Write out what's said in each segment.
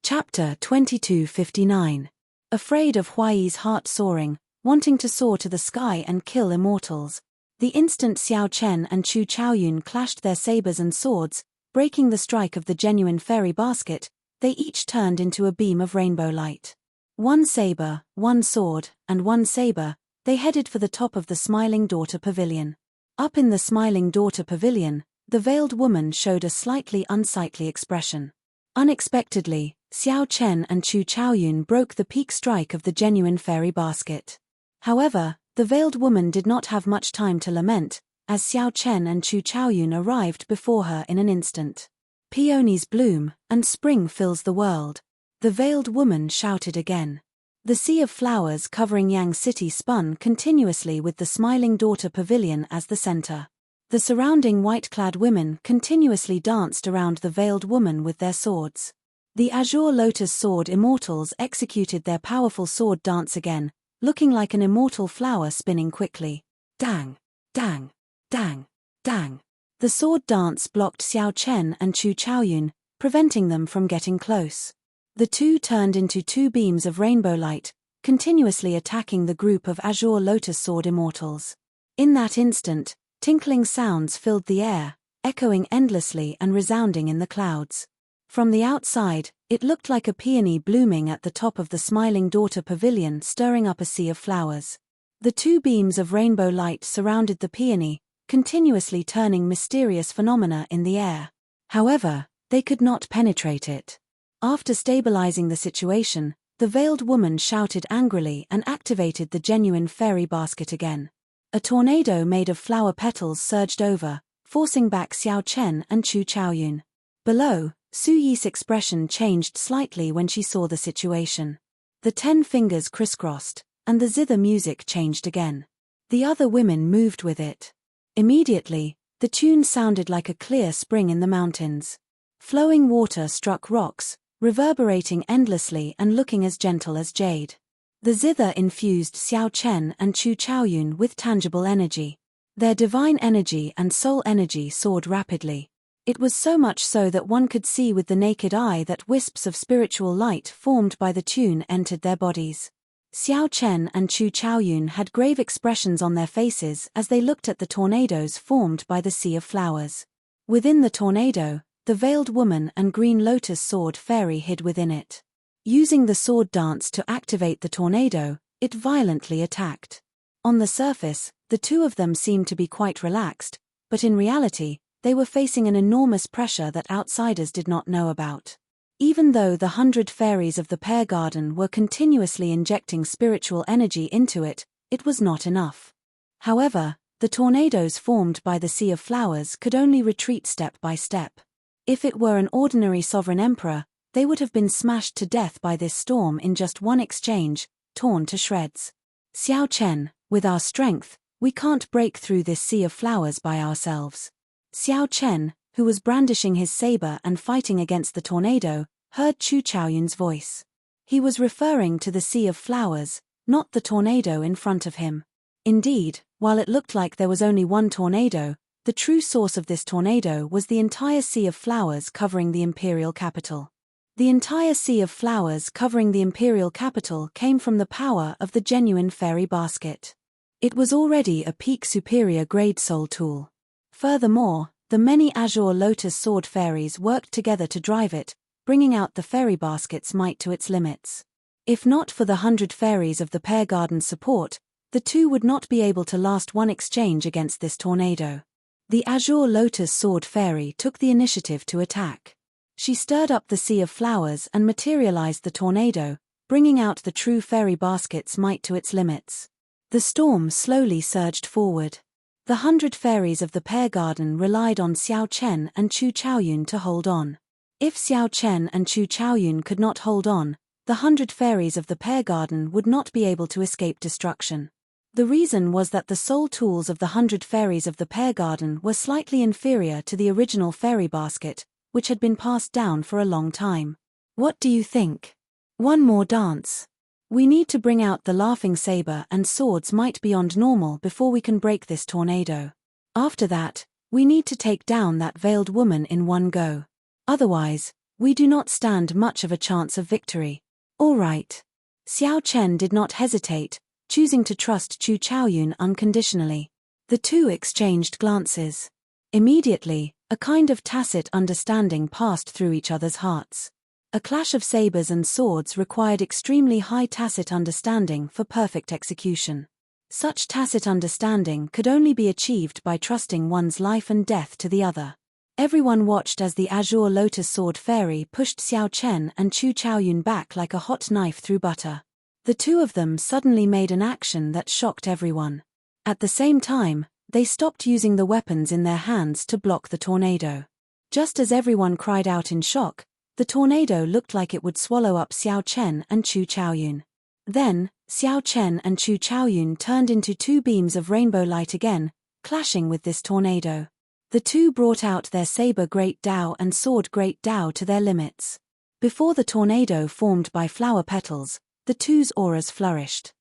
Chapter 2259. Afraid of Huai's heart soaring, wanting to soar to the sky and kill immortals. The instant Xiao Chen and Chu Chaoyun clashed their sabers and swords, breaking the strike of the genuine fairy basket, they each turned into a beam of rainbow light. One saber, one sword, and one saber, they headed for the top of the Smiling Daughter Pavilion. Up in the Smiling Daughter Pavilion, the veiled woman showed a slightly unsightly expression. Unexpectedly, Xiao Chen and Chu Chaoyun broke the peak strike of the genuine fairy basket. However, the veiled woman did not have much time to lament, as Xiao Chen and Chu Chaoyun arrived before her in an instant. Peonies bloom, and spring fills the world. The veiled woman shouted again. The sea of flowers covering Yang City spun continuously with the Smiling Daughter Pavilion as the center. The surrounding white-clad women continuously danced around the veiled woman with their swords. The Azure Lotus Sword Immortals executed their powerful sword dance again, looking like an immortal flower spinning quickly. Dang! Dang! Dang! Dang! The sword dance blocked Xiao Chen and Chu Chaoyun, preventing them from getting close. The two turned into two beams of rainbow light, continuously attacking the group of Azure Lotus Sword Immortals. In that instant, tinkling sounds filled the air, echoing endlessly and resounding in the clouds. From the outside, it looked like a peony blooming at the top of the Smiling Daughter Pavilion, stirring up a sea of flowers. The two beams of rainbow light surrounded the peony, continuously turning mysterious phenomena in the air. However, they could not penetrate it. After stabilizing the situation, the veiled woman shouted angrily and activated the genuine fairy basket again. A tornado made of flower petals surged over, forcing back Xiao Chen and Chu Chaoyun. Below, Su Yi's expression changed slightly when she saw the situation. The 10 fingers crisscrossed, and the zither music changed again. The other women moved with it. Immediately, the tune sounded like a clear spring in the mountains. Flowing water struck rocks, reverberating endlessly and looking as gentle as jade. The zither infused Xiao Chen and Chu Chaoyun with tangible energy. Their divine energy and soul energy soared rapidly. It was so much so that one could see with the naked eye that wisps of spiritual light formed by the tune entered their bodies. Xiao Chen and Chu Chaoyun had grave expressions on their faces as they looked at the tornadoes formed by the sea of flowers. Within the tornado, the veiled woman and green lotus sword fairy hid within it. Using the sword dance to activate the tornado, it violently attacked. On the surface, the two of them seemed to be quite relaxed, but in reality, they were facing an enormous pressure that outsiders did not know about. Even though the 100 fairies of the pear garden were continuously injecting spiritual energy into it, it was not enough. However, the tornadoes formed by the sea of flowers could only retreat step by step. If it were an ordinary sovereign emperor, they would have been smashed to death by this storm in just one exchange, torn to shreds. Xiao Chen, with our strength, we can't break through this sea of flowers by ourselves. Xiao Chen, who was brandishing his saber and fighting against the tornado, heard Chu Chaoyun's voice. He was referring to the sea of flowers, not the tornado in front of him. Indeed, while it looked like there was only one tornado, the true source of this tornado was the entire sea of flowers covering the imperial capital. The entire sea of flowers covering the imperial capital came from the power of the genuine fairy basket. It was already a peak superior grade soul tool. Furthermore, the many Azure Lotus Sword fairies worked together to drive it, bringing out the fairy basket's might to its limits. If not for the 100 fairies of the pear garden's support, the two would not be able to last one exchange against this tornado. The Azure Lotus Sword fairy took the initiative to attack. She stirred up the sea of flowers and materialized the tornado, bringing out the true fairy basket's might to its limits. The storm slowly surged forward. The 100 fairies of the pear garden relied on Xiao Chen and Chu Chaoyun to hold on. If Xiao Chen and Chu Chaoyun could not hold on, the 100 fairies of the pear garden would not be able to escape destruction. The reason was that the soul tools of the 100 fairies of the pear garden were slightly inferior to the original fairy basket, which had been passed down for a long time. What do you think? One more dance. We need to bring out the laughing saber and sword's might beyond normal before we can break this tornado. After that, we need to take down that veiled woman in one go. Otherwise, We do not stand much of a chance of victory. All right. Xiao Chen did not hesitate, choosing to trust Chu Chaoyun unconditionally. The two exchanged glances. Immediately, a kind of tacit understanding passed through each other's hearts. A clash of sabers and swords required extremely high tacit understanding for perfect execution. Such tacit understanding could only be achieved by trusting one's life and death to the other. Everyone watched as the Azure Lotus Sword Fairy pushed Xiao Chen and Chu Chaoyun back like a hot knife through butter. The two of them suddenly made an action that shocked everyone. At the same time, they stopped using the weapons in their hands to block the tornado. Just as everyone cried out in shock, the tornado looked like it would swallow up Xiao Chen and Chu Chaoyun. Then, Xiao Chen and Chu Chaoyun turned into two beams of rainbow light again, clashing with this tornado. The two brought out their saber Great Dao and sword Great Dao to their limits. Before the tornado formed by flower petals, the two's auras flourished.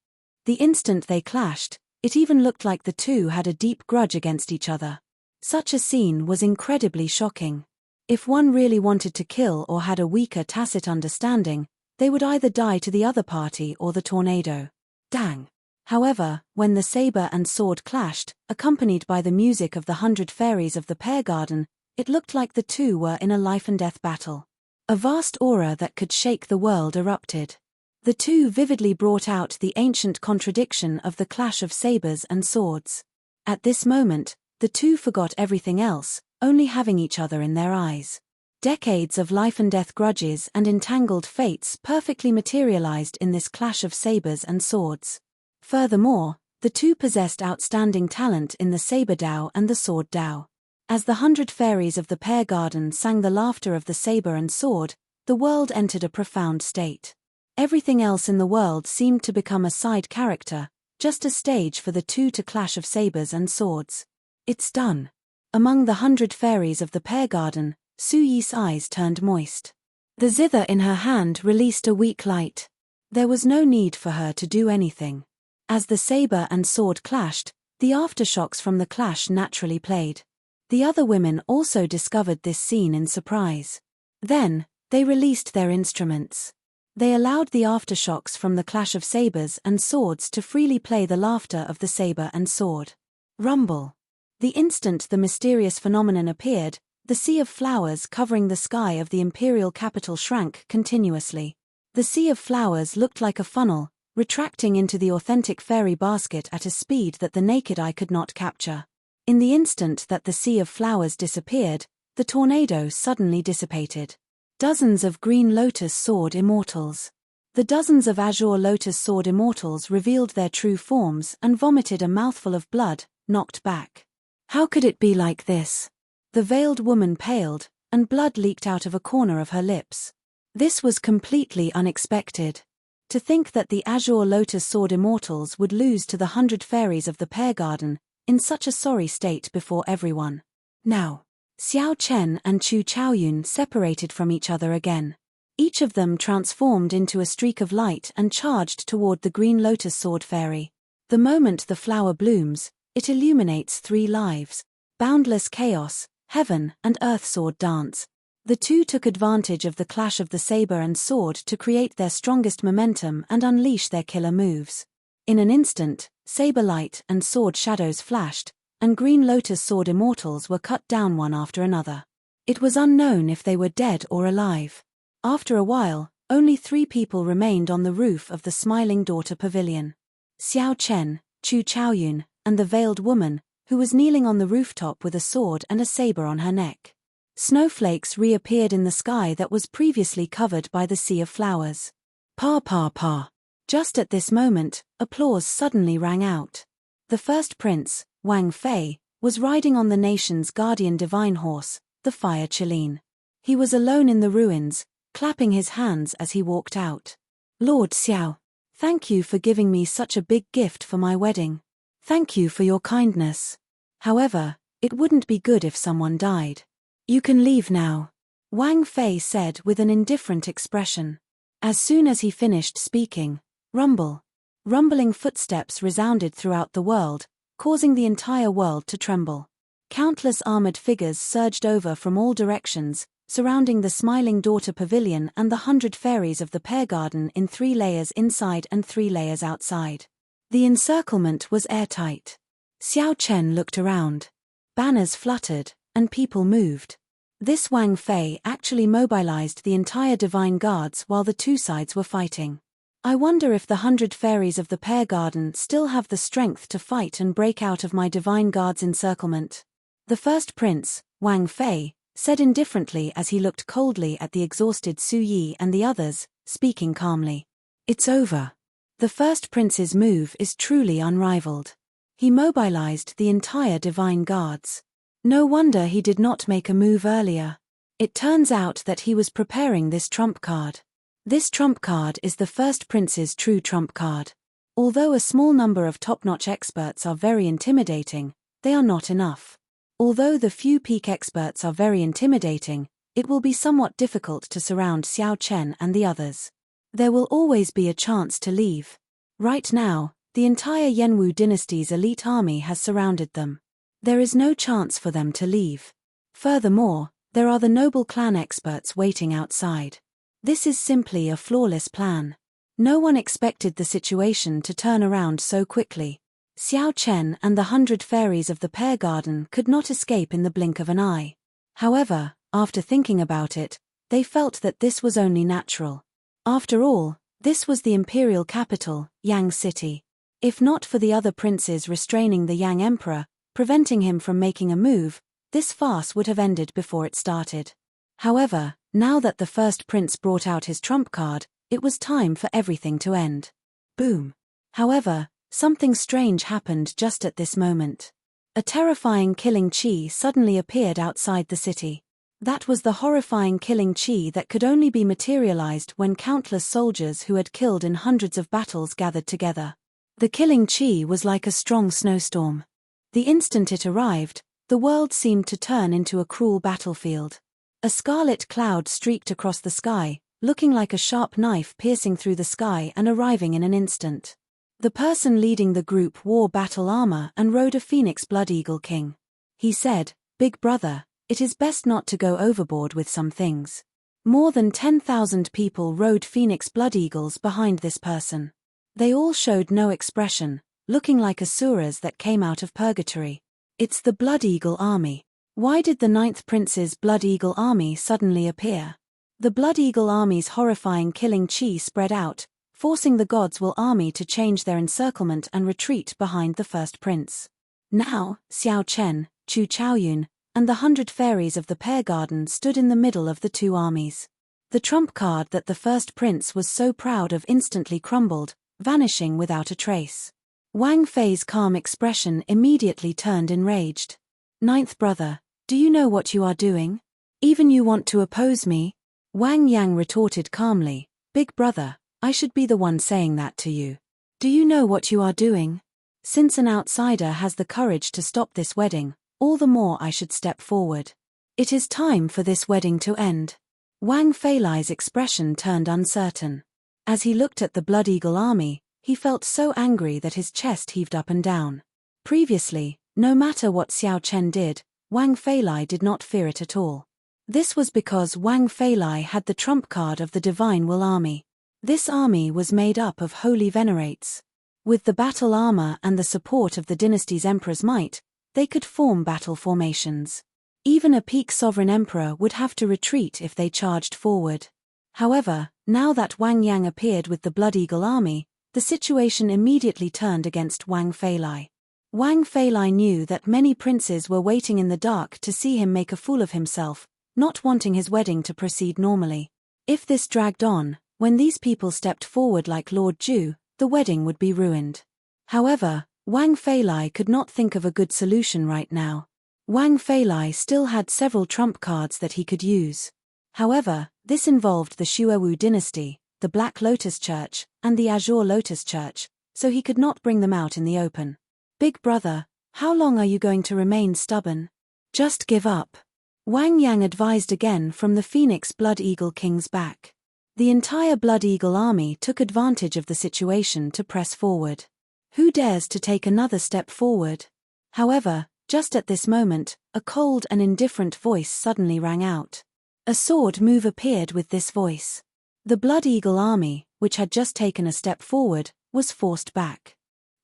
The instant they clashed, it even looked like the two had a deep grudge against each other. Such a scene was incredibly shocking. If one really wanted to kill or had a weaker tacit understanding, they would either die to the other party or the tornado. Dang! However, when the saber and sword clashed, accompanied by the music of the 100 fairies of the pear garden, it looked like the two were in a life-and-death battle. A vast aura that could shake the world erupted. The two vividly brought out the ancient contradiction of the clash of sabers and swords. At this moment, the two forgot everything else, only having each other in their eyes. Decades of life-and-death grudges and entangled fates perfectly materialized in this clash of sabers and swords. Furthermore, the two possessed outstanding talent in the saber Dao and the sword Dao. As the 100 fairies of the pear garden sang the laughter of the saber and sword, the world entered a profound state. Everything else in the world seemed to become a side character, just a stage for the two to clash of sabers and swords. It's done. Among the 100 fairies of the pear garden, Su Yi's eyes turned moist. The zither in her hand released a weak light. There was no need for her to do anything. As the saber and sword clashed, the aftershocks from the clash naturally played. The other women also discovered this scene in surprise. Then, they released their instruments. They allowed the aftershocks from the clash of sabers and swords to freely play the laughter of the saber and sword. Rumble. The instant the mysterious phenomenon appeared, the sea of flowers covering the sky of the imperial capital shrank continuously. The sea of flowers looked like a funnel, retracting into the authentic fairy basket at a speed that the naked eye could not capture. In the instant that the sea of flowers disappeared, the tornado suddenly dissipated. Dozens of green lotus sword immortals. The dozens of azure lotus sword immortals revealed their true forms and vomited a mouthful of blood, knocked back. How could it be like this? The veiled woman paled, and blood leaked out of a corner of her lips. This was completely unexpected. To think that the azure lotus sword immortals would lose to the 100 fairies of the pear garden, in such a sorry state before everyone. Now, Xiao Chen and Chu Chaoyun separated from each other again. Each of them transformed into a streak of light and charged toward the green lotus sword fairy. The moment the flower blooms, it illuminates 3 lives: boundless chaos, heaven and earth sword dance. The two took advantage of the clash of the saber and sword to create their strongest momentum and unleash their killer moves. In an instant, saber light and sword shadows flashed, and green lotus sword immortals were cut down one after another. It was unknown if they were dead or alive. After a while, only 3 people remained on the roof of the Smiling Daughter Pavilion. Xiao Chen, Chu Chaoyun, and the veiled woman, who was kneeling on the rooftop with a sword and a saber on her neck. Snowflakes reappeared in the sky that was previously covered by the sea of flowers. Pa pa pa. Just at this moment, applause suddenly rang out. The first prince, Wang Fei, was riding on the nation's guardian divine horse, the Fire Chiline. He was alone in the ruins, clapping his hands as he walked out. Lord Xiao, thank you for giving me such a big gift for my wedding. Thank you for your kindness. However, it wouldn't be good if someone died. You can leave now, Wang Fei said with an indifferent expression. As soon as he finished speaking, rumbling footsteps resounded throughout the world, causing the entire world to tremble. Countless armored figures surged over from all directions, surrounding the smiling daughter pavilion and the 100 fairies of the pear garden in 3 layers inside and 3 layers outside. The encirclement was airtight. Xiao Chen looked around. Banners fluttered, and people moved. This Wang Fei actually mobilized the entire divine guards while the two sides were fighting. I wonder if the 100 fairies of the pear garden still have the strength to fight and break out of my divine guard's encirclement. The first prince, Wang Fei, said indifferently as he looked coldly at the exhausted Su Yi and the others, speaking calmly. It's over. The first prince's move is truly unrivaled. He mobilized the entire divine guards. No wonder he did not make a move earlier. It turns out that he was preparing this trump card. This trump card is the first prince's true trump card. Although a small number of top-notch experts are very intimidating, they are not enough. Although the few peak experts are very intimidating, it will be somewhat difficult to surround Xiao Chen and the others. There will always be a chance to leave. Right now, the entire Yanwu dynasty's elite army has surrounded them. There is no chance for them to leave. Furthermore, there are the noble clan experts waiting outside. This is simply a flawless plan. No one expected the situation to turn around so quickly. Xiao Chen and the 100 fairies of the pear garden could not escape in the blink of an eye. However, after thinking about it, they felt that this was only natural. After all, this was the imperial capital, Yang City. If not for the other princes restraining the Yang Emperor, preventing him from making a move, this farce would have ended before it started. However, now that the first prince brought out his trump card, it was time for everything to end. Boom. However, something strange happened just at this moment. A terrifying killing chi suddenly appeared outside the city. That was the horrifying killing chi that could only be materialized when countless soldiers who had killed in hundreds of battles gathered together. The killing chi was like a strong snowstorm. The instant it arrived, the world seemed to turn into a cruel battlefield. A scarlet cloud streaked across the sky, looking like a sharp knife piercing through the sky and arriving in an instant. The person leading the group wore battle armor and rode a phoenix blood eagle king. He said, "Big brother, it is best not to go overboard with some things." More than 10,000 people rode phoenix blood eagles behind this person. They all showed no expression, looking like asuras that came out of purgatory. It's the Blood Eagle army. Why did the 9th Prince's Blood Eagle army suddenly appear? The Blood Eagle army's horrifying killing chi spread out, forcing the God's Will army to change their encirclement and retreat behind the first prince. Now, Xiao Chen, Chu Chaoyun, and the 100 fairies of the pear garden stood in the middle of the two armies. The trump card that the first prince was so proud of instantly crumbled, vanishing without a trace. Wang Fei's calm expression immediately turned enraged. "Ninth brother, do you know what you are doing? Even you want to oppose me?" Wang Yang retorted calmly, "Big brother, I should be the one saying that to you. Do you know what you are doing? Since an outsider has the courage to stop this wedding, all the more I should step forward. It is time for this wedding to end." Wang Feilai's expression turned uncertain. As he looked at the Blood Eagle army, he felt so angry that his chest heaved up and down. Previously, no matter what Xiao Chen did, Wang Feilai did not fear it at all. This was because Wang Feilai had the trump card of the Divine Will army. This army was made up of holy venerates. With the battle armor and the support of the dynasty's emperor's might, they could form battle formations. Even a peak sovereign emperor would have to retreat if they charged forward. However, now that Wang Yang appeared with the Blood Eagle army, the situation immediately turned against Wang Feilai. Wang Feilai knew that many princes were waiting in the dark to see him make a fool of himself, not wanting his wedding to proceed normally. If this dragged on, when these people stepped forward like Lord Ju, the wedding would be ruined. However, Wang Feilai could not think of a good solution right now. Wang Feilai still had several trump cards that he could use. However, this involved the Xuewu dynasty, the Black Lotus Church, and the Azure Lotus Church, so he could not bring them out in the open. "Big brother, how long are you going to remain stubborn? Just give up." Wang Yang advised again from the Phoenix Blood Eagle King's back. The entire Blood Eagle army took advantage of the situation to press forward. Who dares to take another step forward? However, just at this moment, a cold and indifferent voice suddenly rang out. A sword move appeared with this voice. The Blood Eagle army, which had just taken a step forward, was forced back.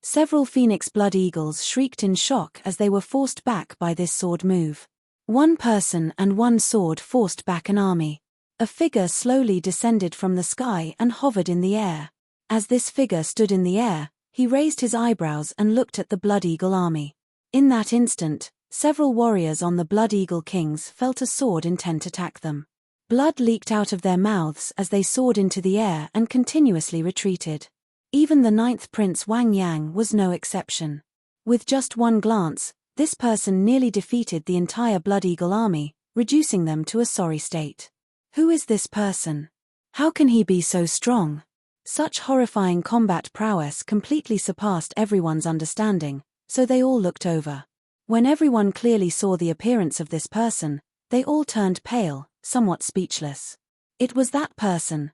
Several Phoenix Blood Eagles shrieked in shock as they were forced back by this sword move. One person and one sword forced back an army. A figure slowly descended from the sky and hovered in the air. As this figure stood in the air, he raised his eyebrows and looked at the Blood Eagle army. In that instant, several warriors on the Blood Eagle Kings felt a sword intent to attack them. Blood leaked out of their mouths as they soared into the air and continuously retreated. Even the 9th Prince Wang Yang was no exception. With just one glance, this person nearly defeated the entire Blood Eagle army, reducing them to a sorry state. Who is this person? How can he be so strong? Such horrifying combat prowess completely surpassed everyone's understanding, so they all looked over. When everyone clearly saw the appearance of this person, they all turned pale, somewhat speechless. It was that person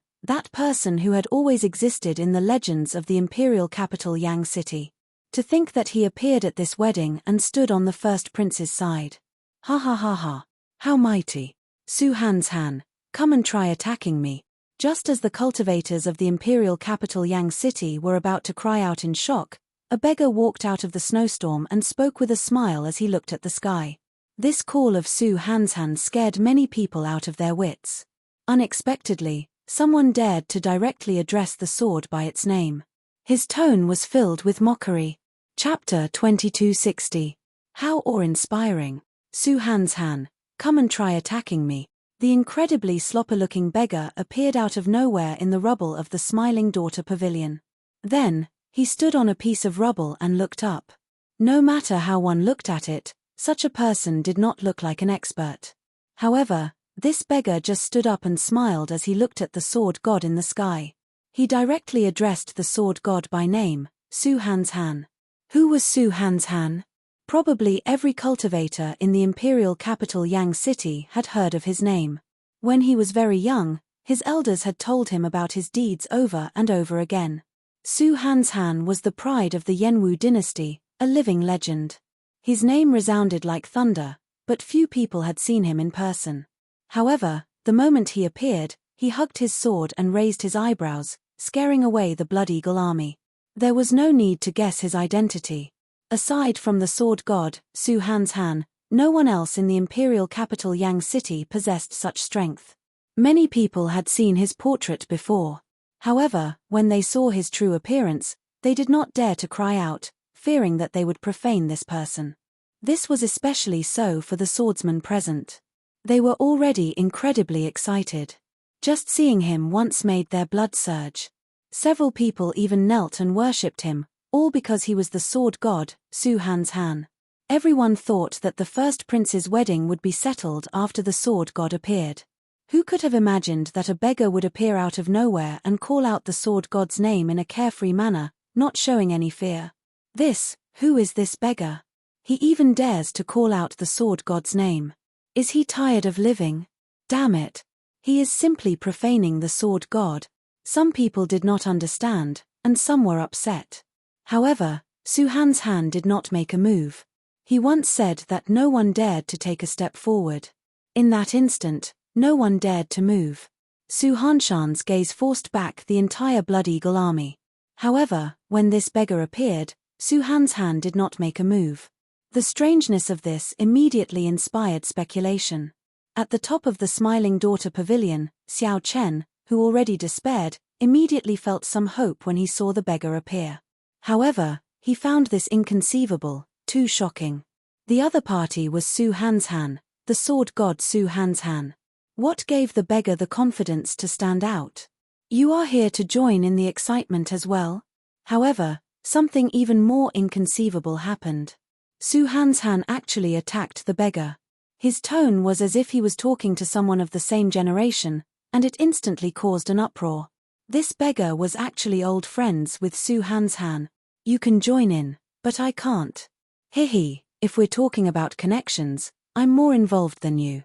who had always existed in the legends of the imperial capital Yang City. To think that he appeared at this wedding and stood on the first prince's side. Ha ha ha ha. How mighty. Su Han's Han, come and try attacking me. Just as the cultivators of the imperial capital Yang City were about to cry out in shock, a beggar walked out of the snowstorm and spoke with a smile as he looked at the sky. This call of Su Han's Han scared many people out of their wits. Unexpectedly, someone dared to directly address the sword by its name. His tone was filled with mockery. Chapter 2260. How awe-inspiring. Su Han's Han, come and try attacking me. The incredibly sloppy-looking beggar appeared out of nowhere in the rubble of the Smiling Daughter Pavilion. Then, he stood on a piece of rubble and looked up. No matter how one looked at it, such a person did not look like an expert. However, this beggar just stood up and smiled as he looked at the sword god in the sky. He directly addressed the sword god by name, Su Han's Han. Who was Su Han's Han? Probably every cultivator in the imperial capital Yang City had heard of his name. When he was very young, his elders had told him about his deeds over and over again. Su Han's Han was the pride of the Yenwu dynasty, a living legend. His name resounded like thunder, but few people had seen him in person. However, the moment he appeared, he hugged his sword and raised his eyebrows, scaring away the Blood Eagle army. There was no need to guess his identity. Aside from the sword god, Su Han's Han, no one else in the imperial capital Yang City possessed such strength. Many people had seen his portrait before. However, when they saw his true appearance, they did not dare to cry out, fearing that they would profane this person. This was especially so for the swordsmen present. They were already incredibly excited. Just seeing him once made their blood surge. Several people even knelt and worshipped him, all because he was the sword god, Su Han's Han. Everyone thought that the first prince's wedding would be settled after the sword god appeared. Who could have imagined that a beggar would appear out of nowhere and call out the sword god's name in a carefree manner, not showing any fear? Who is this beggar? He even dares to call out the sword god's name. Is he tired of living? Damn it. He is simply profaning the sword god. Some people did not understand, and some were upset. However, Su Han's Han did not make a move. He once said that no one dared to take a step forward. In that instant, no one dared to move. Su Hanshan's gaze forced back the entire Blood Eagle army. However, when this beggar appeared, Su Han's Han did not make a move. The strangeness of this immediately inspired speculation. At the top of the Smiling Daughter Pavilion, Xiao Chen, who already despaired, immediately felt some hope when he saw the beggar appear. However, he found this inconceivable, too shocking. The other party was Su Han's Han, the sword god Su Han's Han. What gave the beggar the confidence to stand out? You are here to join in the excitement as well? However, something even more inconceivable happened. Su Han's Han actually attacked the beggar. His tone was as if he was talking to someone of the same generation, and it instantly caused an uproar. This beggar was actually old friends with Su Han's Han. You can join in, but I can't. Hehe, if we're talking about connections, I'm more involved than you.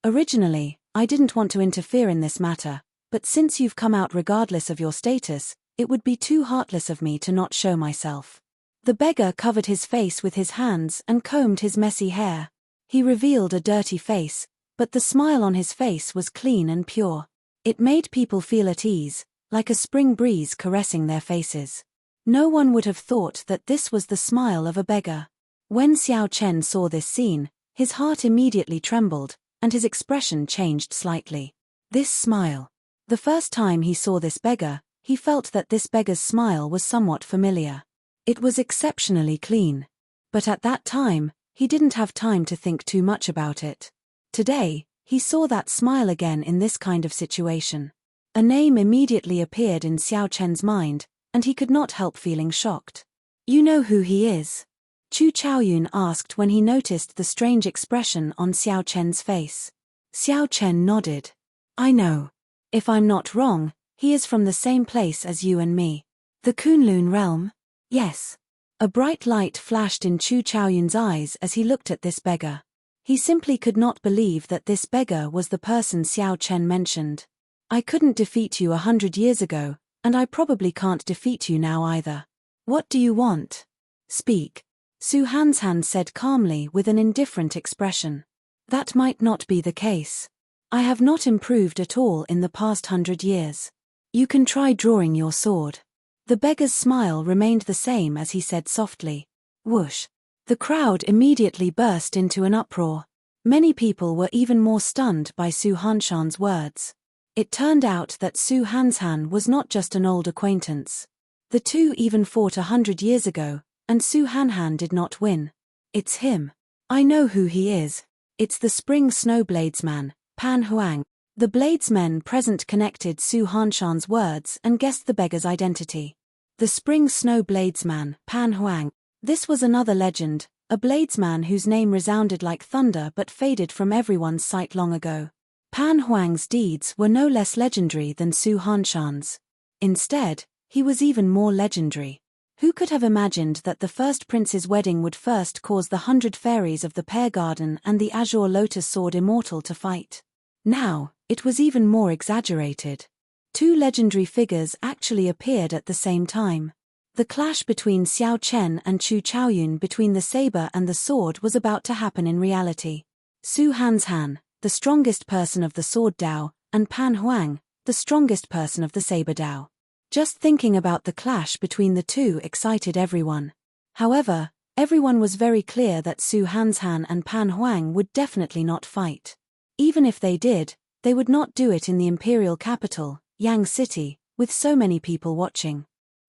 Originally, I didn't want to interfere in this matter, but since you've come out regardless of your status, it would be too heartless of me to not show myself. The beggar covered his face with his hands and combed his messy hair. He revealed a dirty face, But the smile on his face was clean and pure. It made people feel at ease, like a spring breeze caressing their faces. No one would have thought that this was the smile of a beggar. When Xiao Chen saw this scene, his heart immediately trembled, and his expression changed slightly. This smile. The first time he saw this beggar, he felt that this beggar's smile was somewhat familiar. It was exceptionally clean. But at that time, he didn't have time to think too much about it. Today, he saw that smile again in this kind of situation. A name immediately appeared in Xiao Chen's mind, and he could not help feeling shocked. "You know who he is?" Chu Chaoyun asked when he noticed the strange expression on Xiao Chen's face. Xiao Chen nodded. "I know. If I'm not wrong, he is from the same place as you and me. The Kunlun realm?" "Yes." A bright light flashed in Chu Chaoyun's eyes as he looked at this beggar. He simply could not believe that this beggar was the person Xiao Chen mentioned. "I couldn't defeat you 100 years ago, and I probably can't defeat you now either. What do you want? Speak." Su Hanshan said calmly with an indifferent expression. "That might not be the case. I have not improved at all in the past 100 years. You can try drawing your sword." The beggar's smile remained the same as he said softly, "Whoosh." The crowd immediately burst into an uproar. Many people were even more stunned by Su Hanshan's words. It turned out that Su Hanshan was not just an old acquaintance. The two even fought 100 years ago, and Su Hanshan did not win. "It's him. I know who he is. It's the Spring Snow Bladesman, Pan Huang." The bladesmen present connected Su Hanshan's words and guessed the beggar's identity. The Spring Snow Bladesman, Pan Huang. This was another legend, a bladesman whose name resounded like thunder but faded from everyone's sight long ago. Pan Huang's deeds were no less legendary than Su Hanshan's. Instead, he was even more legendary. Who could have imagined that the first prince's wedding would first cause the 100 fairies of the Pear Garden and the Azure Lotus Sword Immortal to fight? Now, it was even more exaggerated. Two legendary figures actually appeared at the same time. The clash between Xiao Chen and Chu Chaoyun between the saber and the sword was about to happen in reality. Su Hanshan, the strongest person of the sword Dao, and Pan Huang, the strongest person of the saber Dao. Just thinking about the clash between the two excited everyone. However, everyone was very clear that Su Hanshan and Pan Huang would definitely not fight. Even if they did, they would not do it in the imperial capital, Yang City, with so many people watching.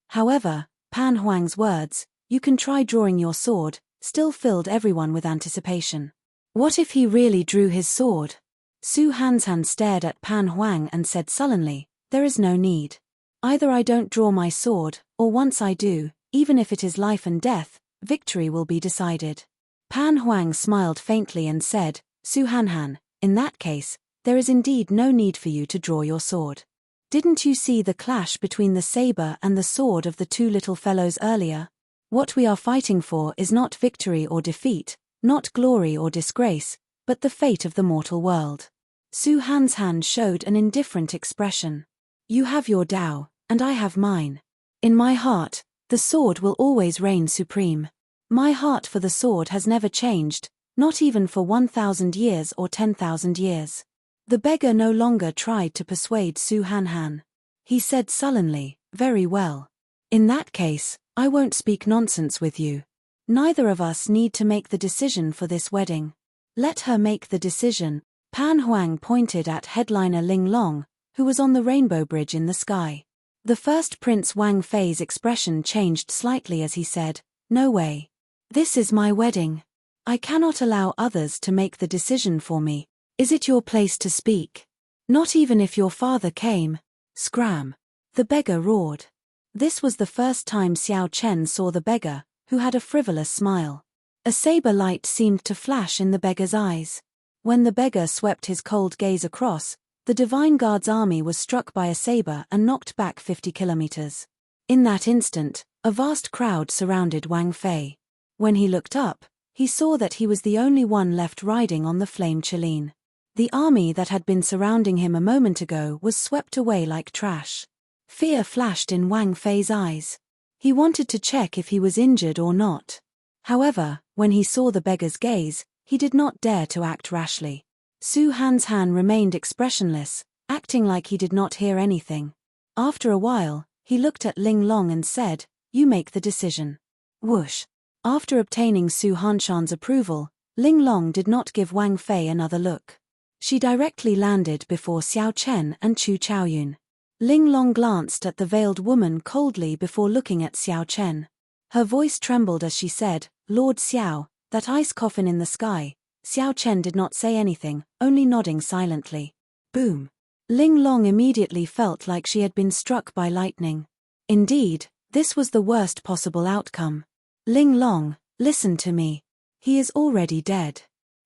However, Pan Huang's words, "You can try drawing your sword," still filled everyone with anticipation. What if he really drew his sword? Su Hanshan stared at Pan Huang and said sullenly, "There is no need. Either I don't draw my sword, or once I do, even if it is life and death, victory will be decided." Pan Huang smiled faintly and said, "Su Hanshan, in that case, there is indeed no need for you to draw your sword. Didn't you see the clash between the saber and the sword of the two little fellows earlier? What we are fighting for is not victory or defeat, not glory or disgrace, but the fate of the mortal world." Su Hanshan showed an indifferent expression. "You have your Dao, and I have mine. In my heart, the sword will always reign supreme. My heart for the sword has never changed, not even for 1,000 years or 10,000 years." The beggar no longer tried to persuade Su Hanshan. He said sullenly, "Very well. In that case, I won't speak nonsense with you. Neither of us need to make the decision for this wedding. Let her make the decision." Pan Huang pointed at headliner Ling Long, who was on the rainbow bridge in the sky. The first Prince Wang Fei's expression changed slightly as he said, "No way. This is my wedding. I cannot allow others to make the decision for me. Is it your place to speak? Not even if your father came." "Scram!" the beggar roared. This was the first time Xiao Chen saw the beggar, who had a frivolous smile. A saber light seemed to flash in the beggar's eyes. When the beggar swept his cold gaze across, the Divine Guard's army was struck by a saber and knocked back 50 kilometers. In that instant, a vast crowd surrounded Wang Fei. When he looked up, he saw that he was the only one left riding on the flame Chiline. The army that had been surrounding him a moment ago was swept away like trash. Fear flashed in Wang Fei's eyes. He wanted to check if he was injured or not. However, when he saw the beggar's gaze, he did not dare to act rashly. Su Hanshan remained expressionless, acting like he did not hear anything. After a while, he looked at Ling Long and said, "You make the decision." Whoosh. After obtaining Su Hanshan's approval, Ling Long did not give Wang Fei another look. She directly landed before Xiao Chen and Chu Chaoyun. Ling Long glanced at the veiled woman coldly before looking at Xiao Chen. Her voice trembled as she said, "Lord Xiao, that ice coffin in the sky." Xiao Chen did not say anything, only nodding silently. Boom. Ling Long immediately felt like she had been struck by lightning. Indeed, this was the worst possible outcome. Ling Long, listen to me. He is already dead.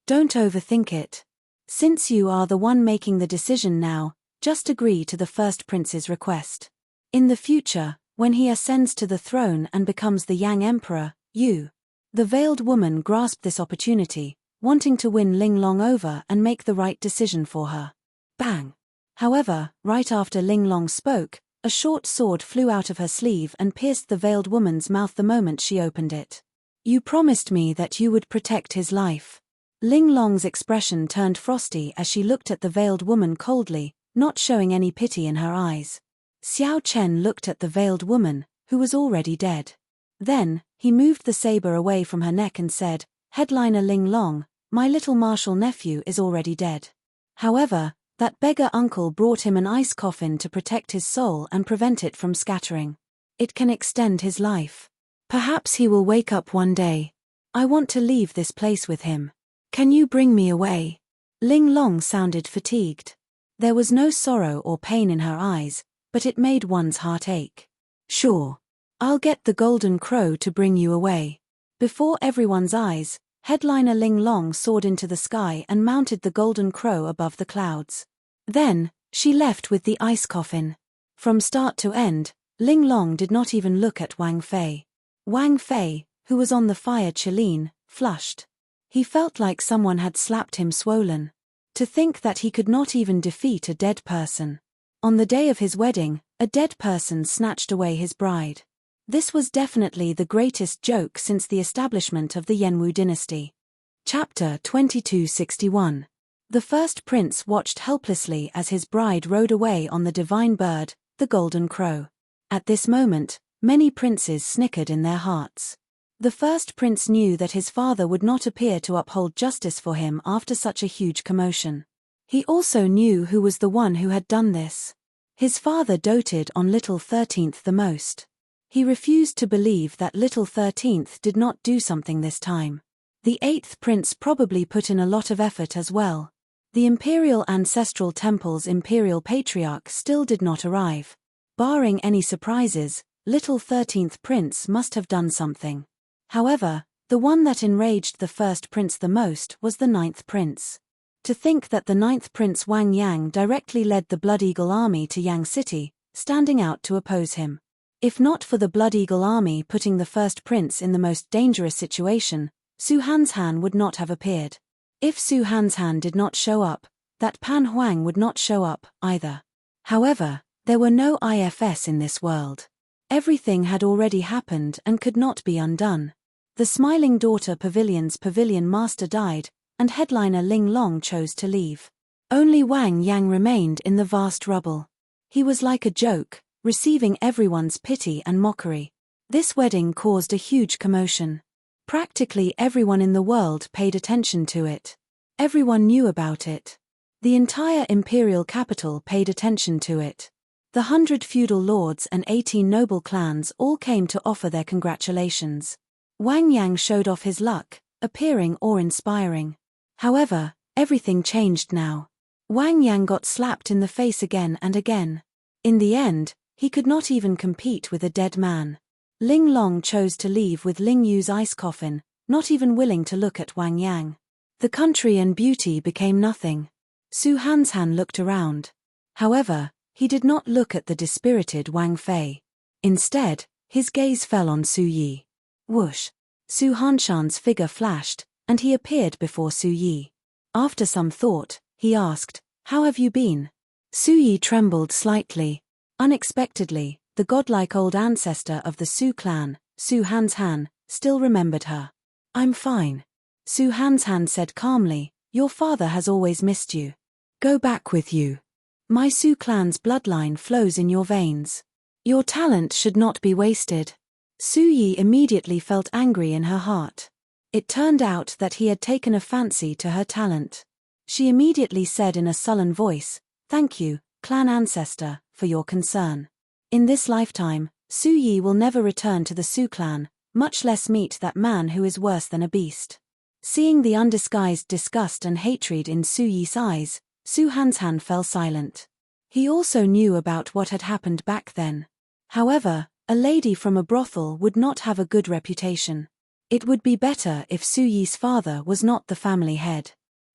Don't overthink it. Since you are the one making the decision now, just agree to the first prince's request. In the future, when he ascends to the throne and becomes the Yang Emperor, you. The veiled woman grasped this opportunity, wanting to win Ling Long over and make the right decision for her. Bang! However, right after Ling Long spoke, a short sword flew out of her sleeve and pierced the veiled woman's mouth the moment she opened it. You promised me that you would protect his life. Ling Long's expression turned frosty as she looked at the veiled woman coldly, not showing any pity in her eyes. Xiao Chen looked at the veiled woman, who was already dead. Then, he moved the saber away from her neck and said, "Headliner Ling Long, my little martial nephew is already dead. However, that beggar uncle brought him an ice coffin to protect his soul and prevent it from scattering. It can extend his life. Perhaps he will wake up one day. I want to leave this place with him. Can you bring me away?" Ling Long sounded fatigued. There was no sorrow or pain in her eyes, but it made one's heart ache. "Sure. I'll get the golden crow to bring you away." Before everyone's eyes, headliner Ling Long soared into the sky and mounted the golden crow above the clouds. Then, she left with the ice coffin. From start to end, Ling Long did not even look at Wang Fei. Wang Fei, who was on the fire Chiline, flushed. He felt like someone had slapped him swollen. To think that he could not even defeat a dead person. On the day of his wedding, a dead person snatched away his bride. This was definitely the greatest joke since the establishment of the Yenwu dynasty. Chapter 2261. The first prince watched helplessly as his bride rode away on the divine bird, the golden crow. At this moment, many princes snickered in their hearts. The first prince knew that his father would not appear to uphold justice for him after such a huge commotion. He also knew who was the one who had done this. His father doted on little 13th the most. He refused to believe that little 13th did not do something this time. The 8th prince probably put in a lot of effort as well. The imperial ancestral temple's imperial patriarch still did not arrive. Barring any surprises, little 13th prince must have done something. However, the one that enraged the first prince the most was the 9th prince. To think that the 9th prince Wang Yang directly led the Blood Eagle army to Yang City, standing out to oppose him. If not for the Blood Eagle army putting the first prince in the most dangerous situation, Su Hanshan would not have appeared. If Su Hanshan did not show up, that Pan Huang would not show up, either. However, there were no IFS in this world. Everything had already happened and could not be undone. The Smiling Daughter Pavilion's pavilion master died, and headliner Ling Long chose to leave. Only Wang Yang remained in the vast rubble. He was like a joke, receiving everyone's pity and mockery. This wedding caused a huge commotion. Practically everyone in the world paid attention to it. Everyone knew about it. The entire imperial capital paid attention to it. The 100 feudal lords and 18 noble clans all came to offer their congratulations. Wang Yang showed off his luck, appearing awe-inspiring. However, everything changed now. Wang Yang got slapped in the face again and again. In the end, he could not even compete with a dead man. Ling Long chose to leave with Ling Yu's ice coffin, not even willing to look at Wang Yang. The country and beauty became nothing. Su Hanshan looked around. However, he did not look at the dispirited Wang Fei. Instead, his gaze fell on Su Yi. Whoosh! Su Hanshan's figure flashed, and he appeared before Su Yi. After some thought, he asked, "How have you been?" Su Yi trembled slightly. Unexpectedly, the godlike old ancestor of the Su clan, Su Hanshan, still remembered her. "I'm fine," Su Hanshan said calmly, Your father has always missed you. Go back with you. My Su clan's bloodline flows in your veins. Your talent should not be wasted. Su Yi immediately felt angry in her heart. It turned out that he had taken a fancy to her talent. She immediately said in a sullen voice, "Thank you, clan ancestor, for your concern. In this lifetime, Su Yi will never return to the Su clan, much less meet that man who is worse than a beast." Seeing the undisguised disgust and hatred in Su Yi's eyes, Su Hanshan fell silent. He also knew about what had happened back then. However, a lady from a brothel would not have a good reputation. It would be better if Su Yi's father was not the family head.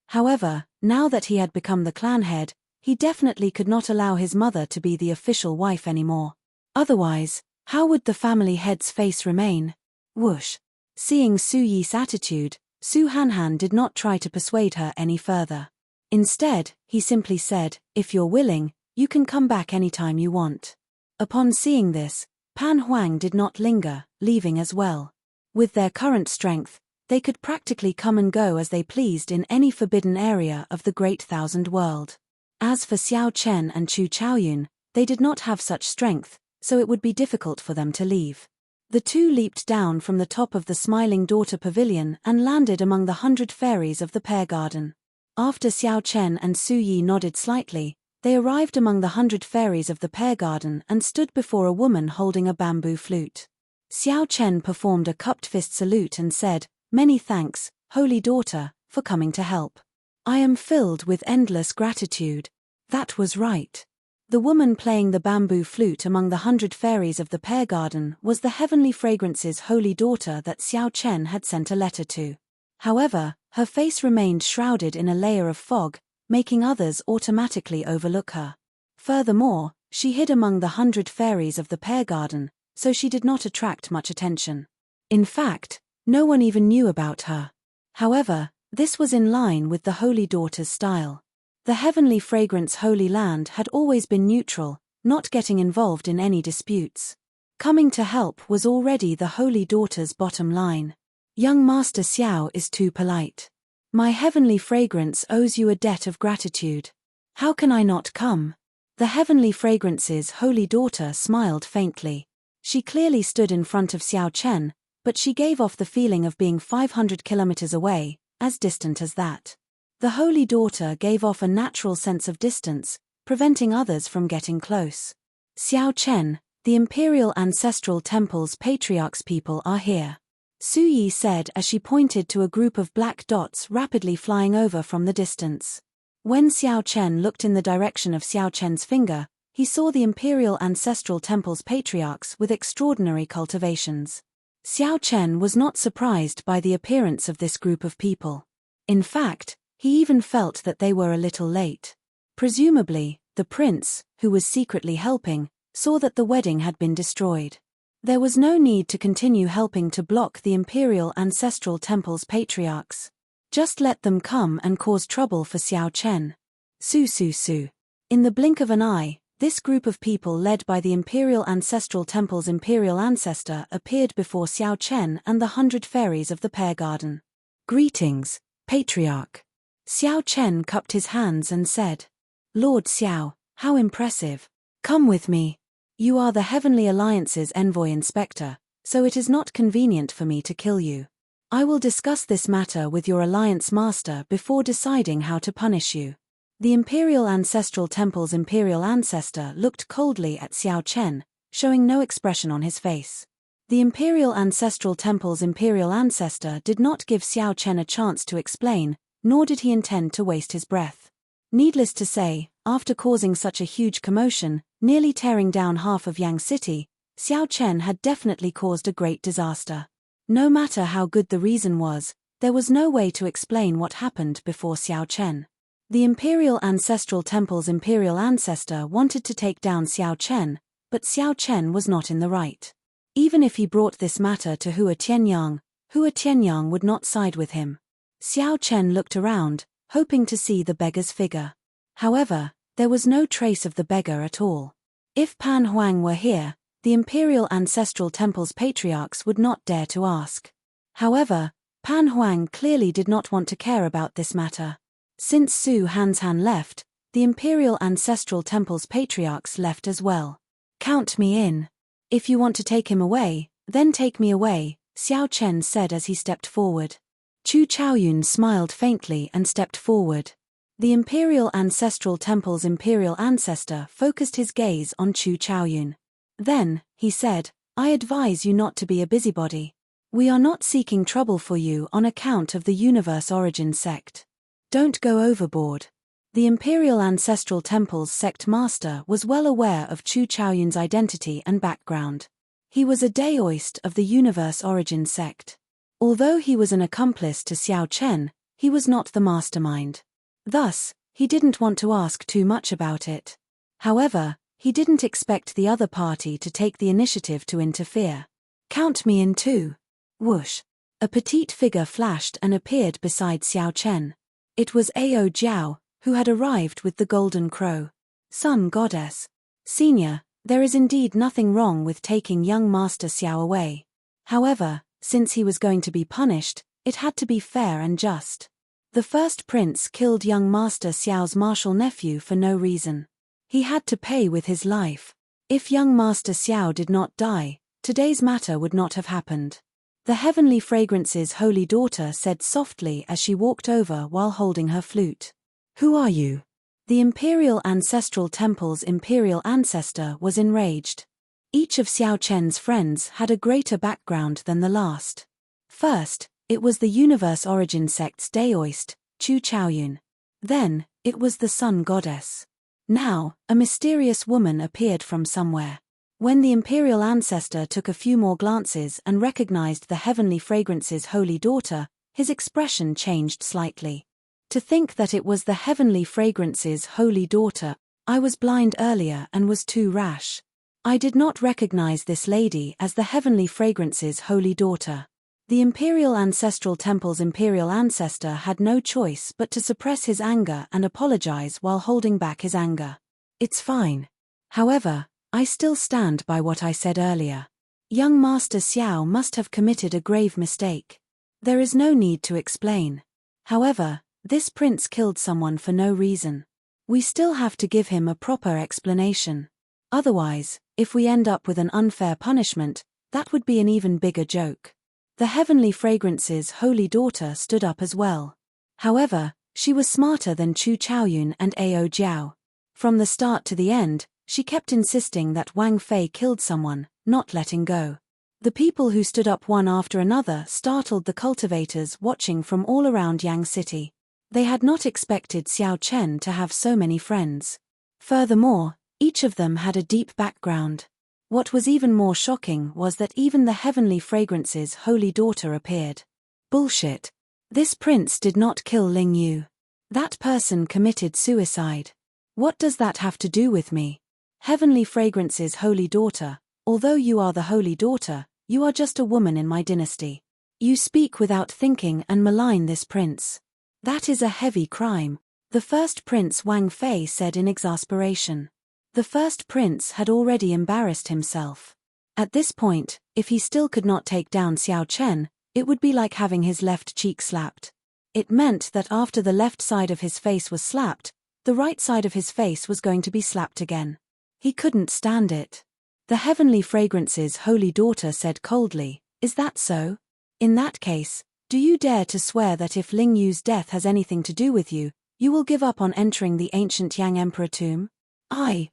However, now that he had become the clan head, he definitely could not allow his mother to be the official wife anymore. Otherwise, how would the family head's face remain? Whoosh. Seeing Su Yi's attitude, Su Hanshan did not try to persuade her any further. Instead, he simply said, "If you're willing, you can come back anytime you want." Upon seeing this, Pan Huang did not linger, leaving as well. With their current strength, they could practically come and go as they pleased in any forbidden area of the Great Thousand World. As for Xiao Chen and Chu Chaoyun, they did not have such strength, so it would be difficult for them to leave. The two leaped down from the top of the Smiling Daughter Pavilion and landed among the 100 fairies of the Pear Garden. After Xiao Chen and Su Yi nodded slightly, they arrived among the 100 fairies of the Pear Garden and stood before a woman holding a bamboo flute. Xiao Chen performed a cupped fist salute and said, "Many thanks, Holy Daughter, for coming to help. I am filled with endless gratitude." That was right. The woman playing the bamboo flute among the 100 fairies of the Pear Garden was the Heavenly Fragrance's holy daughter that Xiao Chen had sent a letter to. However, her face remained shrouded in a layer of fog, making others automatically overlook her. Furthermore, she hid among the 100 fairies of the Pear Garden, so she did not attract much attention. In fact, no one even knew about her. However, this was in line with the Holy Daughter's style. The Heavenly Fragrance Holy Land had always been neutral, not getting involved in any disputes. Coming to help was already the Holy Daughter's bottom line. Young Master Xiao is too polite. My Heavenly Fragrance owes you a debt of gratitude. How can I not come? The Heavenly Fragrance's Holy Daughter smiled faintly. She clearly stood in front of Xiao Chen, but she gave off the feeling of being 500 kilometers away, as distant as that. The Holy Daughter gave off a natural sense of distance, preventing others from getting close. "Xiao Chen, the Imperial Ancestral Temple's Patriarch's people are here," Su Yi said as she pointed to a group of black dots rapidly flying over from the distance. When Xiao Chen looked in the direction of Xiao Chen's finger, he saw the Imperial Ancestral Temple's patriarchs with extraordinary cultivations. Xiao Chen was not surprised by the appearance of this group of people. In fact, he even felt that they were a little late. Presumably, the prince, who was secretly helping, saw that the wedding had been destroyed. There was no need to continue helping to block the Imperial Ancestral Temple's patriarchs. Just let them come and cause trouble for Xiao Chen. Su. In the blink of an eye, this group of people led by the Imperial Ancestral Temple's imperial ancestor appeared before Xiao Chen and the 100 fairies of the Pear Garden. "Greetings, Patriarch." Xiao Chen cupped his hands and said, "Lord Xiao, how impressive. Come with me. You are the Heavenly Alliance's envoy inspector, so it is not convenient for me to kill you. I will discuss this matter with your Alliance Master before deciding how to punish you." The Imperial Ancestral Temple's imperial ancestor looked coldly at Xiao Chen, showing no expression on his face. The Imperial Ancestral Temple's imperial ancestor did not give Xiao Chen a chance to explain, nor did he intend to waste his breath. Needless to say, after causing such a huge commotion, nearly tearing down half of Yang City, Xiao Chen had definitely caused a great disaster. No matter how good the reason was, there was no way to explain what happened before Xiao Chen. The Imperial Ancestral Temple's imperial ancestor wanted to take down Xiao Chen, but Xiao Chen was not in the right. Even if he brought this matter to Hua Tianyang would not side with him. Xiao Chen looked around, hoping to see the beggar's figure. However, there was no trace of the beggar at all. If Pan Huang were here, the Imperial Ancestral Temple's patriarchs would not dare to ask. However, Pan Huang clearly did not want to care about this matter. Since Su Hanshan left, the Imperial Ancestral Temple's patriarchs left as well. Count me in. If you want to take him away, then take me away, Xiao Chen said as he stepped forward. Chu Chaoyun smiled faintly and stepped forward. The Imperial Ancestral Temple's imperial ancestor focused his gaze on Chu Chaoyun. Then, he said, I advise you not to be a busybody. We are not seeking trouble for you on account of the Universe Origin sect. Don't go overboard. The Imperial Ancestral Temple's sect master was well aware of Chu Chaoyun's identity and background. He was a Daoist of the Universe Origin sect. Although he was an accomplice to Xiao Chen, he was not the mastermind. Thus, he didn't want to ask too much about it. However, he didn't expect the other party to take the initiative to interfere. Count me in too. Whoosh. A petite figure flashed and appeared beside Xiao Chen. It was Ao Jiao, who had arrived with the golden crow. Sun Goddess. Senior, there is indeed nothing wrong with taking young Master Xiao away. However, since he was going to be punished, it had to be fair and just. The first prince killed young Master Xiao's martial nephew for no reason. He had to pay with his life. If young Master Xiao did not die, today's matter would not have happened. The Heavenly Fragrance's holy daughter said softly as she walked over while holding her flute. Who are you? The Imperial Ancestral Temple's imperial ancestor was enraged. Each of Xiao Chen's friends had a greater background than the last. First, it was the Universe Origin sect's Daoist, Chu Chaoyun. Then, it was the Sun Goddess. Now, a mysterious woman appeared from somewhere. When the imperial ancestor took a few more glances and recognized the Heavenly Fragrance's holy daughter, his expression changed slightly. To think that it was the Heavenly Fragrance's holy daughter, I was blind earlier and was too rash. I did not recognize this lady as the Heavenly Fragrance's holy daughter. The Imperial Ancestral Temple's imperial ancestor had no choice but to suppress his anger and apologize while holding back his anger. It's fine. However, I still stand by what I said earlier. Young Master Xiao must have committed a grave mistake. There is no need to explain. However, this prince killed someone for no reason. We still have to give him a proper explanation. Otherwise, if we end up with an unfair punishment, that would be an even bigger joke. The Heavenly Fragrance's holy daughter stood up as well. However, she was smarter than Chu Chaoyun and Ao Jiao. From the start to the end, she kept insisting that Wang Fei killed someone, not letting go. The people who stood up one after another startled the cultivators watching from all around Yang City. They had not expected Xiao Chen to have so many friends. Furthermore, each of them had a deep background. What was even more shocking was that even the Heavenly Fragrance's holy daughter appeared. Bullshit. This prince did not kill Ling Yu. That person committed suicide. What does that have to do with me? Heavenly Fragrance's holy daughter, although you are the holy daughter, you are just a woman in my dynasty. You speak without thinking and malign this prince. That is a heavy crime, the first prince Wang Fei said in exasperation. The first prince had already embarrassed himself. At this point, if he still could not take down Xiao Chen, it would be like having his left cheek slapped. It meant that after the left side of his face was slapped, the right side of his face was going to be slapped again. He couldn't stand it. The Heavenly Fragrance's holy daughter said coldly, "Is that so? In that case, do you dare to swear that if Ling Yu's death has anything to do with you, you will give up on entering the ancient Yang Emperor tomb?"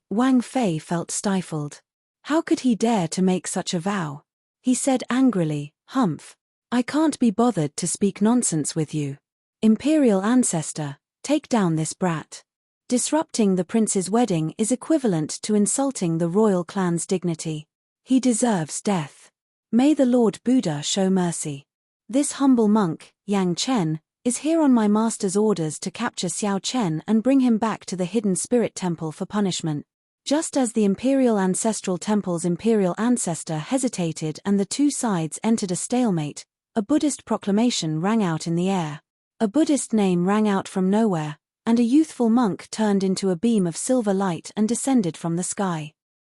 Wang Fei felt stifled. How could he dare to make such a vow? He said angrily, "Humph. I can't be bothered to speak nonsense with you. Imperial ancestor, take down this brat. Disrupting the prince's wedding is equivalent to insulting the royal clan's dignity. He deserves death. May the Lord Buddha show mercy. This humble monk, Yang Chen, is here on my master's orders to capture Xiao Chen and bring him back to the hidden spirit temple for punishment." Just as the Imperial Ancestral Temple's imperial ancestor hesitated and the two sides entered a stalemate, a Buddhist proclamation rang out in the air. A Buddhist name rang out from nowhere, and a youthful monk turned into a beam of silver light and descended from the sky.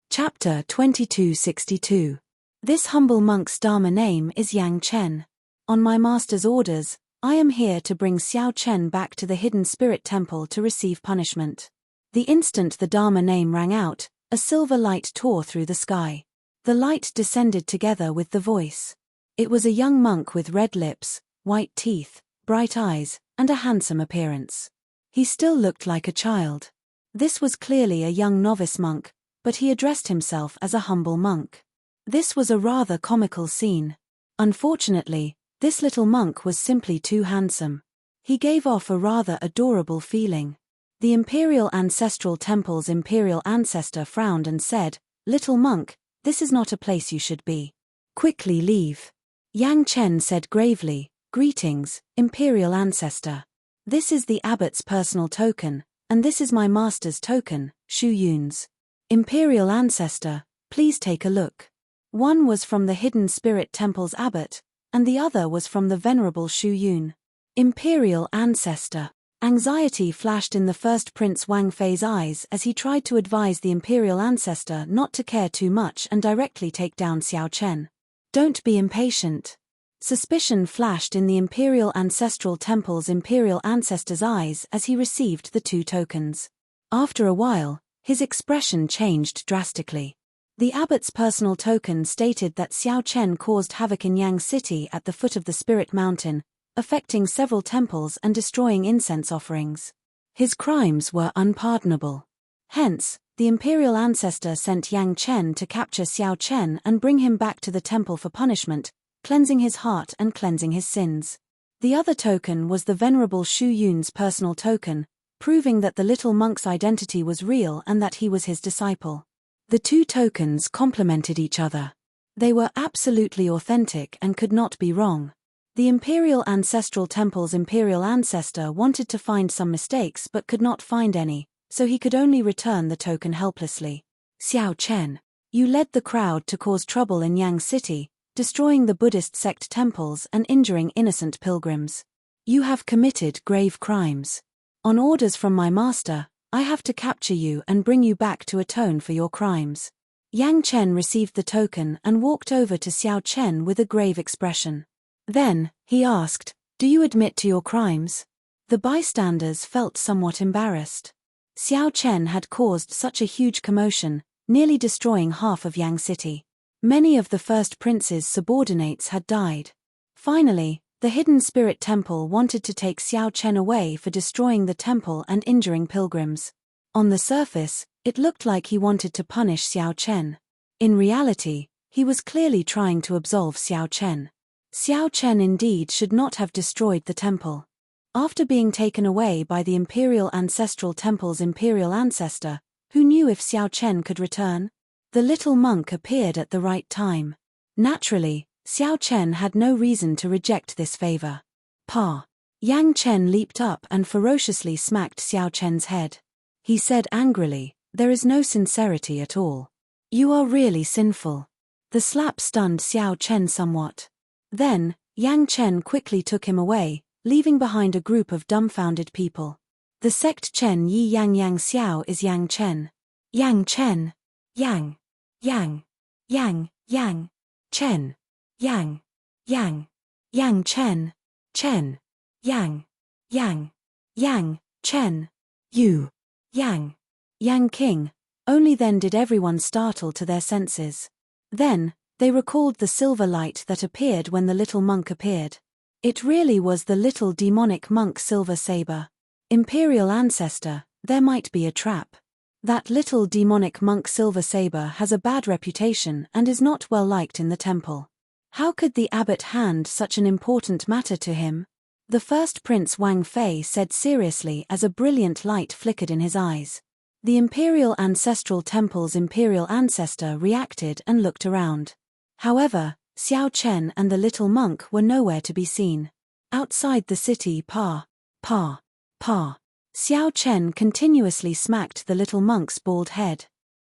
Chapter 2262. This humble monk's Dharma name is Yang Chen. On my master's orders, I am here to bring Xiao Chen back to the hidden spirit temple to receive punishment. The instant the Dharma name rang out, a silver light tore through the sky. The light descended together with the voice. It was a young monk with red lips, white teeth, bright eyes, and a handsome appearance. He still looked like a child. This was clearly a young novice monk, but he addressed himself as a humble monk. This was a rather comical scene. Unfortunately, this little monk was simply too handsome. He gave off a rather adorable feeling. The Imperial Ancestral Temple's Imperial Ancestor frowned and said, "Little monk, this is not a place you should be. Quickly leave." Yang Chen said gravely, "Greetings, Imperial Ancestor. This is the abbot's personal token, and this is my master's token, Shu Yun's. Imperial Ancestor, please take a look." One was from the Hidden Spirit Temple's abbot, and the other was from the Venerable Shu Yun. Imperial Ancestor. Anxiety flashed in the first Prince Wang Fei's eyes as he tried to advise the Imperial Ancestor not to care too much and directly take down Xiao Chen. Don't be impatient. Suspicion flashed in the Imperial Ancestral Temple's Imperial Ancestor's eyes as he received the two tokens. After a while, his expression changed drastically. The abbot's personal token stated that Xiao Chen caused havoc in Yang City at the foot of the Spirit Mountain, affecting several temples and destroying incense offerings. His crimes were unpardonable. Hence, the Imperial Ancestor sent Yang Chen to capture Xiao Chen and bring him back to the temple for punishment, cleansing his heart and cleansing his sins. The other token was the Venerable Shu Yun's personal token, proving that the little monk's identity was real and that he was his disciple. The two tokens complemented each other. They were absolutely authentic and could not be wrong. The Imperial Ancestral Temple's Imperial Ancestor wanted to find some mistakes but could not find any, so he could only return the token helplessly. Xiao Chen, you led the crowd to cause trouble in Yang City, destroying the Buddhist sect temples and injuring innocent pilgrims. You have committed grave crimes. On orders from my master, I have to capture you and bring you back to atone for your crimes. Yang Chen received the token and walked over to Xiao Chen with a grave expression. Then, he asked, "Do you admit to your crimes?" The bystanders felt somewhat embarrassed. Xiao Chen had caused such a huge commotion, nearly destroying half of Yang City. Many of the first prince's subordinates had died. Finally, the Hidden Spirit Temple wanted to take Xiao Chen away for destroying the temple and injuring pilgrims. On the surface, it looked like he wanted to punish Xiao Chen. In reality, he was clearly trying to absolve Xiao Chen. Xiao Chen indeed should not have destroyed the temple. After being taken away by the Imperial Ancestral Temple's Imperial Ancestor, who knew if Xiao Chen could return? The little monk appeared at the right time. Naturally, Xiao Chen had no reason to reject this favor. Pa! Yang Chen leaped up and ferociously smacked Xiao Chen's head. He said angrily, "There is no sincerity at all. You are really sinful." The slap stunned Xiao Chen somewhat. Then, Yang Chen quickly took him away, leaving behind a group of dumbfounded people. The sect Chen Yi Yang Yang Xiao is Yang Chen. Yang Chen. Yang. Yang. Yang. Yang. Chen. Yang. Yang. Yang Chen. Chen. Yang. Yang. Yang. Chen. You. Yang. Yang King. Only then did everyone startle to their senses. Then, they recalled the silver light that appeared when the little monk appeared. It really was the little demonic monk Silver Saber. Imperial Ancestor, there might be a trap. That little demonic monk Silver Saber has a bad reputation and is not well liked in the temple. How could the abbot hand such an important matter to him? The first Prince Wang Fei said seriously as a brilliant light flickered in his eyes. The Imperial Ancestral Temple's Imperial Ancestor reacted and looked around. However, Xiao Chen and the little monk were nowhere to be seen. Outside the city, Pa. Xiao Chen continuously smacked the little monk's bald head.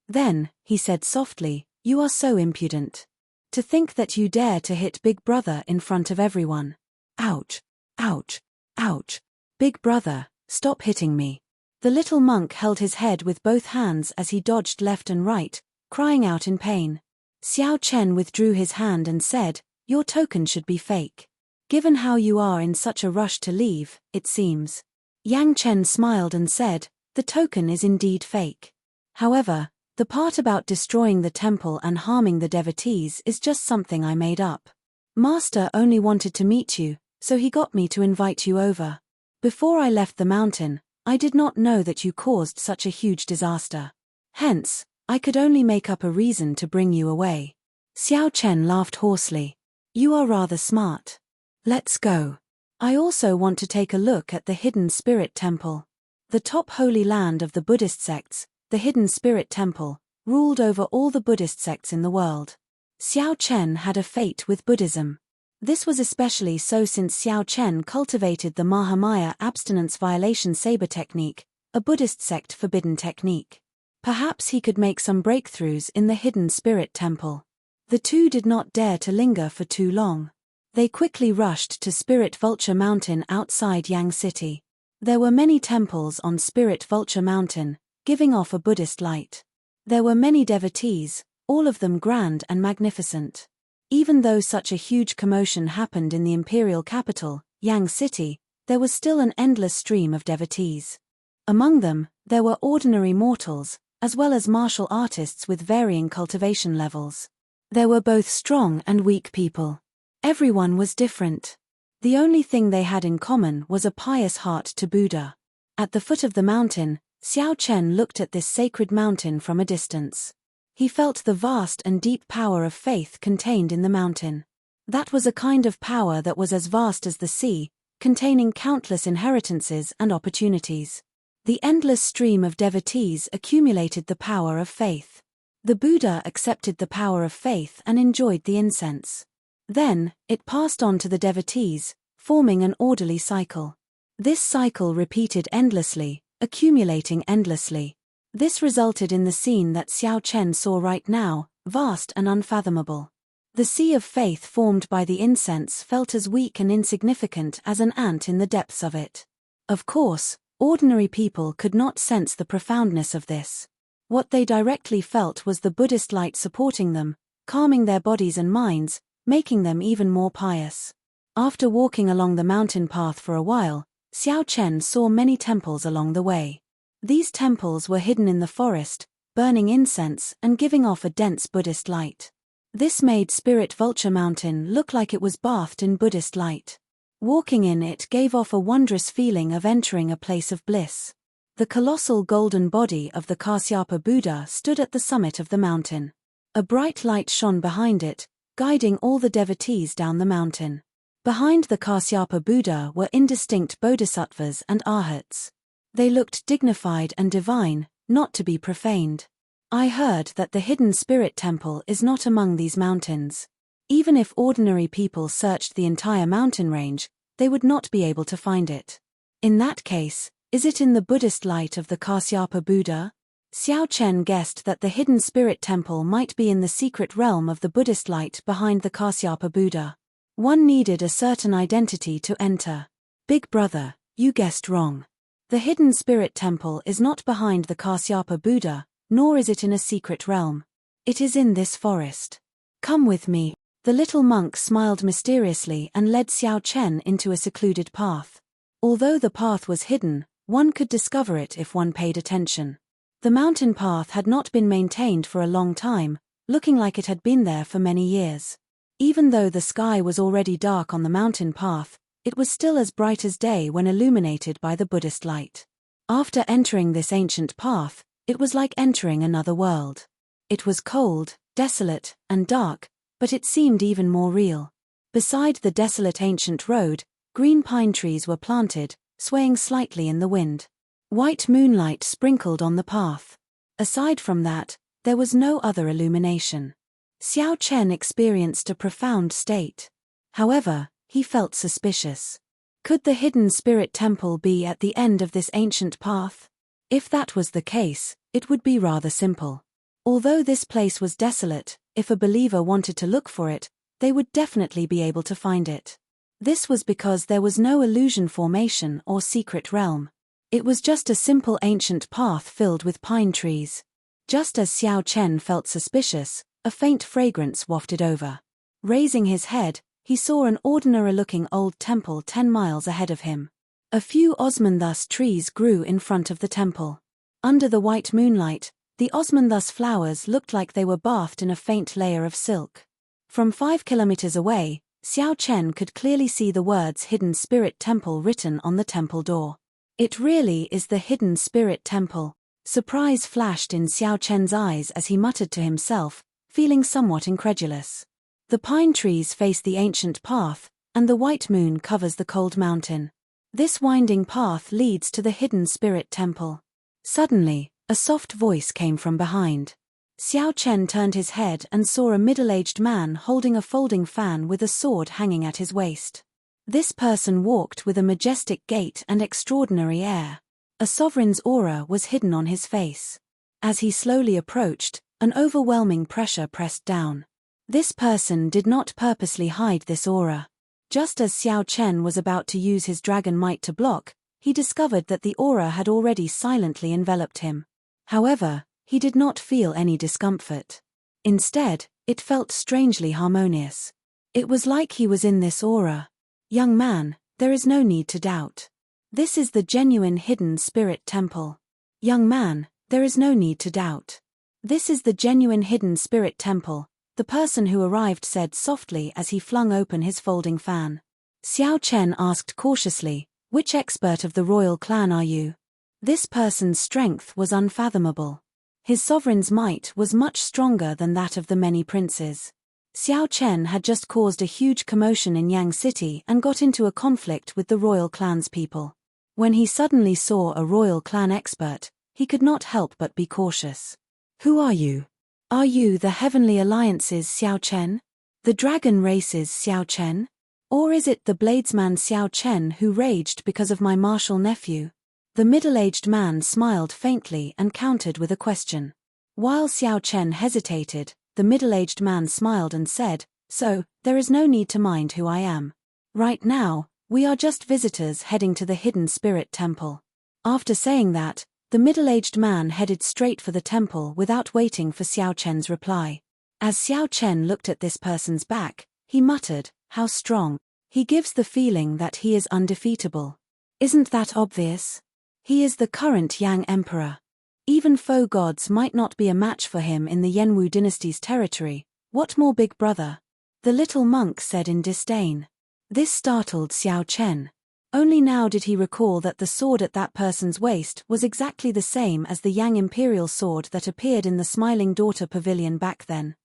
Then, he said softly, "You are so impudent. To think that you dare to hit Big Brother in front of everyone. Ouch, ouch, ouch. Big Brother, stop hitting me." The little monk held his head with both hands as he dodged left and right, crying out in pain. Xiao Chen withdrew his hand and said, "Your token should be fake. Given how you are in such a rush to leave, it seems. Yang Chen smiled and said, the token is indeed fake. However, the part about destroying the temple and harming the devotees is just something I made up. Master only wanted to meet you, so he got me to invite you over. Before I left the mountain, I did not know that you caused such a huge disaster. Hence, I could only make up a reason to bring you away. Xiao Chen laughed hoarsely. You are rather smart. Let's go. I also want to take a look at the Hidden Spirit Temple. The top holy land of the Buddhist sects, the Hidden Spirit Temple, ruled over all the Buddhist sects in the world. Xiao Chen had a fate with Buddhism. This was especially so since Xiao Chen cultivated the Mahamaya abstinence violation saber technique, a Buddhist sect forbidden technique. Perhaps he could make some breakthroughs in the Hidden Spirit Temple. The two did not dare to linger for too long. They quickly rushed to Spirit Vulture Mountain outside Yang City. There were many temples on Spirit Vulture Mountain, giving off a Buddhist light. There were many devotees, all of them grand and magnificent. Even though such a huge commotion happened in the imperial capital, Yang City, there was still an endless stream of devotees. Among them, there were ordinary mortals, as well as martial artists with varying cultivation levels. There were both strong and weak people. Everyone was different. The only thing they had in common was a pious heart to Buddha. At the foot of the mountain, Xiao Chen looked at this sacred mountain from a distance. He felt the vast and deep power of faith contained in the mountain. That was a kind of power that was as vast as the sea, containing countless inheritances and opportunities. The endless stream of devotees accumulated the power of faith. The Buddha accepted the power of faith and enjoyed the incense. Then, it passed on to the devotees, forming an orderly cycle. This cycle repeated endlessly, accumulating endlessly. This resulted in the scene that Xiao Chen saw right now, vast and unfathomable. The sea of faith formed by the incense felt as weak and insignificant as an ant in the depths of it. Of course, ordinary people could not sense the profoundness of this. What they directly felt was the Buddhist light supporting them, calming their bodies and minds, making them even more pious. After walking along the mountain path for a while, Xiao Chen saw many temples along the way. These temples were hidden in the forest, burning incense and giving off a dense Buddhist light. This made Spirit Vulture Mountain look like it was bathed in Buddhist light. Walking in it gave off a wondrous feeling of entering a place of bliss. The colossal golden body of the Kasyapa Buddha stood at the summit of the mountain. A bright light shone behind it, guiding all the devotees down the mountain. Behind the Kasyapa Buddha were indistinct bodhisattvas and arhats. They looked dignified and divine, not to be profaned. I heard that the Hidden Spirit Temple is not among these mountains. Even if ordinary people searched the entire mountain range, they would not be able to find it. In that case, is it in the Buddhist light of the Kasyapa Buddha? Xiao Chen guessed that the Hidden Spirit Temple might be in the secret realm of the Buddhist light behind the Kasyapa Buddha. One needed a certain identity to enter. Big brother, you guessed wrong. The Hidden Spirit Temple is not behind the Kasyapa Buddha, nor is it in a secret realm. It is in this forest. Come with me. The little monk smiled mysteriously and led Xiao Chen into a secluded path. Although the path was hidden, one could discover it if one paid attention. The mountain path had not been maintained for a long time, looking like it had been there for many years. Even though the sky was already dark on the mountain path, it was still as bright as day when illuminated by the Buddhist light. After entering this ancient path, it was like entering another world. It was cold, desolate, and dark, but it seemed even more real. Beside the desolate ancient road, green pine trees were planted, swaying slightly in the wind. White moonlight sprinkled on the path. Aside from that, there was no other illumination. Xiao Chen experienced a profound state. However, he felt suspicious. Could the Hidden Spirit Temple be at the end of this ancient path? If that was the case, it would be rather simple. Although this place was desolate, if a believer wanted to look for it, they would definitely be able to find it. This was because there was no illusion formation or secret realm. It was just a simple ancient path filled with pine trees. Just as Xiao Chen felt suspicious, a faint fragrance wafted over. Raising his head, he saw an ordinary-looking old temple 10 miles ahead of him. A few osmanthus trees grew in front of the temple. Under the white moonlight, the osmanthus flowers looked like they were bathed in a faint layer of silk. From 5 kilometers away, Xiao Chen could clearly see the words Hidden Spirit Temple written on the temple door. It really is the Hidden Spirit Temple. Surprise flashed in Xiao Chen's eyes as he muttered to himself, feeling somewhat incredulous. The pine trees face the ancient path, and the white moon covers the cold mountain. This winding path leads to the Hidden Spirit Temple. Suddenly, a soft voice came from behind. Xiao Chen turned his head and saw a middle-aged man holding a folding fan with a sword hanging at his waist. This person walked with a majestic gait and extraordinary air. A sovereign's aura was hidden on his face. As he slowly approached, an overwhelming pressure pressed down. This person did not purposely hide this aura. Just as Xiao Chen was about to use his dragon might to block, he discovered that the aura had already silently enveloped him. However, he did not feel any discomfort. Instead, it felt strangely harmonious. It was like he was in this aura. Young man, there is no need to doubt. This is the genuine Hidden Spirit Temple. Young man, there is no need to doubt. This is the genuine Hidden Spirit Temple, the person who arrived said softly as he flung open his folding fan. Xiao Chen asked cautiously, "Which expert of the royal clan are you?" This person's strength was unfathomable. His sovereign's might was much stronger than that of the many princes. Xiao Chen had just caused a huge commotion in Yang City and got into a conflict with the royal clan's people. When he suddenly saw a royal clan expert, he could not help but be cautious. "Who are you? Are you the Heavenly Alliance's Xiao Chen? The Dragon Race's Xiao Chen? Or is it the Bladesman Xiao Chen who raged because of my martial nephew?" The middle-aged man smiled faintly and countered with a question. While Xiao Chen hesitated, the middle-aged man smiled and said, "So, there is no need to mind who I am. Right now, we are just visitors heading to the Hidden Spirit Temple." After saying that, the middle-aged man headed straight for the temple without waiting for Xiao Chen's reply. As Xiao Chen looked at this person's back, he muttered, "How strong. He gives the feeling that he is undefeatable. Isn't that obvious? He is the current Yang Emperor. Even foe gods might not be a match for him in the Yenwu dynasty's territory. What more big brother?" The little monk said in disdain. This startled Xiao Chen. Only now did he recall that the sword at that person's waist was exactly the same as the Yang Imperial sword that appeared in the Smiling Daughter Pavilion back then.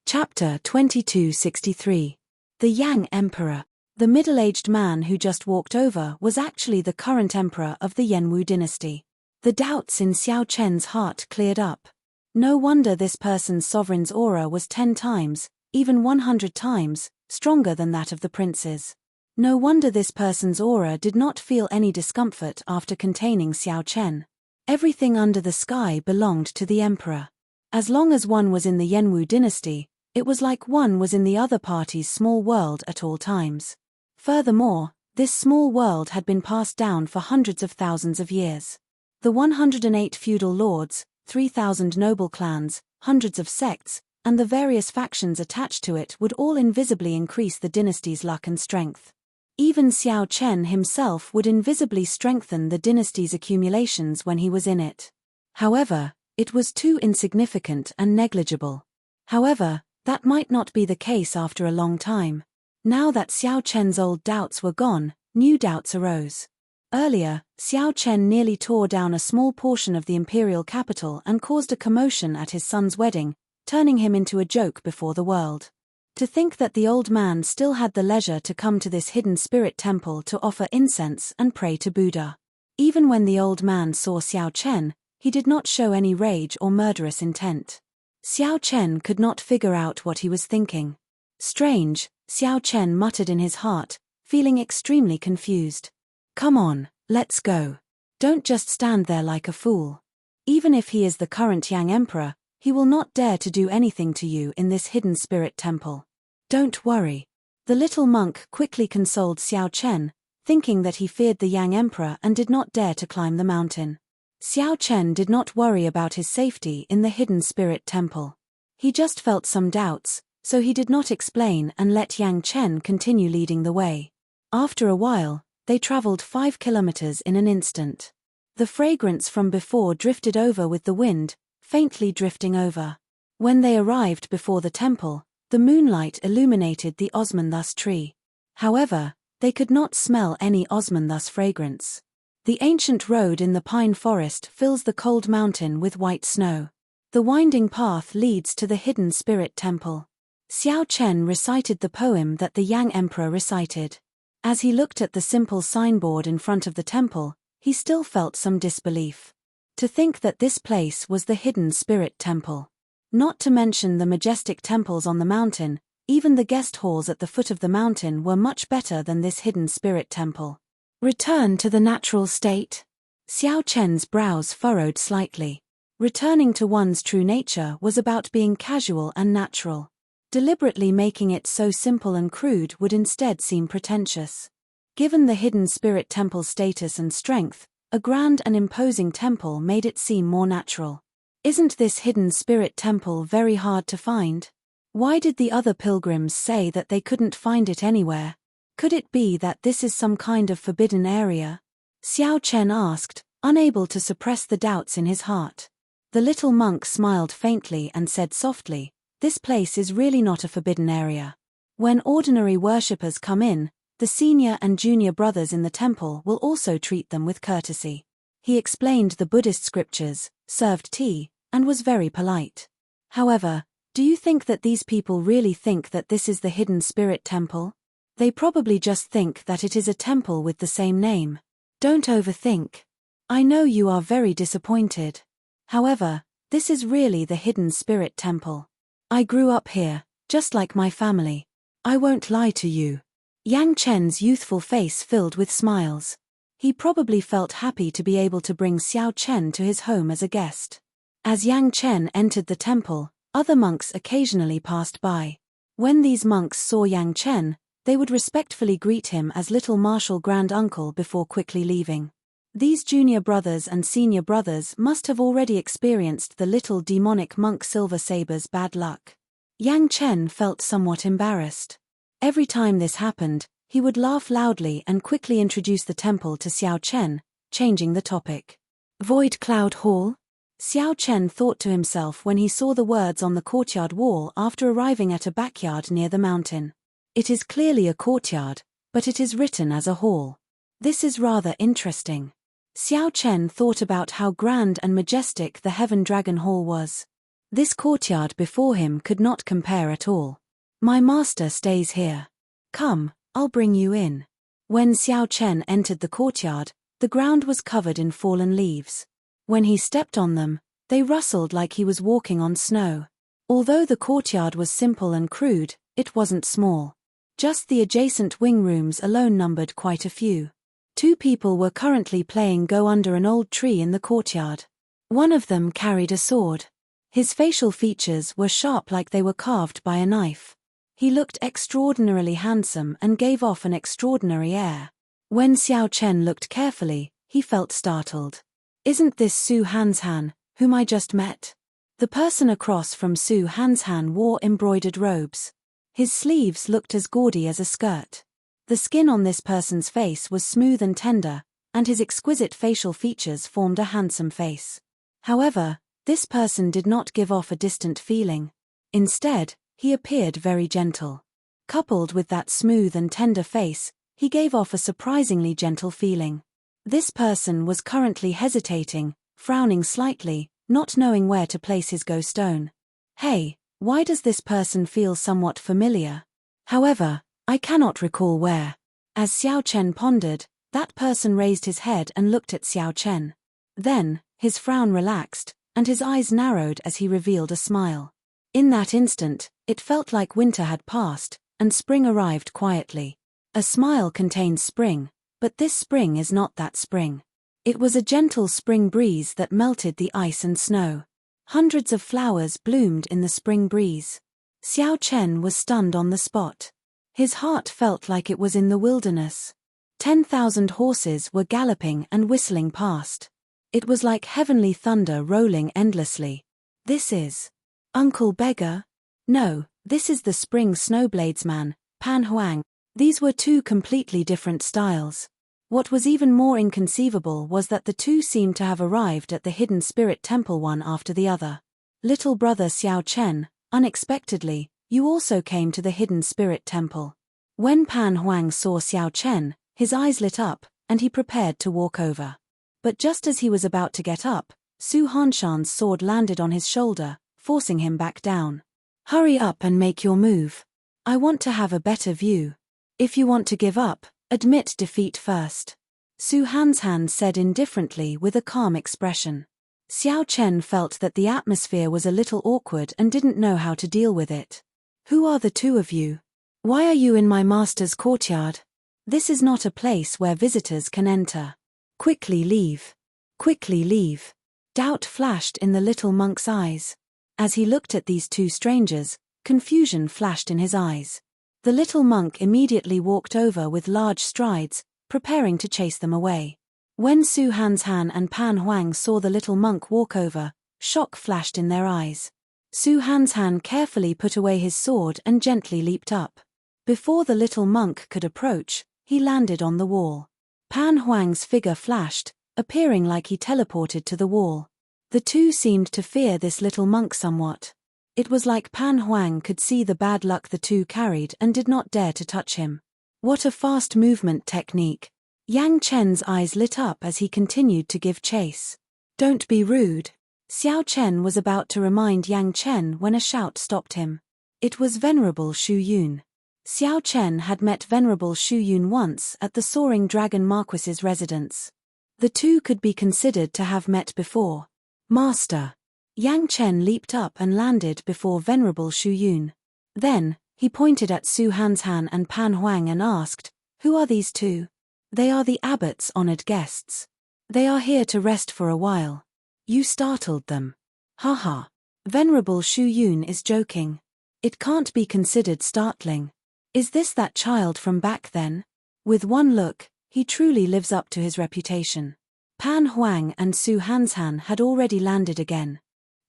Chapter 2263. The Yang Emperor. The middle-aged man who just walked over was actually the current emperor of the Yenwu dynasty. The doubts in Xiao Chen's heart cleared up. No wonder this person's sovereign's aura was 10 times, even 100 times, stronger than that of the prince's. No wonder this person's aura did not feel any discomfort after containing Xiao Chen. Everything under the sky belonged to the emperor. As long as one was in the Yenwu dynasty, it was like one was in the other party's small world at all times. Furthermore, this small world had been passed down for hundreds of thousands of years. The 108 feudal lords, 3,000 noble clans, hundreds of sects, and the various factions attached to it would all invisibly increase the dynasty's luck and strength. Even Xiao Chen himself would invisibly strengthen the dynasty's accumulations when he was in it. However, it was too insignificant and negligible. However, that might not be the case after a long time. Now that Xiao Chen's old doubts were gone, new doubts arose. Earlier, Xiao Chen nearly tore down a small portion of the imperial capital and caused a commotion at his son's wedding, turning him into a joke before the world. To think that the old man still had the leisure to come to this hidden spirit temple to offer incense and pray to Buddha. Even when the old man saw Xiao Chen, he did not show any rage or murderous intent. Xiao Chen could not figure out what he was thinking. "Strange," Xiao Chen muttered in his heart, feeling extremely confused. "Come on, let's go. Don't just stand there like a fool. Even if he is the current Yang Emperor, he will not dare to do anything to you in this hidden spirit temple. Don't worry." The little monk quickly consoled Xiao Chen, thinking that he feared the Yang Emperor and did not dare to climb the mountain. Xiao Chen did not worry about his safety in the hidden spirit temple. He just felt some doubts, so he did not explain and let Yang Chen continue leading the way. After a while, they traveled 5 kilometers in an instant. The fragrance from before drifted over with the wind, faintly drifting over. When they arrived before the temple, the moonlight illuminated the osmanthus tree. However, they could not smell any osmanthus fragrance. The ancient road in the pine forest fills the cold mountain with white snow. The winding path leads to the hidden spirit temple. Xiao Chen recited the poem that the Yang Emperor recited. As he looked at the simple signboard in front of the temple, he still felt some disbelief. To think that this place was the hidden spirit temple. Not to mention the majestic temples on the mountain, even the guest halls at the foot of the mountain were much better than this hidden spirit temple. Return to the natural state? Xiao Chen's brows furrowed slightly. Returning to one's true nature was about being casual and natural. Deliberately making it so simple and crude would instead seem pretentious. Given the hidden spirit temple's status and strength, a grand and imposing temple made it seem more natural. Isn't this hidden spirit temple very hard to find? Why did the other pilgrims say that they couldn't find it anywhere? Could it be that this is some kind of forbidden area? Xiao Chen asked, unable to suppress the doubts in his heart. The little monk smiled faintly and said softly, "This place is really not a forbidden area. When ordinary worshippers come in, the senior and junior brothers in the temple will also treat them with courtesy." He explained the Buddhist scriptures, served tea, and was very polite. However, do you think that these people really think that this is the hidden spirit temple? They probably just think that it is a temple with the same name. Don't overthink. I know you are very disappointed. However, this is really the hidden spirit temple. I grew up here, just like my family. I won't lie to you. Yang Chen's youthful face filled with smiles. He probably felt happy to be able to bring Xiao Chen to his home as a guest. As Yang Chen entered the temple, other monks occasionally passed by. When these monks saw Yang Chen, they would respectfully greet him as little martial grand uncle before quickly leaving. These junior brothers and senior brothers must have already experienced the little demonic monk Silver Saber's bad luck. Yang Chen felt somewhat embarrassed. Every time this happened, he would laugh loudly and quickly introduce the temple to Xiao Chen, changing the topic. Void Cloud Hall? Xiao Chen thought to himself when he saw the words on the courtyard wall after arriving at a backyard near the mountain. It is clearly a courtyard, but it is written as a hall. This is rather interesting. Xiao Chen thought about how grand and majestic the Heaven Dragon Hall was. This courtyard before him could not compare at all. My master stays here. Come, I'll bring you in. When Xiao Chen entered the courtyard, the ground was covered in fallen leaves. When he stepped on them, they rustled like he was walking on snow. Although the courtyard was simple and crude, it wasn't small. Just the adjacent wing rooms alone numbered quite a few. 2 people were currently playing go under an old tree in the courtyard. One of them carried a sword. His facial features were sharp like they were carved by a knife. He looked extraordinarily handsome and gave off an extraordinary air. When Xiao Chen looked carefully, he felt startled. Isn't this Su Hanshan, whom I just met? The person across from Su Hanshan wore embroidered robes. His sleeves looked as gaudy as a skirt. The skin on this person's face was smooth and tender, and his exquisite facial features formed a handsome face. However, this person did not give off a distant feeling. Instead, he appeared very gentle. Coupled with that smooth and tender face, he gave off a surprisingly gentle feeling. This person was currently hesitating, frowning slightly, not knowing where to place his go stone. Hey, why does this person feel somewhat familiar? However, I cannot recall where. As Xiao Chen pondered, that person raised his head and looked at Xiao Chen. Then, his frown relaxed, and his eyes narrowed as he revealed a smile. In that instant, it felt like winter had passed, and spring arrived quietly. A smile contains spring, but this spring is not that spring. It was a gentle spring breeze that melted the ice and snow. Hundreds of flowers bloomed in the spring breeze. Xiao Chen was stunned on the spot. His heart felt like it was in the wilderness. 10,000 horses were galloping and whistling past. It was like heavenly thunder rolling endlessly. This is Uncle Beggar? No, This is the spring snowbladesman, Pan Huang. These were two completely different styles. What was even more inconceivable was that the two seemed to have arrived at the hidden spirit temple one after the other. Little brother Xiao Chen, unexpectedly, you also came to the hidden spirit temple. When Pan Huang saw Xiao Chen, his eyes lit up, and he prepared to walk over. But just as he was about to get up, Su Hanshan's sword landed on his shoulder, forcing him back down. Hurry up and make your move. I want to have a better view. If you want to give up, admit defeat first. Su Hanshan said indifferently with a calm expression. Xiao Chen felt that the atmosphere was a little awkward and didn't know how to deal with it. Who are the two of you? Why are you in my master's courtyard? This is not a place where visitors can enter. Quickly leave. Quickly leave. Doubt flashed in the little monk's eyes. As he looked at these two strangers, confusion flashed in his eyes. The little monk immediately walked over with large strides, preparing to chase them away. When Su Hanshan and Pan Huang saw the little monk walk over, shock flashed in their eyes. Su Hanshan carefully put away his sword and gently leaped up. Before the little monk could approach, he landed on the wall. Pan Huang's figure flashed, appearing like he teleported to the wall. The two seemed to fear this little monk somewhat. It was like Pan Huang could see the bad luck the two carried and did not dare to touch him. What a fast movement technique! Yang Chen's eyes lit up as he continued to give chase. Don't be rude. Xiao Chen was about to remind Yang Chen when a shout stopped him. It was Venerable Shu Yun. Xiao Chen had met Venerable Shu Yun once at the Soaring Dragon Marquis's residence. The two could be considered to have met before. Master. Yang Chen leaped up and landed before Venerable Shu Yun. Then, he pointed at Su Hanshan and Pan Huang and asked, Who are these two? They are the abbot's honored guests. They are here to rest for a while. You startled them. Haha. Venerable Shu Yun is joking. It can't be considered startling. Is this that child from back then? With one look, he truly lives up to his reputation. Pan Huang and Su Hanshan had already landed again.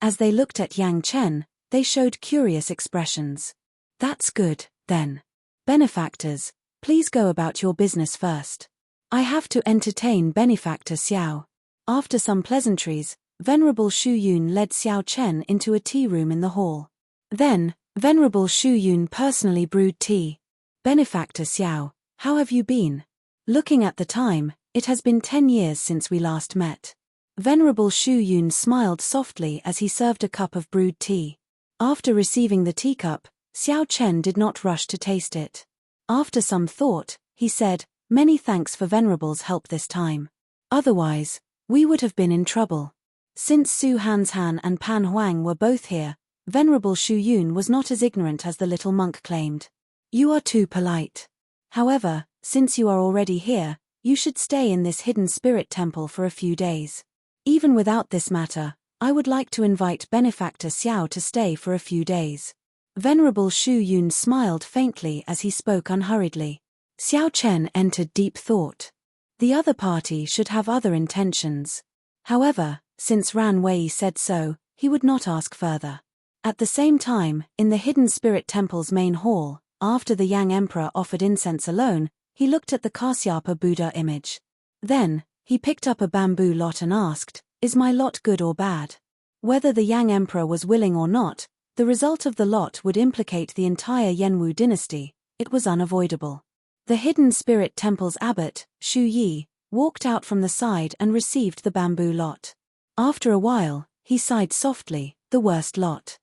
As they looked at Yang Chen, they showed curious expressions. That's good, then. Benefactors, please go about your business first. I have to entertain Benefactor Xiao. After some pleasantries, Venerable Shu Yun led Xiao Chen into a tea room in the hall. Then, Venerable Shu Yun personally brewed tea. Benefactor Xiao, how have you been? Looking at the time, it has been 10 years since we last met. Venerable Shu Yun smiled softly as he served a cup of brewed tea. After receiving the teacup, Xiao Chen did not rush to taste it. After some thought, he said, Many thanks for Venerable's help this time. Otherwise, we would have been in trouble. Since Su Hanshan and Pan Huang were both here, Venerable Shu Yun was not as ignorant as the little monk claimed. You are too polite. However, since you are already here, you should stay in this hidden spirit temple for a few days. Even without this matter, I would like to invite Benefactor Xiao to stay for a few days. Venerable Shu Yun smiled faintly as he spoke unhurriedly. Xiao Chen entered deep thought. The other party should have other intentions. However, since Ran Wei said so, he would not ask further. At the same time, in the hidden spirit temple's main hall, after the Yang Emperor offered incense alone, he looked at the Kasyapa Buddha image. Then, he picked up a bamboo lot and asked, Is my lot good or bad? Whether the Yang Emperor was willing or not, the result of the lot would implicate the entire Yenwu dynasty. It was unavoidable. The hidden spirit temple's abbot, Shu Yi, walked out from the side and received the bamboo lot. After a while, he sighed softly, the worst lot.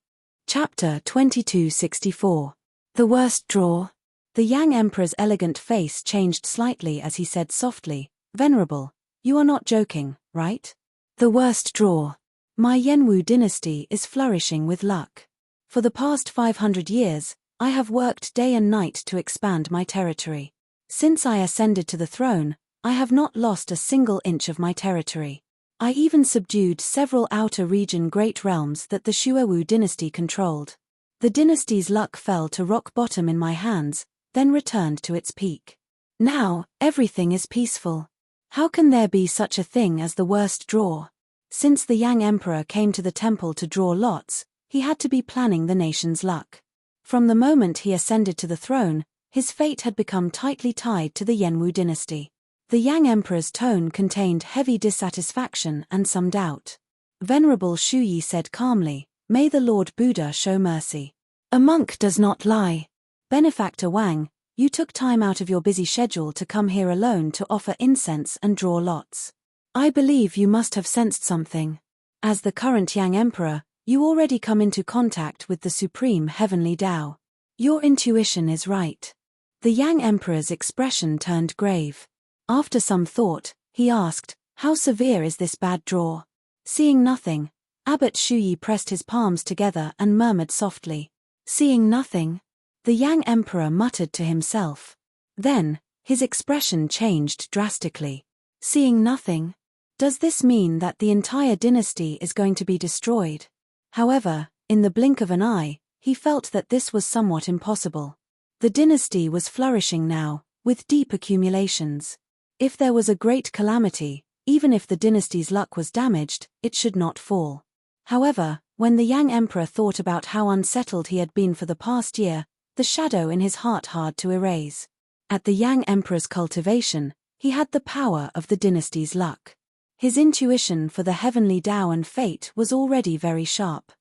Chapter 2264. The worst draw. The Yang Emperor's elegant face changed slightly as he said softly, Venerable, you are not joking, right? The worst draw. My Yenwu dynasty is flourishing with luck. For the past 500 years, I have worked day and night to expand my territory. Since I ascended to the throne, I have not lost a single inch of my territory. I even subdued several outer region great realms that the Shuewu dynasty controlled. The dynasty's luck fell to rock bottom in my hands, then returned to its peak. Now, everything is peaceful. How can there be such a thing as the worst draw? Since the Yang Emperor came to the temple to draw lots, he had to be planning the nation's luck. From the moment he ascended to the throne, his fate had become tightly tied to the Yenwu dynasty. The Yang Emperor's tone contained heavy dissatisfaction and some doubt. Venerable Shuyi said calmly, "May the Lord Buddha show mercy. A monk does not lie. Benefactor Wang, you took time out of your busy schedule to come here alone to offer incense and draw lots. I believe you must have sensed something. As the current Yang Emperor, you already come into contact with the Supreme Heavenly Tao. Your intuition is right." The Yang Emperor's expression turned grave. After some thought, he asked, "How severe is this bad draw?" Seeing nothing, Abbot Shuyi pressed his palms together and murmured softly, "Seeing nothing?" The Yang Emperor muttered to himself. Then, his expression changed drastically. "Seeing nothing? Does this mean that the entire dynasty is going to be destroyed?" However, in the blink of an eye, he felt that this was somewhat impossible. The dynasty was flourishing now, with deep accumulations. If there was a great calamity, even if the dynasty's luck was damaged, it should not fall. However, when the Yang Emperor thought about how unsettled he had been for the past year, the shadow in his heart hard to erase. At the Yang Emperor's cultivation, he had the power of the dynasty's luck. His intuition for the heavenly Tao and fate was already very sharp.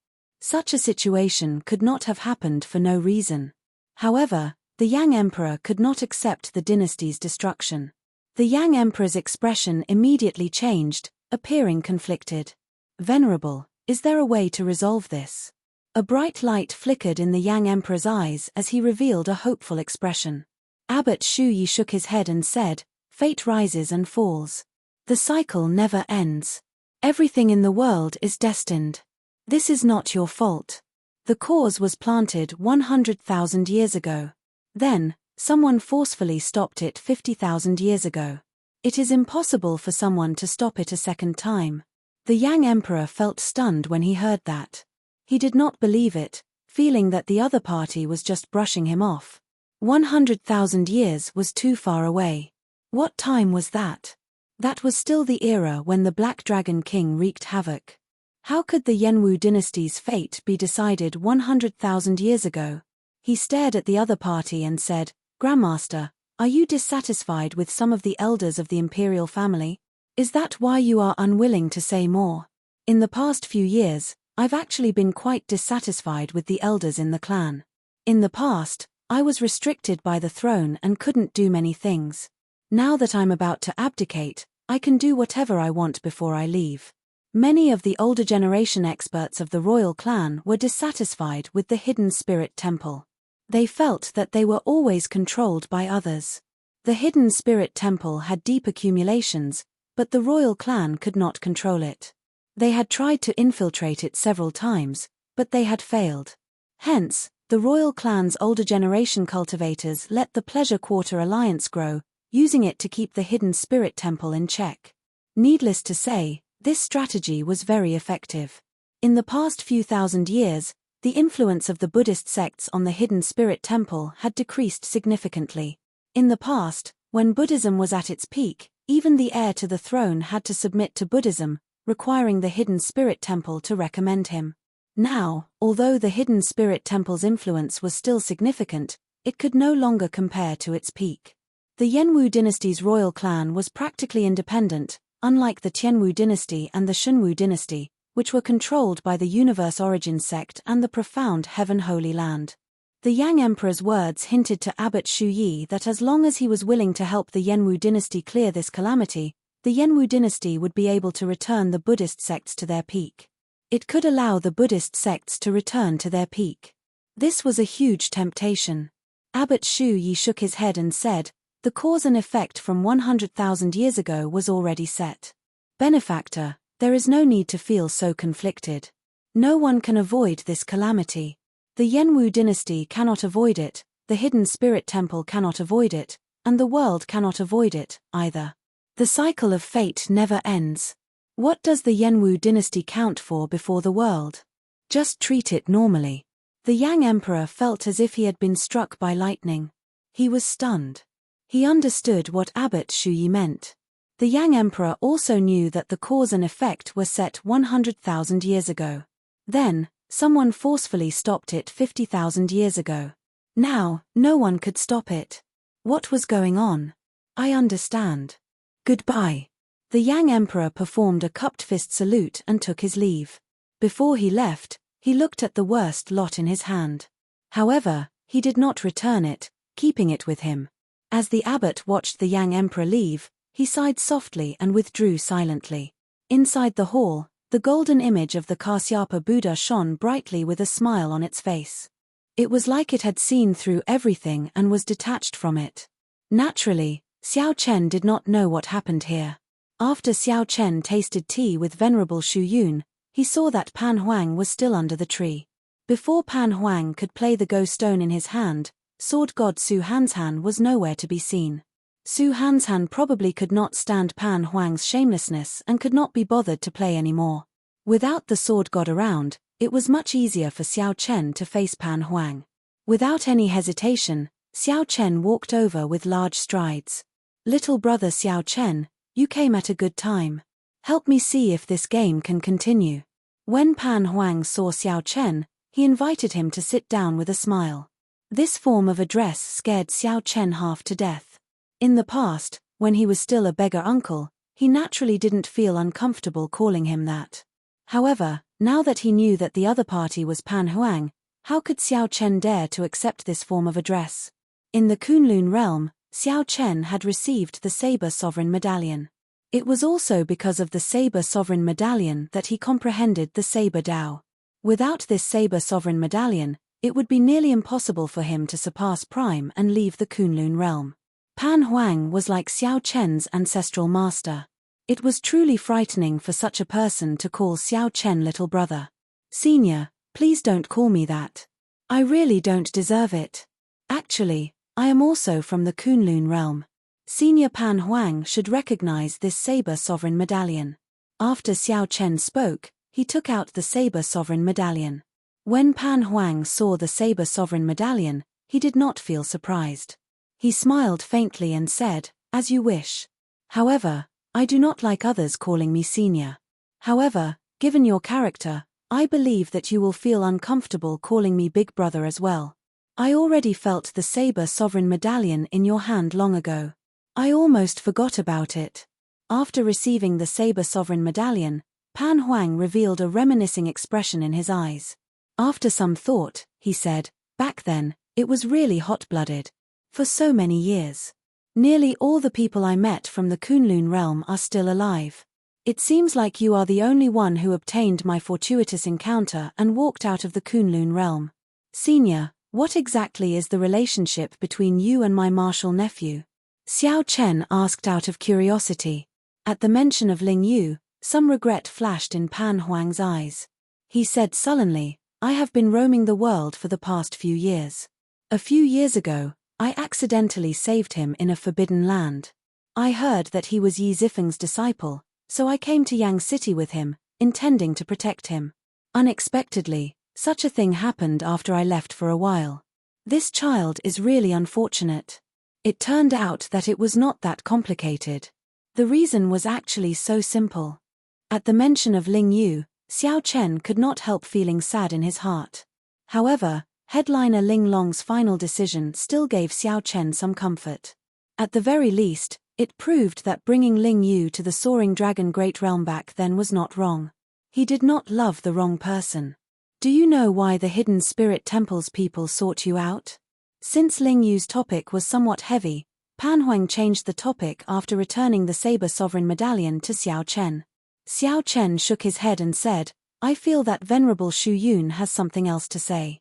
Such a situation could not have happened for no reason. However, the Yang Emperor could not accept the dynasty's destruction. The Yang Emperor's expression immediately changed, appearing conflicted. "Venerable, is there a way to resolve this?" A bright light flickered in the Yang Emperor's eyes as he revealed a hopeful expression. Abbot Shuyi shook his head and said, "Fate rises and falls. The cycle never ends. Everything in the world is destined. This is not your fault. The cause was planted 100,000 years ago. Then, someone forcefully stopped it 50,000 years ago. It is impossible for someone to stop it a second time." The Yang Emperor felt stunned when he heard that. He did not believe it, feeling that the other party was just brushing him off. 100,000 years was too far away. What time was that? That was still the era when the Black Dragon King wreaked havoc. How could the Yenwu dynasty's fate be decided 100,000 years ago? He stared at the other party and said, "Grandmaster, are you dissatisfied with some of the elders of the imperial family? Is that why you are unwilling to say more? In the past few years, I've actually been quite dissatisfied with the elders in the clan. In the past, I was restricted by the throne and couldn't do many things. Now that I'm about to abdicate, I can do whatever I want before I leave." Many of the older generation experts of the royal clan were dissatisfied with the Hidden Spirit Temple. They felt that they were always controlled by others. The Hidden Spirit Temple had deep accumulations, but the royal clan could not control it. They had tried to infiltrate it several times, but they had failed. Hence, the royal clan's older generation cultivators let the Pleasure Quarter Alliance grow, using it to keep the Hidden Spirit Temple in check. Needless to say, this strategy was very effective. In the past few thousand years, the influence of the Buddhist sects on the Hidden Spirit Temple had decreased significantly. In the past, when Buddhism was at its peak, even the heir to the throne had to submit to Buddhism, requiring the Hidden Spirit Temple to recommend him. Now, although the Hidden Spirit Temple's influence was still significant, it could no longer compare to its peak. The Yenwu dynasty's royal clan was practically independent, unlike the Tianwu dynasty and the Shunwu dynasty, which were controlled by the Universe Origin sect and the profound Heaven Holy Land. The Yang Emperor's words hinted to Abbot Shuyi that as long as he was willing to help the Yenwu dynasty clear this calamity, the Yenwu dynasty would be able to return the Buddhist sects to their peak. It could allow the Buddhist sects to return to their peak. This was a huge temptation. Abbot Shuyi shook his head and said, "The cause and effect from 100,000 years ago was already set. Benefactor, there is no need to feel so conflicted. No one can avoid this calamity. The Yenwu dynasty cannot avoid it, the Hidden Spirit Temple cannot avoid it, and the world cannot avoid it, either. The cycle of fate never ends. What does the Yenwu dynasty count for before the world? Just treat it normally." The Yang Emperor felt as if he had been struck by lightning. He was stunned. He understood what Abbot Shuyi meant. The Yang Emperor also knew that the cause and effect were set 100,000 years ago. Then, Someone forcefully stopped it 50,000 years ago. Now, no one could stop it. What was going on? I understand. Goodbye. The Yang Emperor performed a cupped fist salute and took his leave. Before he left, he looked at the worst lot in his hand. However, he did not return it, keeping it with him. As the abbot watched the Yang Emperor leave, he sighed softly and withdrew silently. Inside the hall, the golden image of the Kasyapa Buddha shone brightly with a smile on its face. It was like it had seen through everything and was detached from it. Naturally, Xiao Chen did not know what happened here. After Xiao Chen tasted tea with Venerable Shu Yun, he saw that Pan Huang was still under the tree. Before Pan Huang could play the go stone in his hand, sword god Su Hanshan was nowhere to be seen. Su Hanshan probably could not stand Pan Huang's shamelessness and could not be bothered to play anymore. Without the sword god around, it was much easier for Xiao Chen to face Pan Huang. Without any hesitation, Xiao Chen walked over with large strides. Little brother Xiao Chen, you came at a good time. Help me see if this game can continue. When Pan Huang saw Xiao Chen, he invited him to sit down with a smile. This form of address scared Xiao Chen half to death. In the past, when he was still a beggar uncle, he naturally didn't feel uncomfortable calling him that. However, now that he knew that the other party was Pan Huang, how could Xiao Chen dare to accept this form of address? In the Kunlun realm, Xiao Chen had received the Saber Sovereign Medallion. It was also because of the Saber Sovereign Medallion that he comprehended the Saber Dao. Without this Saber Sovereign Medallion, it would be nearly impossible for him to surpass Prime and leave the Kunlun realm. Pan Huang was like Xiao Chen's ancestral master. It was truly frightening for such a person to call Xiao Chen little brother. Senior, please don't call me that. I really don't deserve it. Actually, I am also from the Kunlun realm. Senior Pan Huang should recognize this Saber Sovereign Medallion. After Xiao Chen spoke, he took out the Saber Sovereign Medallion. When Pan Huang saw the Saber Sovereign Medallion, he did not feel surprised. He smiled faintly and said, "As you wish. However, I do not like others calling me senior. However, given your character, I believe that you will feel uncomfortable calling me big brother as well. I already felt the Saber Sovereign Medallion in your hand long ago. I almost forgot about it." After receiving the Saber Sovereign Medallion, Pan Huang revealed a reminiscing expression in his eyes. After some thought, he said, "Back then, it was really hot-blooded. For so many years. Nearly all the people I met from the Kunlun realm are still alive. It seems like you are the only one who obtained my fortuitous encounter and walked out of the Kunlun realm. Senior, what exactly is the relationship between you and my martial nephew?" Xiao Chen asked out of curiosity. At the mention of Ling Yu, some regret flashed in Pan Huang's eyes. He said sullenly, "I have been roaming the world for the past few years. A few years ago, I accidentally saved him in a forbidden land. I heard that he was Yi Zifeng's disciple, so I came to Yang City with him, intending to protect him. Unexpectedly, such a thing happened after I left for a while. This child is really unfortunate. It turned out that it was not that complicated. The reason was actually so simple." At the mention of Ling Yu, Xiao Chen could not help feeling sad in his heart. However, headliner Ling Long's final decision still gave Xiao Chen some comfort. At the very least, it proved that bringing Ling Yu to the Soaring Dragon Great Realm back then was not wrong. He did not love the wrong person. "Do you know why the Hidden Spirit Temple's people sought you out?" Since Ling Yu's topic was somewhat heavy, Pan Huang changed the topic after returning the Saber Sovereign Medallion to Xiao Chen. Xiao Chen shook his head and said, "I feel that Venerable Shu Yun has something else to say.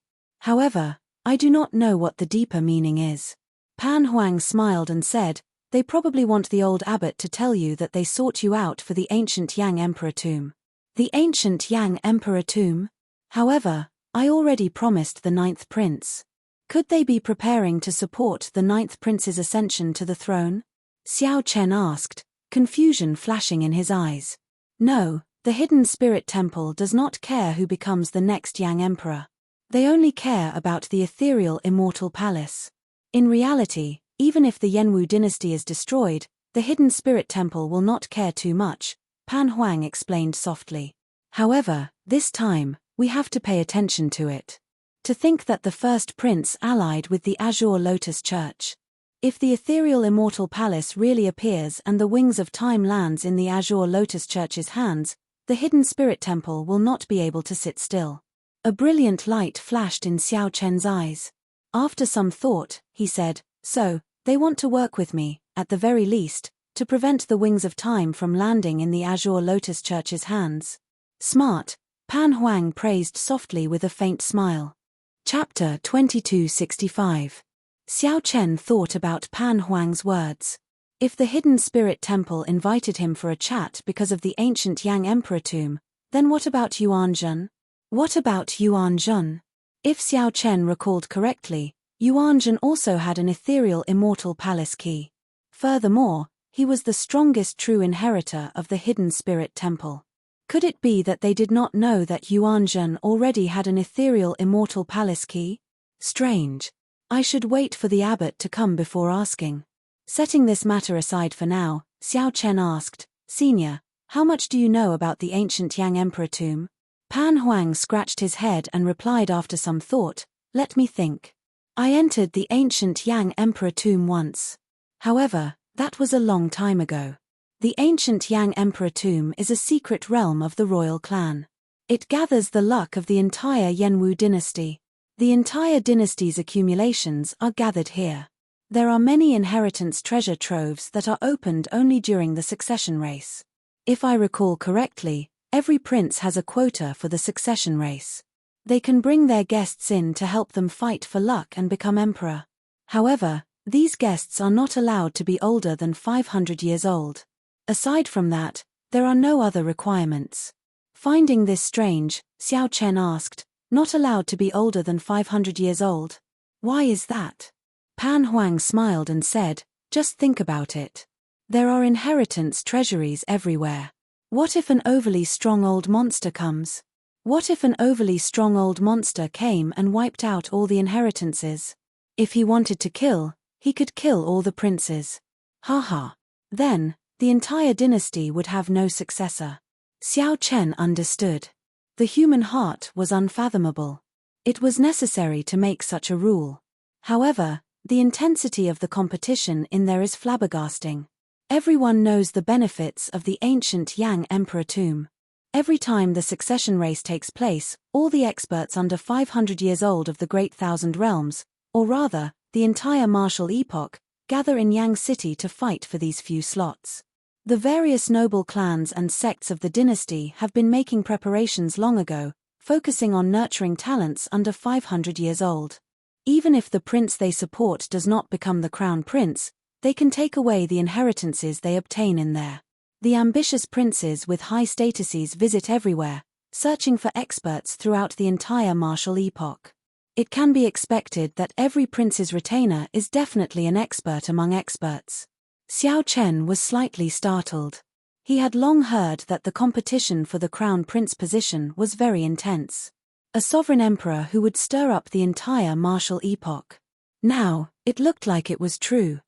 However, I do not know what the deeper meaning is." Pan Huang smiled and said, "They probably want the old abbot to tell you that they sought you out for the ancient Yang Emperor tomb." "The ancient Yang Emperor tomb? However, I already promised the 9th prince. Could they be preparing to support the 9th prince's ascension to the throne?" Xiao Chen asked, confusion flashing in his eyes. "No, the Hidden Spirit Temple does not care who becomes the next Yang Emperor. They only care about the ethereal Immortal Palace. In reality, even if the Yenwu dynasty is destroyed, the Hidden Spirit Temple will not care too much," Pan Huang explained softly. "However, this time, We have to pay attention to it. To think that the first prince allied with the Azure Lotus Church. If the ethereal Immortal Palace really appears and the Wings of Time lands in the Azure Lotus Church's hands, the hidden spirit temple will not be able to sit still. A brilliant light flashed in Xiao Chen's eyes. After some thought, he said, "So, they want to work with me, at the very least, to prevent the Wings of Time from landing in the Azure Lotus Church's hands." Smart, Pan Huang praised softly with a faint smile. Chapter 2265. Xiao Chen thought about Pan Huang's words. If the hidden spirit temple invited him for a chat because of the ancient Yang Emperor tomb, then what about Yuan Zhen? What about Yuan Zhen? If Xiao Chen recalled correctly, Yuan Zhen also had an ethereal Immortal Palace key. Furthermore, he was the strongest true inheritor of the hidden spirit temple. Could it be that they did not know that Yuan Zhen already had an ethereal Immortal Palace key? Strange. I should wait for the abbot to come before asking. Setting this matter aside for now, Xiao Chen asked, "Senior, how much do you know about the ancient Yang Emperor tomb?" Pan Huang scratched his head and replied after some thought, "Let me think. I entered the ancient Yang Emperor tomb once. However, that was a long time ago. The ancient Yang Emperor tomb is a secret realm of the royal clan. It gathers the luck of the entire Yanwu dynasty. The entire dynasty's accumulations are gathered here. There are many inheritance treasure troves that are opened only during the succession race. If I recall correctly, every prince has a quota for the succession race. They can bring their guests in to help them fight for luck and become emperor. However, these guests are not allowed to be older than 500 years old. Aside from that, there are no other requirements." Finding this strange, Xiao Chen asked, "Not allowed to be older than 500 years old? Why is that?" Pan Huang smiled and said, "Just think about it. There are inheritance treasuries everywhere. What if an overly strong old monster comes? What if an overly strong old monster came and wiped out all the inheritances? If he wanted to kill, he could kill all the princes. Haha. Then, the entire dynasty would have no successor." Xiao Chen understood. The human heart was unfathomable. It was necessary to make such a rule. However, the intensity of the competition in there is flabbergasting. Everyone knows the benefits of the ancient Yang Emperor tomb. Every time the succession race takes place, all the experts under 500 years old of the Great Thousand Realms, or rather, the entire martial epoch, gather in Yang City to fight for these few slots. The various noble clans and sects of the dynasty have been making preparations long ago, focusing on nurturing talents under 500 years old. Even if the prince they support does not become the crown prince, they can take away the inheritances they obtain in there. The ambitious princes with high statuses visit everywhere, searching for experts throughout the entire martial epoch. It can be expected that every prince's retainer is definitely an expert among experts. Xiao Chen was slightly startled. He had long heard that the competition for the crown prince position was very intense. A sovereign emperor who would stir up the entire martial epoch. Now, it looked like it was true.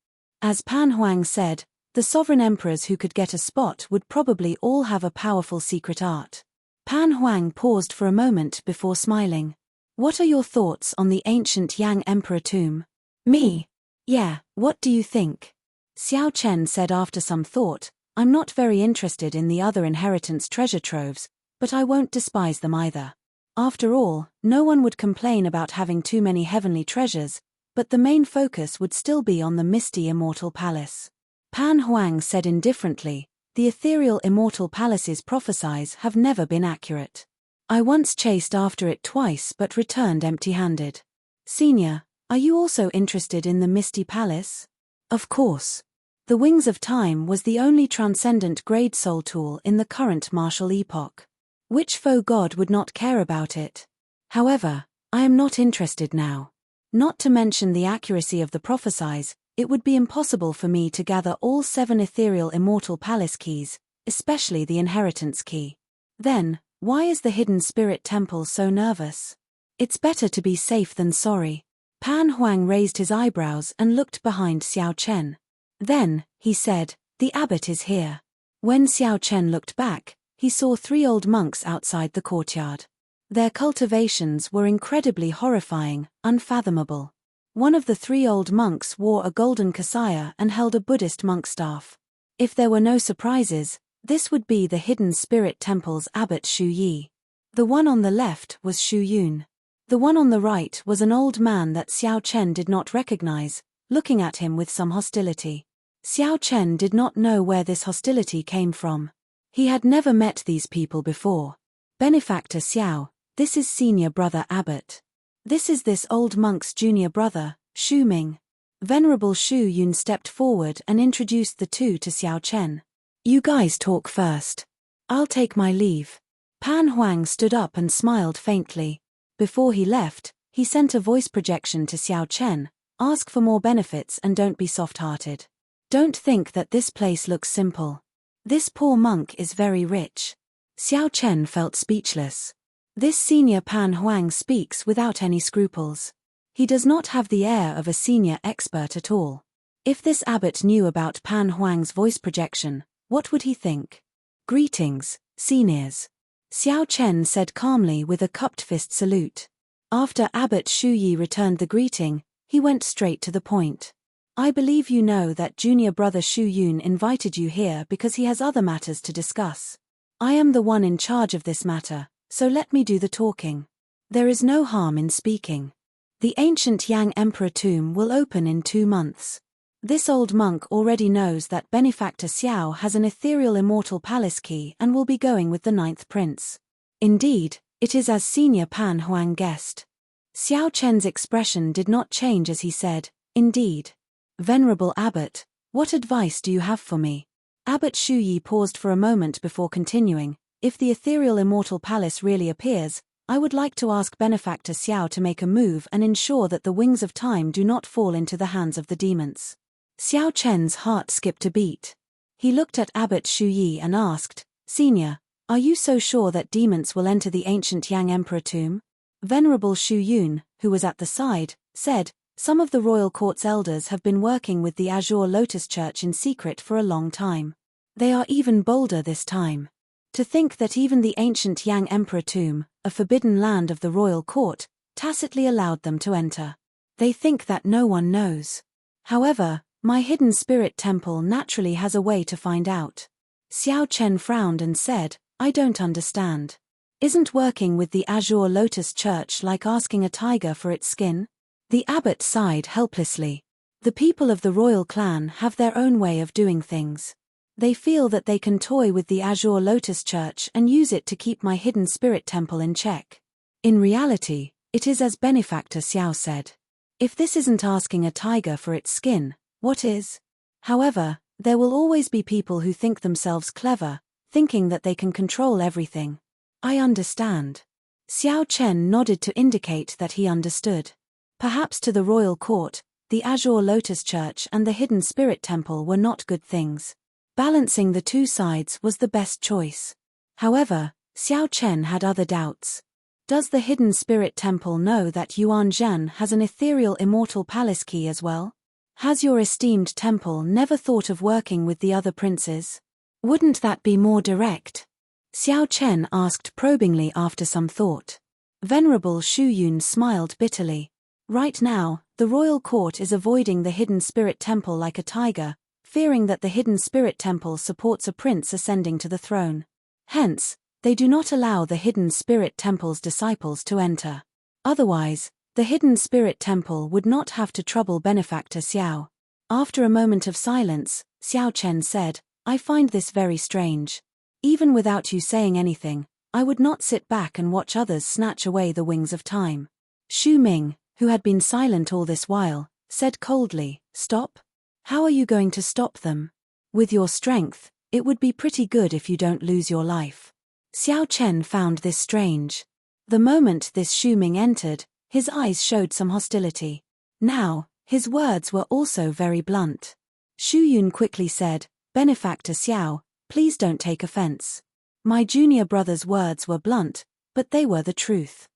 As Pan Huang said, the sovereign emperors who could get a spot would probably all have a powerful secret art. Pan Huang paused for a moment before smiling. "What are your thoughts on the ancient Yang Emperor tomb?" "Me? Yeah, what do you think?" Xiao Chen said after some thought, "I'm not very interested in the other inheritance treasure troves, but I won't despise them either. After all, no one would complain about having too many heavenly treasures, but the main focus would still be on the misty Immortal Palace." Pan Huang said indifferently, "The ethereal Immortal Palace's prophecies have never been accurate. I once chased after it twice but returned empty-handed. Senior, are you also interested in the Misty Palace?" "Of course. The Wings of Time was the only transcendent grade soul tool in the current martial epoch. Which foe god would not care about it? However, I am not interested now. Not to mention the accuracy of the prophecies, it would be impossible for me to gather all 7 ethereal Immortal Palace keys, especially the inheritance key. Then, why is the hidden spirit temple so nervous? It's better to be safe than sorry." Pan Huang raised his eyebrows and looked behind Xiao Chen. Then, he said, "The abbot is here." When Xiao Chen looked back, he saw 3 old monks outside the courtyard. Their cultivations were incredibly horrifying, unfathomable. One of the 3 old monks wore a golden kasaya and held a Buddhist monk staff. If there were no surprises, this would be the Hidden Spirit Temple's abbot Shu Yi. The one on the left was Shu Yun. The one on the right was an old man that Xiao Chen did not recognize, looking at him with some hostility. Xiao Chen did not know where this hostility came from. He had never met these people before. Benefactor Xiao, this is senior brother abbot. This is this old monk's junior brother, Shu Ming. Venerable Shu Yun stepped forward and introduced the two to Xiao Chen. You guys talk first. I'll take my leave. Pan Huang stood up and smiled faintly. Before he left, he sent a voice projection to Xiao Chen. Ask for more benefits and don't be soft-hearted. Don't think that this place looks simple. This poor monk is very rich. Xiao Chen felt speechless. This senior Pan Huang speaks without any scruples. He does not have the air of a senior expert at all. If this abbot knew about Pan Huang's voice projection, what would he think? Greetings, seniors. Xiao Chen said calmly with a cupped fist salute. After Abbot Shu Yi returned the greeting, he went straight to the point. I believe you know that junior brother Shu Yun invited you here because he has other matters to discuss. I am the one in charge of this matter, so let me do the talking. There is no harm in speaking. The ancient Yang Emperor tomb will open in 2 months. This old monk already knows that Benefactor Xiao has an ethereal immortal palace key and will be going with the 9th prince. Indeed, it is as senior Pan Huang guessed. Xiao Chen's expression did not change as he said, Indeed. Venerable Abbot, what advice do you have for me? Abbot Shu Yi paused for a moment before continuing. If the ethereal immortal palace really appears, I would like to ask Benefactor Xiao to make a move and ensure that the wings of time do not fall into the hands of the demons. Xiao Chen's heart skipped a beat. He looked at Abbot Shu Yi and asked, Senior, are you so sure that demons will enter the ancient Yang Emperor tomb? Venerable Shu Yun, who was at the side, said, Some of the royal court's elders have been working with the Azure Lotus Church in secret for a long time. They are even bolder this time. To think that even the ancient Yang Emperor tomb, a forbidden land of the royal court, tacitly allowed them to enter. They think that no one knows. However, my hidden spirit temple naturally has a way to find out. Xiao Chen frowned and said, I don't understand. Isn't working with the Azure Lotus Church like asking a tiger for its skin? The abbot sighed helplessly. The people of the royal clan have their own way of doing things. They feel that they can toy with the Azure Lotus Church and use it to keep my hidden spirit temple in check. In reality, it is as Benefactor Xiao said. If this isn't asking a tiger for its skin, what is? However, there will always be people who think themselves clever, thinking that they can control everything. I understand. Xiao Chen nodded to indicate that he understood. Perhaps to the royal court, the Azure Lotus Church and the Hidden Spirit Temple were not good things. Balancing the two sides was the best choice. However, Xiao Chen had other doubts. Does the Hidden Spirit Temple know that Yuan Zhan has an ethereal immortal palace key as well? Has your esteemed temple never thought of working with the other princes? Wouldn't that be more direct? Xiao Chen asked probingly after some thought. Venerable Shu Yun smiled bitterly. Right now, the royal court is avoiding the Hidden Spirit Temple like a tiger, fearing that the Hidden Spirit Temple supports a prince ascending to the throne. Hence, they do not allow the Hidden Spirit Temple's disciples to enter. Otherwise, the Hidden Spirit Temple would not have to trouble Benefactor Xiao. After a moment of silence, Xiao Chen said, I find this very strange. Even without you saying anything, I would not sit back and watch others snatch away the wings of time. Xu Ming, who had been silent all this while, said coldly, Stop? How are you going to stop them? With your strength, it would be pretty good if you don't lose your life. Xiao Chen found this strange. The moment this Xu Ming entered, his eyes showed some hostility. Now, his words were also very blunt. Xu Yun quickly said, Benefactor Xiao, please don't take offense. My junior brother's words were blunt, but they were the truth.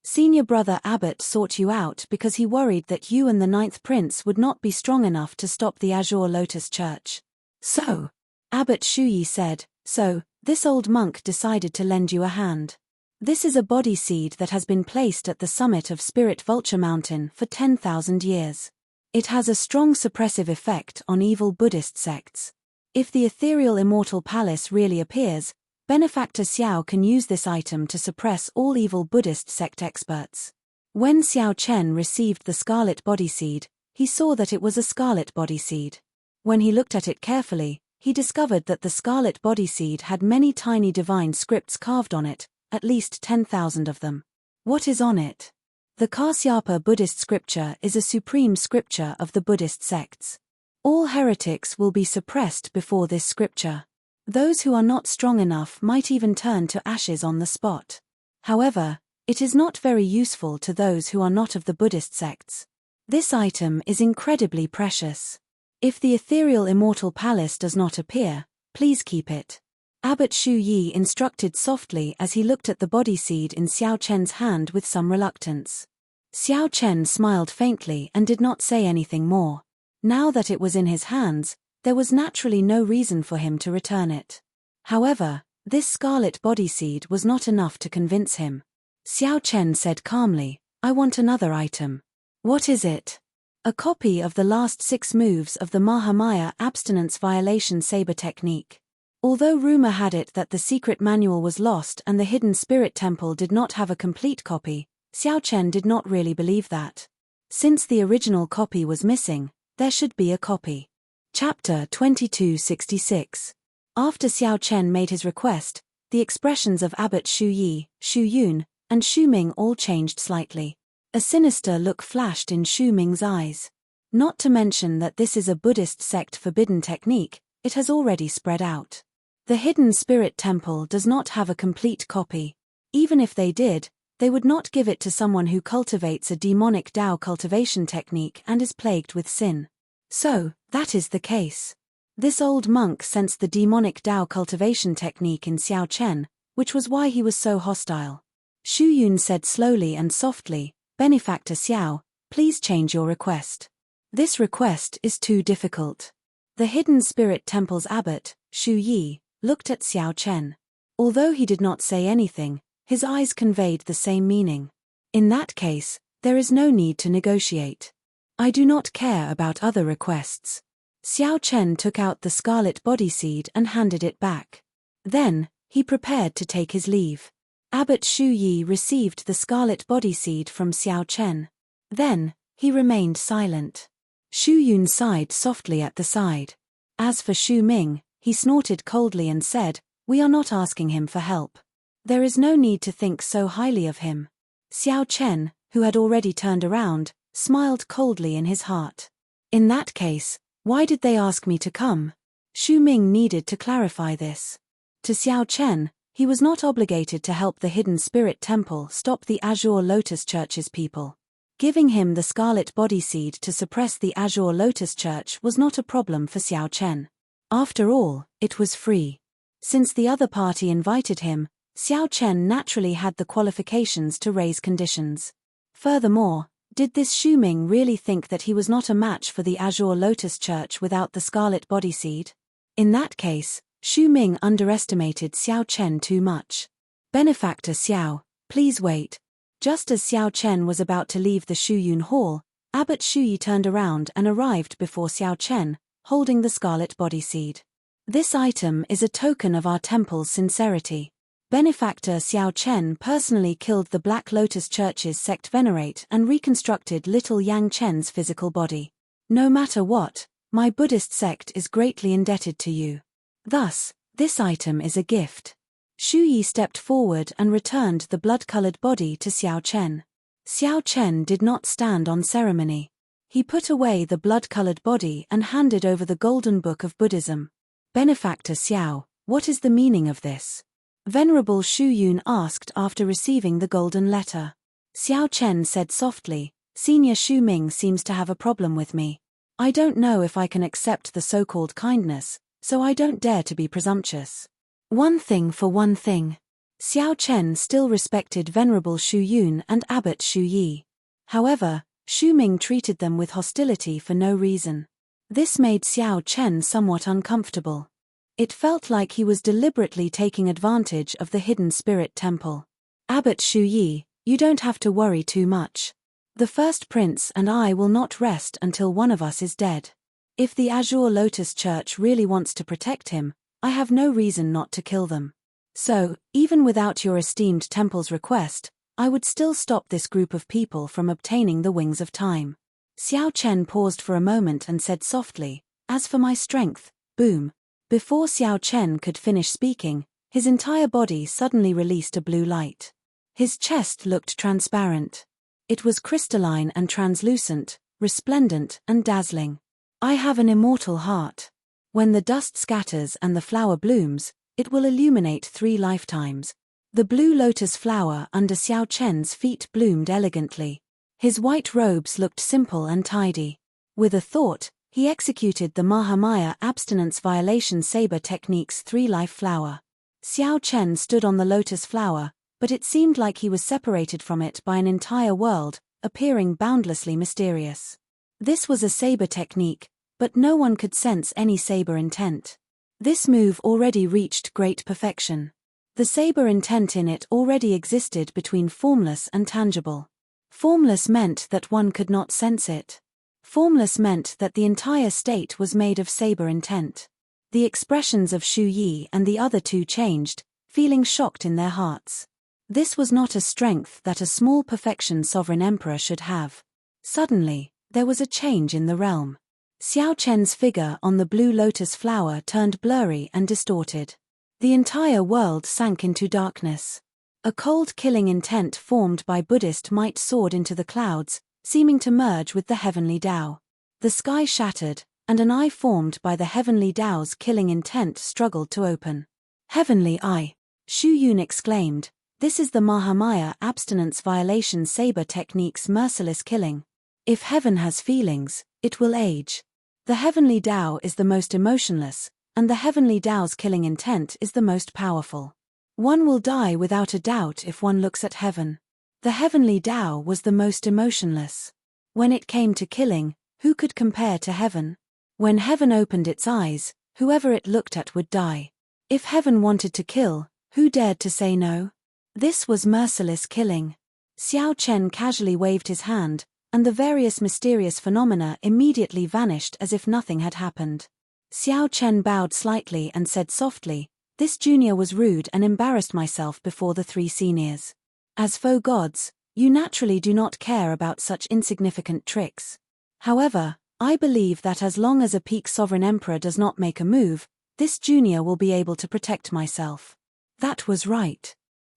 Senior brother Abbot sought you out because he worried that you and the 9th prince would not be strong enough to stop the Azure Lotus Church. So, Abbot Shu Yi said, so, this old monk decided to lend you a hand. This is a body seed that has been placed at the summit of Spirit Vulture Mountain for 10,000 years. It has a strong suppressive effect on evil Buddhist sects. If the ethereal Immortal Palace really appears, Benefactor Xiao can use this item to suppress all evil Buddhist sect experts. When Xiao Chen received the scarlet body seed, he saw that it was a scarlet body seed. When he looked at it carefully, he discovered that the scarlet body seed had many tiny divine scripts carved on it, at least 10,000 of them. What is on it? The Kasyapa Buddhist scripture is a supreme scripture of the Buddhist sects. All heretics will be suppressed before this scripture. Those who are not strong enough might even turn to ashes on the spot. However, it is not very useful to those who are not of the Buddhist sects. This item is incredibly precious. If the ethereal Immortal Palace does not appear, please keep it. Abbot Shu Yi instructed softly as he looked at the body seed in Xiao Chen's hand with some reluctance. Xiao Chen smiled faintly and did not say anything more. Now that it was in his hands, there was naturally no reason for him to return it. However, this scarlet body seed was not enough to convince him. Xiao Chen said calmly, "I want another item." "What is it?" "A copy of the last 6 moves of the Mahamaya abstinence violation saber technique." Although rumor had it that the secret manual was lost and the hidden spirit temple did not have a complete copy, Xiao Chen did not really believe that. Since the original copy was missing, there should be a copy. Chapter 2266. After Xiao Chen made his request, the expressions of Abbot Shu Yi, Shu Yun, and Shu Ming all changed slightly. A sinister look flashed in Shu Ming's eyes. Not to mention that this is a Buddhist sect forbidden technique, it has already spread out. The hidden spirit temple does not have a complete copy. Even if they did, they would not give it to someone who cultivates a demonic Tao cultivation technique and is plagued with sin. So, that is the case. This old monk sensed the demonic Tao cultivation technique in Xiao Chen, which was why he was so hostile. Shu Yun said slowly and softly, "Benefactor Xiao, please change your request. This request is too difficult." The hidden spirit temple's abbot, Shu Yi, looked at Xiao Chen. Although he did not say anything, his eyes conveyed the same meaning. "In that case, there is no need to negotiate. I do not care about other requests." Xiao Chen took out the scarlet body seed and handed it back. Then, he prepared to take his leave. Abbot Shu Yi received the scarlet body seed from Xiao Chen. Then, he remained silent. Shu Yun sighed softly at the side. As for Shu Ming, he snorted coldly and said, "We are not asking him for help. There is no need to think so highly of him." Xiao Chen, who had already turned around, smiled coldly in his heart. "In that case, why did they ask me to come?" Shu Ming needed to clarify this. To Xiao Chen, he was not obligated to help the hidden spirit temple stop the Azure Lotus Church's people. Giving him the scarlet body seed to suppress the Azure Lotus Church was not a problem for Xiao Chen. After all, it was free. Since the other party invited him, Xiao Chen naturally had the qualifications to raise conditions. Furthermore, did this Shu Ming really think that he was not a match for the Azure Lotus Church without the scarlet body seed? In that case, Shu Ming underestimated Xiao Chen too much. "Benefactor Xiao, please wait." Just as Xiao Chen was about to leave the Shu Yun Hall, Abbot Shu Yi turned around and arrived before Xiao Chen, holding the scarlet body seed. "This item is a token of our temple's sincerity. Benefactor Xiao Chen personally killed the Black Lotus Church's sect venerate and reconstructed little Yang Chen's physical body. No matter what, my Buddhist sect is greatly indebted to you. Thus, this item is a gift." Shu Yi stepped forward and returned the blood-colored body to Xiao Chen. Xiao Chen did not stand on ceremony. He put away the blood-colored body and handed over the Golden Book of Buddhism. "Benefactor Xiao, what is the meaning of this?" Venerable Shu Yun asked after receiving the golden letter. Xiao Chen said softly, "Senior Shu Ming seems to have a problem with me. I don't know if I can accept the so-called kindness, so I don't dare to be presumptuous. One thing for one thing." Xiao Chen still respected Venerable Shu Yun and Abbot Shu Yi. However, Shu Ming treated them with hostility for no reason. This made Xiao Chen somewhat uncomfortable. It felt like he was deliberately taking advantage of the hidden spirit temple. Abbot Shu Yi, you don't have to worry too much. The first prince and I will not rest until one of us is dead. If the Azure Lotus Church really wants to protect him, I have no reason not to kill them. So, even without your esteemed temple's request, I would still stop this group of people from obtaining the wings of time. Xiao Chen paused for a moment and said softly, as for my strength, boom. Before Xiao Chen could finish speaking, his entire body suddenly released a blue light. His chest looked transparent. It was crystalline and translucent, resplendent and dazzling. I have an immortal heart. When the dust scatters and the flower blooms, it will illuminate 3 lifetimes. The blue lotus flower under Xiao Chen's feet bloomed elegantly. His white robes looked simple and tidy. With a thought, he executed the Mahamaya abstinence violation saber technique's 3-life flower. Xiao Chen stood on the lotus flower, but it seemed like he was separated from it by an entire world, appearing boundlessly mysterious. This was a saber technique, but no one could sense any saber intent. This move already reached great perfection. The saber intent in it already existed between formless and tangible. Formless meant that one could not sense it. Formless meant that the entire state was made of saber intent. The expressions of Shu Yi and the other two changed, feeling shocked in their hearts. This was not a strength that a small perfection sovereign emperor should have. Suddenly, there was a change in the realm. Xiao Chen's figure on the blue lotus flower turned blurry and distorted. The entire world sank into darkness. A cold killing intent formed by Buddhist might soared into the clouds, seeming to merge with the heavenly Tao. The sky shattered, and an eye formed by the heavenly Tao's killing intent struggled to open. Heavenly Eye! Shu Yun exclaimed, this is the Mahamaya abstinence violation saber technique's merciless killing. If heaven has feelings, it will age. The heavenly Tao is the most emotionless, and the heavenly Tao's killing intent is the most powerful. One will die without a doubt if one looks at heaven. The heavenly Tao was the most emotionless. When it came to killing, who could compare to heaven? When heaven opened its eyes, whoever it looked at would die. If heaven wanted to kill, who dared to say no? This was merciless killing. Xiao Chen casually waved his hand, and the various mysterious phenomena immediately vanished as if nothing had happened. Xiao Chen bowed slightly and said softly, this junior was rude and embarrassed myself before the 3 seniors. As faux gods, you naturally do not care about such insignificant tricks. However, I believe that as long as a peak sovereign emperor does not make a move, this junior will be able to protect myself. That was right.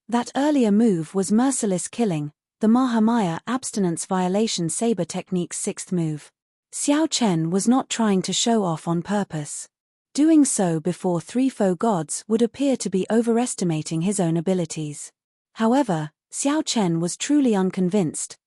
That earlier move was merciless killing, the Mahamaya abstinence violation saber technique's 6th move. Xiao Chen was not trying to show off on purpose. Doing so before 3 faux gods would appear to be overestimating his own abilities. However, Xiao Chen was truly unconvinced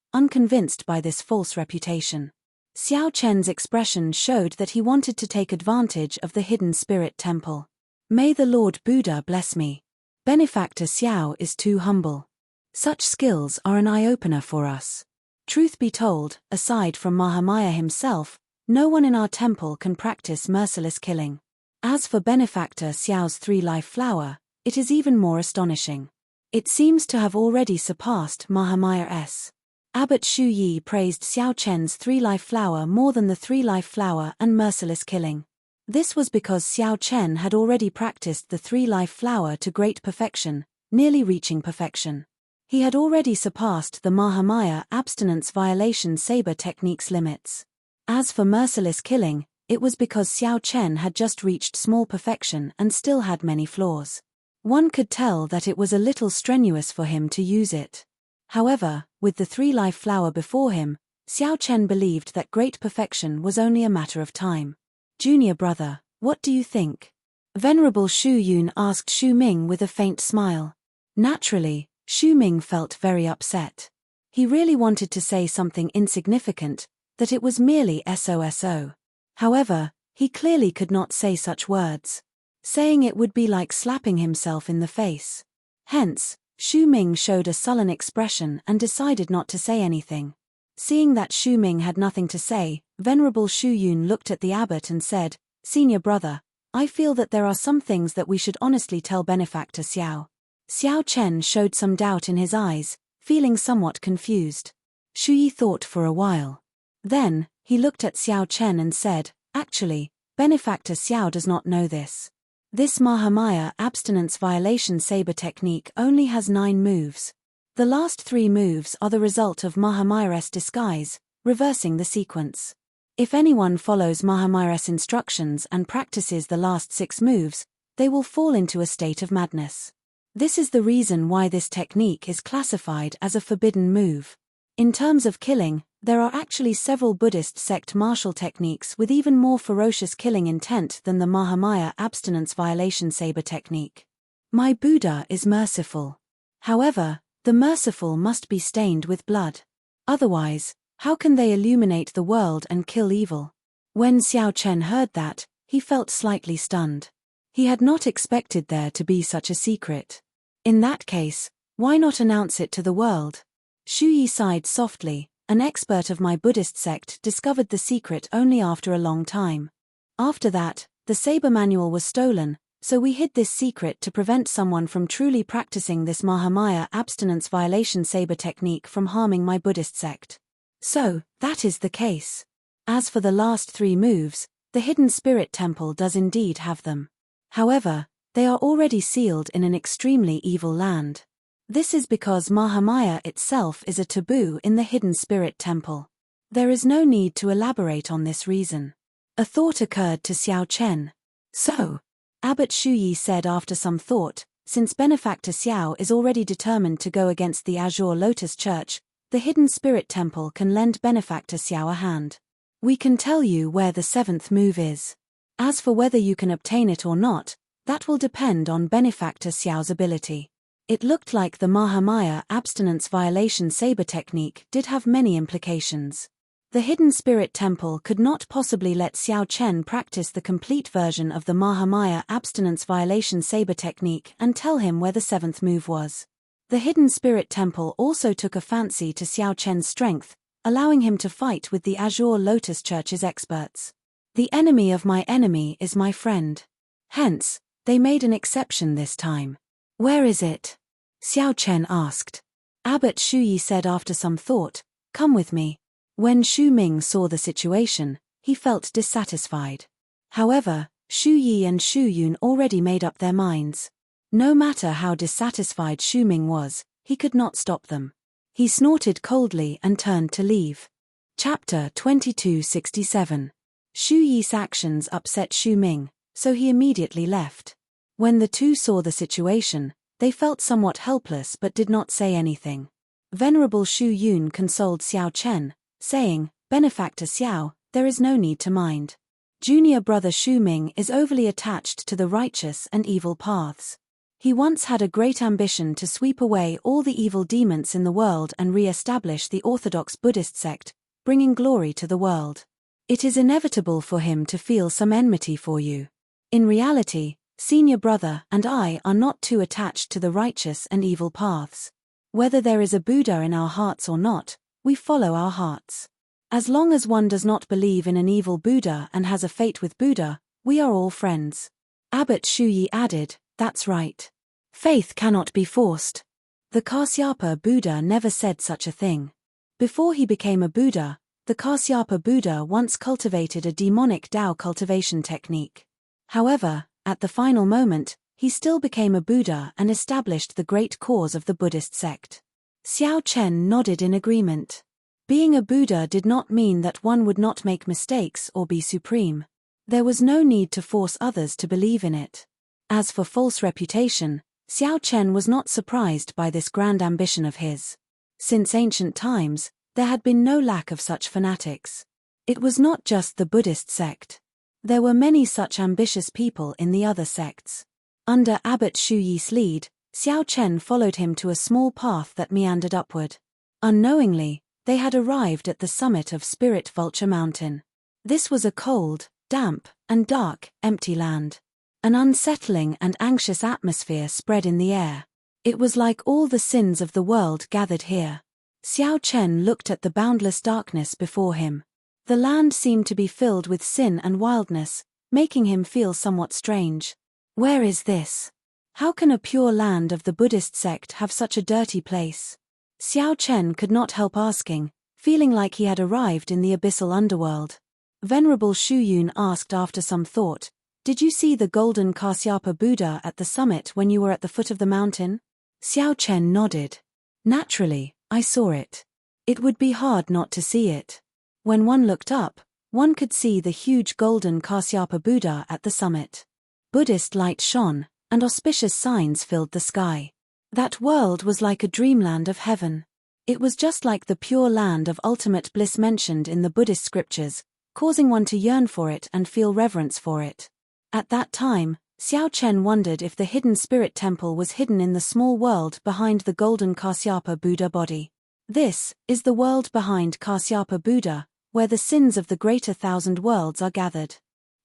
by this false reputation. Xiao Chen's expression showed that he wanted to take advantage of the hidden spirit temple. May the Lord Buddha bless me. Benefactor Xiao is too humble. Such skills are an eye-opener for us. Truth be told, aside from Mahamaya himself, no one in our temple can practice merciless killing. As for Benefactor Xiao's 3-life flower, it is even more astonishing. It seems to have already surpassed Mahamaya's. Abbot Shu Yi praised Xiao Chen's 3-life flower more than the 3-life flower and merciless killing. This was because Xiao Chen had already practiced the 3-life flower to great perfection, nearly reaching perfection. He had already surpassed the Mahamaya abstinence violation saber technique's limits. As for merciless killing, it was because Xiao Chen had just reached small perfection and still had many flaws. One could tell that it was a little strenuous for him to use it. However, with the 3-life flower before him, Xiao Chen believed that great perfection was only a matter of time. Junior brother, what do you think? Venerable Shu Yun asked Shu Ming with a faint smile. Naturally, Shu Ming felt very upset. He really wanted to say something insignificant, that it was merely SOSO. However, he clearly could not say such words. Saying it would be like slapping himself in the face. Hence, Shu Ming showed a sullen expression and decided not to say anything. Seeing that Shu Ming had nothing to say, Venerable Shu Yun looked at the abbot and said, Senior brother, I feel that there are some things that we should honestly tell Benefactor Xiao. Xiao Chen showed some doubt in his eyes, feeling somewhat confused. Shu Yi thought for a while. Then, he looked at Xiao Chen and said, "Actually, Benefactor Xiao does not know this. This Mahamaya abstinence violation saber technique only has 9 moves. The last 3 moves are the result of Mahamaya's disguise, reversing the sequence. If anyone follows Mahamaya's instructions and practices the last 6 moves, they will fall into a state of madness. This is the reason why this technique is classified as a forbidden move. In terms of killing, there are actually several Buddhist sect martial techniques with even more ferocious killing intent than the Mahamaya abstinence violation saber technique. My Buddha is merciful. However, the merciful must be stained with blood. Otherwise, how can they illuminate the world and kill evil?" When Xiao Chen heard that, he felt slightly stunned. He had not expected there to be such a secret. In that case, why not announce it to the world? Shu Yi sighed softly. An expert of my Buddhist sect discovered the secret only after a long time. After that, the saber manual was stolen, so we hid this secret to prevent someone from truly practicing this Mahamaya abstinence violation saber technique from harming my Buddhist sect. So, that is the case. As for the last 3 moves, the hidden spirit temple does indeed have them. However, they are already sealed in an extremely evil land. This is because Mahamaya itself is a taboo in the hidden spirit temple. There is no need to elaborate on this reason. A thought occurred to Xiao Chen. So, Abbot Shu Yi said after some thought, since Benefactor Xiao is already determined to go against the Azure Lotus Church, the hidden spirit temple can lend Benefactor Xiao a hand. We can tell you where the 7th move is. As for whether you can obtain it or not, that will depend on Benefactor Xiao's ability. It looked like the Mahamaya abstinence violation saber technique did have many implications. The hidden spirit temple could not possibly let Xiao Chen practice the complete version of the Mahamaya abstinence violation saber technique and tell him where the 7th move was. The hidden spirit temple also took a fancy to Xiao Chen's strength, allowing him to fight with the Azure Lotus Church's experts. The enemy of my enemy is my friend. Hence, they made an exception this time. "Where is it?" Xiao Chen asked. Abbot Shu Yi said after some thought, "Come with me." When Xu Ming saw the situation, he felt dissatisfied. However, Xu Yi and Xu Yun already made up their minds. No matter how dissatisfied Xu Ming was, he could not stop them. He snorted coldly and turned to leave. Chapter 2267. Xu Yi's actions upset Xu Ming, so he immediately left. When the two saw the situation, they felt somewhat helpless but did not say anything. Venerable Xu Yun consoled Xiao Chen, saying, "Benefactor Xiao, there is no need to mind. Junior brother Xu Ming is overly attached to the righteous and evil paths. He once had a great ambition to sweep away all the evil demons in the world and re-establish the orthodox Buddhist sect, bringing glory to the world. It is inevitable for him to feel some enmity for you. In reality, senior brother and I are not too attached to the righteous and evil paths. Whether there is a Buddha in our hearts or not, we follow our hearts. As long as one does not believe in an evil Buddha and has a fate with Buddha, we are all friends." Abbot Shu Yi added, "That's right. Faith cannot be forced. The Kasyapa Buddha never said such a thing. Before he became a Buddha, the Kasyapa Buddha once cultivated a demonic Tao cultivation technique. However, at the final moment, he still became a Buddha and established the great cause of the Buddhist sect." Xiao Chen nodded in agreement. Being a Buddha did not mean that one would not make mistakes or be supreme. There was no need to force others to believe in it. As for false reputation, Xiao Chen was not surprised by this grand ambition of his. Since ancient times, there had been no lack of such fanatics. It was not just the Buddhist sect. There were many such ambitious people in the other sects. Under Abbot Shu Yi's lead, Xiao Chen followed him to a small path that meandered upward. Unknowingly, they had arrived at the summit of Spirit Vulture Mountain. This was a cold, damp, and dark, empty land. An unsettling and anxious atmosphere spread in the air. It was like all the sins of the world gathered here. Xiao Chen looked at the boundless darkness before him. The land seemed to be filled with sin and wildness, making him feel somewhat strange. "Where is this?" How can a pure land of the Buddhist sect have such a dirty place? Xiao Chen could not help asking, feeling like he had arrived in the abyssal underworld. Venerable Shu Yun asked after some thought, "Did you see the golden Kasyapa Buddha at the summit when you were at the foot of the mountain?" Xiao Chen nodded. "Naturally, I saw it. It would be hard not to see it. When one looked up, one could see the huge golden Kasyapa Buddha at the summit. Buddhist light shone, and auspicious signs filled the sky. That world was like a dreamland of heaven. It was just like the pure land of ultimate bliss mentioned in the Buddhist scriptures, causing one to yearn for it and feel reverence for it." At that time, Xiao Chen wondered if the hidden spirit temple was hidden in the small world behind the golden Kasyapa Buddha body. This is the world behind Kasyapa Buddha, where the sins of the greater 1,000 worlds are gathered.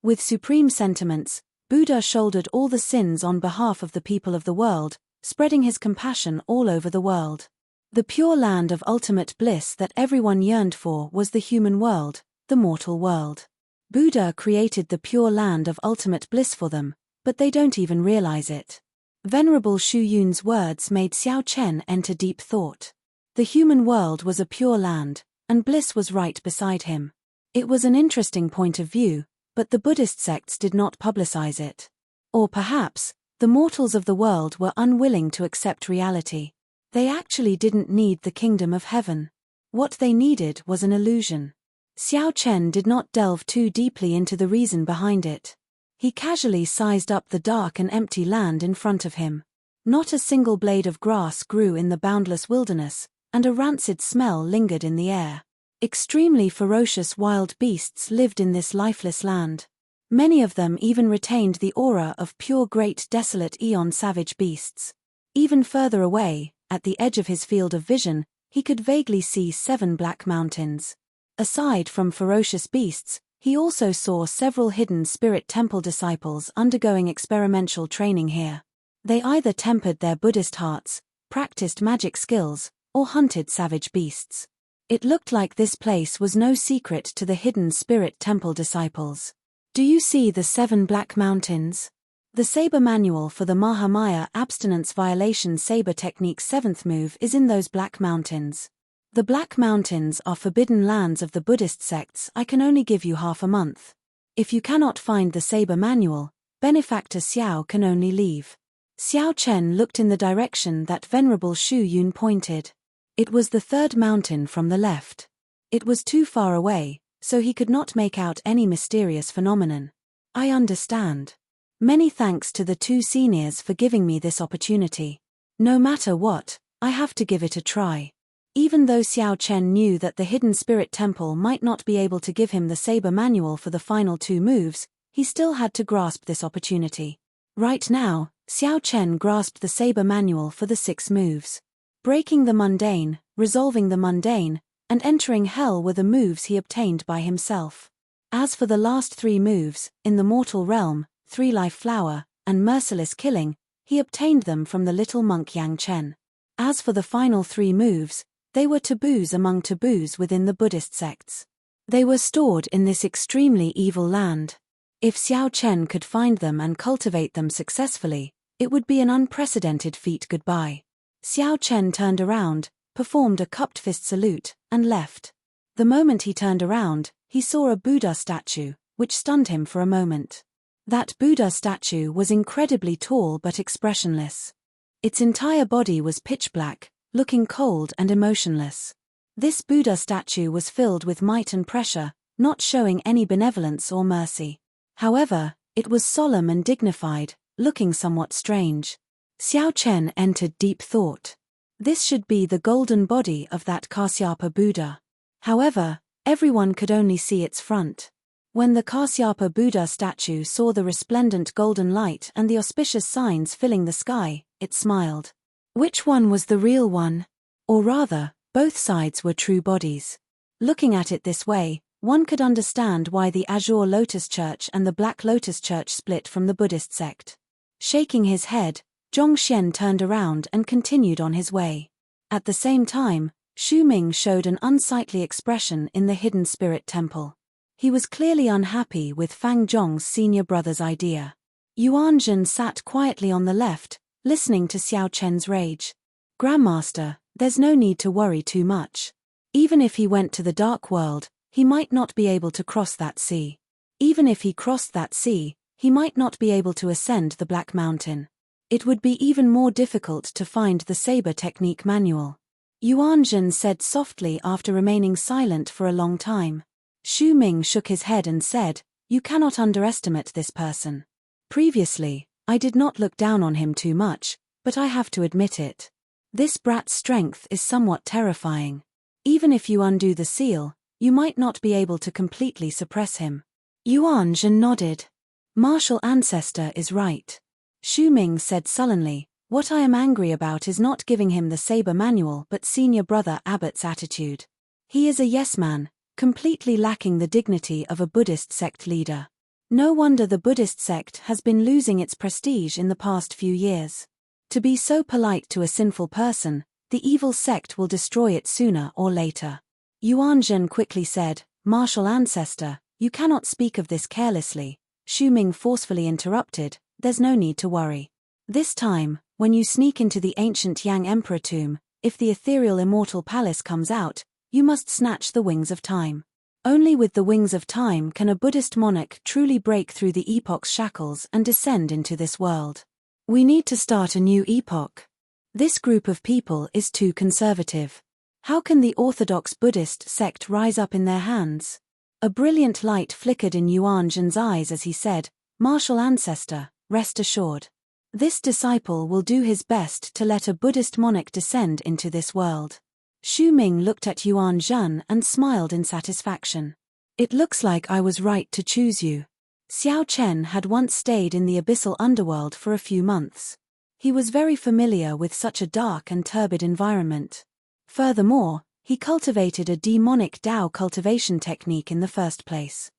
With supreme sentiments, Buddha shouldered all the sins on behalf of the people of the world, spreading his compassion all over the world. The pure land of ultimate bliss that everyone yearned for was the human world, the mortal world. Buddha created the pure land of ultimate bliss for them, but they don't even realize it. Venerable Shu Yun's words made Xiao Chen enter deep thought. The human world was a pure land, and bliss was right beside him. It was an interesting point of view, but the Buddhist sects did not publicize it. Or perhaps, the mortals of the world were unwilling to accept reality. They actually didn't need the kingdom of heaven. What they needed was an illusion. Xiao Chen did not delve too deeply into the reason behind it. He casually sized up the dark and empty land in front of him. Not a single blade of grass grew in the boundless wilderness, and a rancid smell lingered in the air. Extremely ferocious wild beasts lived in this lifeless land. Many of them even retained the aura of pure great desolate eon savage beasts. Even further away, at the edge of his field of vision, he could vaguely see 7 black mountains. Aside from ferocious beasts, he also saw several hidden spirit temple disciples undergoing experimental training here. They either tempered their Buddhist hearts, practiced magic skills, or hunted savage beasts. It looked like this place was no secret to the hidden spirit temple disciples. "Do you see the 7 black mountains? The saber manual for the Mahamaya abstinence violation saber technique's 7th move is in those black mountains. The Black Mountains are forbidden lands of the Buddhist sects. I can only give you half a month. If you cannot find the saber manual, Benefactor Xiao can only leave." Xiao Chen looked in the direction that Venerable Shu Yun pointed. It was the 3rd mountain from the left. It was too far away, so he could not make out any mysterious phenomenon. "I understand. Many thanks to the 2 seniors for giving me this opportunity. No matter what, I have to give it a try." Even though Xiao Chen knew that the hidden spirit temple might not be able to give him the saber manual for the final 2 moves, he still had to grasp this opportunity. Right now, Xiao Chen grasped the saber manual for the 6 moves. Breaking the mundane, resolving the mundane, and entering hell were the moves he obtained by himself. As for the last 3 moves, in the mortal realm, 3-life flower, and merciless killing, he obtained them from the little monk Yang Chen. As for the final 3 moves, they were taboos among taboos within the Buddhist sects. They were stored in this extremely evil land. If Xiao Chen could find them and cultivate them successfully, it would be an unprecedented feat. Goodbye. Xiao Chen turned around, performed a cupped fist salute, and left. The moment he turned around, he saw a Buddha statue, which stunned him for a moment. That Buddha statue was incredibly tall but expressionless. Its entire body was pitch black, looking cold and emotionless. This Buddha statue was filled with might and pressure, not showing any benevolence or mercy. However, it was solemn and dignified, looking somewhat strange. Xiao Chen entered deep thought. This should be the golden body of that Kasyapa Buddha. However, everyone could only see its front. When the Kasyapa Buddha statue saw the resplendent golden light and the auspicious signs filling the sky, it smiled. Which one was the real one? Or rather, both sides were true bodies. Looking at it this way, one could understand why the Azure Lotus Church and the Black Lotus Church split from the Buddhist sect. Shaking his head, Zhongxian turned around and continued on his way. At the same time, Xu Ming showed an unsightly expression in the hidden spirit temple. He was clearly unhappy with Fang Zhong's senior brother's idea. Yuanzhen sat quietly on the left, listening to Xiao Chen's rage. Grandmaster, there's no need to worry too much. Even if he went to the dark world, he might not be able to cross that sea. Even if he crossed that sea, he might not be able to ascend the Black Mountain. It would be even more difficult to find the saber technique manual. Yuanzhen said softly after remaining silent for a long time. Xu Ming shook his head and said, "You cannot underestimate this person. Previously, I did not look down on him too much, but I have to admit it. This brat's strength is somewhat terrifying. Even if you undo the seal, you might not be able to completely suppress him." Yuanzhen nodded. Martial ancestor is right. Xu Ming said sullenly, "What I am angry about is not giving him the saber manual but senior brother Abbott's attitude. He is a yes-man, completely lacking the dignity of a Buddhist sect leader. No wonder the Buddhist sect has been losing its prestige in the past few years. To be so polite to a sinful person, the evil sect will destroy it sooner or later." Yuanzhen quickly said, "Martial ancestor, you cannot speak of this carelessly." Xu Ming forcefully interrupted, "There's no need to worry. This time, when you sneak into the ancient Yang Emperor tomb, if the ethereal Immortal Palace comes out, you must snatch the wings of time. Only with the wings of time can a Buddhist monarch truly break through the epoch's shackles and descend into this world. We need to start a new epoch. This group of people is too conservative. How can the orthodox Buddhist sect rise up in their hands?" A brilliant light flickered in Yuanzhen's eyes as he said, "Martial ancestor, rest assured. This disciple will do his best to let a Buddhist monarch descend into this world." Xu Ming looked at Yuanzhen and smiled in satisfaction. "It looks like I was right to choose you." Xiao Chen had once stayed in the abyssal underworld for a few months. He was very familiar with such a dark and turbid environment. Furthermore, he cultivated a demonic Dao cultivation technique in the first place.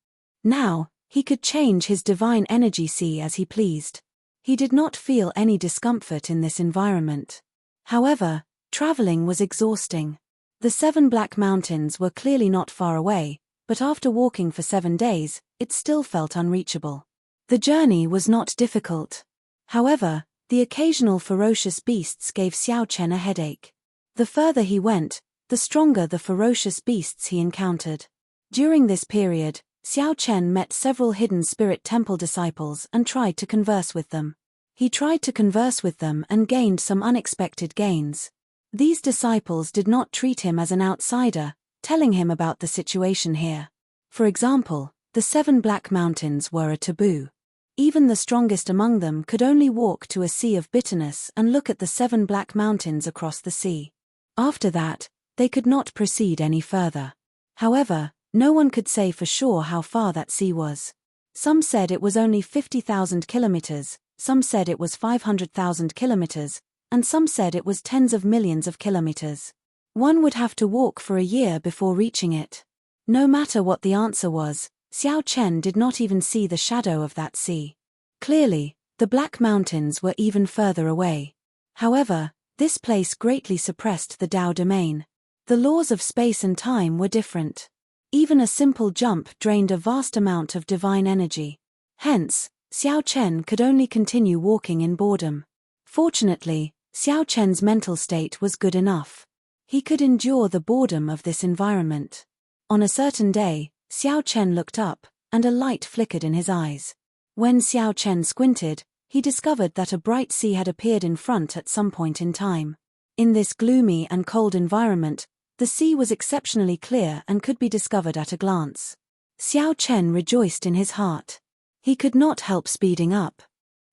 Now, he could change his divine energy sea as he pleased. He did not feel any discomfort in this environment. However, traveling was exhausting. The 7 Black Mountains were clearly not far away, but after walking for 7 days, it still felt unreachable. The journey was not difficult. However, the occasional ferocious beasts gave Xiao Chen a headache. The further he went, the stronger the ferocious beasts he encountered. During this period, Xiao Chen met several hidden spirit temple disciples and tried to converse with them. He tried to converse with them and gained some unexpected gains. These disciples did not treat him as an outsider, telling him about the situation here. For example, the 7 Black Mountains were a taboo. Even the strongest among them could only walk to a sea of bitterness and look at the 7 Black Mountains across the sea. After that, they could not proceed any further. However, no one could say for sure how far that sea was. Some said it was only 50,000 kilometers, some said it was 500,000 kilometers, and some said it was tens of millions of kilometers. One would have to walk for a year before reaching it. No matter what the answer was, Xiao Chen did not even see the shadow of that sea. Clearly, the Black Mountains were even further away. However, this place greatly suppressed the Dao domain. The laws of space and time were different. Even a simple jump drained a vast amount of divine energy. Hence, Xiao Chen could only continue walking in boredom. Fortunately, Xiao Chen's mental state was good enough. He could endure the boredom of this environment. On a certain day, Xiao Chen looked up, and a light flickered in his eyes. When Xiao Chen squinted, he discovered that a bright sea had appeared in front at some point in time. In this gloomy and cold environment, the sea was exceptionally clear and could be discovered at a glance. Xiao Chen rejoiced in his heart. He could not help speeding up.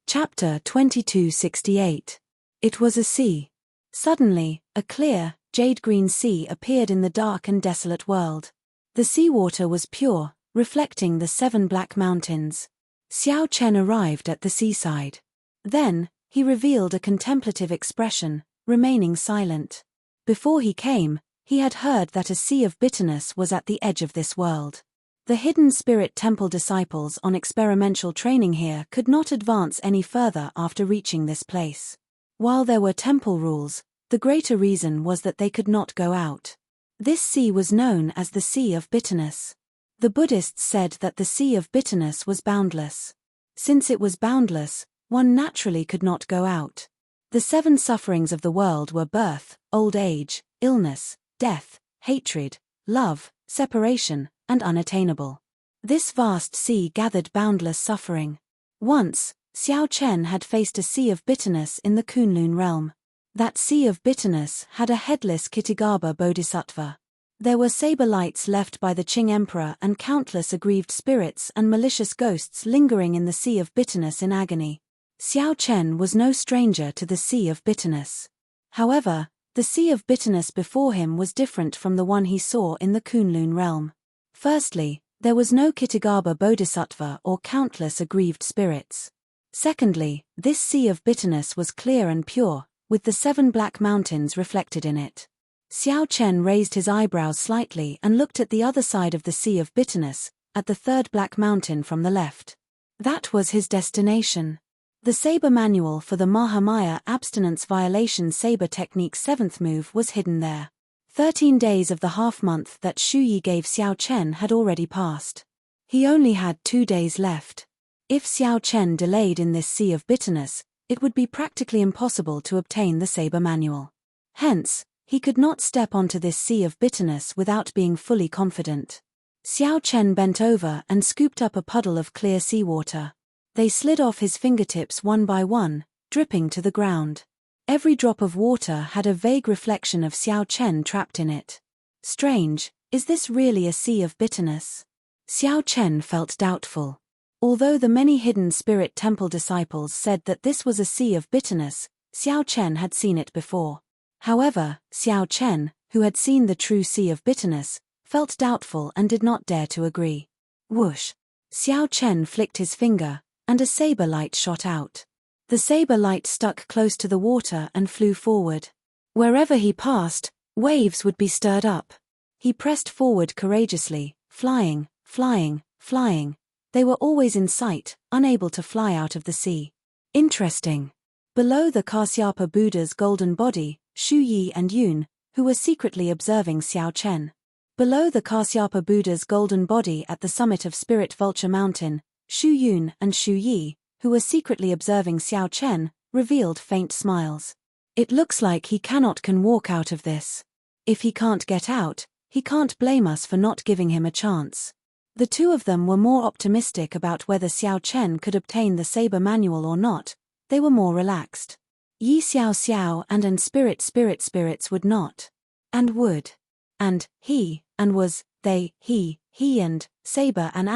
Chapter 2268. It was a sea. Suddenly, a clear, jade-green sea appeared in the dark and desolate world. The seawater was pure, reflecting the 7 Black Mountains. Xiao Chen arrived at the seaside. Then, he revealed a contemplative expression, remaining silent. Before he came, he had heard that a sea of bitterness was at the edge of this world. The hidden spirit temple disciples on experimental training here could not advance any further after reaching this place. While there were temple rules, the greater reason was that they could not go out. This sea was known as the Sea of Bitterness. The Buddhists said that the Sea of Bitterness was boundless. Since it was boundless, one naturally could not go out. The 7 sufferings of the world were birth, old age, illness, death, hatred, love, separation, and unattainable. This vast sea gathered boundless suffering. Once, Xiao Chen had faced a sea of bitterness in the Kunlun realm. That sea of bitterness had a headless Kittigaba bodhisattva. There were saber lights left by the Qing emperor and countless aggrieved spirits and malicious ghosts lingering in the sea of bitterness in agony. Xiao Chen was no stranger to the sea of bitterness. However, the sea of bitterness before him was different from the one he saw in the Kunlun realm. Firstly, there was no Kittigaba bodhisattva or countless aggrieved spirits. Secondly, this sea of bitterness was clear and pure, with the 7 black mountains reflected in it. Xiao Chen raised his eyebrows slightly and looked at the other side of the sea of bitterness, at the 3rd black mountain from the left. That was his destination. The saber manual for the Mahamaya abstinence violation saber technique's 7th move was hidden there. 13 days of the half-month that Shu Yi gave Xiao Chen had already passed. He only had 2 days left. If Xiao Chen delayed in this sea of bitterness, it would be practically impossible to obtain the saber manual. Hence, he could not step onto this sea of bitterness without being fully confident. Xiao Chen bent over and scooped up a puddle of clear seawater. They slid off his fingertips one by one, dripping to the ground. Every drop of water had a vague reflection of Xiao Chen trapped in it. Strange, is this really a sea of bitterness? Xiao Chen felt doubtful. Although the many hidden spirit temple disciples said that this was a sea of bitterness, Xiao Chen had seen it before. However, Xiao Chen, who had seen the true sea of bitterness, felt doubtful and did not dare to agree. Whoosh! Xiao Chen flicked his finger, and a saber light shot out. The saber light stuck close to the water and flew forward. Wherever he passed, waves would be stirred up. He pressed forward courageously, flying, flying, flying. They were always in sight, unable to fly out of the sea. Interesting. Below the Kasyapa Buddha's golden body, Shu Yi and Yun, who were secretly observing Xiao Chen. Below the Kasyapa Buddha's golden body at the summit of Spirit Vulture Mountain, Shu Yun and Shu Yi, who were secretly observing Xiao Chen, revealed faint smiles. It looks like he can walk out of this. If he can't get out, he can't blame us for not giving him a chance. The 2 of them were more optimistic about whether Xiao Chen could obtain the saber manual or not. They were more relaxed. Yi Xiao Xiao and spirits would not. And would. And, he, and was, they, he and, saber and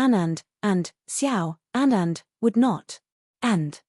Xiao, and, would not. And.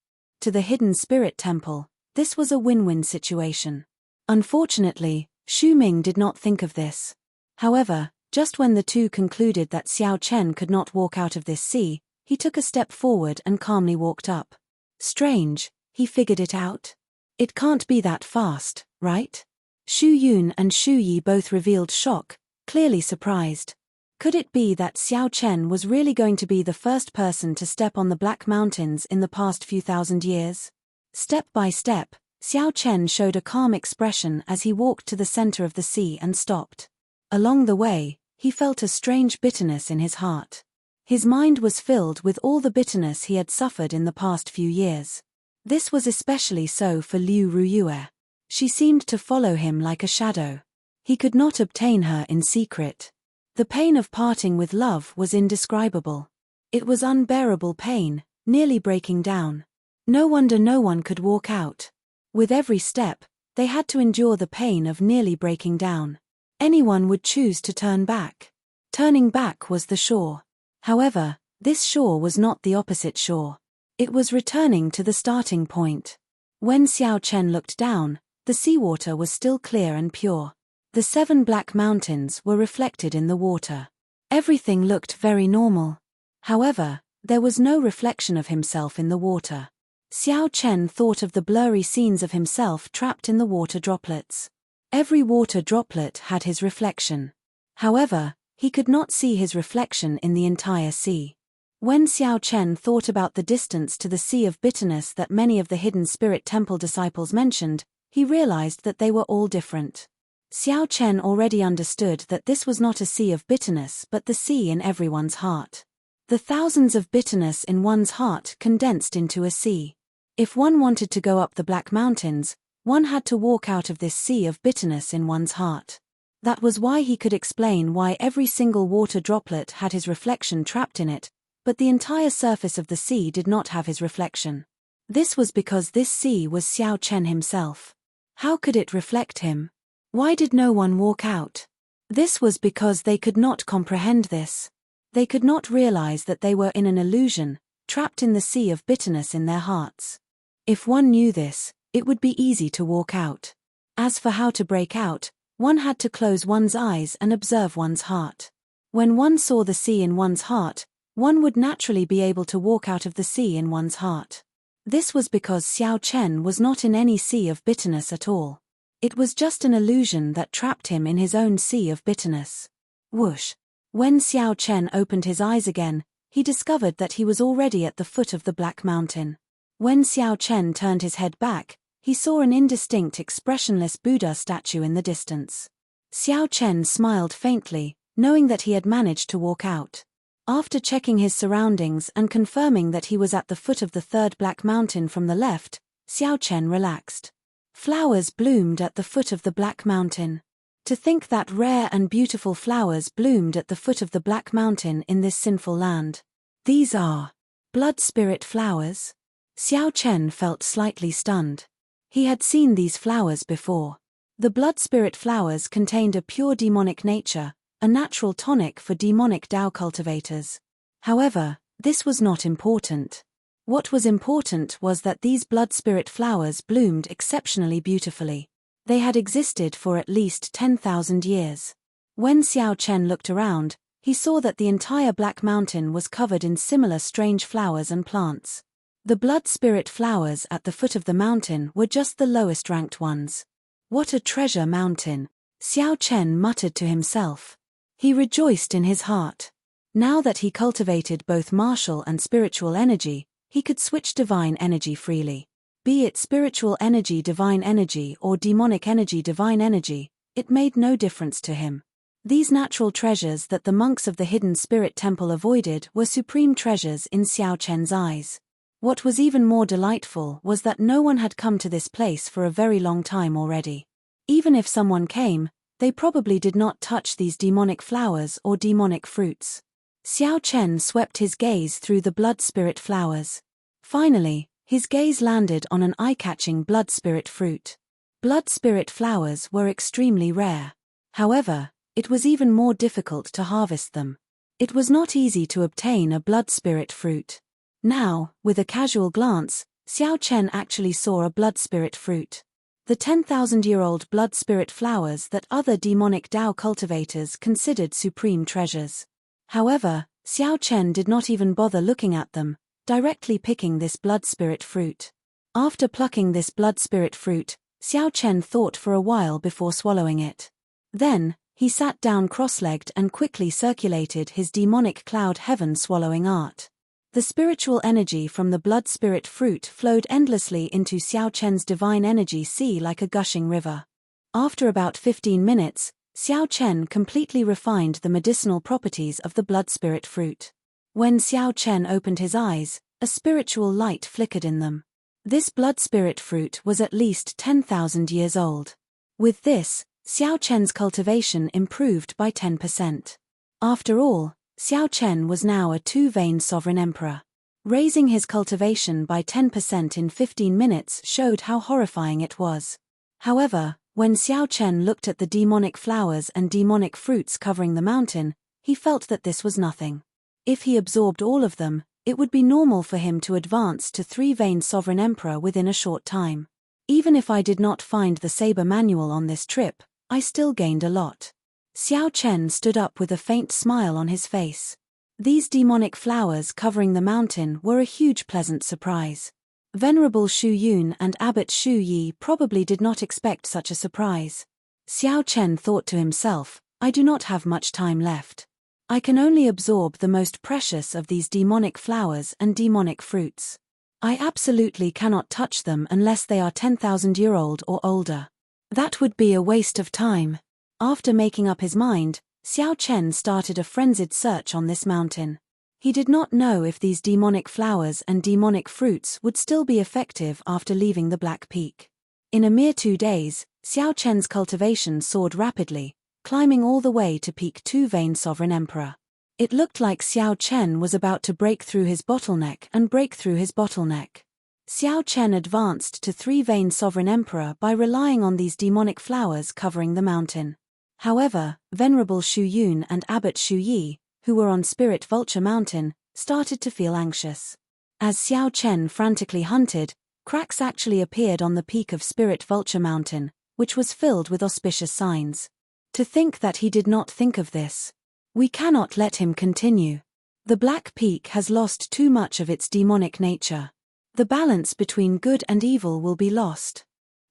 To the hidden spirit temple, this was a win-win situation. Unfortunately, Xu Ming did not think of this. However, just when the 2 concluded that Xiao Chen could not walk out of this sea, he took a step forward and calmly walked up. Strange, he figured it out. It can't be that fast, right? Shu Yun and Shu Yi both revealed shock, clearly surprised. Could it be that Xiao Chen was really going to be the first person to step on the Black Mountains in the past few thousand years? Step by step, Xiao Chen showed a calm expression as he walked to the center of the sea and stopped. Along the way, he felt a strange bitterness in his heart. His mind was filled with all the bitterness he had suffered in the past few years. This was especially so for Liu Ruyue. She seemed to follow him like a shadow. He could not obtain her in secret. The pain of parting with love was indescribable. It was unbearable pain, nearly breaking down. No wonder no one could walk out. With every step, they had to endure the pain of nearly breaking down. Anyone would choose to turn back. Turning back was the shore. However, this shore was not the opposite shore. It was returning to the starting point. When Xiao Chen looked down, the seawater was still clear and pure. The 7 black mountains were reflected in the water. Everything looked very normal. However, there was no reflection of himself in the water. Xiao Chen thought of the blurry scenes of himself trapped in the water droplets. Every water droplet had his reflection. However, he could not see his reflection in the entire sea. When Xiao Chen thought about the distance to the sea of bitterness that many of the hidden spirit temple disciples mentioned, he realized that they were all different. Xiao Chen already understood that this was not a sea of bitterness but the sea in everyone's heart. The thousands of bitterness in one's heart condensed into a sea. If one wanted to go up the Black Mountains, one had to walk out of this sea of bitterness in one's heart. That was why he could explain why every single water droplet had his reflection trapped in it, but the entire surface of the sea did not have his reflection. This was because this sea was Xiao Chen himself. How could it reflect him? Why did no one walk out? This was because they could not comprehend this. They could not realize that they were in an illusion, trapped in the sea of bitterness in their hearts. If one knew this, it would be easy to walk out. As for how to break out, one had to close one's eyes and observe one's heart. When one saw the sea in one's heart, one would naturally be able to walk out of the sea in one's heart. This was because Xiao Chen was not in any sea of bitterness at all. It was just an illusion that trapped him in his own sea of bitterness. Whoosh! When Xiao Chen opened his eyes again, he discovered that he was already at the foot of the Black Mountain. When Xiao Chen turned his head back, he saw an indistinct expressionless Buddha statue in the distance. Xiao Chen smiled faintly, knowing that he had managed to walk out. After checking his surroundings and confirming that he was at the foot of the third Black Mountain from the left, Xiao Chen relaxed. Flowers bloomed at the foot of the Black Mountain. To think that rare and beautiful flowers bloomed at the foot of the Black Mountain in this sinful land. These are blood spirit flowers? Xiao Chen felt slightly stunned. He had seen these flowers before. The blood spirit flowers contained a pure demonic nature, a natural tonic for demonic Dao cultivators. However, this was not important. What was important was that these blood spirit flowers bloomed exceptionally beautifully. They had existed for at least 10,000 years. When Xiao Chen looked around, he saw that the entire Black Mountain was covered in similar strange flowers and plants. The blood spirit flowers at the foot of the mountain were just the lowest ranked ones. What a treasure mountain, Xiao Chen muttered to himself. He rejoiced in his heart. Now that he cultivated both martial and spiritual energy, he could switch divine energy freely. Be it spiritual energy divine energy or demonic energy divine energy, it made no difference to him. These natural treasures that the monks of the hidden spirit temple avoided were supreme treasures in Xiao Chen's eyes. What was even more delightful was that no one had come to this place for a very long time already. Even if someone came, they probably did not touch these demonic flowers or demonic fruits. Xiao Chen swept his gaze through the blood spirit flowers. Finally, his gaze landed on an eye-catching blood spirit fruit. Blood spirit flowers were extremely rare. However, it was even more difficult to harvest them. It was not easy to obtain a blood spirit fruit. Now, with a casual glance, Xiao Chen actually saw a blood spirit fruit. The 10,000-year-old blood spirit flowers that other demonic Dao cultivators considered supreme treasures. However, Xiao Chen did not even bother looking at them, directly picking this blood spirit fruit. After plucking this blood spirit fruit, Xiao Chen thought for a while before swallowing it. Then, he sat down cross-legged and quickly circulated his demonic cloud heaven swallowing art. The spiritual energy from the blood spirit fruit flowed endlessly into Xiao Chen's divine energy sea like a gushing river. After about 15 minutes, Xiao Chen completely refined the medicinal properties of the blood spirit fruit. When Xiao Chen opened his eyes, a spiritual light flickered in them. This blood spirit fruit was at least 10,000 years old. With this, Xiao Chen's cultivation improved by 10%. After all, Xiao Chen was now a two-vein sovereign emperor. Raising his cultivation by 10% in 15 minutes showed how horrifying it was. However, when Xiao Chen looked at the demonic flowers and demonic fruits covering the mountain, he felt that this was nothing. If he absorbed all of them, it would be normal for him to advance to three-vein sovereign emperor within a short time. Even if I did not find the saber manual on this trip, I still gained a lot. Xiao Chen stood up with a faint smile on his face. These demonic flowers covering the mountain were a huge pleasant surprise. Venerable Shu Yun and Abbot Shu Yi probably did not expect such a surprise. Xiao Chen thought to himself, I do not have much time left. I can only absorb the most precious of these demonic flowers and demonic fruits. I absolutely cannot touch them unless they are 10,000-year-old or older. That would be a waste of time. After making up his mind, Xiao Chen started a frenzied search on this mountain. He did not know if these demonic flowers and demonic fruits would still be effective after leaving the Black Peak. In a mere 2 days, Xiao Chen's cultivation soared rapidly, climbing all the way to peak 2 Vain Sovereign Emperor. It looked like Xiao Chen was about to break through his bottleneck and break through his bottleneck. Xiao Chen advanced to 3 Vain Sovereign Emperor by relying on these demonic flowers covering the mountain. However, Venerable Shu Yun and Abbot Shu Yi, who were on Spirit Vulture Mountain, started to feel anxious. As Xiao Chen frantically hunted, cracks actually appeared on the peak of Spirit Vulture Mountain, which was filled with auspicious signs. To think that he did not think of this. We cannot let him continue. The Black Peak has lost too much of its demonic nature. The balance between good and evil will be lost.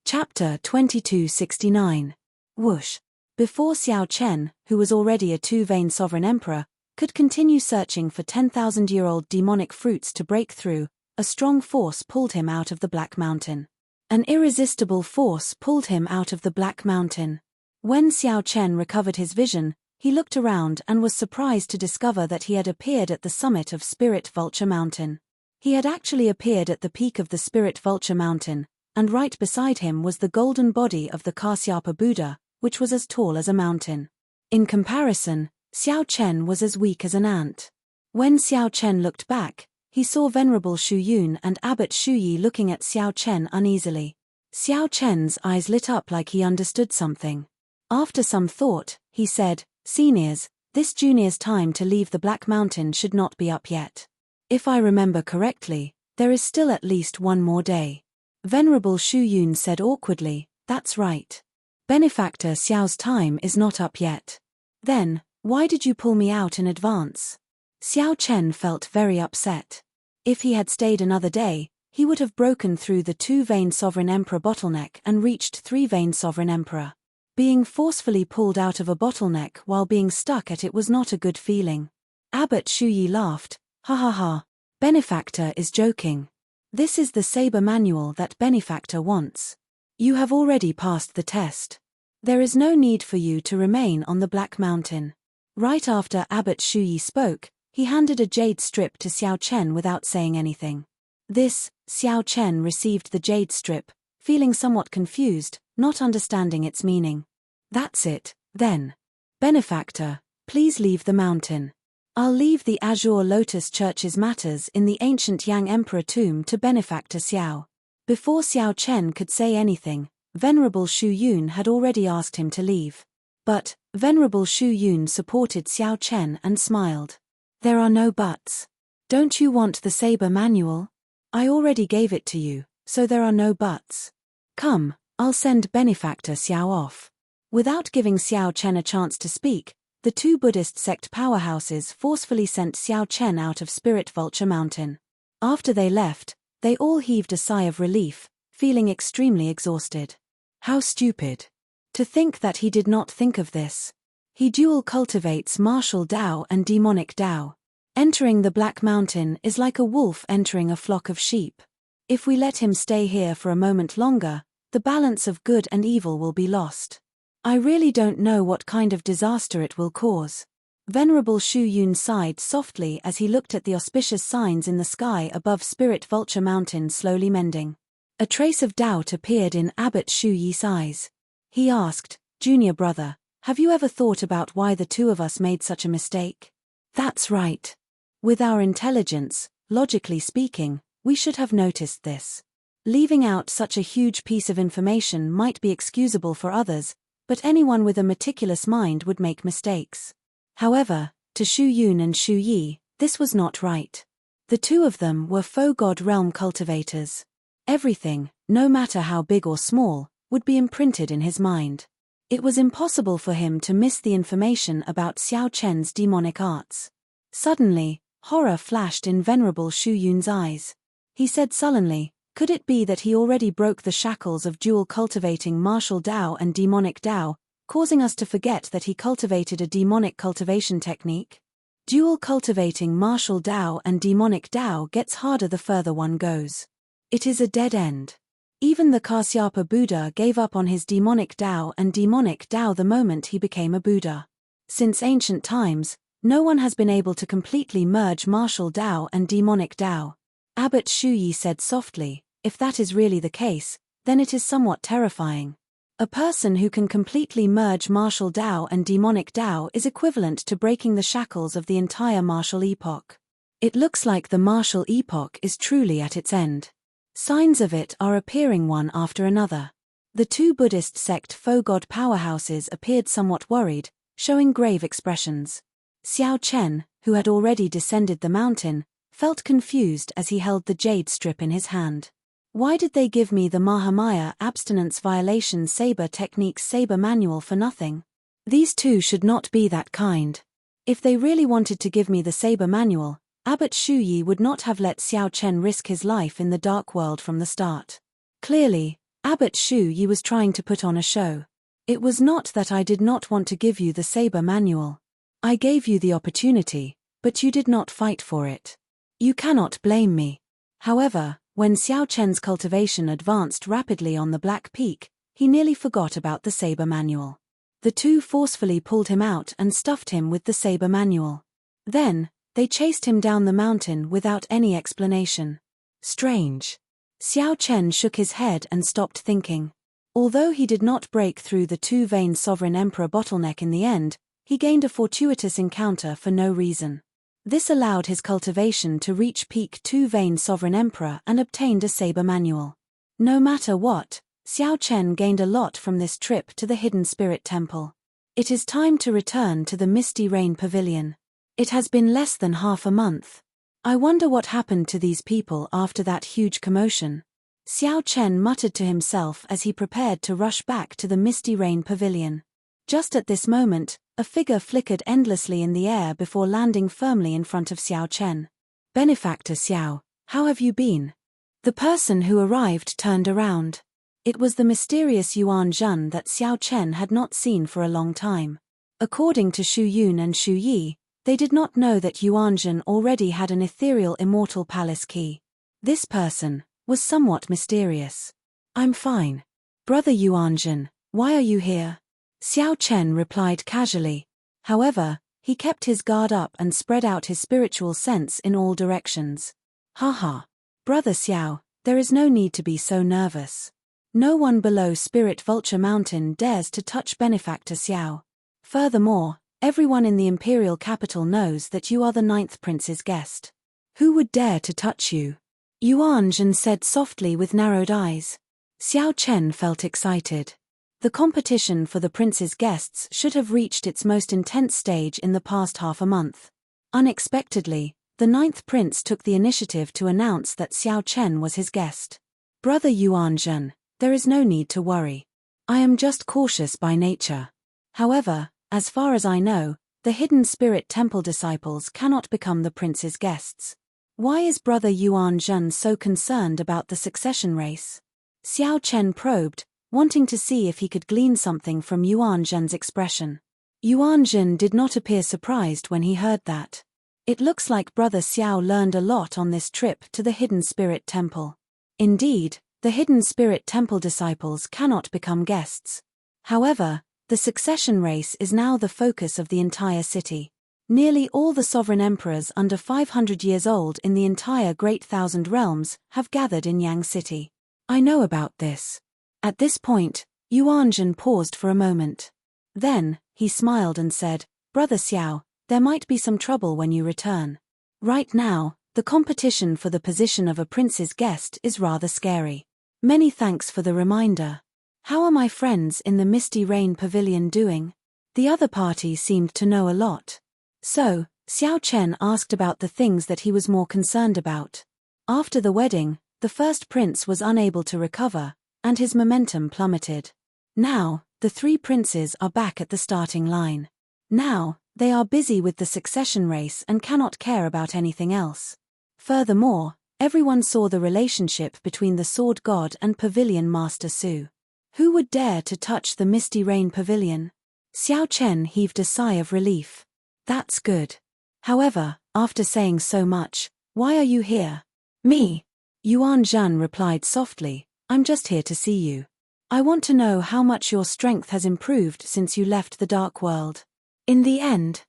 Chapter 2269. Whoosh. Before Xiao Chen, who was already a 2 Vain Sovereign Emperor, could continue searching for 10,000-year-old demonic fruits to break through, a strong force pulled him out of the Black Mountain. An irresistible force pulled him out of the Black Mountain. When Xiao Chen recovered his vision, he looked around and was surprised to discover that he had appeared at the summit of Spirit Vulture Mountain. He had actually appeared at the peak of the Spirit Vulture Mountain, and right beside him was the golden body of the Kasyapa Buddha, which was as tall as a mountain. In comparison, Xiao Chen was as weak as an ant. When Xiao Chen looked back, he saw Venerable Shu Yun and Abbot Shu Yi looking at Xiao Chen uneasily. Xiao Chen's eyes lit up like he understood something. After some thought, he said, "Seniors, this junior's time to leave the Black Mountain should not be up yet. If I remember correctly, there is still at least 1 more day." Venerable Shu Yun said awkwardly, "That's right. Benefactor Xiao's time is not up yet." "Then, why did you pull me out in advance?" Xiao Chen felt very upset. If he had stayed another day, he would have broken through the 2 Vain Sovereign Emperor bottleneck and reached 3 Vain Sovereign Emperor. Being forcefully pulled out of a bottleneck while being stuck at it was not a good feeling. Abbot Shu Yi laughed, "Ha ha ha. Benefactor is joking. This is the saber manual that Benefactor wants. You have already passed the test. There is no need for you to remain on the Black Mountain." Right after Abbot Shu Yi spoke, he handed a jade strip to Xiao Chen without saying anything. Xiao Chen received the jade strip, feeling somewhat confused, not understanding its meaning. "That's it, then. Benefactor, please leave the mountain. I'll leave the Azure Lotus Church's matters in the ancient Yang Emperor tomb to Benefactor Xiao." Before Xiao Chen could say anything, Venerable Shu Yun had already asked him to leave. But, Venerable Shu Yun supported Xiao Chen and smiled. "There are no buts. Don't you want the saber manual? I already gave it to you, so there are no buts. Come, I'll send Benefactor Xiao off." Without giving Xiao Chen a chance to speak, the 2 Buddhist sect powerhouses forcefully sent Xiao Chen out of Spirit Vulture Mountain. After they left, they all heaved a sigh of relief, feeling extremely exhausted. How stupid. To think that he did not think of this. He dual cultivates martial Dao and demonic Dao. Entering the Black Mountain is like a wolf entering a flock of sheep. If we let him stay here for a moment longer, the balance of good and evil will be lost. I really don't know what kind of disaster it will cause. Venerable Shu Yun sighed softly as he looked at the auspicious signs in the sky above Spirit Vulture Mountain slowly mending. A trace of doubt appeared in Abbot Shu Yi's eyes. He asked, "Junior brother, have you ever thought about why the 2 of us made such a mistake?" "That's right. With our intelligence, logically speaking, we should have noticed this. Leaving out such a huge piece of information might be excusable for others, but anyone with a meticulous mind would make mistakes. However, to Shu Yun and Shu Yi, this was not right. The 2 of them were faux God realm cultivators. Everything, no matter how big or small, would be imprinted in his mind. It was impossible for him to miss the information about Xiao Chen's demonic arts. Suddenly, horror flashed in Venerable Shu Yun's eyes. He said sullenly, could it be that he already broke the shackles of dual cultivating martial Dao and demonic Dao, causing us to forget that he cultivated a demonic cultivation technique? Dual cultivating martial Dao and demonic Dao gets harder the further one goes. It is a dead end. Even the Kasyapa Buddha gave up on his demonic Dao and demonic Dao the moment he became a Buddha. Since ancient times, No one has been able to completely merge martial Dao and demonic Dao. Abbot Shuyi said softly, if that is really the case, then it is somewhat terrifying. A person who can completely merge martial Dao and demonic Dao is equivalent to breaking the shackles of the entire martial epoch. It looks like the martial epoch is truly at its end. Signs of it are appearing one after another. The two Buddhist sect faux-god powerhouses appeared somewhat worried, showing grave expressions. Xiao Chen, who had already descended the mountain, felt confused as he held the jade strip in his hand. Why did they give me the Mahamaya abstinence violation saber techniques saber manual for nothing? These two should not be that kind. If they really wanted to give me the saber manual, Abbot Shuyi would not have let Xiao Chen risk his life in the dark world from the start. Clearly, Abbot Shuyi was trying to put on a show. It was not that I did not want to give you the saber manual. I gave you the opportunity, but you did not fight for it. You cannot blame me. However, when Xiao Chen's cultivation advanced rapidly on the Black Peak, he nearly forgot about the saber manual. The two forcefully pulled him out and stuffed him with the saber manual. Then, they chased him down the mountain without any explanation. Strange. Xiao Chen shook his head and stopped thinking. Although he did not break through the two-vein sovereign emperor bottleneck in the end, he gained a fortuitous encounter for no reason. This allowed his cultivation to reach peak two-vein sovereign emperor and obtained a saber manual. No matter what, Xiao Chen gained a lot from this trip to the Hidden Spirit Temple. It is time to return to the Misty Rain Pavilion. It has been less than half a month. I wonder what happened to these people after that huge commotion. Xiao Chen muttered to himself as he prepared to rush back to the Misty Rain Pavilion. Just at this moment, a figure flickered endlessly in the air before landing firmly in front of Xiao Chen. Benefactor Xiao, how have you been? The person who arrived turned around. It was the mysterious Yuan Zhen that Xiao Chen had not seen for a long time. According to Shu Yun and Shu Yi, they did not know that Yuan Zhen already had an ethereal immortal palace key. This person was somewhat mysterious. I'm fine. Brother Yuan Zhen, why are you here? Xiao Chen replied casually. However, he kept his guard up and spread out his spiritual sense in all directions. Haha. Brother Xiao, there is no need to be so nervous. No one below Spirit Vulture Mountain dares to touch Benefactor Xiao. Furthermore, everyone in the imperial capital knows that you are the 9th prince's guest. Who would dare to touch you? Yuan Zhen said softly with narrowed eyes. Xiao Chen felt excited. The competition for the prince's guests should have reached its most intense stage in the past half a month. Unexpectedly, the 9th prince took the initiative to announce that Xiao Chen was his guest. Brother Yuan Zhen, there is no need to worry. I am just cautious by nature. However, as far as I know, the Hidden Spirit Temple disciples cannot become the prince's guests. Why is Brother Yuan Zhen so concerned about the succession race? Xiao Chen probed, wanting to see if he could glean something from Yuan Zhen's expression. Yuan Zhen did not appear surprised when he heard that. It looks like Brother Xiao learned a lot on this trip to the Hidden Spirit Temple. Indeed, the Hidden Spirit Temple disciples cannot become guests. However, the succession race is now the focus of the entire city. Nearly all the sovereign emperors under 500 years old in the entire Great Thousand Realms have gathered in Yang City. I know about this. At this point, Yuan Zhen paused for a moment. Then, he smiled and said, Brother Xiao, there might be some trouble when you return. Right now, the competition for the position of a prince's guest is rather scary. Many thanks for the reminder. How are my friends in the Misty Rain Pavilion doing? The other party seemed to know a lot. So, Xiao Chen asked about the things that he was more concerned about. After the wedding, the first prince was unable to recover, and his momentum plummeted. Now, the 3 princes are back at the starting line. Now, they are busy with the succession race and cannot care about anything else. Furthermore, everyone saw the relationship between the Sword God and Pavilion Master Su. Who would dare to touch the Misty Rain Pavilion? Xiao Chen heaved a sigh of relief. That's good. However, after saying so much, why are you here? Me? Yuan Zhen replied softly, I'm just here to see you. I want to know how much your strength has improved since you left the dark world. In the end,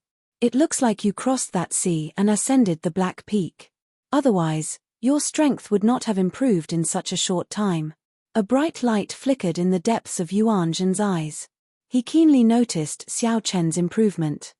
It looks like you crossed that sea and ascended the Black Peak. Otherwise, your strength would not have improved in such a short time. A bright light flickered in the depths of Yuan Zhen's eyes. He keenly noticed Xiao Chen's improvement.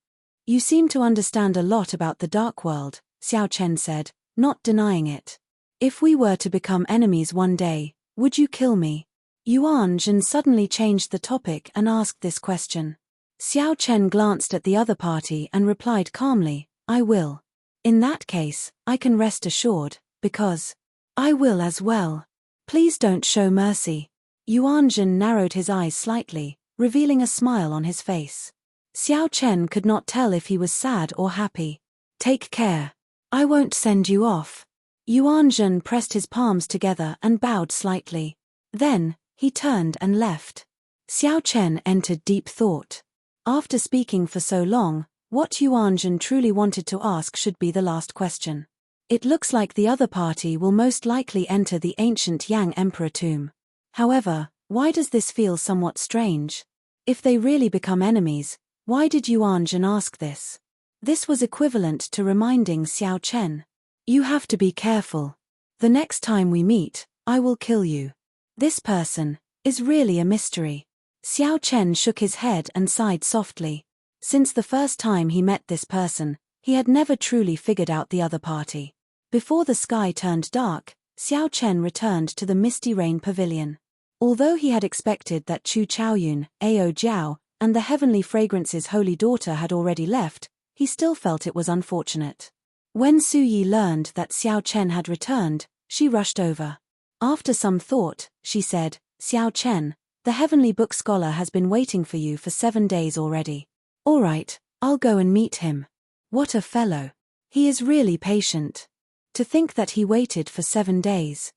You seem to understand a lot about the dark world, Xiao Chen said, not denying it. If we were to become enemies one day, would you kill me? Yuan Zhen suddenly changed the topic and asked this question. Xiao Chen glanced at the other party and replied calmly, I will. In that case, I can rest assured, because I will as well. Please don't show mercy. Yuan Zhen narrowed his eyes slightly, revealing a smile on his face. Xiao Chen could not tell if he was sad or happy. Take care. I won't send you off. Yuan Zhen pressed his palms together and bowed slightly. Then, he turned and left. Xiao Chen entered deep thought. After speaking for so long, what Yuan Zhen truly wanted to ask should be the last question. It looks like the other party will most likely enter the ancient Yang Emperor tomb. However, why does this feel somewhat strange? If they really become enemies, why did Yuan Zhen ask this? This was equivalent to reminding Xiao Chen. You have to be careful. The next time we meet, I will kill you. This person is really a mystery. Xiao Chen shook his head and sighed softly. Since the first time he met this person, he had never truly figured out the other party. Before the sky turned dark, Xiao Chen returned to the Misty Rain Pavilion. Although he had expected that Chu Chaoyun, Ao Jiao, and the Heavenly Fragrance's holy daughter had already left, he still felt it was unfortunate. When Su Yi learned that Xiao Chen had returned, she rushed over. After some thought, she said, Xiao Chen, the Heavenly Book Scholar has been waiting for you for 7 days already. All right, I'll go and meet him. What a fellow. He is really patient. To think that he waited for 7 days.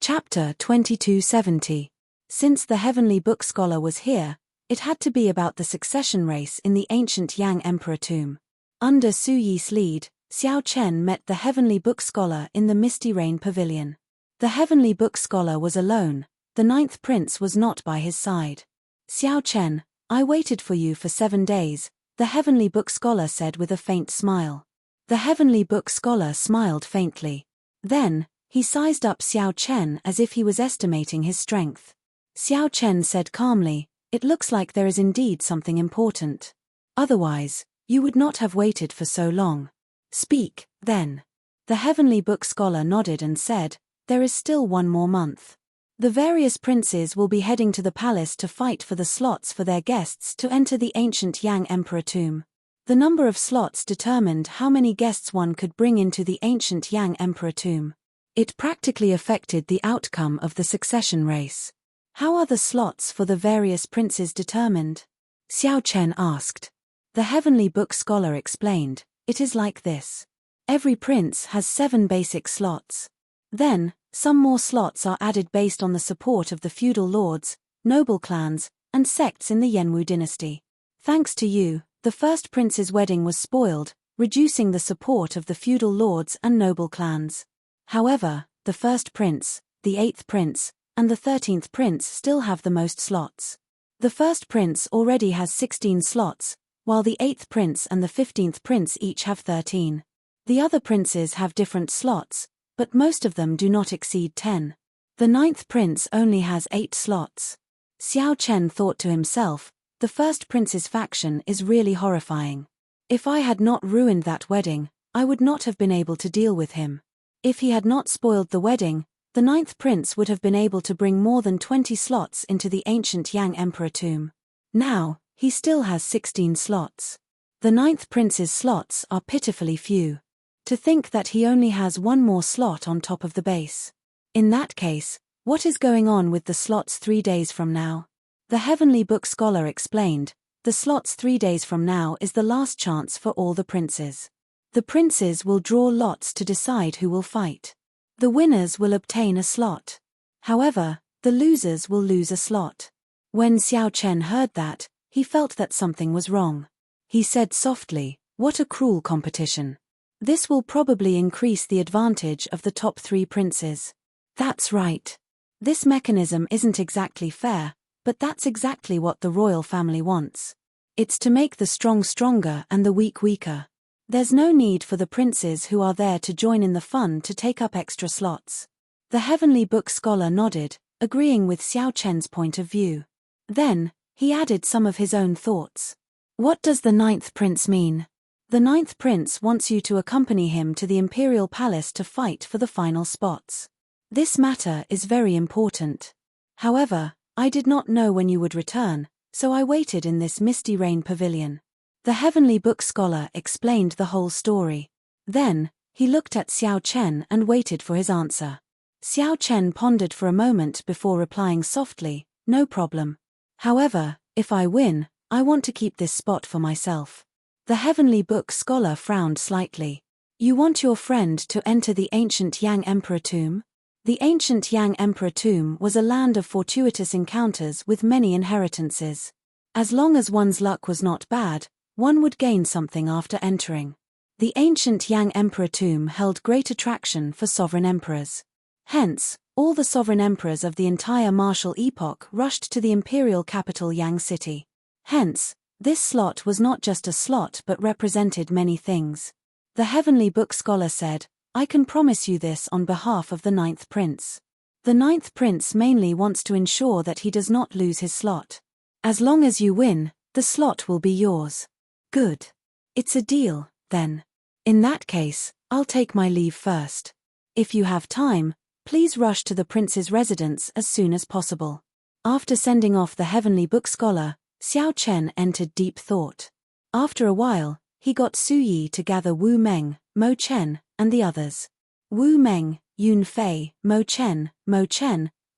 Chapter 2270. Since the Heavenly Book Scholar was here, it had to be about the succession race in the ancient Yang Emperor tomb. Under Su Yi's lead, Xiao Chen met the Heavenly Book Scholar in the Misty Rain Pavilion. The Heavenly Book Scholar was alone, the 9th prince was not by his side. Xiao Chen, I waited for you for 7 days, the Heavenly Book Scholar said with a faint smile. The Heavenly Book Scholar smiled faintly. Then, he sized up Xiao Chen as if he was estimating his strength. Xiao Chen said calmly, it looks like there is indeed something important. Otherwise, you would not have waited for so long. Speak, then. The Heavenly Book Scholar nodded and said, there is still 1 more month. The various princes will be heading to the palace to fight for the slots for their guests to enter the ancient Yang Emperor tomb. The number of slots determined how many guests one could bring into the ancient Yang Emperor tomb. It practically affected the outcome of the succession race. How are the slots for the various princes determined? Xiao Chen asked. The Heavenly Book Scholar explained, it is like this. Every prince has 7 basic slots. Then, some more slots are added based on the support of the feudal lords, noble clans, and sects in the Yenwu dynasty. Thanks to you, the first prince's wedding was spoiled, reducing the support of the feudal lords and noble clans. However, the first prince, the 8th prince, and the 13th prince still have the most slots. The first prince already has 16 slots, while the 8th prince and the 15th prince each have 13. The other princes have different slots, but most of them do not exceed 10. The 9th prince only has 8 slots. Xiao Chen thought to himself, the first prince's faction is really horrifying. If I had not ruined that wedding, I would not have been able to deal with him. If he had not spoiled the wedding, the 9th prince would have been able to bring more than 20 slots into the ancient Yang Emperor tomb. Now, he still has 16 slots. The 9th prince's slots are pitifully few. To think that he only has 1 more slot on top of the base. In that case, what is going on with the slots 3 days from now? The Heavenly Book Scholar explained, the slots 3 days from now is the last chance for all the princes. The princes will draw lots to decide who will fight. The winners will obtain a slot. However, the losers will lose a slot. When Xiao Chen heard that, he felt that something was wrong. He said softly, what a cruel competition. This will probably increase the advantage of the top 3 princes. That's right. This mechanism isn't exactly fair, but that's exactly what the royal family wants. It's to make the strong stronger and the weak weaker. There's no need for the princes who are there to join in the fun to take up extra slots. The Heavenly Book scholar nodded, agreeing with Xiao Chen's point of view. Then, he added some of his own thoughts. What does the ninth prince mean? The ninth prince wants you to accompany him to the imperial palace to fight for the final spots. This matter is very important. However, I did not know when you would return, so I waited in this misty rain pavilion. The Heavenly Book scholar explained the whole story. Then, he looked at Xiao Chen and waited for his answer. Xiao Chen pondered for a moment before replying softly, "No problem. However, if I win, I want to keep this spot for myself." The Heavenly Book scholar frowned slightly. "You want your friend to enter the ancient Yang Emperor tomb?" The ancient Yang Emperor tomb was a land of fortuitous encounters with many inheritances. As long as one's luck was not bad, one would gain something after entering. The ancient Yang Emperor tomb held great attraction for sovereign emperors. Hence, all the sovereign emperors of the entire martial epoch rushed to the imperial capital Yang City. Hence, this slot was not just a slot but represented many things. The Heavenly Book scholar said, "I can promise you this on behalf of the ninth prince. The ninth prince mainly wants to ensure that he does not lose his slot. As long as you win, the slot will be yours." "Good. It's a deal, then. In that case, I'll take my leave first. If you have time, please rush to the prince's residence as soon as possible." After sending off the Heavenly Book scholar, Xiao Chen entered deep thought. After a while, he got Su Yi to gather Wu Meng, Mo Chen, and the others. Wu Meng, Yun Fei, Mo Chen,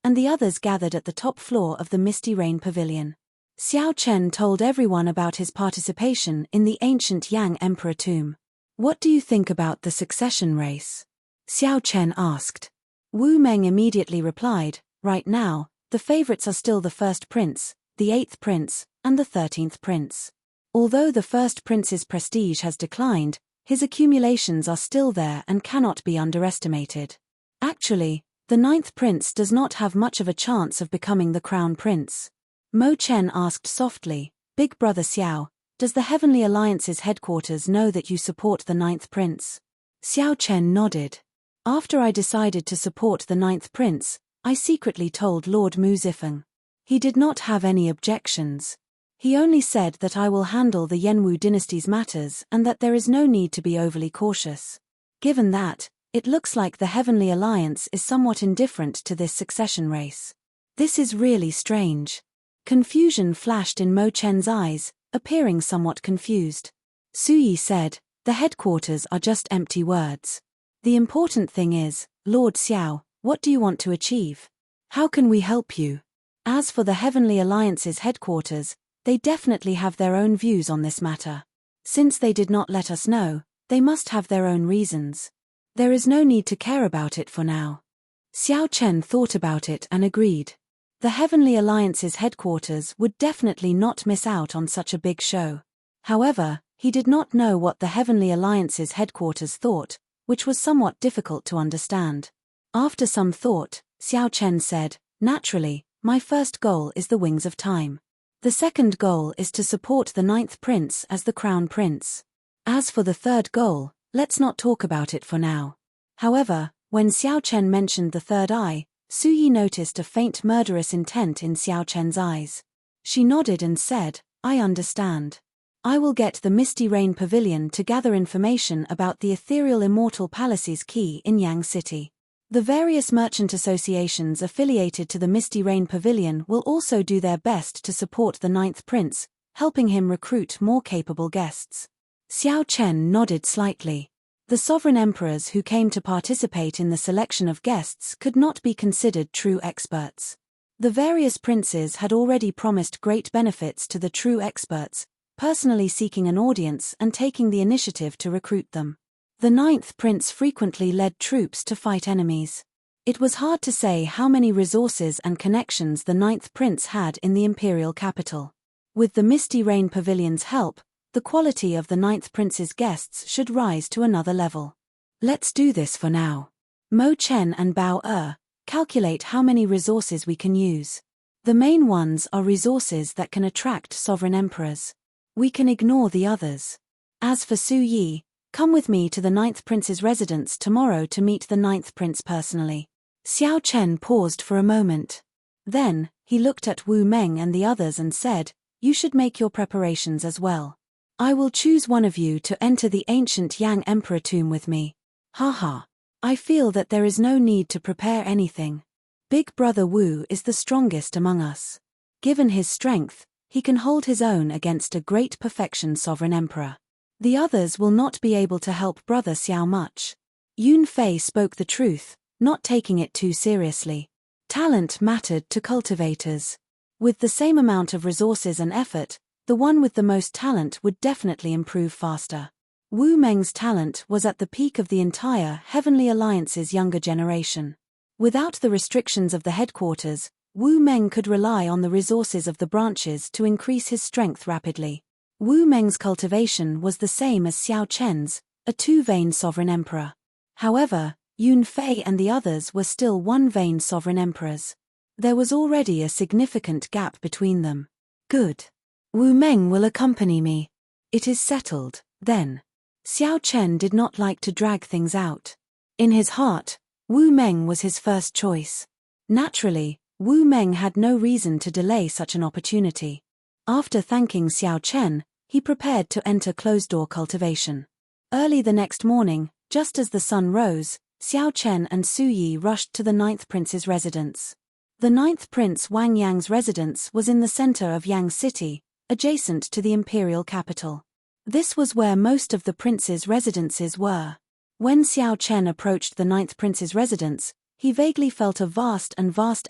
and the others gathered at the top floor of the Misty Rain Pavilion. Xiao Chen told everyone about his participation in the ancient Yang Emperor tomb. "What do you think about the succession race?" Xiao Chen asked. Wu Meng immediately replied, "Right now, the favorites are still the first prince, the 8th prince, and the 13th prince. Although the first prince's prestige has declined, his accumulations are still there and cannot be underestimated. Actually, the 9th prince does not have much of a chance of becoming the crown prince." Mo Chen asked softly, "Big brother Xiao, does the Heavenly Alliance's headquarters know that you support the 9th prince?" Xiao Chen nodded. "After I decided to support the 9th prince, I secretly told Lord Mu Zifeng. He did not have any objections. He only said that I will handle the Yanwu dynasty's matters and that there is no need to be overly cautious. Given that, it looks like the Heavenly Alliance is somewhat indifferent to this succession race. This is really strange." Confusion flashed in Mo Chen's eyes, appearing somewhat confused. Su Yi said, "The headquarters are just empty words. The important thing is, Lord Xiao, what do you want to achieve? How can we help you?" As for the Heavenly Alliance's headquarters, they definitely have their own views on this matter. Since they did not let us know, they must have their own reasons. There is no need to care about it for now. Xiao Chen thought about it and agreed. The Heavenly Alliance's headquarters would definitely not miss out on such a big show. However, he did not know what the Heavenly Alliance's headquarters thought, which was somewhat difficult to understand. After some thought, Xiao Chen said, "Naturally, my first goal is the Wings of Time. The second goal is to support the 9th prince as the crown prince. As for the third goal, let's not talk about it for now." However, when Xiao Chen mentioned the third eye, Su Yi noticed a faint murderous intent in Xiao Chen's eyes. She nodded and said, "I understand. I will get the Misty Rain Pavilion to gather information about the ethereal Immortal Palace's key in Yang City. The various merchant associations affiliated to the Misty Rain Pavilion will also do their best to support the 9th prince, helping him recruit more capable guests." Xiao Chen nodded slightly. The sovereign emperors who came to participate in the selection of guests could not be considered true experts. The various princes had already promised great benefits to the true experts, personally seeking an audience and taking the initiative to recruit them. The 9th prince frequently led troops to fight enemies. It was hard to say how many resources and connections the 9th prince had in the imperial capital. With the Misty Rain Pavilion's help, the quality of the 9th prince's guests should rise to another level. "Let's do this for now. Mo Chen and Bao calculate how many resources we can use. The main ones are resources that can attract sovereign emperors. We can ignore the others. As for Su Yi, Come with me to the 9th prince's residence tomorrow to meet the 9th prince personally. Xiao Chen paused for a moment. Then, he looked at Wu Meng and the others and said, "You should make your preparations as well. I will choose one of you to enter the ancient Yang Emperor tomb with me." Haha. I feel that there is no need to prepare anything. Big brother Wu is the strongest among us. Given his strength, he can hold his own against a great perfection sovereign emperor. The others will not be able to help brother Xiao much. Yun Fei spoke the truth, not taking it too seriously. Talent mattered to cultivators. With the same amount of resources and effort, the one with the most talent would definitely improve faster. Wu Meng's talent was at the peak of the entire Heavenly Alliance's younger generation. Without the restrictions of the headquarters, Wu Meng could rely on the resources of the branches to increase his strength rapidly. Wu Meng's cultivation was the same as Xiao Chen's, a two-vein sovereign emperor. However, Yun Fei and the others were still one-vein sovereign emperors. There was already a significant gap between them. Good. Wu Meng will accompany me. It is settled, then. Xiao Chen did not like to drag things out. In his heart, Wu Meng was his first choice. Naturally, Wu Meng had no reason to delay such an opportunity. After thanking Xiao Chen, he prepared to enter closed-door cultivation. Early the next morning, just as the sun rose, Xiao Chen and Su Yi rushed to the 9th prince's residence. The 9th prince Wang Yang's residence was in the center of Yang City, adjacent to the imperial capital. This was where most of the prince's residences were. When Xiao Chen approached the 9th prince's residence, he vaguely felt a vast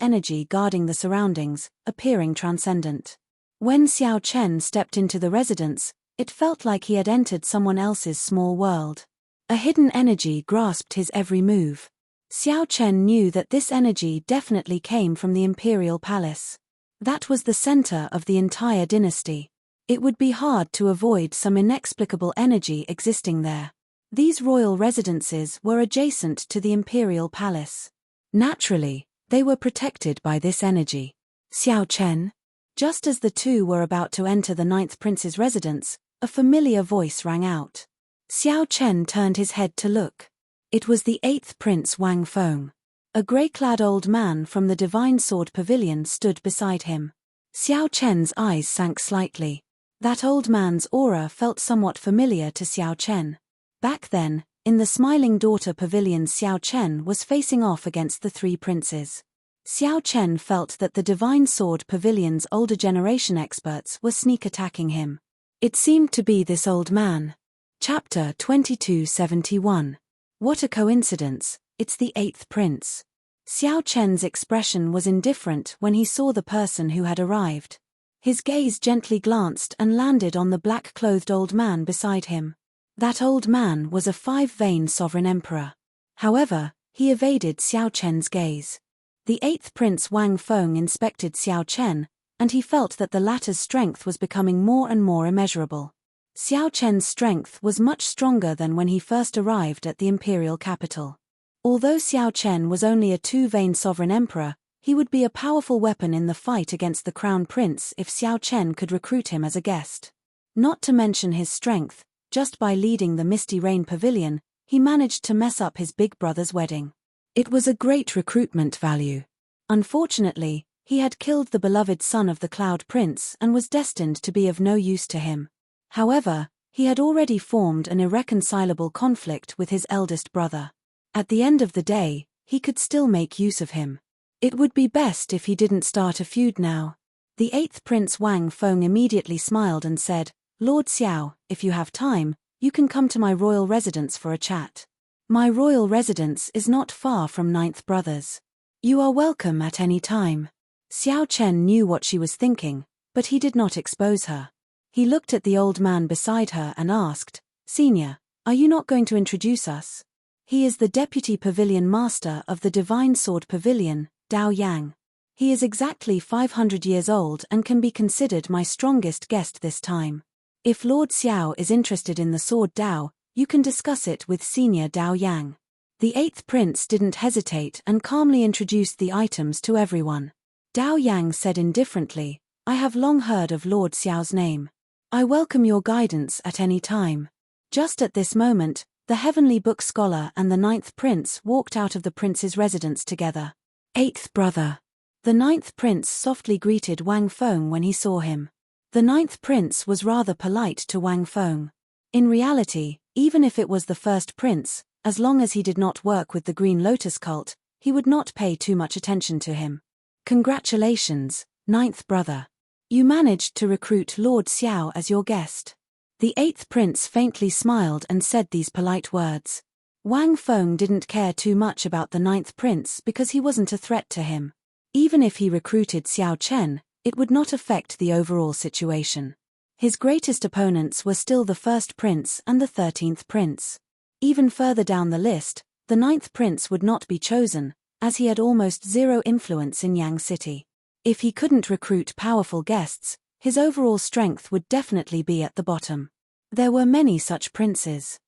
energy guarding the surroundings, appearing transcendent. When Xiao Chen stepped into the residence, it felt like he had entered someone else's small world. A hidden energy grasped his every move. Xiao Chen knew that this energy definitely came from the imperial palace. That was the center of the entire dynasty. It would be hard to avoid some inexplicable energy existing there. These royal residences were adjacent to the imperial palace. Naturally, they were protected by this energy. Xiao Chen? Just as the two were about to enter the 9th prince's residence, a familiar voice rang out. Xiao Chen turned his head to look. It was the 8th prince Wang Feng. A grey-clad old man from the Divine Sword Pavilion stood beside him. Xiao Chen's eyes sank slightly. That old man's aura felt somewhat familiar to Xiao Chen. Back then, in the Smiling Daughter Pavilion, Xiao Chen was facing off against the three princes. Xiao Chen felt that the Divine Sword Pavilion's older generation experts were sneak attacking him. It seemed to be this old man. Chapter 2271. What a coincidence, it's the 8th prince. Xiao Chen's expression was indifferent when he saw the person who had arrived. His gaze gently glanced and landed on the black-clothed old man beside him. That old man was a five-vein sovereign emperor. However, he evaded Xiao Chen's gaze. The 8th prince Wang Feng inspected Xiao Chen, and he felt that the latter's strength was becoming more and more immeasurable. Xiao Chen's strength was much stronger than when he first arrived at the imperial capital. Although Xiao Chen was only a two-vein sovereign emperor, he would be a powerful weapon in the fight against the crown prince if Xiao Chen could recruit him as a guest. Not to mention his strength, just by leading the Misty Rain Pavilion, he managed to mess up his big brother's wedding. It was a great recruitment value. Unfortunately, he had killed the beloved son of the Cloud Prince and was destined to be of no use to him. However, he had already formed an irreconcilable conflict with his eldest brother. At the end of the day, he could still make use of him. It would be best if he didn't start a feud now. The 8th prince Wang Feng immediately smiled and said, "Lord Xiao, if you have time, you can come to my royal residence for a chat. My royal residence is not far from 9th Brothers. You are welcome at any time." Xiao Chen knew what she was thinking, but he did not expose her. He looked at the old man beside her and asked, "Senior, are you not going to introduce us?" He is the deputy pavilion master of the Divine Sword Pavilion, Dao Yang. He is exactly 500 years old and can be considered my strongest guest this time. If Lord Xiao is interested in the sword Dao, you can discuss it with Senior Dao Yang. The 8th prince didn't hesitate and calmly introduced the items to everyone. Dao Yang said indifferently, "I have long heard of Lord Xiao's name. I welcome your guidance at any time." Just at this moment, the heavenly book scholar and the ninth prince walked out of the prince's residence together. Eighth brother. The ninth prince softly greeted Wang Feng when he saw him. The ninth prince was rather polite to Wang Feng. In reality, even if it was the first prince, as long as he did not work with the Green Lotus cult, he would not pay too much attention to him. Congratulations, ninth brother. You managed to recruit Lord Xiao as your guest. The eighth prince faintly smiled and said these polite words. Wang Feng didn't care too much about the ninth prince because he wasn't a threat to him. Even if he recruited Xiao Chen, it would not affect the overall situation. His greatest opponents were still the first prince and the 13th prince. Even further down the list, the ninth prince would not be chosen, as he had almost zero influence in Yang City. If he couldn't recruit powerful guests, his overall strength would definitely be at the bottom. There were many such princes.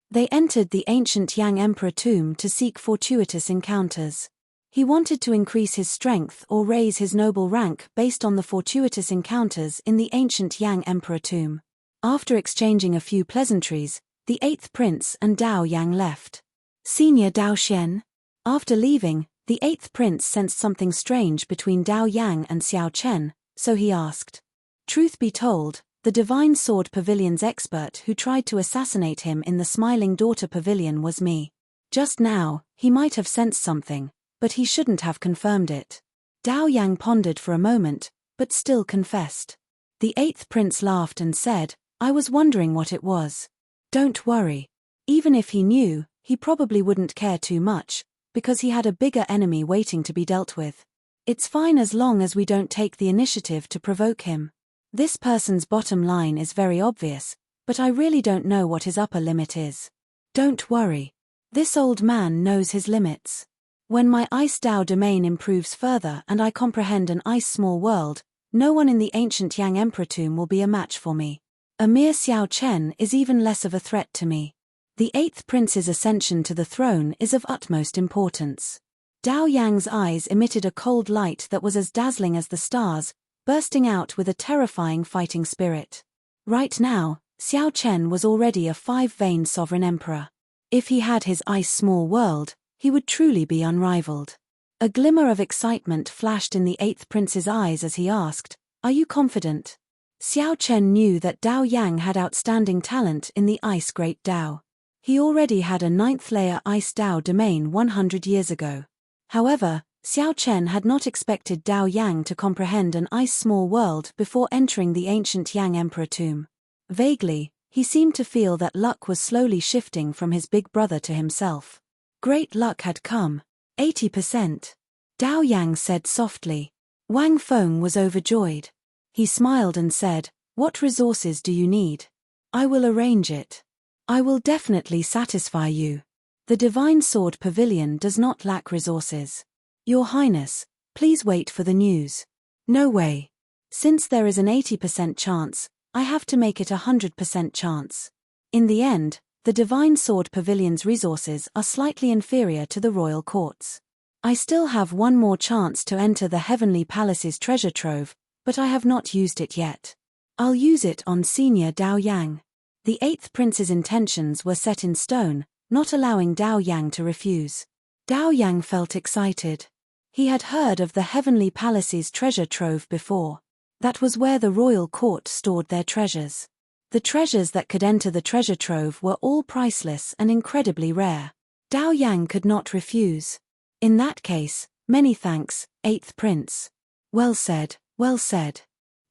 They entered the ancient Yang Emperor tomb to seek fortuitous encounters. He wanted to increase his strength or raise his noble rank based on the fortuitous encounters in the ancient Yang Emperor tomb. After exchanging a few pleasantries, the eighth prince and Dao Yang left. Senior Dao Xian. After leaving, the eighth prince sensed something strange between Dao Yang and Xiao Chen, so he asked. Truth be told, the Divine Sword Pavilion's expert who tried to assassinate him in the Smiling Daughter Pavilion was me. Just now, he might have sensed something, but he shouldn't have confirmed it. Dao Yang pondered for a moment, but still confessed. The eighth prince laughed and said, I was wondering what it was. Don't worry. Even if he knew, he probably wouldn't care too much, because he had a bigger enemy waiting to be dealt with. It's fine as long as we don't take the initiative to provoke him. This person's bottom line is very obvious, but I really don't know what his upper limit is. Don't worry. This old man knows his limits. When my Ice Dao domain improves further and I comprehend an ice small world, no one in the ancient Yang Emperor tomb will be a match for me. A mere Xiao Chen is even less of a threat to me. The eighth prince's ascension to the throne is of utmost importance. Dao Yang's eyes emitted a cold light that was as dazzling as the stars, bursting out with a terrifying fighting spirit. Right now, Xiao Chen was already a five-veined sovereign emperor. If he had his ice small world, he would truly be unrivaled. A glimmer of excitement flashed in the eighth prince's eyes as he asked, Are you confident? Xiao Chen knew that Dao Yang had outstanding talent in the Ice Great Dao. He already had a 9th-layer Ice Dao domain 100 years ago. However, Xiao Chen had not expected Dao Yang to comprehend an ice small world before entering the ancient Yang Emperor tomb. Vaguely, he seemed to feel that luck was slowly shifting from his big brother to himself. Great luck had come. 80%. Dao Yang said softly. Wang Feng was overjoyed. He smiled and said, What resources do you need? I will arrange it. I will definitely satisfy you. The Divine Sword Pavilion does not lack resources. Your Highness, please wait for the news. No way. Since there is an 80% chance, I have to make it a 100% chance. In the end, the Divine Sword Pavilion's resources are slightly inferior to the royal court's. I still have one more chance to enter the Heavenly Palace's treasure trove, but I have not used it yet. I'll use it on Senior Dao Yang. The eighth prince's intentions were set in stone, not allowing Dao Yang to refuse. Dao Yang felt excited. He had heard of the Heavenly Palace's treasure trove before. That was where the royal court stored their treasures. The treasures that could enter the treasure trove were all priceless and incredibly rare. Dao Yang could not refuse. In that case, many thanks, eighth prince. Well said, well said.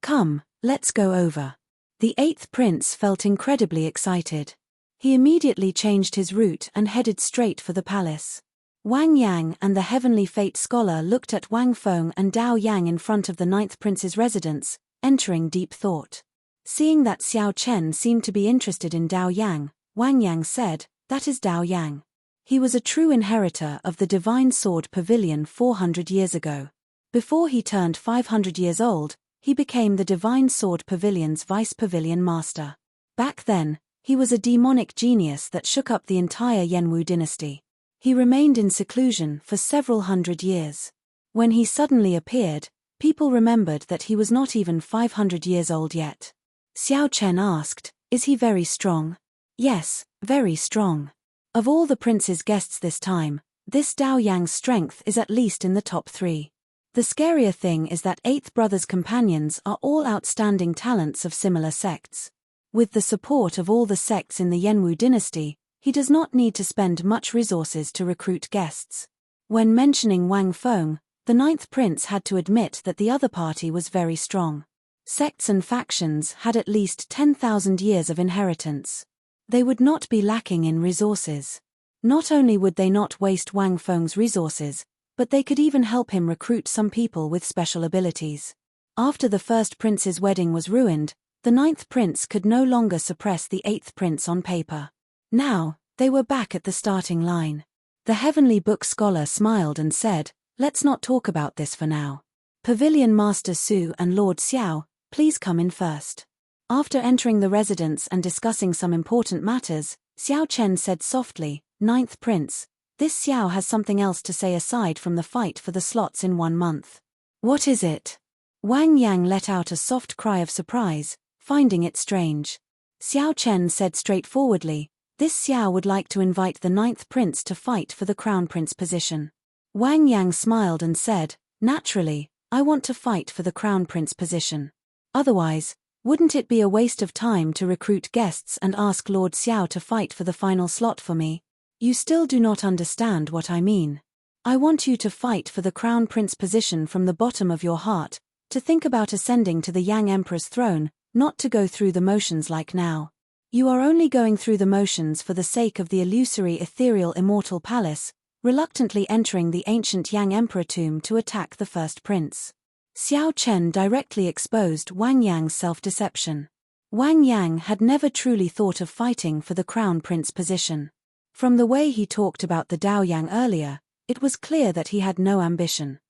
Come, let's go over. The eighth prince felt incredibly excited. He immediately changed his route and headed straight for the palace. Wang Yang and the Heavenly Fate Scholar looked at Wang Feng and Dao Yang in front of the ninth prince's residence, entering deep thought. Seeing that Xiao Chen seemed to be interested in Dao Yang, Wang Yang said, That is Dao Yang. He was a true inheritor of the Divine Sword Pavilion 400 years ago. Before he turned 500 years old, he became the Divine Sword Pavilion's Vice Pavilion Master. Back then, he was a demonic genius that shook up the entire Yanwu dynasty. He remained in seclusion for several hundred years. When he suddenly appeared, people remembered that he was not even 500 years old yet. Xiao Chen asked, Is he very strong? Yes, very strong. Of all the prince's guests this time, this Dao Yang's strength is at least in the top 3. The scarier thing is that Eighth Brother's companions are all outstanding talents of similar sects. With the support of all the sects in the Yanwu dynasty, he does not need to spend much resources to recruit guests. When mentioning Wang Feng, the 9th prince had to admit that the other party was very strong. Sects and factions had at least 10,000 years of inheritance. They would not be lacking in resources. Not only would they not waste Wang Feng's resources, but they could even help him recruit some people with special abilities. After the first prince's wedding was ruined, the 9th prince could no longer suppress the 8th prince on paper. Now, they were back at the starting line. The Heavenly Book scholar smiled and said, "Let's not talk about this for now. Pavilion Master Su and Lord Xiao, please come in first." After entering the residence and discussing some important matters, Xiao Chen said softly, "9th prince, this Xiao has something else to say aside from the fight for the slots in 1 month. What is it?" Wang Yang let out a soft cry of surprise, finding it strange. Xiao Chen said straightforwardly, "This Xiao would like to invite the 9th prince to fight for the crown prince position." Wang Yang smiled and said, "Naturally, I want to fight for the crown prince position. Otherwise, wouldn't it be a waste of time to recruit guests and ask Lord Xiao to fight for the final slot for me? You still do not understand what I mean. I want you to fight for the crown prince position from the bottom of your heart, to think about ascending to the Yang Emperor's throne, not to go through the motions like now. You are only going through the motions for the sake of the illusory ethereal immortal palace, reluctantly entering the ancient Yang Emperor tomb to attack the first prince." Xiao Chen directly exposed Wang Yang's self-deception. Wang Yang had never truly thought of fighting for the crown prince position. From the way he talked about the Dao Yang earlier, it was clear that he had no ambition.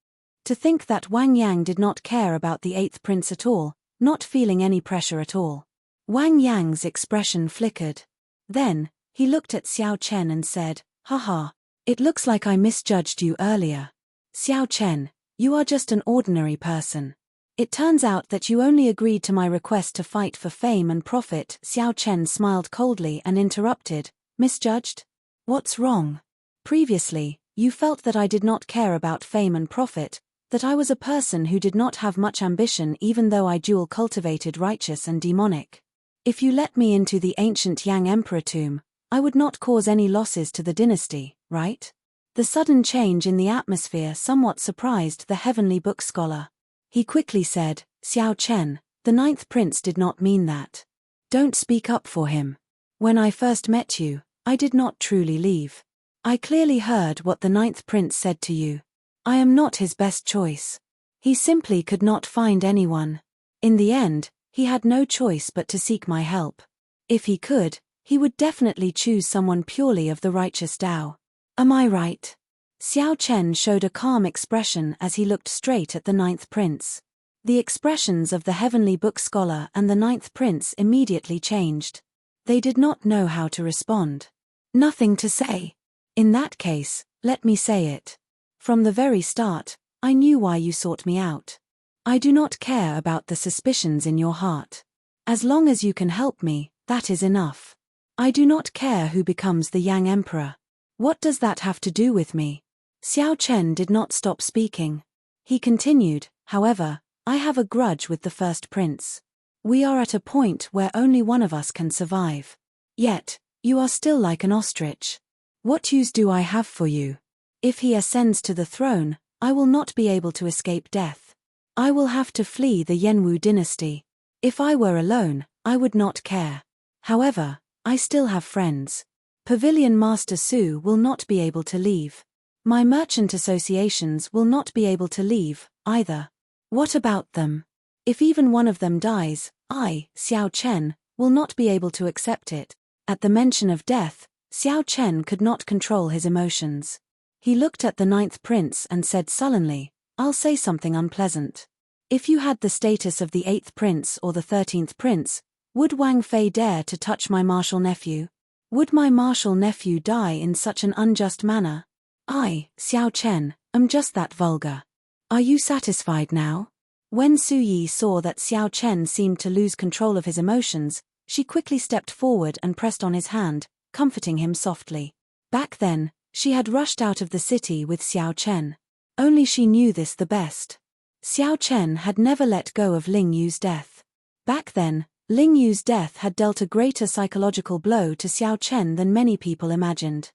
To think that Wang Yang did not care about the 8th prince at all, not feeling any pressure at all. Wang Yang's expression flickered. Then, he looked at Xiao Chen and said, "Haha, it looks like I misjudged you earlier. Xiao Chen, you are just an ordinary person. It turns out that you only agreed to my request to fight for fame and profit." Xiao Chen smiled coldly and interrupted, "Misjudged? What's wrong? Previously, you felt that I did not care about fame and profit, that I was a person who did not have much ambition even though I dual cultivated righteous and demonic. If you let me into the ancient Yang Emperor tomb, I would not cause any losses to the dynasty, right?" The sudden change in the atmosphere somewhat surprised the Heavenly Book scholar. He quickly said, "Xiao Chen, the 9th prince did not mean that. Don't speak up for him. When I first met you, I did not truly leave. I clearly heard what the 9th prince said to you. I am not his best choice. He simply could not find anyone. In the end, he had no choice but to seek my help. If he could, he would definitely choose someone purely of the righteous Dao. Am I right?" Xiao Chen showed a calm expression as he looked straight at the 9th prince. The expressions of the Heavenly Book scholar and the 9th prince immediately changed. They did not know how to respond. "Nothing to say. In that case, let me say it. From the very start, I knew why you sought me out. I do not care about the suspicions in your heart. As long as you can help me, that is enough. I do not care who becomes the Yang Emperor. What does that have to do with me?" Xiao Chen did not stop speaking. He continued, "However, I have a grudge with the first prince. We are at a point where only one of us can survive. Yet, you are still like an ostrich. What use do I have for you? If he ascends to the throne, I will not be able to escape death. I will have to flee the Yanwu dynasty. If I were alone, I would not care. However, I still have friends. Pavilion Master Su will not be able to leave. My merchant associations will not be able to leave, either. What about them? If even one of them dies, I, Xiao Chen, will not be able to accept it." At the mention of death, Xiao Chen could not control his emotions. He looked at the 9th prince and said sullenly, "I'll say something unpleasant. If you had the status of the 8th prince or the 13th prince, would Wang Fei dare to touch my martial nephew? Would my martial nephew die in such an unjust manner? I, Xiao Chen, am just that vulgar. Are you satisfied now?" When Su Yi saw that Xiao Chen seemed to lose control of his emotions, She quickly stepped forward and pressed on his hand, comforting him softly. Back then, she had rushed out of the city with Xiao Chen. Only she knew this the best. Xiao Chen had never let go of Ling Yu's death. Back then, Ling Yu's death had dealt a greater psychological blow to Xiao Chen than many people imagined.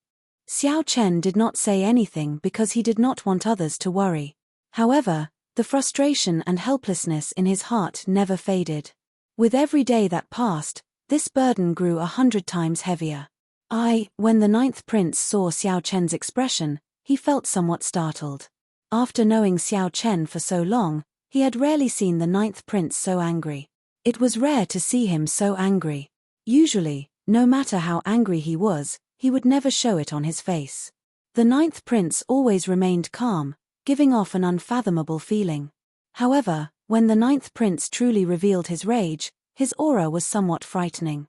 Xiao Chen did not say anything because he did not want others to worry. However, the frustration and helplessness in his heart never faded. With every day that passed, this burden grew 100 times heavier. When the ninth prince saw Xiao Chen's expression, he felt somewhat startled. After knowing Xiao Chen for so long, he had rarely seen the ninth prince so angry. It was rare to see him so angry. Usually, no matter how angry he was, he would never show it on his face. The ninth prince always remained calm, giving off an unfathomable feeling. However, when the ninth prince truly revealed his rage, his aura was somewhat frightening.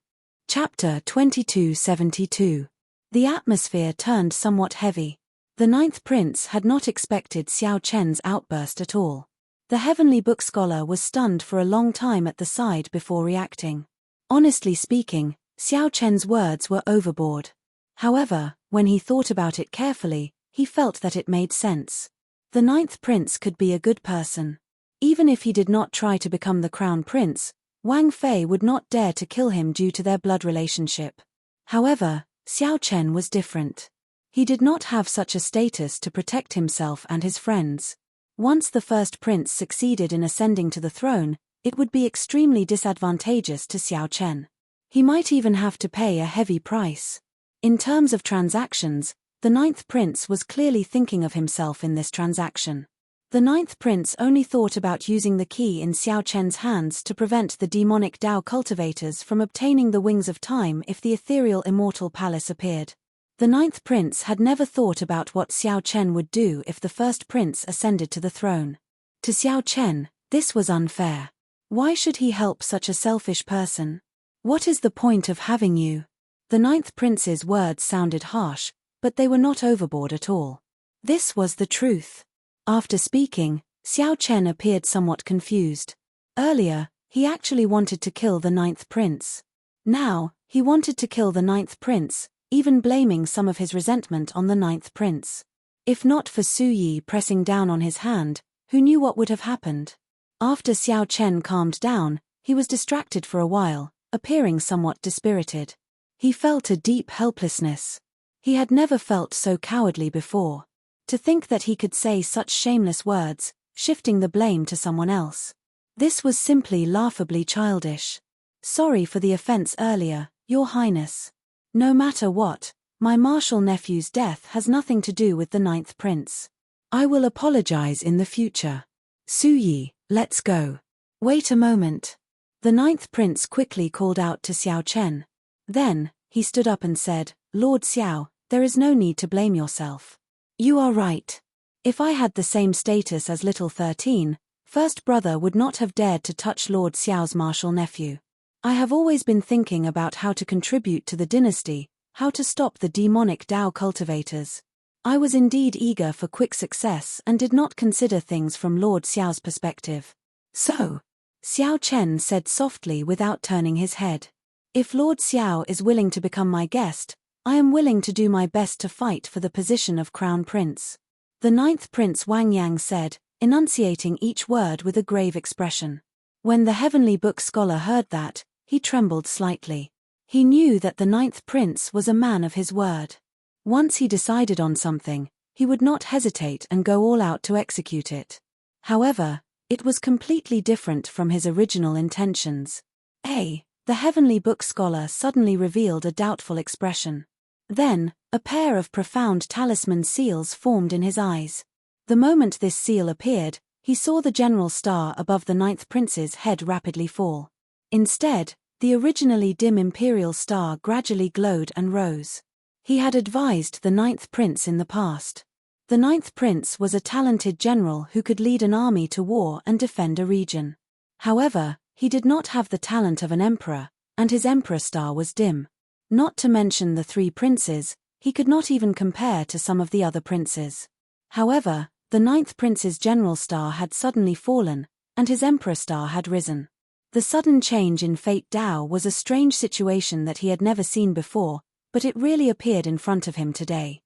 Chapter 2272. The atmosphere turned somewhat heavy. The ninth prince had not expected Xiao Chen's outburst at all. The heavenly book scholar was stunned for a long time at the side before reacting. Honestly speaking, Xiao Chen's words were overboard. However, when he thought about it carefully, he felt that it made sense. The ninth prince could be a good person. Even if he did not try to become the crown prince, Wang Fei would not dare to kill him due to their blood relationship. However, Xiao Chen was different. He did not have such a status to protect himself and his friends. Once the first prince succeeded in ascending to the throne, it would be extremely disadvantageous to Xiao Chen. He might even have to pay a heavy price. In terms of transactions, the ninth prince was clearly thinking of himself in this transaction. The ninth prince only thought about using the key in Xiao Chen's hands to prevent the demonic Dao cultivators from obtaining the wings of time if the ethereal Immortal palace appeared. The ninth prince had never thought about what Xiao Chen would do if the first prince ascended to the throne. To Xiao Chen, this was unfair. Why should he help such a selfish person? What is the point of having you? The ninth prince's words sounded harsh, but they were not overboard at all. This was the truth. After speaking, Xiao Chen appeared somewhat confused. Earlier, he actually wanted to kill the ninth prince. Now, he wanted to kill the ninth prince, even blaming some of his resentment on the ninth prince. If not for Su Yi pressing down on his hand, who knew what would have happened? After Xiao Chen calmed down, he was distracted for a while, appearing somewhat dispirited. He felt a deep helplessness. He had never felt so cowardly before. To think that he could say such shameless words, shifting the blame to someone else. This was simply laughably childish. Sorry for the offense earlier, Your Highness. No matter what, my martial nephew's death has nothing to do with the ninth prince. I will apologize in the future. Su Yi, let's go. Wait a moment. The ninth prince quickly called out to Xiao Chen. Then, he stood up and said, Lord Xiao, there is no need to blame yourself. You are right. If I had the same status as little 13, first brother would not have dared to touch Lord Xiao's martial nephew. I have always been thinking about how to contribute to the dynasty, how to stop the demonic Dao cultivators. I was indeed eager for quick success and did not consider things from Lord Xiao's perspective. So, Xiao Chen said softly without turning his head. If Lord Xiao is willing to become my guest, I am willing to do my best to fight for the position of crown prince. The ninth prince Wang Yang said, enunciating each word with a grave expression. When the heavenly book scholar heard that, he trembled slightly. He knew that the ninth prince was a man of his word. Once he decided on something, he would not hesitate and go all out to execute it. However, it was completely different from his original intentions. The heavenly book scholar suddenly revealed a doubtful expression. Then, a pair of profound talisman seals formed in his eyes. The moment this seal appeared, he saw the general star above the ninth prince's head rapidly fall. Instead, the originally dim imperial star gradually glowed and rose. He had advised the ninth prince in the past. The ninth prince was a talented general who could lead an army to war and defend a region. However, he did not have the talent of an emperor, and his emperor star was dim. Not to mention the three princes, he could not even compare to some of the other princes. However, the ninth prince's general star had suddenly fallen, and his emperor star had risen. The sudden change in Fate Tao was a strange situation that he had never seen before, but it really appeared in front of him today.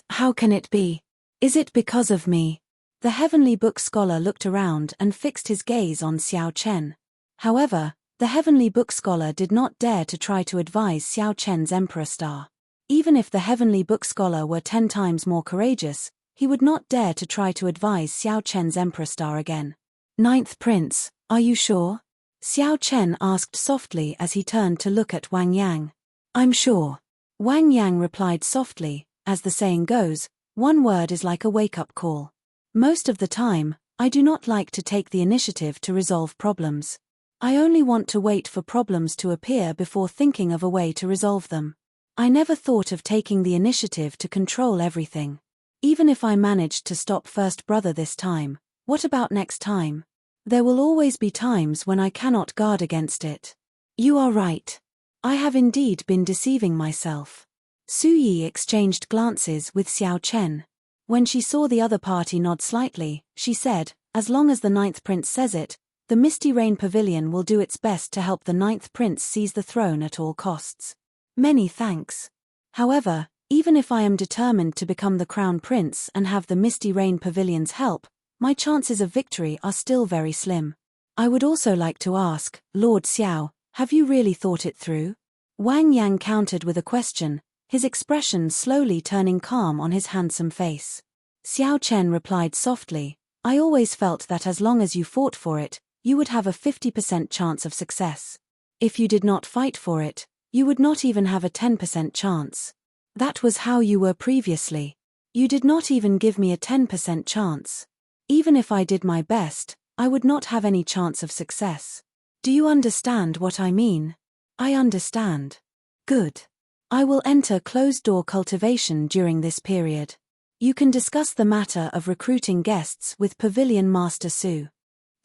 How can it be? Is it because of me? The Heavenly Book Scholar looked around and fixed his gaze on Xiao Chen. However, the Heavenly Book Scholar did not dare to try to advise Xiao Chen's Emperor Star. Even if the Heavenly Book Scholar were 10 times more courageous, he would not dare to try to advise Xiao Chen's Emperor Star again. Ninth Prince, are you sure? Xiao Chen asked softly as he turned to look at Wang Yang. I'm sure. Wang Yang replied softly, as the saying goes, one word is like a wake-up call. Most of the time, I do not like to take the initiative to resolve problems. I only want to wait for problems to appear before thinking of a way to resolve them. I never thought of taking the initiative to control everything. Even if I managed to stop First Brother this time, what about next time? There will always be times when I cannot guard against it. You are right. I have indeed been deceiving myself. Su Yi exchanged glances with Xiao Chen. When she saw the other party nod slightly, she said, as long as the Ninth Prince says it, the Misty Rain Pavilion will do its best to help the Ninth Prince seize the throne at all costs. Many thanks. However, even if I am determined to become the Crown Prince and have the Misty Rain Pavilion's help, my chances of victory are still very slim. I would also like to ask, Lord Xiao, have you really thought it through? Wang Yang countered with a question, his expression slowly turning calm on his handsome face. Xiao Chen replied softly, I always felt that as long as you fought for it, you would have a 50% chance of success. If you did not fight for it, you would not even have a 10% chance. That was how you were previously. You did not even give me a 10% chance. Even if I did my best, I would not have any chance of success. Do you understand what I mean? I understand. Good. I will enter closed-door cultivation during this period. You can discuss the matter of recruiting guests with Pavilion Master Su.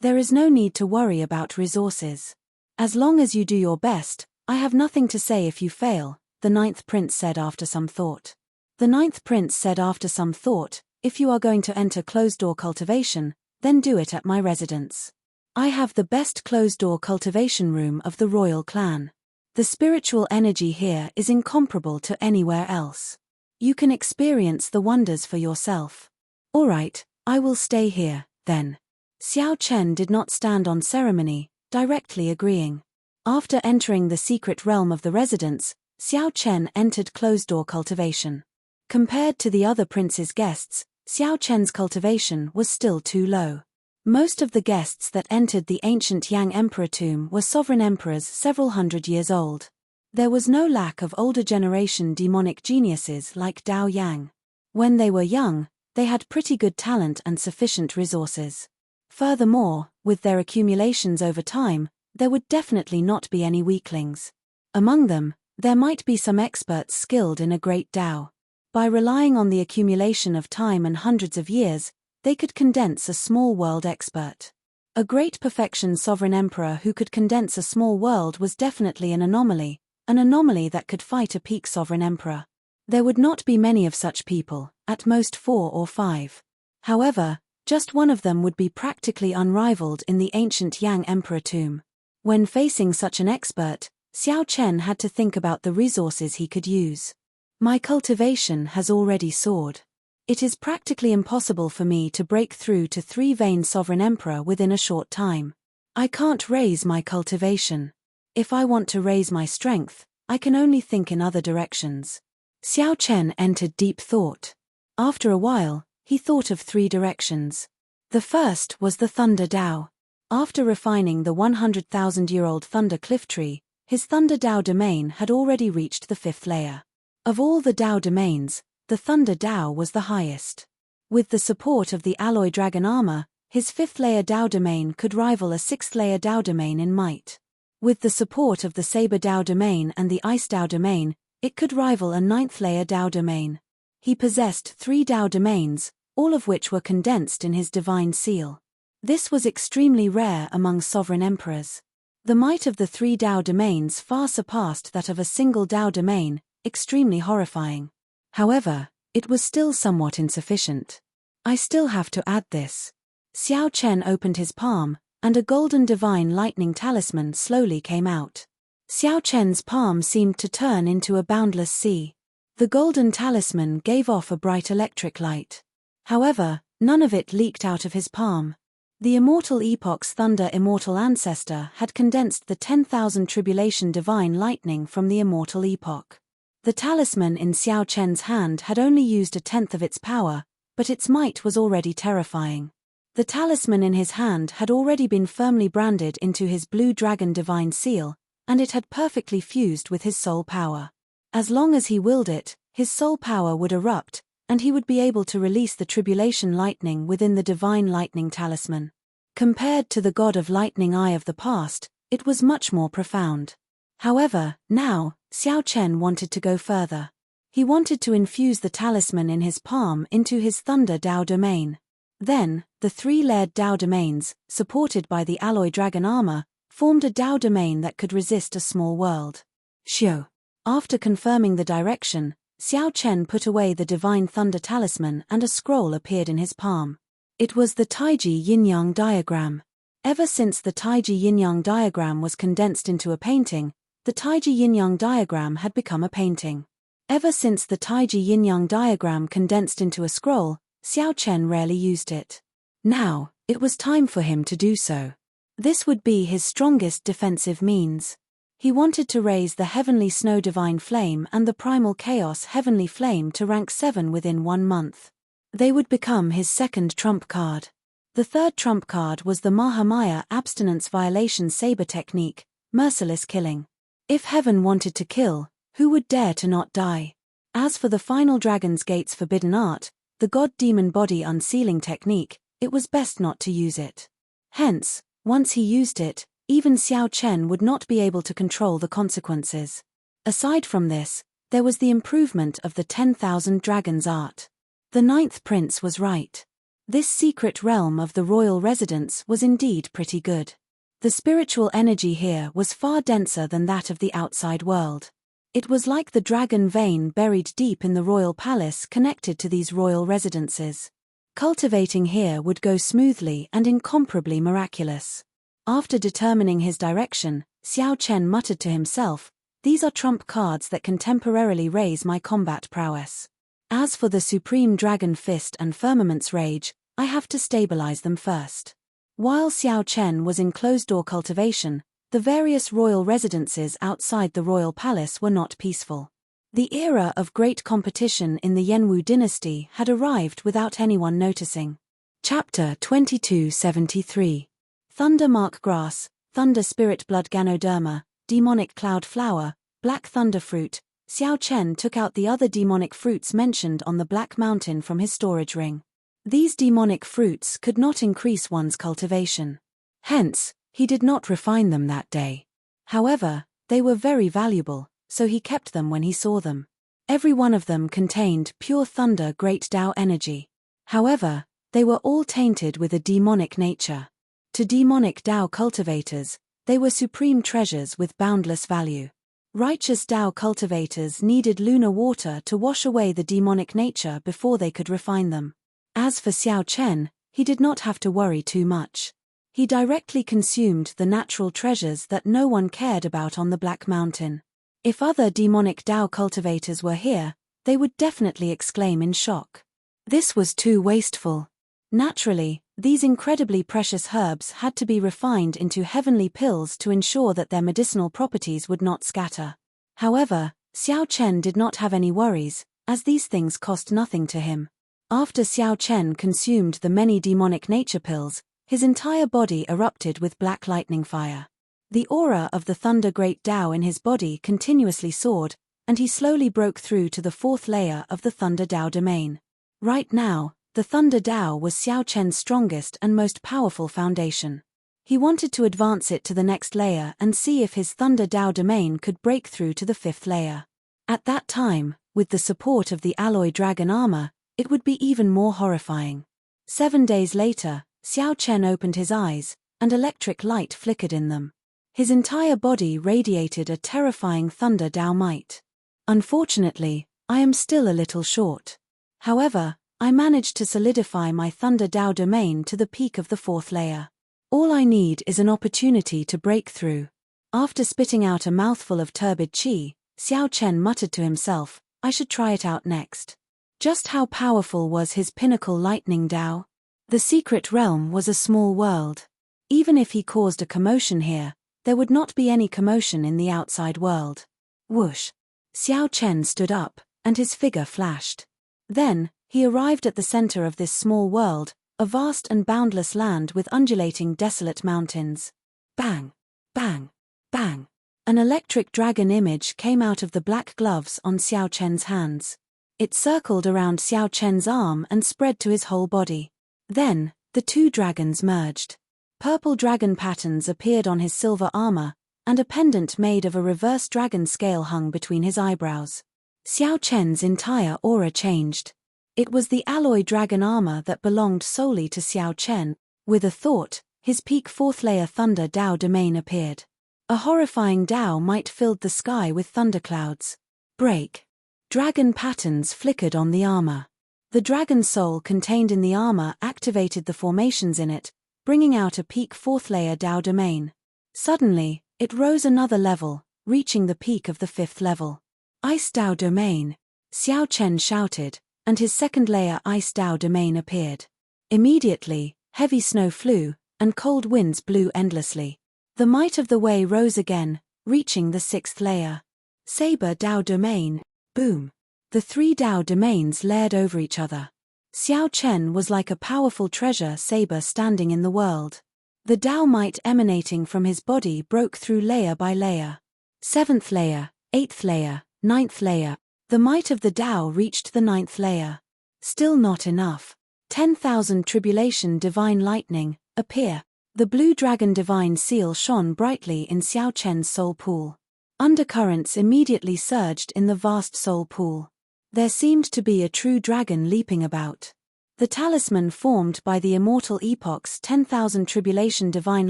There is no need to worry about resources. As long as you do your best, I have nothing to say if you fail, the Ninth Prince said after some thought. The Ninth Prince said after some thought, if you are going to enter closed-door cultivation, then do it at my residence. I have the best closed-door cultivation room of the royal clan. The spiritual energy here is incomparable to anywhere else. You can experience the wonders for yourself. All right, I will stay here, then. Xiao Chen did not stand on ceremony, directly agreeing. After entering the secret realm of the residence, Xiao Chen entered closed-door cultivation. Compared to the other prince's guests, Xiao Chen's cultivation was still too low. Most of the guests that entered the ancient Yang Emperor tomb were sovereign emperors several hundred years old. There was no lack of older generation demonic geniuses like Dao Yang. When they were young, they had pretty good talent and sufficient resources. Furthermore, with their accumulations over time, there would definitely not be any weaklings. Among them, there might be some experts skilled in a great Dao. By relying on the accumulation of time and hundreds of years, they could condense a small world expert. A great perfection sovereign emperor who could condense a small world was definitely an anomaly that could fight a peak sovereign emperor. There would not be many of such people, at most 4 or 5. However, just one of them would be practically unrivaled in the ancient Yang Emperor tomb. When facing such an expert, Xiao Chen had to think about the resources he could use. My cultivation has already soared. It is practically impossible for me to break through to 3-vein sovereign emperor within a short time. I can't raise my cultivation. If I want to raise my strength, I can only think in other directions. Xiao Chen entered deep thought. After a while, he thought of 3 directions. The first was the Thunder Dao. After refining the 100,000-year-old Thunder Cliff Tree, his Thunder Dao domain had already reached the 5th layer. Of all the Dao domains, the Thunder Dao was the highest. With the support of the Alloy Dragon Armor, his 5th layer Dao domain could rival a 6th layer Dao domain in might. With the support of the Saber Dao domain and the Ice Dao domain, it could rival a 9th layer Dao domain. He possessed 3 Dao domains, all of which were condensed in his divine seal. This was extremely rare among sovereign emperors. The might of the 3 Dao domains far surpassed that of a single Dao domain, extremely horrifying. However, it was still somewhat insufficient. I still have to add this. Xiao Chen opened his palm, and a golden divine lightning talisman slowly came out. Xiao Chen's palm seemed to turn into a boundless sea. The golden talisman gave off a bright electric light. However, none of it leaked out of his palm. The Immortal Epoch's Thunder Immortal ancestor had condensed the 10,000 tribulation divine lightning from the Immortal Epoch. The talisman in Xiao Chen's hand had only used a tenth of its power, but its might was already terrifying. The talisman in his hand had already been firmly branded into his blue dragon divine seal, and it had perfectly fused with his soul power. As long as he willed it, his soul power would erupt, and he would be able to release the tribulation lightning within the divine lightning talisman. Compared to the god of lightning eye of the past, it was much more profound. However, now, Xiao Chen wanted to go further. He wanted to infuse the talisman in his palm into his Thunder Dao domain. Then, the three-layered Dao domains, supported by the alloy dragon armor, formed a Dao domain that could resist a small world. Xiao. After confirming the direction, Xiao Chen put away the divine thunder talisman and a scroll appeared in his palm. It was the Taiji Yin-Yang diagram. Ever since the Taiji Yin-Yang diagram was condensed into a painting, the Taiji Yin-Yang diagram had become a painting. Ever since the Taiji Yin-Yang diagram condensed into a scroll, Xiao Chen rarely used it. Now, it was time for him to do so. This would be his strongest defensive means. He wanted to raise the Heavenly Snow Divine Flame and the Primal Chaos Heavenly Flame to rank 7 within 1 month. They would become his second trump card. The third trump card was the Mahamaya Abstinence Violation Saber Technique, Merciless Killing. If heaven wanted to kill, who would dare to not die? As for the final Dragon's Gate's Forbidden Art, the God-Demon Body Unsealing Technique, it was best not to use it. Hence, once he used it, even Xiao Chen would not be able to control the consequences. Aside from this, there was the improvement of the 10,000 Dragons art. The ninth prince was right. This secret realm of the royal residence was indeed pretty good. The spiritual energy here was far denser than that of the outside world. It was like the dragon vein buried deep in the royal palace connected to these royal residences. Cultivating here would go smoothly and incomparably miraculous. After determining his direction, Xiao Chen muttered to himself, "These are trump cards that can temporarily raise my combat prowess. As for the Supreme Dragon Fist and Firmament's Rage, I have to stabilize them first." While Xiao Chen was in closed-door cultivation, the various royal residences outside the royal palace were not peaceful. The era of great competition in the Yenwu dynasty had arrived without anyone noticing. Chapter 2273. Thunder Mark Grass, Thunder Spirit Blood Ganoderma, Demonic Cloud Flower, Black Thunder Fruit. Xiao Chen took out the other demonic fruits mentioned on the Black Mountain from his storage ring. These demonic fruits could not increase one's cultivation. Hence, he did not refine them that day. However, they were very valuable, so he kept them when he saw them. Every one of them contained pure thunder great Tao energy. However, they were all tainted with a demonic nature. To demonic Tao cultivators, they were supreme treasures with boundless value. Righteous Tao cultivators needed lunar water to wash away the demonic nature before they could refine them. As for Xiao Chen, he did not have to worry too much. He directly consumed the natural treasures that no one cared about on the Black Mountain. If other demonic Tao cultivators were here, they would definitely exclaim in shock. This was too wasteful. Naturally, these incredibly precious herbs had to be refined into heavenly pills to ensure that their medicinal properties would not scatter. However, Xiao Chen did not have any worries, as these things cost nothing to him. After Xiao Chen consumed the many demonic nature pills, his entire body erupted with black lightning fire. The aura of the Thunder Great Tao in his body continuously soared, and he slowly broke through to the 4th layer of the Thunder Tao domain. Right now, the Thunder Tao was Xiao Chen's strongest and most powerful foundation. He wanted to advance it to the next layer and see if his Thunder Tao domain could break through to the 5th layer. At that time, with the support of the alloy dragon armor, it would be even more horrifying. 7 days later, Xiao Chen opened his eyes, and electric light flickered in them. His entire body radiated a terrifying Thunder Tao might. Unfortunately, I am still a little short. However, I managed to solidify my Thunder Tao domain to the peak of the 4th layer. All I need is an opportunity to break through. After spitting out a mouthful of turbid qi, Xiao Chen muttered to himself, I should try it out next. Just how powerful was his pinnacle lightning Dao? The secret realm was a small world. Even if he caused a commotion here, there would not be any commotion in the outside world. Whoosh! Xiao Chen stood up, and his figure flashed. Then, he arrived at the center of this small world, a vast and boundless land with undulating desolate mountains. Bang! Bang! Bang! An electric dragon image came out of the black gloves on Xiao Chen's hands. It circled around Xiao Chen's arm and spread to his whole body. Then, the two dragons merged. Purple dragon patterns appeared on his silver armor, and a pendant made of a reverse dragon scale hung between his eyebrows. Xiao Chen's entire aura changed. It was the alloy dragon armor that belonged solely to Xiao Chen. With a thought, his peak fourth layer thunder Dao domain appeared. A horrifying Dao might filled the sky with thunderclouds. Break. Dragon patterns flickered on the armor. The dragon soul contained in the armor activated the formations in it, bringing out a peak fourth layer Dao domain. Suddenly, it rose another level, reaching the peak of the fifth level. Ice Dao domain, Xiao Chen shouted, and his second layer Ice Dao domain appeared. Immediately, heavy snow flew, and cold winds blew endlessly. The might of the Wei rose again, reaching the sixth layer. Saber Dao domain, boom. The three Dao domains layered over each other. Xiao Chen was like a powerful treasure saber standing in the world. The Dao might emanating from his body broke through layer by layer. Seventh layer, eighth layer, ninth layer. The might of the Dao reached the ninth layer. Still not enough. 10,000 tribulation divine lightning, appear. The blue dragon divine seal shone brightly in Xiao Chen's soul pool. Undercurrents immediately surged in the vast soul pool. There seemed to be a true dragon leaping about. The talisman formed by the Immortal Epoch's 10,000 tribulation divine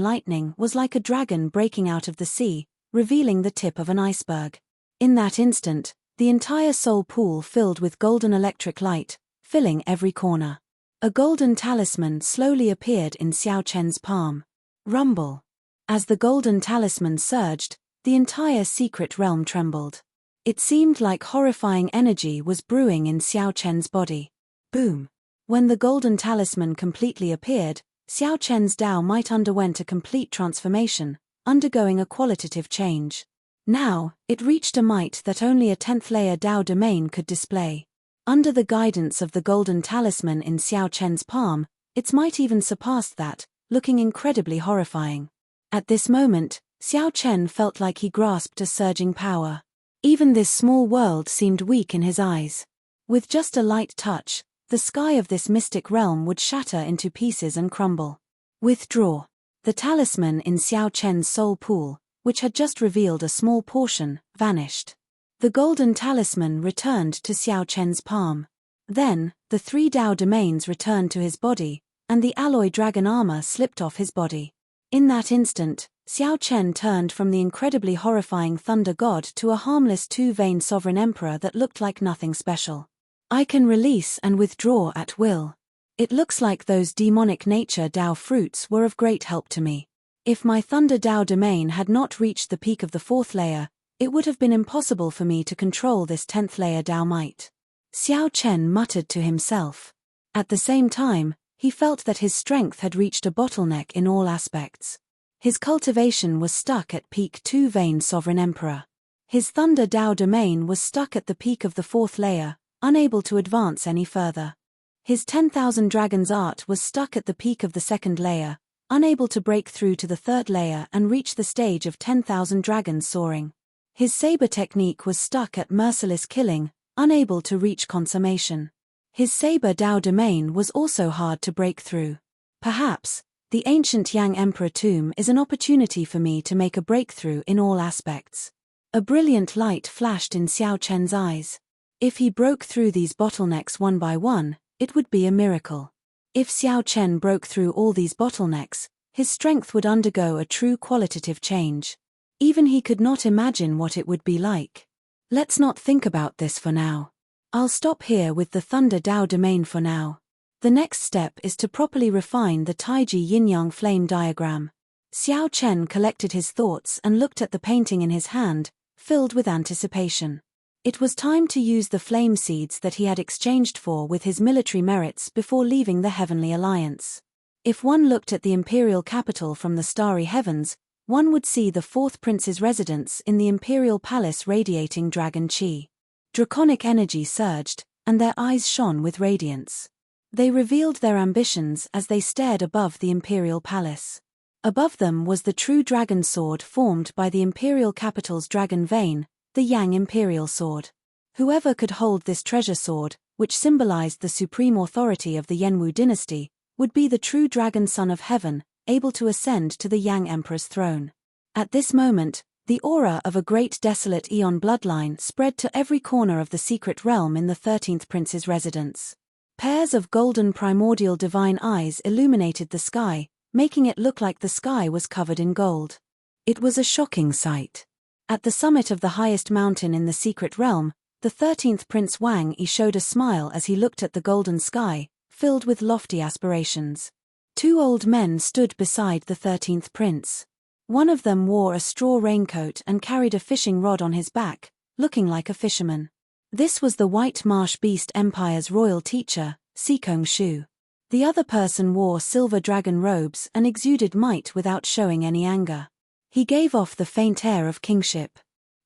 lightning was like a dragon breaking out of the sea, revealing the tip of an iceberg. In that instant, the entire soul pool filled with golden electric light, filling every corner. A golden talisman slowly appeared in Xiao Chen's palm. Rumble. As the golden talisman surged, the entire secret realm trembled. It seemed like horrifying energy was brewing in Xiao Chen's body. Boom. When the golden talisman completely appeared, Xiao Chen's Dao might underwent a complete transformation, undergoing a qualitative change. Now, it reached a might that only a 10th layer Dao domain could display. Under the guidance of the golden talisman in Xiao Chen's palm, its might even surpassed that, looking incredibly horrifying. At this moment, Xiao Chen felt like he grasped a surging power. Even this small world seemed weak in his eyes. With just a light touch, the sky of this mystic realm would shatter into pieces and crumble. Withdraw. The talisman in Xiao Chen's soul pool, which had just revealed a small portion, vanished. The golden talisman returned to Xiao Chen's palm. Then, the three Dao domains returned to his body, and the alloy dragon armor slipped off his body. In that instant, Xiao Chen turned from the incredibly horrifying thunder god to a harmless two-vein sovereign emperor that looked like nothing special. I can release and withdraw at will. It looks like those demonic nature Dao fruits were of great help to me. If my thunder Dao domain had not reached the peak of the fourth layer, it would have been impossible for me to control this 10th layer Dao might. Xiao Chen muttered to himself. At the same time, he felt that his strength had reached a bottleneck in all aspects. His cultivation was stuck at peak two-vein sovereign emperor. His thunder Dao domain was stuck at the peak of the fourth layer, unable to advance any further. His 10,000 dragons art was stuck at the peak of the second layer, unable to break through to the third layer and reach the stage of 10,000 dragons soaring. His saber technique was stuck at merciless killing, unable to reach consummation. His saber Dao domain was also hard to break through. Perhaps, the ancient Yang Emperor tomb is an opportunity for me to make a breakthrough in all aspects. A brilliant light flashed in Xiao Chen's eyes. If he broke through these bottlenecks one by one, it would be a miracle. If Xiao Chen broke through all these bottlenecks, his strength would undergo a true qualitative change. Even he could not imagine what it would be like. Let's not think about this for now. I'll stop here with the thunder Dao domain for now. The next step is to properly refine the Taiji yin-yang flame diagram. Xiao Chen collected his thoughts and looked at the painting in his hand, filled with anticipation. It was time to use the flame seeds that he had exchanged for with his military merits before leaving the Heavenly Alliance. If one looked at the imperial capital from the starry heavens, one would see the fourth prince's residence in the imperial palace radiating dragon chi. Draconic energy surged, and their eyes shone with radiance. They revealed their ambitions as they stared above the imperial palace. Above them was the true dragon sword formed by the imperial capital's dragon vein, the Yang Imperial Sword. Whoever could hold this treasure sword, which symbolized the supreme authority of the Yenwu dynasty, would be the true dragon son of heaven, able to ascend to the Yang Emperor's throne. At this moment, the aura of a great desolate Aeon bloodline spread to every corner of the secret realm in the 13th prince's residence. Pairs of golden primordial divine eyes illuminated the sky, making it look like the sky was covered in gold. It was a shocking sight. At the summit of the highest mountain in the secret realm, the 13th Prince Wang Yi showed a smile as he looked at the golden sky, filled with lofty aspirations. Two old men stood beside the 13th Prince. One of them wore a straw raincoat and carried a fishing rod on his back, looking like a fisherman. This was the White Marsh Beast Empire's royal teacher, Sikong Shu. The other person wore silver dragon robes and exuded might without showing any anger. He gave off the faint air of kingship.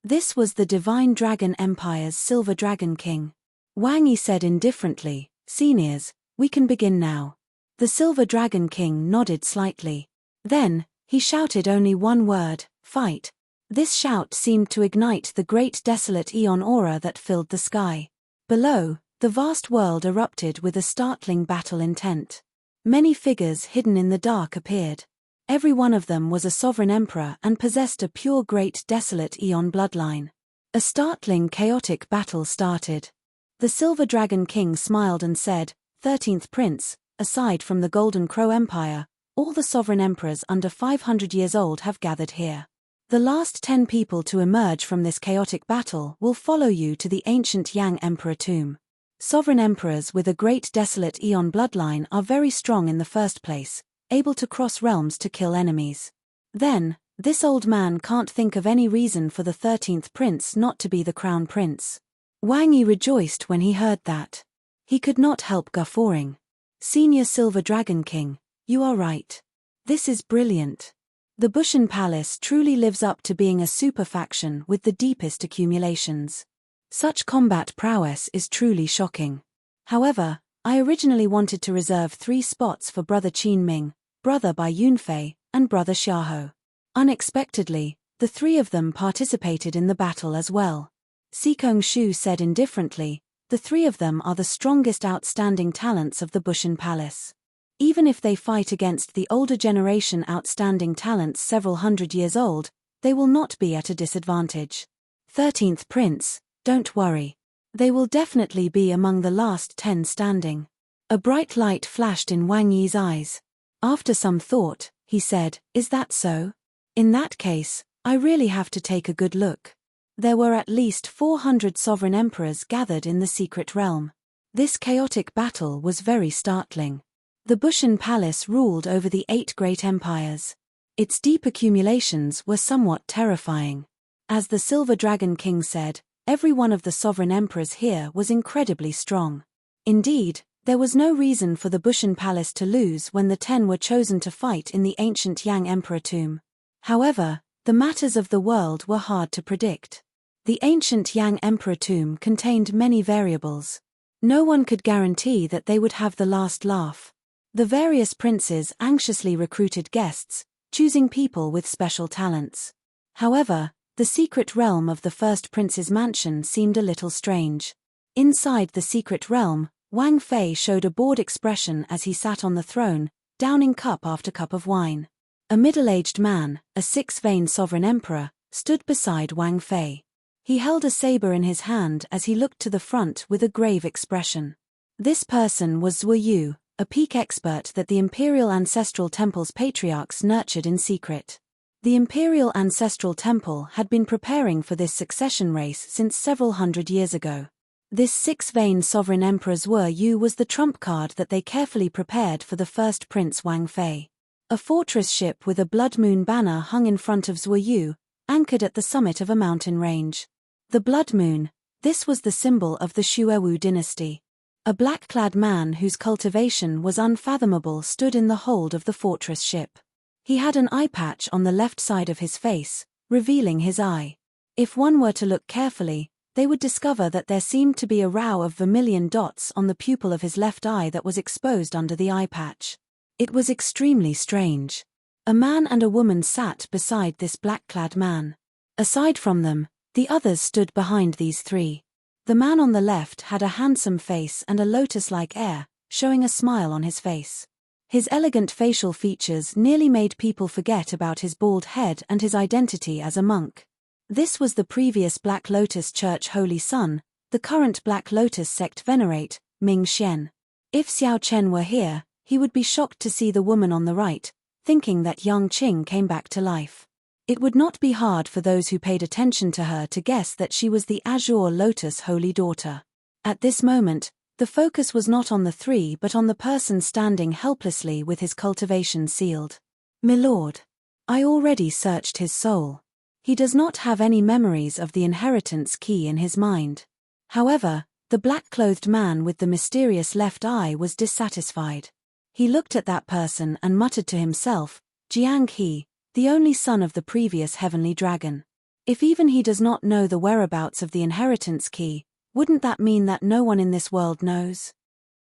This was the Divine Dragon Empire's Silver Dragon King. Wang Yi said indifferently, "Seniors, we can begin now." The Silver Dragon King nodded slightly. Then, he shouted only one word, "Fight." This shout seemed to ignite the great desolate Aeon aura that filled the sky. Below, the vast world erupted with a startling battle intent. Many figures hidden in the dark appeared. Every one of them was a sovereign emperor and possessed a pure great desolate Aeon bloodline. A startling chaotic battle started. The Silver Dragon King smiled and said, "13th Prince, aside from the Golden Crow Empire, all the sovereign emperors under 500 years old have gathered here. The last 10 people to emerge from this chaotic battle will follow you to the ancient Yang Emperor tomb. Sovereign emperors with a great desolate Aeon bloodline are very strong in the first place, able to cross realms to kill enemies. Then, this old man can't think of any reason for the 13th Prince not to be the crown prince." Wang Yi rejoiced when he heard that. He could not help guffawing. "Senior Silver Dragon King, you are right. This is brilliant. The Bushan Palace truly lives up to being a super faction with the deepest accumulations. Such combat prowess is truly shocking. However, I originally wanted to reserve 3 spots for Brother Qin Ming, Brother Bai Yunfei, and Brother Xiaoho. Unexpectedly, the 3 of them participated in the battle as well. Sikong Shu said indifferently, "The 3 of them are the strongest outstanding talents of the Bushan Palace. Even if they fight against the older generation outstanding talents several hundred years old, they will not be at a disadvantage. 13th Prince, don't worry. They will definitely be among the last 10 standing." A bright light flashed in Wang Yi's eyes. After some thought, he said, "Is that so? In that case, I really have to take a good look." There were at least 400 sovereign emperors gathered in the secret realm. This chaotic battle was very startling. The Bushan Palace ruled over the 8 great empires. Its deep accumulations were somewhat terrifying. As the Silver Dragon King said, every one of the sovereign emperors here was incredibly strong. Indeed, there was no reason for the Bushan Palace to lose when the 10 were chosen to fight in the ancient Yang Emperor tomb. However, the matters of the world were hard to predict. The ancient Yang Emperor tomb contained many variables. No one could guarantee that they would have the last laugh. The various princes anxiously recruited guests, choosing people with special talents. However, the secret realm of the first prince's mansion seemed a little strange. Inside the secret realm, Wang Fei showed a bored expression as he sat on the throne, downing cup after cup of wine. A middle-aged man, a 6-vein sovereign emperor, stood beside Wang Fei. He held a saber in his hand as he looked to the front with a grave expression. This person was Zhuo Yu, a peak expert that the Imperial Ancestral Temple's patriarchs nurtured in secret. The Imperial Ancestral Temple had been preparing for this succession race since several hundred years ago. This six-vein sovereign emperor's Yu was the trump card that they carefully prepared for the first Prince Wang Fei. A fortress ship with a blood moon banner hung in front of Yu, anchored at the summit of a mountain range. The blood moon, this was the symbol of the Xuewu dynasty. A black-clad man whose cultivation was unfathomable stood in the hold of the fortress ship. He had an eye patch on the left side of his face, revealing his eye. If one were to look carefully, they would discover that there seemed to be a row of vermilion dots on the pupil of his left eye that was exposed under the eye patch. It was extremely strange. A man and a woman sat beside this black-clad man. Aside from them, the others stood behind these three. The man on the left had a handsome face and a lotus-like air, showing a smile on his face. His elegant facial features nearly made people forget about his bald head and his identity as a monk. This was the previous Black Lotus Church Holy Son, the current Black Lotus sect venerate, Ming Xian. If Xiao Chen were here, he would be shocked to see the woman on the right, thinking that young Qing came back to life. It would not be hard for those who paid attention to her to guess that she was the Azure Lotus Holy Daughter. At this moment, the focus was not on the three but on the person standing helplessly with his cultivation sealed. "Milord, I already searched his soul. He does not have any memories of the inheritance key in his mind." However, the black-clothed man with the mysterious left eye was dissatisfied. He looked at that person and muttered to himself, "Jiang He, the only son of the previous heavenly dragon. If even he does not know the whereabouts of the inheritance key, wouldn't that mean that no one in this world knows?"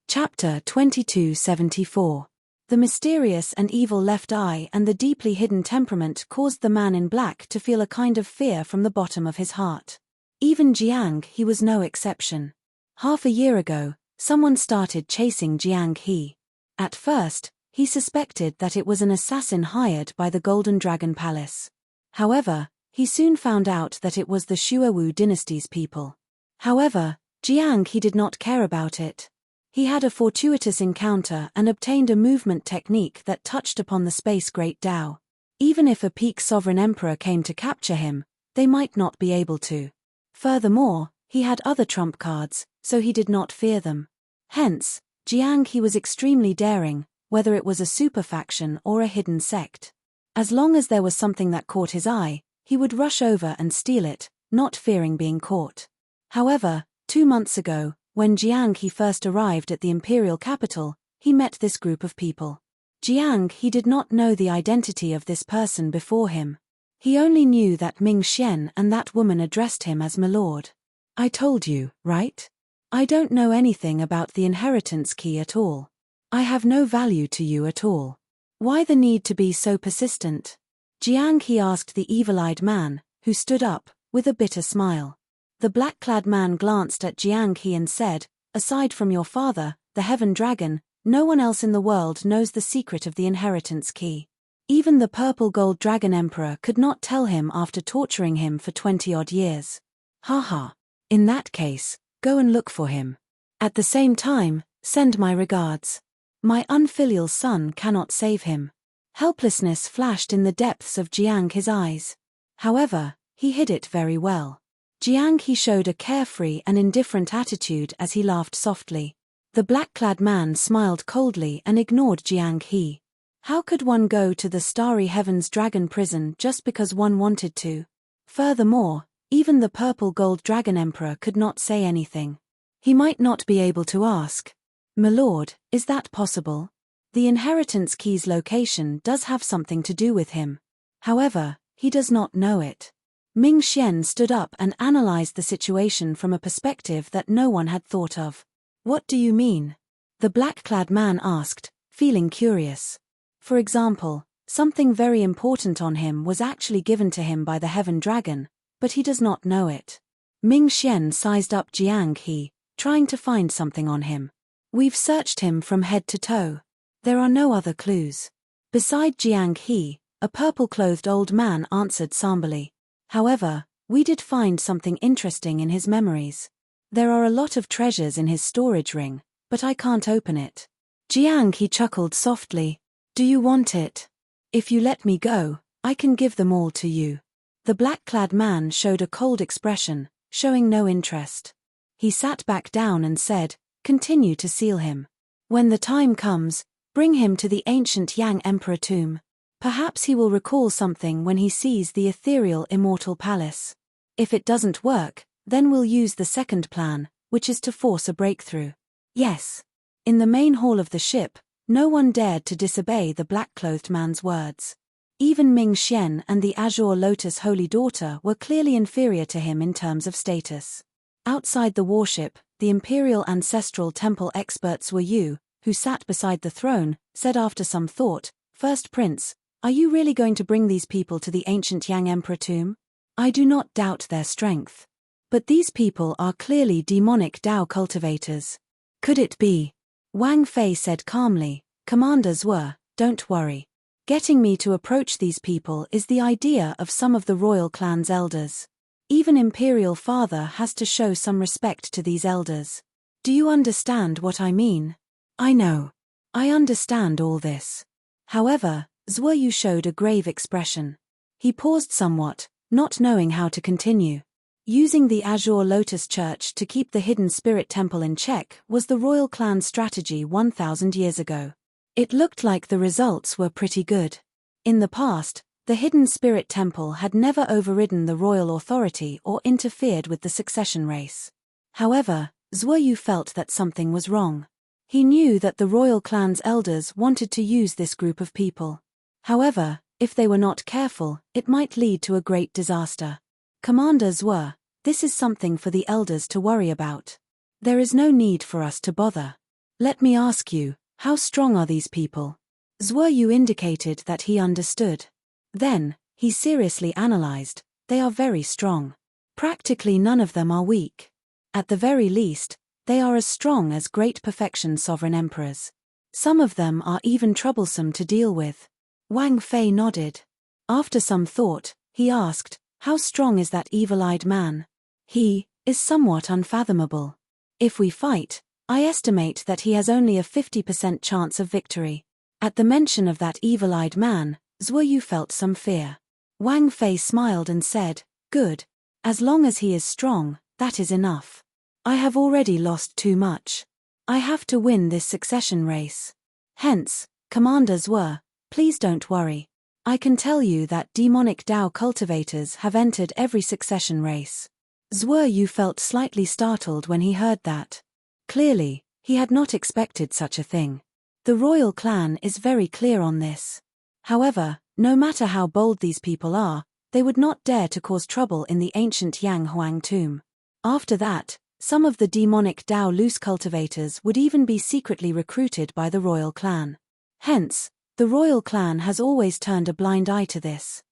Chapter 2274. The mysterious and evil left eye and the deeply hidden temperament caused the man in black to feel a kind of fear from the bottom of his heart. Even Jiang He was no exception. Half a year ago, someone started chasing Jiang He. At first, he suspected that it was an assassin hired by the Golden Dragon Palace. However, he soon found out that it was the Xuewu dynasty's people. However, Jiang He did not care about it. He had a fortuitous encounter and obtained a movement technique that touched upon the space great Tao. Even if a peak sovereign emperor came to capture him, they might not be able to. Furthermore, he had other trump cards, so he did not fear them. Hence, Jiang He was extremely daring, whether it was a super faction or a hidden sect. As long as there was something that caught his eye, he would rush over and steal it, not fearing being caught. However, 2 months ago, when Jiang He first arrived at the imperial capital, he met this group of people. Jiang He did not know the identity of this person before him. He only knew that Ming Xian and that woman addressed him as "Milord." "I told you, right? I don't know anything about the inheritance key at all. I have no value to you at all. Why the need to be so persistent?" Jiang He asked the evil-eyed man, who stood up, with a bitter smile. The black-clad man glanced at Jiang He and said, "Aside from your father, the Heaven Dragon, no one else in the world knows the secret of the inheritance key. Even the purple gold dragon emperor could not tell him after torturing him for 20-odd years. Haha. In that case, go and look for him. At the same time, send my regards. My unfilial son cannot save him." Helplessness flashed in the depths of Jiang He's eyes. However, he hid it very well. Jiang He showed a carefree and indifferent attitude as he laughed softly. The black-clad man smiled coldly and ignored Jiang He. How could one go to the Starry Heavens Dragon prison just because one wanted to? Furthermore, even the purple gold dragon emperor could not say anything. He might not be able to ask, "Milord, is that possible?" The inheritance key's location does have something to do with him. However, he does not know it. Ming Xian stood up and analyzed the situation from a perspective that no one had thought of. "What do you mean?" the black-clad man asked, feeling curious. For example, something very important on him was actually given to him by the Heaven Dragon, but he does not know it. Ming Xian sized up Jiang He, trying to find something on him. "We've searched him from head to toe. There are no other clues." Beside Jiang He, a purple-clothed old man answered somberly. "However, we did find something interesting in his memories. There are a lot of treasures in his storage ring, but I can't open it." Jiang He chuckled softly. "Do you want it? If you let me go, I can give them all to you." The black-clad man showed a cold expression, showing no interest. He sat back down and said, "Continue to seal him. When the time comes, bring him to the ancient Yang Emperor tomb. Perhaps he will recall something when he sees the ethereal Immortal palace. If it doesn't work, then we'll use the second plan, which is to force a breakthrough." Yes. In the main hall of the ship, no one dared to disobey the black-clothed man's words. Even Ming Xian and the Azure Lotus Holy Daughter were clearly inferior to him in terms of status. Outside the warship, the Imperial Ancestral Temple expert Zhuo Yu, who sat beside the throne, said after some thought, "First Prince, are you really going to bring these people to the ancient Yang Emperor tomb? I do not doubt their strength. But these people are clearly demonic Dao cultivators. Could it be?" Wang Fei said calmly, "Commander Zhuo, don't worry. Getting me to approach these people is the idea of some of the royal clan's elders. Even Imperial Father has to show some respect to these elders. Do you understand what I mean?" "I know. I understand all this." However, Zhuo Yu showed a grave expression. He paused somewhat, not knowing how to continue. Using the Azure Lotus Church to keep the hidden spirit temple in check was the royal clan's strategy 1,000 years ago. It looked like the results were pretty good. In the past, the hidden spirit temple had never overridden the royal authority or interfered with the succession race. However, Zhuo Yu felt that something was wrong. He knew that the royal clan's elders wanted to use this group of people. However, if they were not careful, it might lead to a great disaster. "Commander Zhuo, this is something for the elders to worry about. There is no need for us to bother. Let me ask you, how strong are these people?" Zhuo Yu indicated that he understood. Then, he seriously analyzed, "They are very strong. Practically none of them are weak. At the very least, they are as strong as great perfection sovereign emperors. Some of them are even troublesome to deal with." Wang Fei nodded. After some thought, he asked, "How strong is that evil-eyed man?" "He is somewhat unfathomable. If we fight, I estimate that he has only a 50% chance of victory." At the mention of that evil-eyed man, Zhuo Yu felt some fear. Wang Fei smiled and said, "Good. As long as he is strong, that is enough. I have already lost too much. I have to win this succession race. Hence, Commander Zhuo, please don't worry. I can tell you that demonic Dao cultivators have entered every succession race." Zhuo Yu felt slightly startled when he heard that. Clearly, he had not expected such a thing. The royal clan is very clear on this. However, no matter how bold these people are, they would not dare to cause trouble in the ancient Yang Huang tomb. After that, some of the demonic Dao loose cultivators would even be secretly recruited by the royal clan. Hence, the royal clan has always turned a blind eye to this.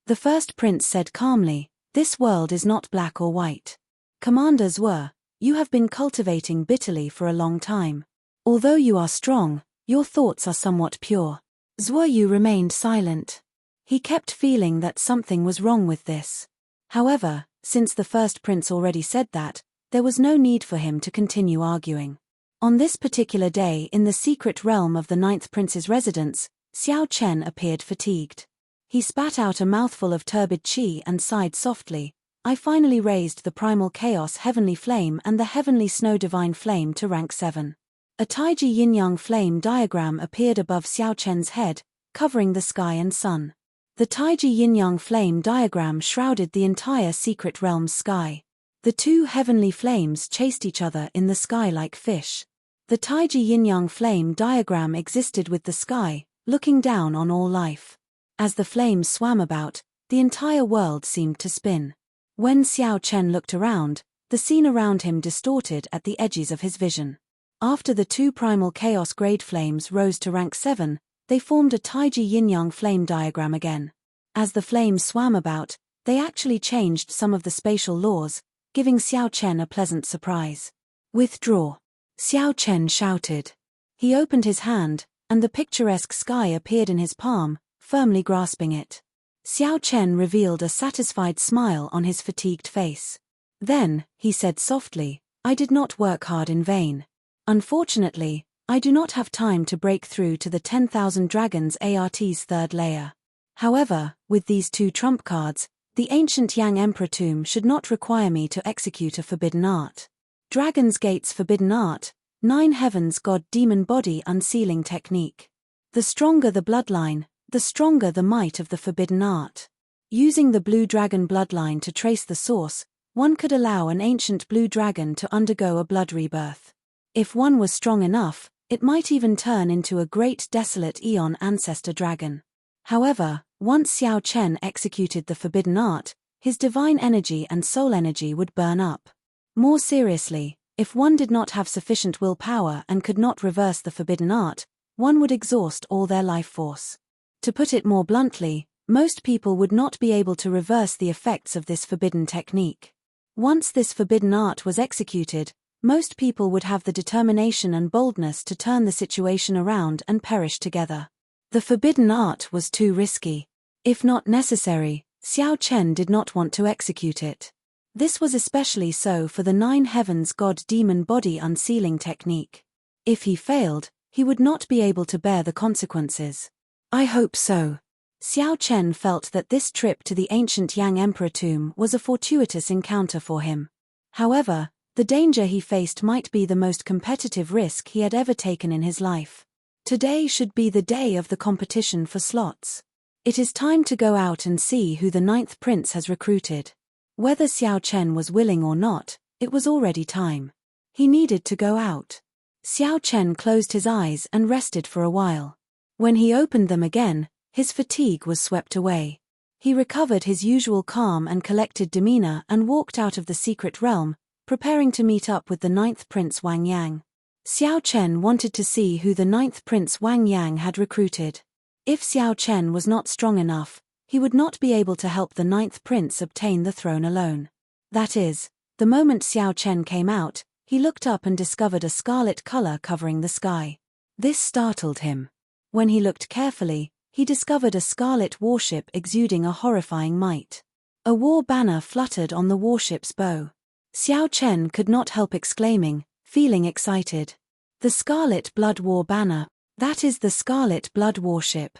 The first prince said calmly, "This world is not black or white. Commander Zhuo, you have been cultivating bitterly for a long time. Although you are strong, your thoughts are somewhat pure." Zhuo Yu remained silent. He kept feeling that something was wrong with this. However, since the first prince already said that, there was no need for him to continue arguing. On this particular day in the secret realm of the ninth prince's residence, Xiao Chen appeared fatigued. He spat out a mouthful of turbid qi and sighed softly. "I finally raised the primal chaos heavenly flame and the heavenly snow divine flame to rank 7. A Taiji yin-yang flame diagram appeared above Xiao Chen's head, covering the sky and sun. The Taiji yin-yang flame diagram shrouded the entire secret realm's sky. The two heavenly flames chased each other in the sky like fish. The Taiji yin-yang flame diagram existed with the sky, looking down on all life. As the flames swam about, the entire world seemed to spin. When Xiao Chen looked around, the scene around him distorted at the edges of his vision. After the two primal chaos grade flames rose to rank 7, they formed a Taiji yin-yang flame diagram again. As the flames swam about, they actually changed some of the spatial laws, giving Xiao Chen a pleasant surprise. "Withdraw!" Xiao Chen shouted. He opened his hand, and the picturesque sky appeared in his palm, firmly grasping it. Xiao Chen revealed a satisfied smile on his fatigued face. Then, he said softly, "I did not work hard in vain. Unfortunately, I do not have time to break through to the 10,000 Dragons ART's third layer. However, with these two trump cards, the ancient Yang Emperor tomb should not require me to execute a forbidden art. Dragon's Gate's Forbidden Art, 9 Heavens God-Demon Body Unsealing Technique. The stronger the bloodline, the stronger the might of the forbidden art. Using the blue dragon bloodline to trace the source, one could allow an ancient blue dragon to undergo a blood rebirth. If one was strong enough, it might even turn into a great desolate eon ancestor dragon. However, once Xiao Chen executed the forbidden art, his divine energy and soul energy would burn up. More seriously, if one did not have sufficient willpower and could not reverse the forbidden art, one would exhaust all their life force. To put it more bluntly, most people would not be able to reverse the effects of this forbidden technique. Once this forbidden art was executed, most people would have the determination and boldness to turn the situation around and perish together. The forbidden art was too risky. If not necessary, Xiao Chen did not want to execute it. This was especially so for the 9 Heavens God-Demon Body Unsealing Technique. If he failed, he would not be able to bear the consequences. I hope so. Xiao Chen felt that this trip to the ancient Yang Emperor tomb was a fortuitous encounter for him. However, the danger he faced might be the most competitive risk he had ever taken in his life. Today should be the day of the competition for slots. It is time to go out and see who the 9th prince has recruited. Whether Xiao Chen was willing or not, it was already time. He needed to go out. Xiao Chen closed his eyes and rested for a while. When he opened them again, his fatigue was swept away. He recovered his usual calm and collected demeanor and walked out of the secret realm, preparing to meet up with the 9th prince Wang Yang. Xiao Chen wanted to see who the 9th prince Wang Yang had recruited. If Xiao Chen was not strong enough, he would not be able to help the 9th prince obtain the throne alone. That is, the moment Xiao Chen came out, he looked up and discovered a scarlet color covering the sky. This startled him. When he looked carefully, he discovered a scarlet warship exuding a horrifying might. A war banner fluttered on the warship's bow. Xiao Chen could not help exclaiming, feeling excited. The Scarlet Blood War Banner, that is the Scarlet Blood Warship.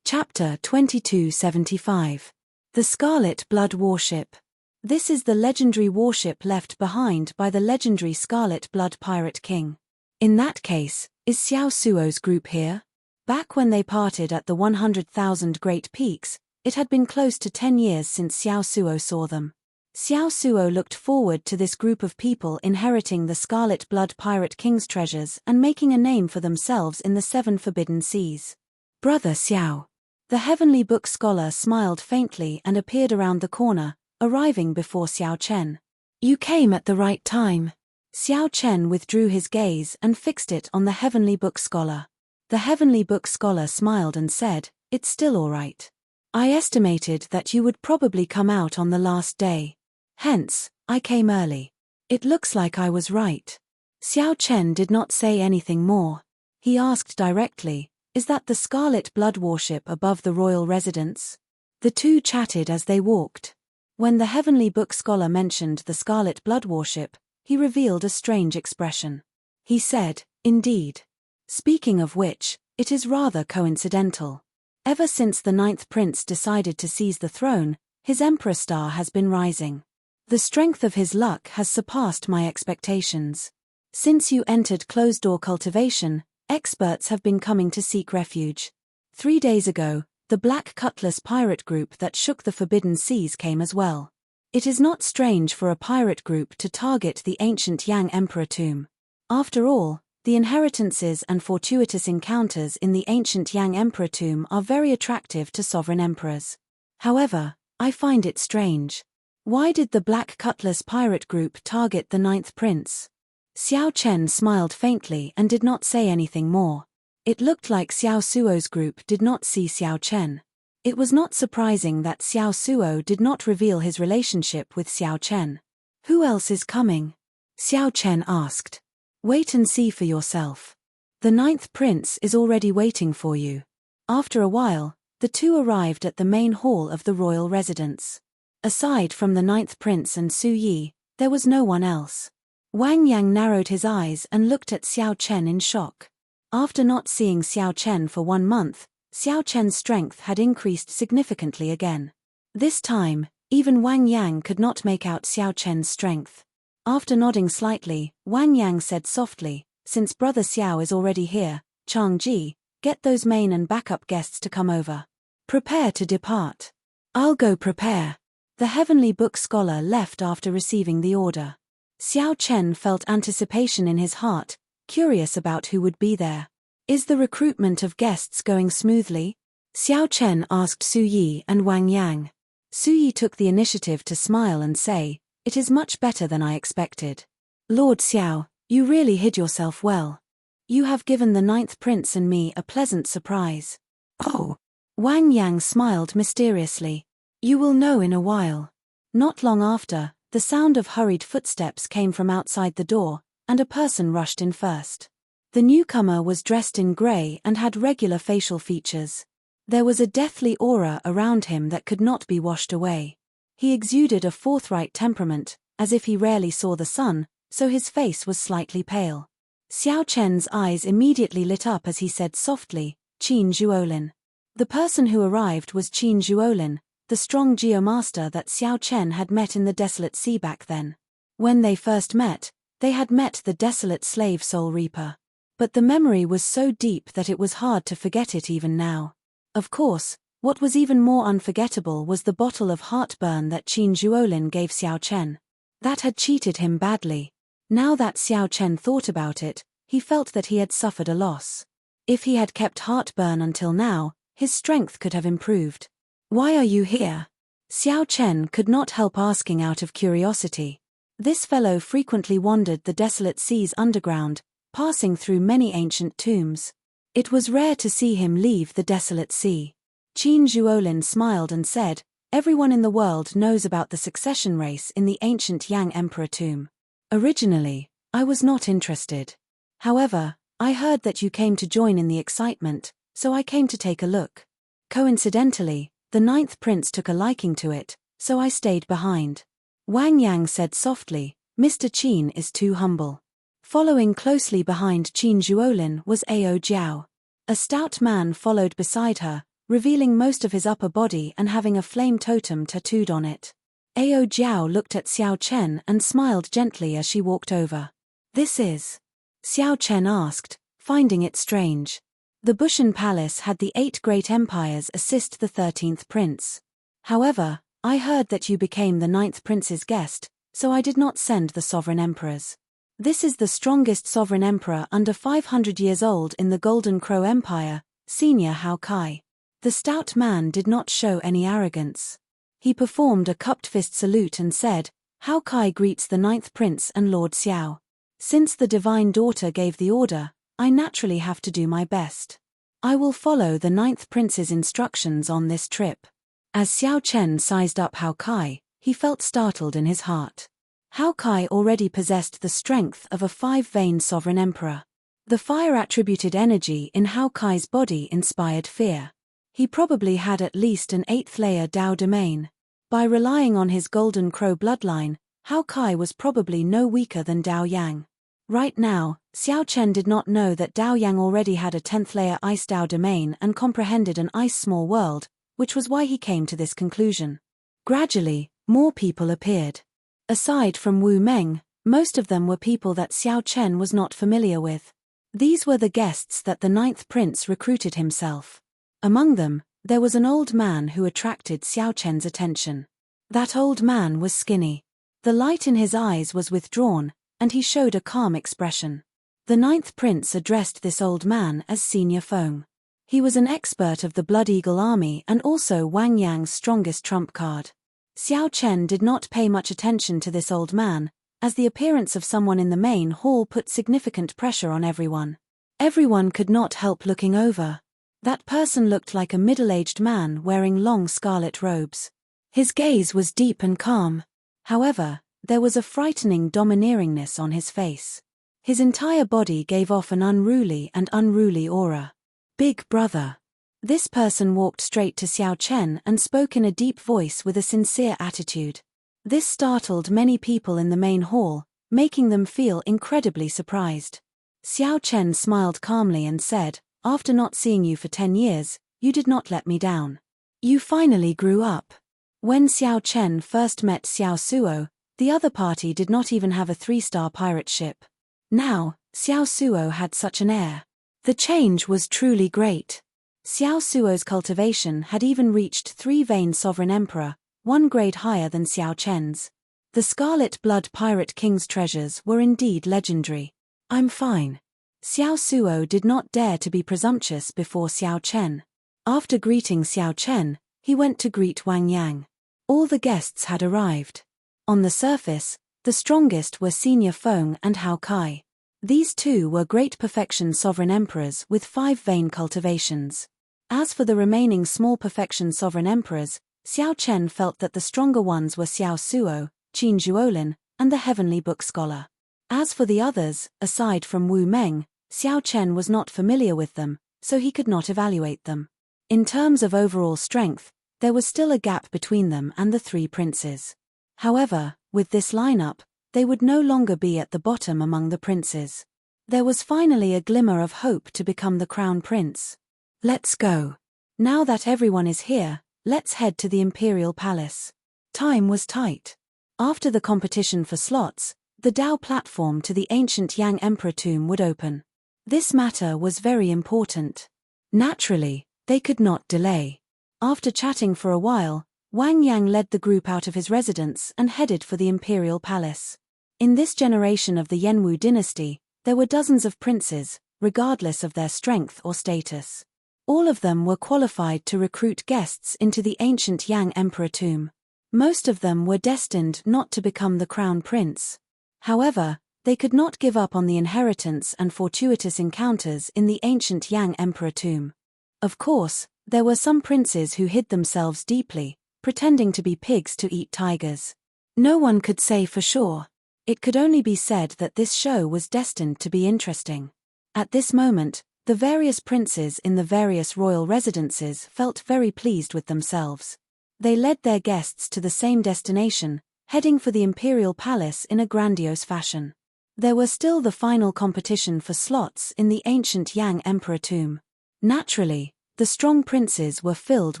Chapter 2275. The Scarlet Blood Warship. This is the legendary warship left behind by the legendary Scarlet Blood Pirate King. In that case, is Xiao Suo's group here? Back when they parted at the 100,000 Great Peaks, it had been close to 10 years since Xiao Suo saw them. Xiao Suo looked forward to this group of people inheriting the Scarlet Blood Pirate King's treasures and making a name for themselves in the 7 Forbidden Seas. Brother Xiao. The Heavenly Book Scholar smiled faintly and appeared around the corner, arriving before Xiao Chen. You came at the right time. Xiao Chen withdrew his gaze and fixed it on the Heavenly Book Scholar. The Heavenly Book Scholar smiled and said, "It's still all right. I estimated that you would probably come out on the last day. Hence, I came early. It looks like I was right." Xiao Chen did not say anything more. He asked directly, "Is that the Scarlet Blood Warship above the royal residence?" The two chatted as they walked. When the Heavenly Book Scholar mentioned the Scarlet Blood Warship, he revealed a strange expression. He said, "Indeed. Speaking of which, it is rather coincidental. Ever since the 9th prince decided to seize the throne, his emperor star has been rising. The strength of his luck has surpassed my expectations. Since you entered closed-door cultivation, experts have been coming to seek refuge. 3 days ago, the Black Cutlass pirate group that shook the Forbidden Seas came as well. It is not strange for a pirate group to target the ancient Yang Emperor tomb. After all, the inheritances and fortuitous encounters in the ancient Yang Emperor tomb are very attractive to sovereign emperors. However, I find it strange. Why did the Black Cutlass pirate group target the 9th prince?" Xiao Chen smiled faintly and did not say anything more. It looked like Xiao Suo's group did not see Xiao Chen. It was not surprising that Xiao Suo did not reveal his relationship with Xiao Chen. "Who else is coming?" Xiao Chen asked. "Wait and see for yourself. The 9th prince is already waiting for you." After a while, the two arrived at the main hall of the royal residence. Aside from the 9th prince and Su Yi, there was no one else. Wang Yang narrowed his eyes and looked at Xiao Chen in shock. After not seeing Xiao Chen for 1 month, Xiao Chen's strength had increased significantly again. This time, even Wang Yang could not make out Xiao Chen's strength. After nodding slightly, Wang Yang said softly, "Since Brother Xiao is already here, Chang Ji, get those main and backup guests to come over. Prepare to depart." "I'll go prepare." The Heavenly Book scholar left after receiving the order. Xiao Chen felt anticipation in his heart, curious about who would be there. "Is the recruitment of guests going smoothly?" Xiao Chen asked Su Yi and Wang Yang. Su Yi took the initiative to smile and say, "It is much better than I expected. Lord Xiao, you really hid yourself well. You have given the 9th prince and me a pleasant surprise." "Oh." Wang Yang smiled mysteriously. "You will know in a while." Not long after, the sound of hurried footsteps came from outside the door, and a person rushed in first. The newcomer was dressed in grey and had regular facial features. There was a deathly aura around him that could not be washed away. He exuded a forthright temperament, as if he rarely saw the sun, so his face was slightly pale. Xiao Chen's eyes immediately lit up as he said softly, "Qin Zhuolin." The person who arrived was Qin Zhuolin, the strong geomaster that Xiao Chen had met in the Desolate Sea back then. When they first met, they had met the desolate slave Soul Reaper. But the memory was so deep that it was hard to forget it even now. Of course, what was even more unforgettable was the bottle of heartburn that Qin Zhuolin gave Xiao Chen. That had cheated him badly. Now that Xiao Chen thought about it, he felt that he had suffered a loss. If he had kept heartburn until now, his strength could have improved. "Why are you here?" Xiao Chen could not help asking out of curiosity. This fellow frequently wandered the desolate seas underground, passing through many ancient tombs. It was rare to see him leave the desolate sea. Qin Zhuolin smiled and said, "Everyone in the world knows about the succession race in the ancient Yang Emperor tomb. Originally, I was not interested. However, I heard that you came to join in the excitement, so I came to take a look. Coincidentally, the 9th prince took a liking to it, so I stayed behind." Wang Yang said softly, "Mr. Qin is too humble." Following closely behind Qin Zhuolin was Ao Jiao. A stout man followed beside her, revealing most of his upper body and having a flame totem tattooed on it. Ao Jiao looked at Xiao Chen and smiled gently as she walked over. "This is?" Xiao Chen asked, finding it strange. The Bushan Palace had the 8 great empires assist the 13th prince. However, I heard that you became the 9th prince's guest, so I did not send the sovereign emperors. This is the strongest sovereign emperor under 500 years old in the Golden Crow Empire, Senior Hao Kai. The stout man did not show any arrogance. He performed a cupped fist salute and said, "Hao Kai greets the 9th prince and Lord Xiao. Since the divine daughter gave the order, I naturally have to do my best. I will follow the 9th prince's instructions on this trip." As Xiao Chen sized up Hao Kai, he felt startled in his heart. Hao Kai already possessed the strength of a 5-veined sovereign emperor. The fire-attributed energy in Hao Kai's body inspired fear. He probably had at least an 8th-layer Dao domain. By relying on his Golden Crow bloodline, Hao Kai was probably no weaker than Dao Yang. Right now, Xiao Chen did not know that Dao Yang already had a 10th-layer Ice Dao domain and comprehended an ice small world, which was why he came to this conclusion. Gradually, more people appeared. Aside from Wu Meng, most of them were people that Xiao Chen was not familiar with. These were the guests that the 9th prince recruited himself. Among them, there was an old man who attracted Xiao Chen's attention. That old man was skinny. The light in his eyes was withdrawn, and he showed a calm expression. The 9th prince addressed this old man as Senior Feng. He was an expert of the Blood Eagle army and also Wang Yang's strongest trump card. Xiao Chen did not pay much attention to this old man, as the appearance of someone in the main hall put significant pressure on everyone. Everyone could not help looking over. That person looked like a middle-aged man wearing long scarlet robes. His gaze was deep and calm. However, there was a frightening domineeringness on his face. His entire body gave off an unruly aura. "Big brother." This person walked straight to Xiao Chen and spoke in a deep voice with a sincere attitude. This startled many people in the main hall, making them feel incredibly surprised. Xiao Chen smiled calmly and said, "After not seeing you for 10 years, you did not let me down. You finally grew up." When Xiao Chen first met Xiao Suo, The other party did not even have a 3-star pirate ship. Now, Xiao Suo had such an heir. The change was truly great. Xiao Suo's cultivation had even reached 3-vein sovereign emperor, 1 grade higher than Xiao Chen's. The Scarlet Blood Pirate King's treasures were indeed legendary. I'm fine. Xiao Suo did not dare to be presumptuous before Xiao Chen. After greeting Xiao Chen, he went to greet Wang Yang. All the guests had arrived. On the surface, the strongest were Senior Feng and Hao Kai. These two were great perfection sovereign emperors with 5-vein cultivations. As for the remaining small perfection sovereign emperors, Xiao Chen felt that the stronger ones were Xiao Suo, Qin Zhuolin, and the Heavenly Book Scholar. As for the others, aside from Wu Meng, Xiao Chen was not familiar with them, so he could not evaluate them. In terms of overall strength, there was still a gap between them and the 3 princes. However, with this lineup, they would no longer be at the bottom among the princes. There was finally a glimmer of hope to become the crown prince. Let's go. Now that everyone is here, let's head to the Imperial Palace. Time was tight. After the competition for slots, the Dao platform to the ancient Yang Emperor tomb would open. This matter was very important. Naturally, they could not delay. After chatting for a while, Wang Yang led the group out of his residence and headed for the Imperial Palace. In this generation of the Yanwu dynasty, there were dozens of princes, regardless of their strength or status. All of them were qualified to recruit guests into the ancient Yang Emperor tomb. Most of them were destined not to become the crown prince. However, they could not give up on the inheritance and fortuitous encounters in the ancient Yang Emperor tomb. Of course, there were some princes who hid themselves deeply, pretending to be pigs to eat tigers. No one could say for sure. It could only be said that this show was destined to be interesting. At this moment, the various princes in the various royal residences felt very pleased with themselves. They led their guests to the same destination, heading for the Imperial Palace in a grandiose fashion. There was still the final competition for slots in the ancient Yang Emperor tomb. Naturally, the strong princes were filled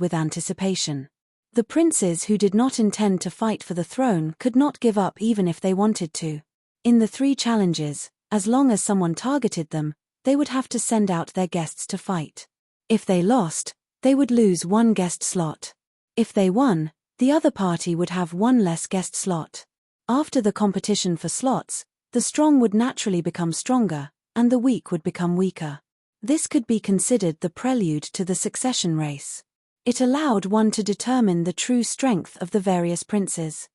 with anticipation. The princes who did not intend to fight for the throne could not give up even if they wanted to. In the 3 challenges, as long as someone targeted them, they would have to send out their guests to fight. If they lost, they would lose 1 guest slot. If they won, the other party would have 1 less guest slot. After the competition for slots, the strong would naturally become stronger, and the weak would become weaker. This could be considered the prelude to the succession race. It allowed one to determine the true strength of the various princes.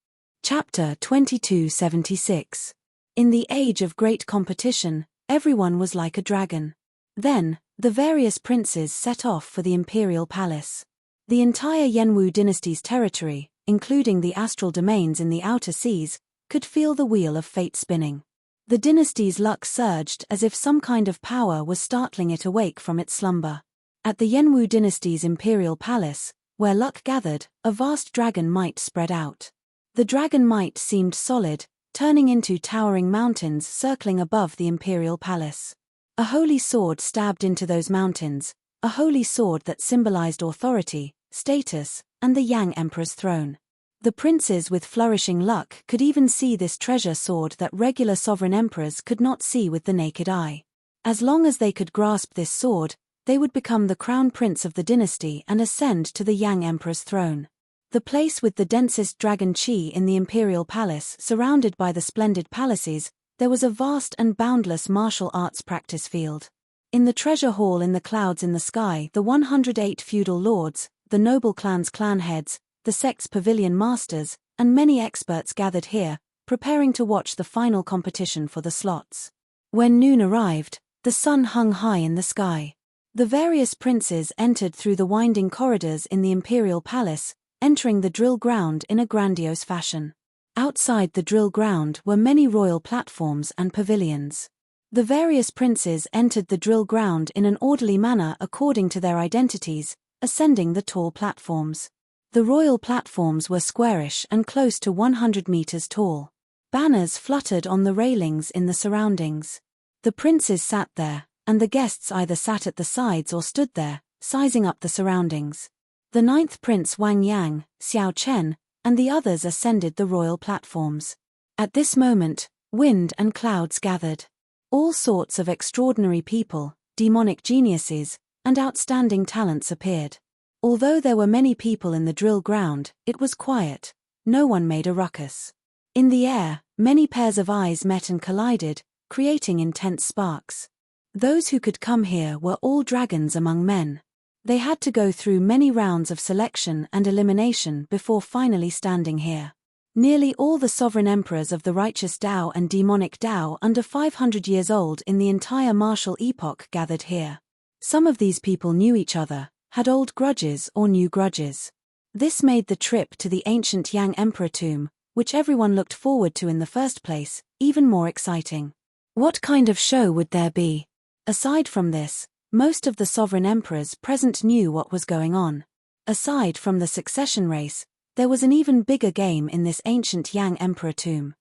Chapter 2276. In the age of great competition, everyone was like a dragon. Then, the various princes set off for the Imperial Palace. The entire Yanwu dynasty's territory, including the astral domains in the outer seas, could feel the wheel of fate spinning. The dynasty's luck surged as if some kind of power was startling it awake from its slumber. At the Yanwu dynasty's Imperial Palace, where luck gathered, a vast dragon might spread out. The dragon might seemed solid, turning into towering mountains circling above the Imperial Palace. A holy sword stabbed into those mountains, a holy sword that symbolized authority, status, and the Yang Emperor's throne. The princes with flourishing luck could even see this treasure sword that regular sovereign emperors could not see with the naked eye. As long as they could grasp this sword, they would become the crown prince of the dynasty and ascend to the Yang Emperor's throne. The place with the densest dragon chi in the Imperial Palace, surrounded by the splendid palaces, there was a vast and boundless martial arts practice field. In the treasure hall in the clouds in the sky, the 108 feudal lords, the noble clans' clan heads, the sect's pavilion masters, and many experts gathered here, preparing to watch the final competition for the slots. When noon arrived, the sun hung high in the sky. The various princes entered through the winding corridors in the Imperial Palace, entering the drill ground in a grandiose fashion. Outside the drill ground were many royal platforms and pavilions. The various princes entered the drill ground in an orderly manner according to their identities, ascending the tall platforms. The royal platforms were squarish and close to 100 meters tall. Banners fluttered on the railings in the surroundings. The princes sat there, and the guests either sat at the sides or stood there, sizing up the surroundings. The 9th Prince Wang Yang, Xiao Chen, and the others ascended the royal platforms. At this moment, wind and clouds gathered. All sorts of extraordinary people, demonic geniuses, and outstanding talents appeared. Although there were many people in the drill ground, it was quiet. No one made a ruckus. In the air, many pairs of eyes met and collided, creating intense sparks. Those who could come here were all dragons among men. They had to go through many rounds of selection and elimination before finally standing here. Nearly all the sovereign emperors of the righteous Tao and demonic Tao under 500 years old in the entire martial epoch gathered here. Some of these people knew each other, had old grudges or new grudges. This made the trip to the ancient Yang Emperor tomb, which everyone looked forward to in the first place, even more exciting. What kind of show would there be? Aside from this, most of the sovereign emperors present knew what was going on. Aside from the succession race, there was an even bigger game in this ancient Yang Emperor tomb.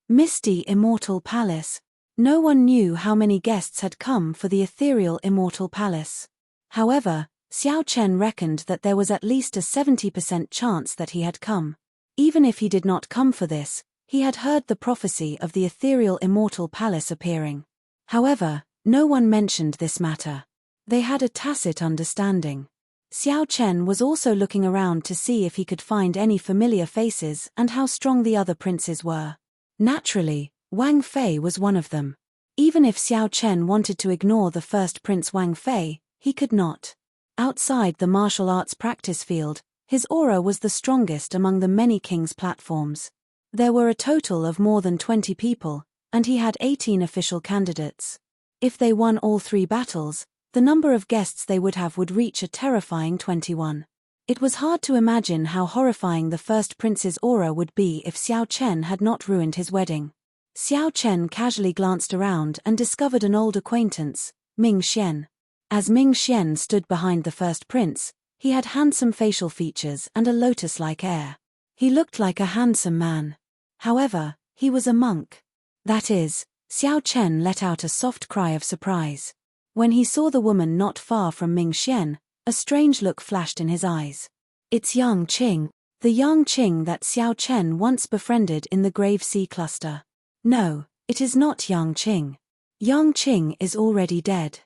Misty Immortal Palace. No one knew how many guests had come for the ethereal Immortal Palace. However, Xiao Chen reckoned that there was at least a 70% chance that he had come. Even if he did not come for this, he had heard the prophecy of the ethereal Immortal Palace appearing. However, no one mentioned this matter. They had a tacit understanding. Xiao Chen was also looking around to see if he could find any familiar faces and how strong the other princes were. Naturally, Wang Fei was one of them. Even if Xiao Chen wanted to ignore the first prince Wang Fei, he could not. Outside the martial arts practice field, his aura was the strongest among the many kings' platforms. There were a total of more than 20 people, and he had 18 official candidates. If they won all 3 battles, the number of guests they would have would reach a terrifying 21. It was hard to imagine how horrifying the first prince's aura would be if Xiao Chen had not ruined his wedding. Xiao Chen casually glanced around and discovered an old acquaintance, Ming Xian. As Ming Xian stood behind the first prince, he had handsome facial features and a lotus-like air. He looked like a handsome man. However, he was a monk. That is, Xiao Chen let out a soft cry of surprise. When he saw the woman not far from Ming Xian, a strange look flashed in his eyes. It's Yang Qing, the Yang Qing that Xiao Chen once befriended in the Grave Sea Cluster. No, it is not Yang Qing. Yang Qing is already dead.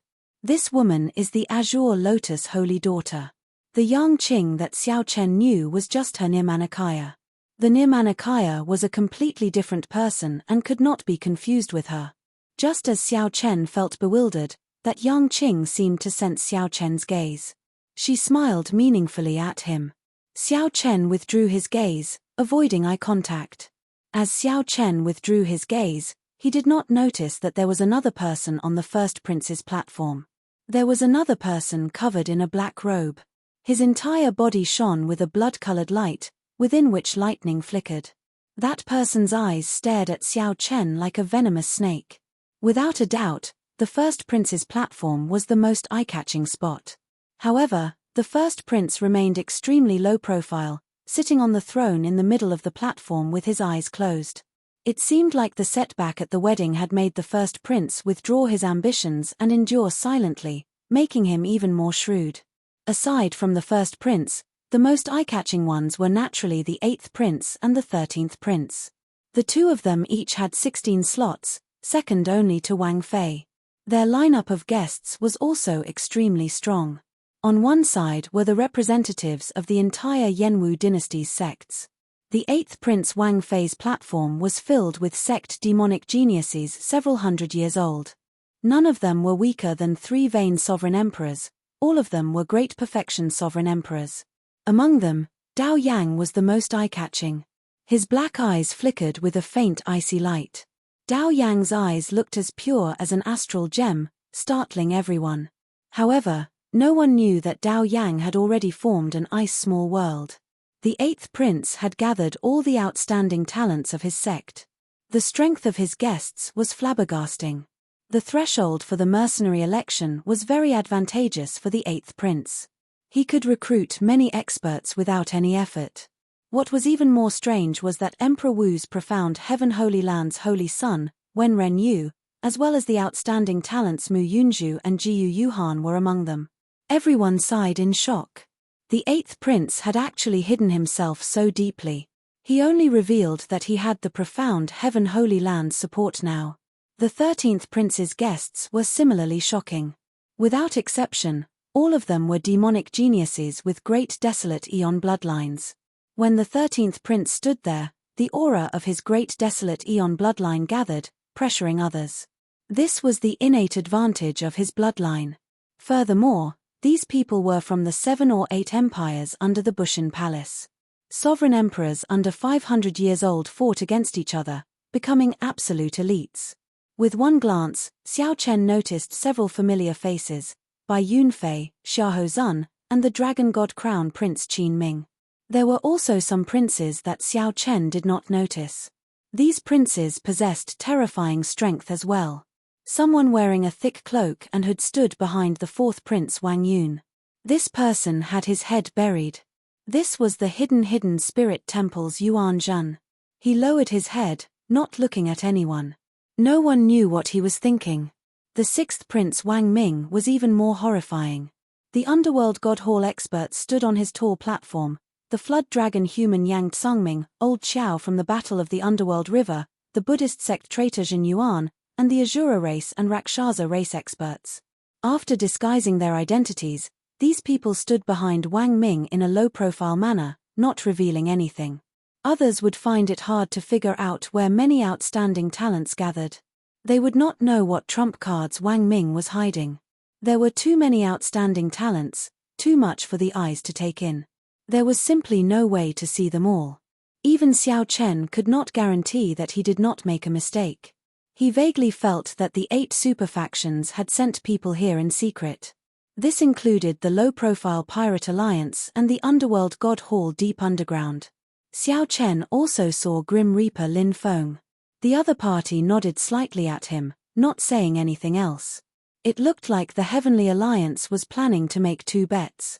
This woman is the Azure Lotus Holy Daughter. The Yang Qing that Xiao Chen knew was just her Nirmanakaya. The Nirmanakaya was a completely different person and could not be confused with her. Just as Xiao Chen felt bewildered, that Yang Qing seemed to sense Xiao Chen's gaze. She smiled meaningfully at him. Xiao Chen withdrew his gaze, avoiding eye contact. As Xiao Chen withdrew his gaze, he did not notice that there was another person on the first prince's platform. There was another person covered in a black robe. His entire body shone with a blood-colored light, within which lightning flickered. That person's eyes stared at Xiao Chen like a venomous snake. Without a doubt, the first prince's platform was the most eye-catching spot. However, the first prince remained extremely low profile, sitting on the throne in the middle of the platform with his eyes closed. It seemed like the setback at the wedding had made the first prince withdraw his ambitions and endure silently, making him even more shrewd. Aside from the first prince, the most eye-catching ones were naturally the 8th prince and the 13th prince. The two of them each had 16 slots, second only to Wang Fei. Their lineup of guests was also extremely strong. On one side were the representatives of the entire Yanwu dynasty's sects. The 8th Prince Wang Fei's platform was filled with sect demonic geniuses several hundred years old. None of them were weaker than 3 vain sovereign emperors, all of them were great perfection sovereign emperors. Among them, Dao Yang was the most eye-catching. His black eyes flickered with a faint icy light. Dao Yang's eyes looked as pure as an astral gem, startling everyone. However, no one knew that Dao Yang had already formed an ice-small world. The 8th prince had gathered all the outstanding talents of his sect. The strength of his guests was flabbergasting. The threshold for the mercenary election was very advantageous for the 8th prince. He could recruit many experts without any effort. What was even more strange was that Emperor Wu's profound Heaven Holy Land's holy son, Wen Ren Yu, as well as the outstanding talents Mu Yunzhu and Jiyu Yuhan were among them. Everyone sighed in shock. The 8th prince had actually hidden himself so deeply. He only revealed that he had the profound Heaven Holy Land's support now. The 13th prince's guests were similarly shocking. Without exception, all of them were demonic geniuses with great desolate eon bloodlines. When the 13th prince stood there, the aura of his great desolate eon bloodline gathered, pressuring others. This was the innate advantage of his bloodline. Furthermore, these people were from the 7 or 8 empires under the Bushin Palace. Sovereign emperors under 500 years old fought against each other, becoming absolute elites. With one glance, Xiao Chen noticed several familiar faces, Bai Yunfei, Xiahou Zun, and the Dragon God Crown Prince Qin Ming. There were also some princes that Xiao Chen did not notice. These princes possessed terrifying strength as well. Someone wearing a thick cloak and had stood behind the 4th prince Wang Yun. This person had his head buried. This was the hidden spirit temple's Yuan Zhan. He lowered his head, not looking at anyone. No one knew what he was thinking. The 6th prince Wang Ming was even more horrifying. The underworld god hall expert stood on his tall platform. The flood dragon human Yang Tsangming, Old Xiao from the Battle of the Underworld River, the Buddhist sect traitor Jin Yuan, and the Azura race and Rakshasa race experts. After disguising their identities, these people stood behind Wang Ming in a low-profile manner, not revealing anything. Others would find it hard to figure out where many outstanding talents gathered. They would not know what trump cards Wang Ming was hiding. There were too many outstanding talents, too much for the eyes to take in. There was simply no way to see them all. Even Xiao Chen could not guarantee that he did not make a mistake. He vaguely felt that the 8 superfactions had sent people here in secret. This included the low-profile Pirate Alliance and the Underworld God Hall deep underground. Xiao Chen also saw Grim Reaper Lin Feng. The other party nodded slightly at him, not saying anything else. It looked like the Heavenly Alliance was planning to make 2 bets.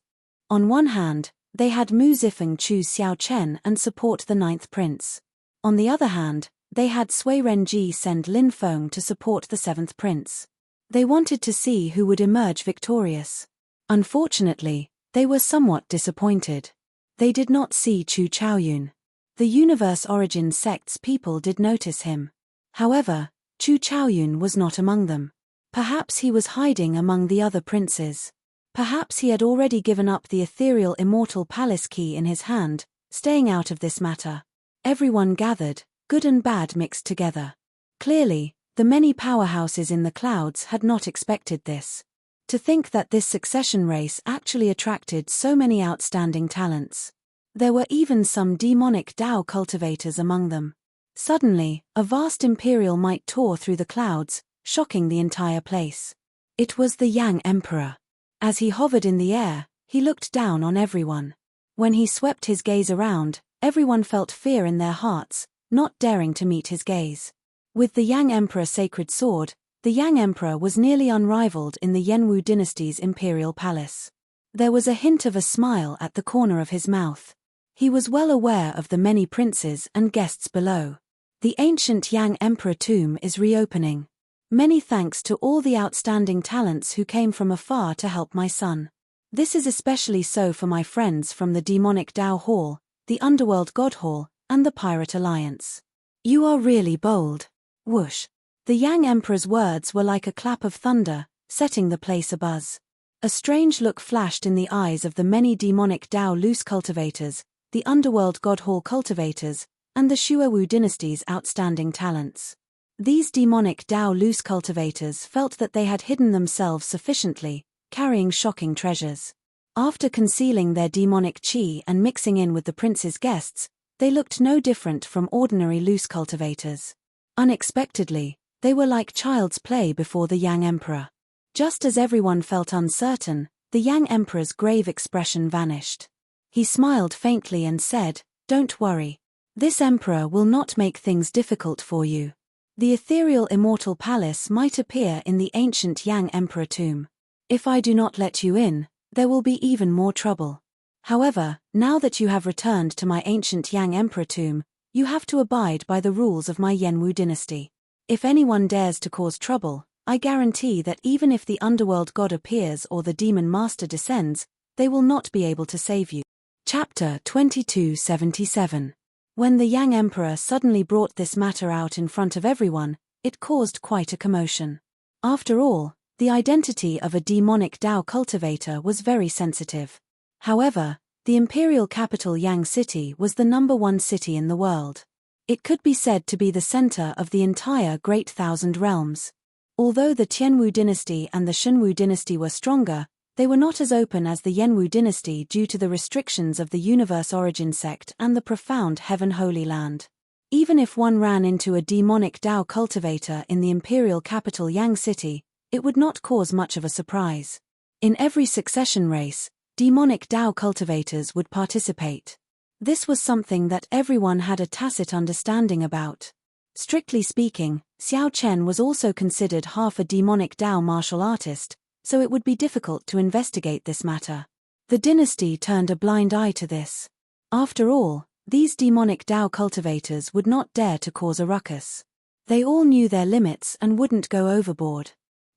On one hand, they had Mu Zifeng choose Xiao Chen and support the 9th prince. On the other hand, they had Sui Renji send Lin Feng to support the 7th prince. They wanted to see who would emerge victorious. Unfortunately, they were somewhat disappointed. They did not see Chu Chaoyun. The Universe Origin sect's people did notice him. However, Chu Chaoyun was not among them. Perhaps he was hiding among the other princes. Perhaps he had already given up the ethereal Immortal Palace key in his hand, staying out of this matter. Everyone gathered, good and bad mixed together. Clearly, the many powerhouses in the clouds had not expected this. To think that this succession race actually attracted so many outstanding talents. There were even some demonic Dao cultivators among them. Suddenly, a vast imperial might tore through the clouds, shocking the entire place. It was the Yang Emperor. As he hovered in the air, he looked down on everyone. When he swept his gaze around, everyone felt fear in their hearts, not daring to meet his gaze. With the Yang Emperor's sacred sword, the Yang Emperor was nearly unrivaled in the Yenwu dynasty's imperial palace. There was a hint of a smile at the corner of his mouth. He was well aware of the many princes and guests below. The ancient Yang Emperor tomb is reopening. Many thanks to all the outstanding talents who came from afar to help my son. This is especially so for my friends from the demonic Dao Hall, the Underworld God Hall, and the Pirate Alliance. You are really bold. Whoosh. The Yang Emperor's words were like a clap of thunder, setting the place abuzz. A strange look flashed in the eyes of the many demonic Dao loose cultivators, the Underworld God Hall cultivators, and the Shuewu dynasty's outstanding talents. These demonic Dao loose cultivators felt that they had hidden themselves sufficiently, carrying shocking treasures. After concealing their demonic chi and mixing in with the prince's guests, they looked no different from ordinary loose cultivators. Unexpectedly, they were like child's play before the Yang Emperor. Just as everyone felt uncertain, the Yang Emperor's grave expression vanished. He smiled faintly and said, "Don't worry. This emperor will not make things difficult for you. The ethereal Immortal Palace might appear in the ancient Yang Emperor tomb. If I do not let you in, there will be even more trouble. However, now that you have returned to my ancient Yang Emperor tomb, you have to abide by the rules of my Yenwu dynasty. If anyone dares to cause trouble, I guarantee that even if the underworld god appears or the demon master descends, they will not be able to save you." Chapter 2277. When the Yang Emperor suddenly brought this matter out in front of everyone, it caused quite a commotion. After all, the identity of a demonic Tao cultivator was very sensitive. However, the imperial capital Yang City was the #1 city in the world. It could be said to be the center of the entire Great Thousand Realms. Although the Tianwu dynasty and the Shenwu dynasty were stronger, they were not as open as the Yenwu dynasty due to the restrictions of the Universe Origin sect and the profound Heaven Holy Land. Even if one ran into a demonic Tao cultivator in the imperial capital Yang City, it would not cause much of a surprise. In every succession race, demonic Tao cultivators would participate. This was something that everyone had a tacit understanding about. Strictly speaking, Xiao Chen was also considered half a demonic Tao martial artist, so it would be difficult to investigate this matter. The dynasty turned a blind eye to this. After all, these demonic Tao cultivators would not dare to cause a ruckus. They all knew their limits and wouldn't go overboard.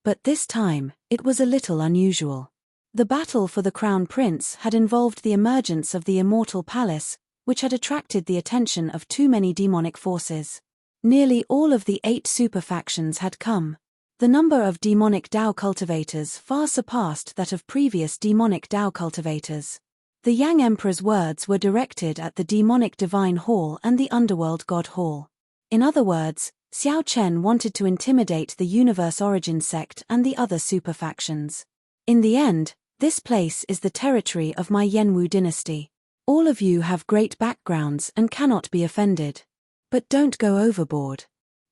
But this time, it was a little unusual. The battle for the Crown Prince had involved the emergence of the Immortal Palace, which had attracted the attention of too many demonic forces. Nearly all of the 8 super factions had come. The number of demonic Tao cultivators far surpassed that of previous demonic Tao cultivators. The Yang Emperor's words were directed at the demonic Divine Hall and the Underworld God Hall. In other words, Xiao Chen wanted to intimidate the Universe Origin sect and the other super factions. In the end, this place is the territory of my Yenwu dynasty. All of you have great backgrounds and cannot be offended. But don't go overboard.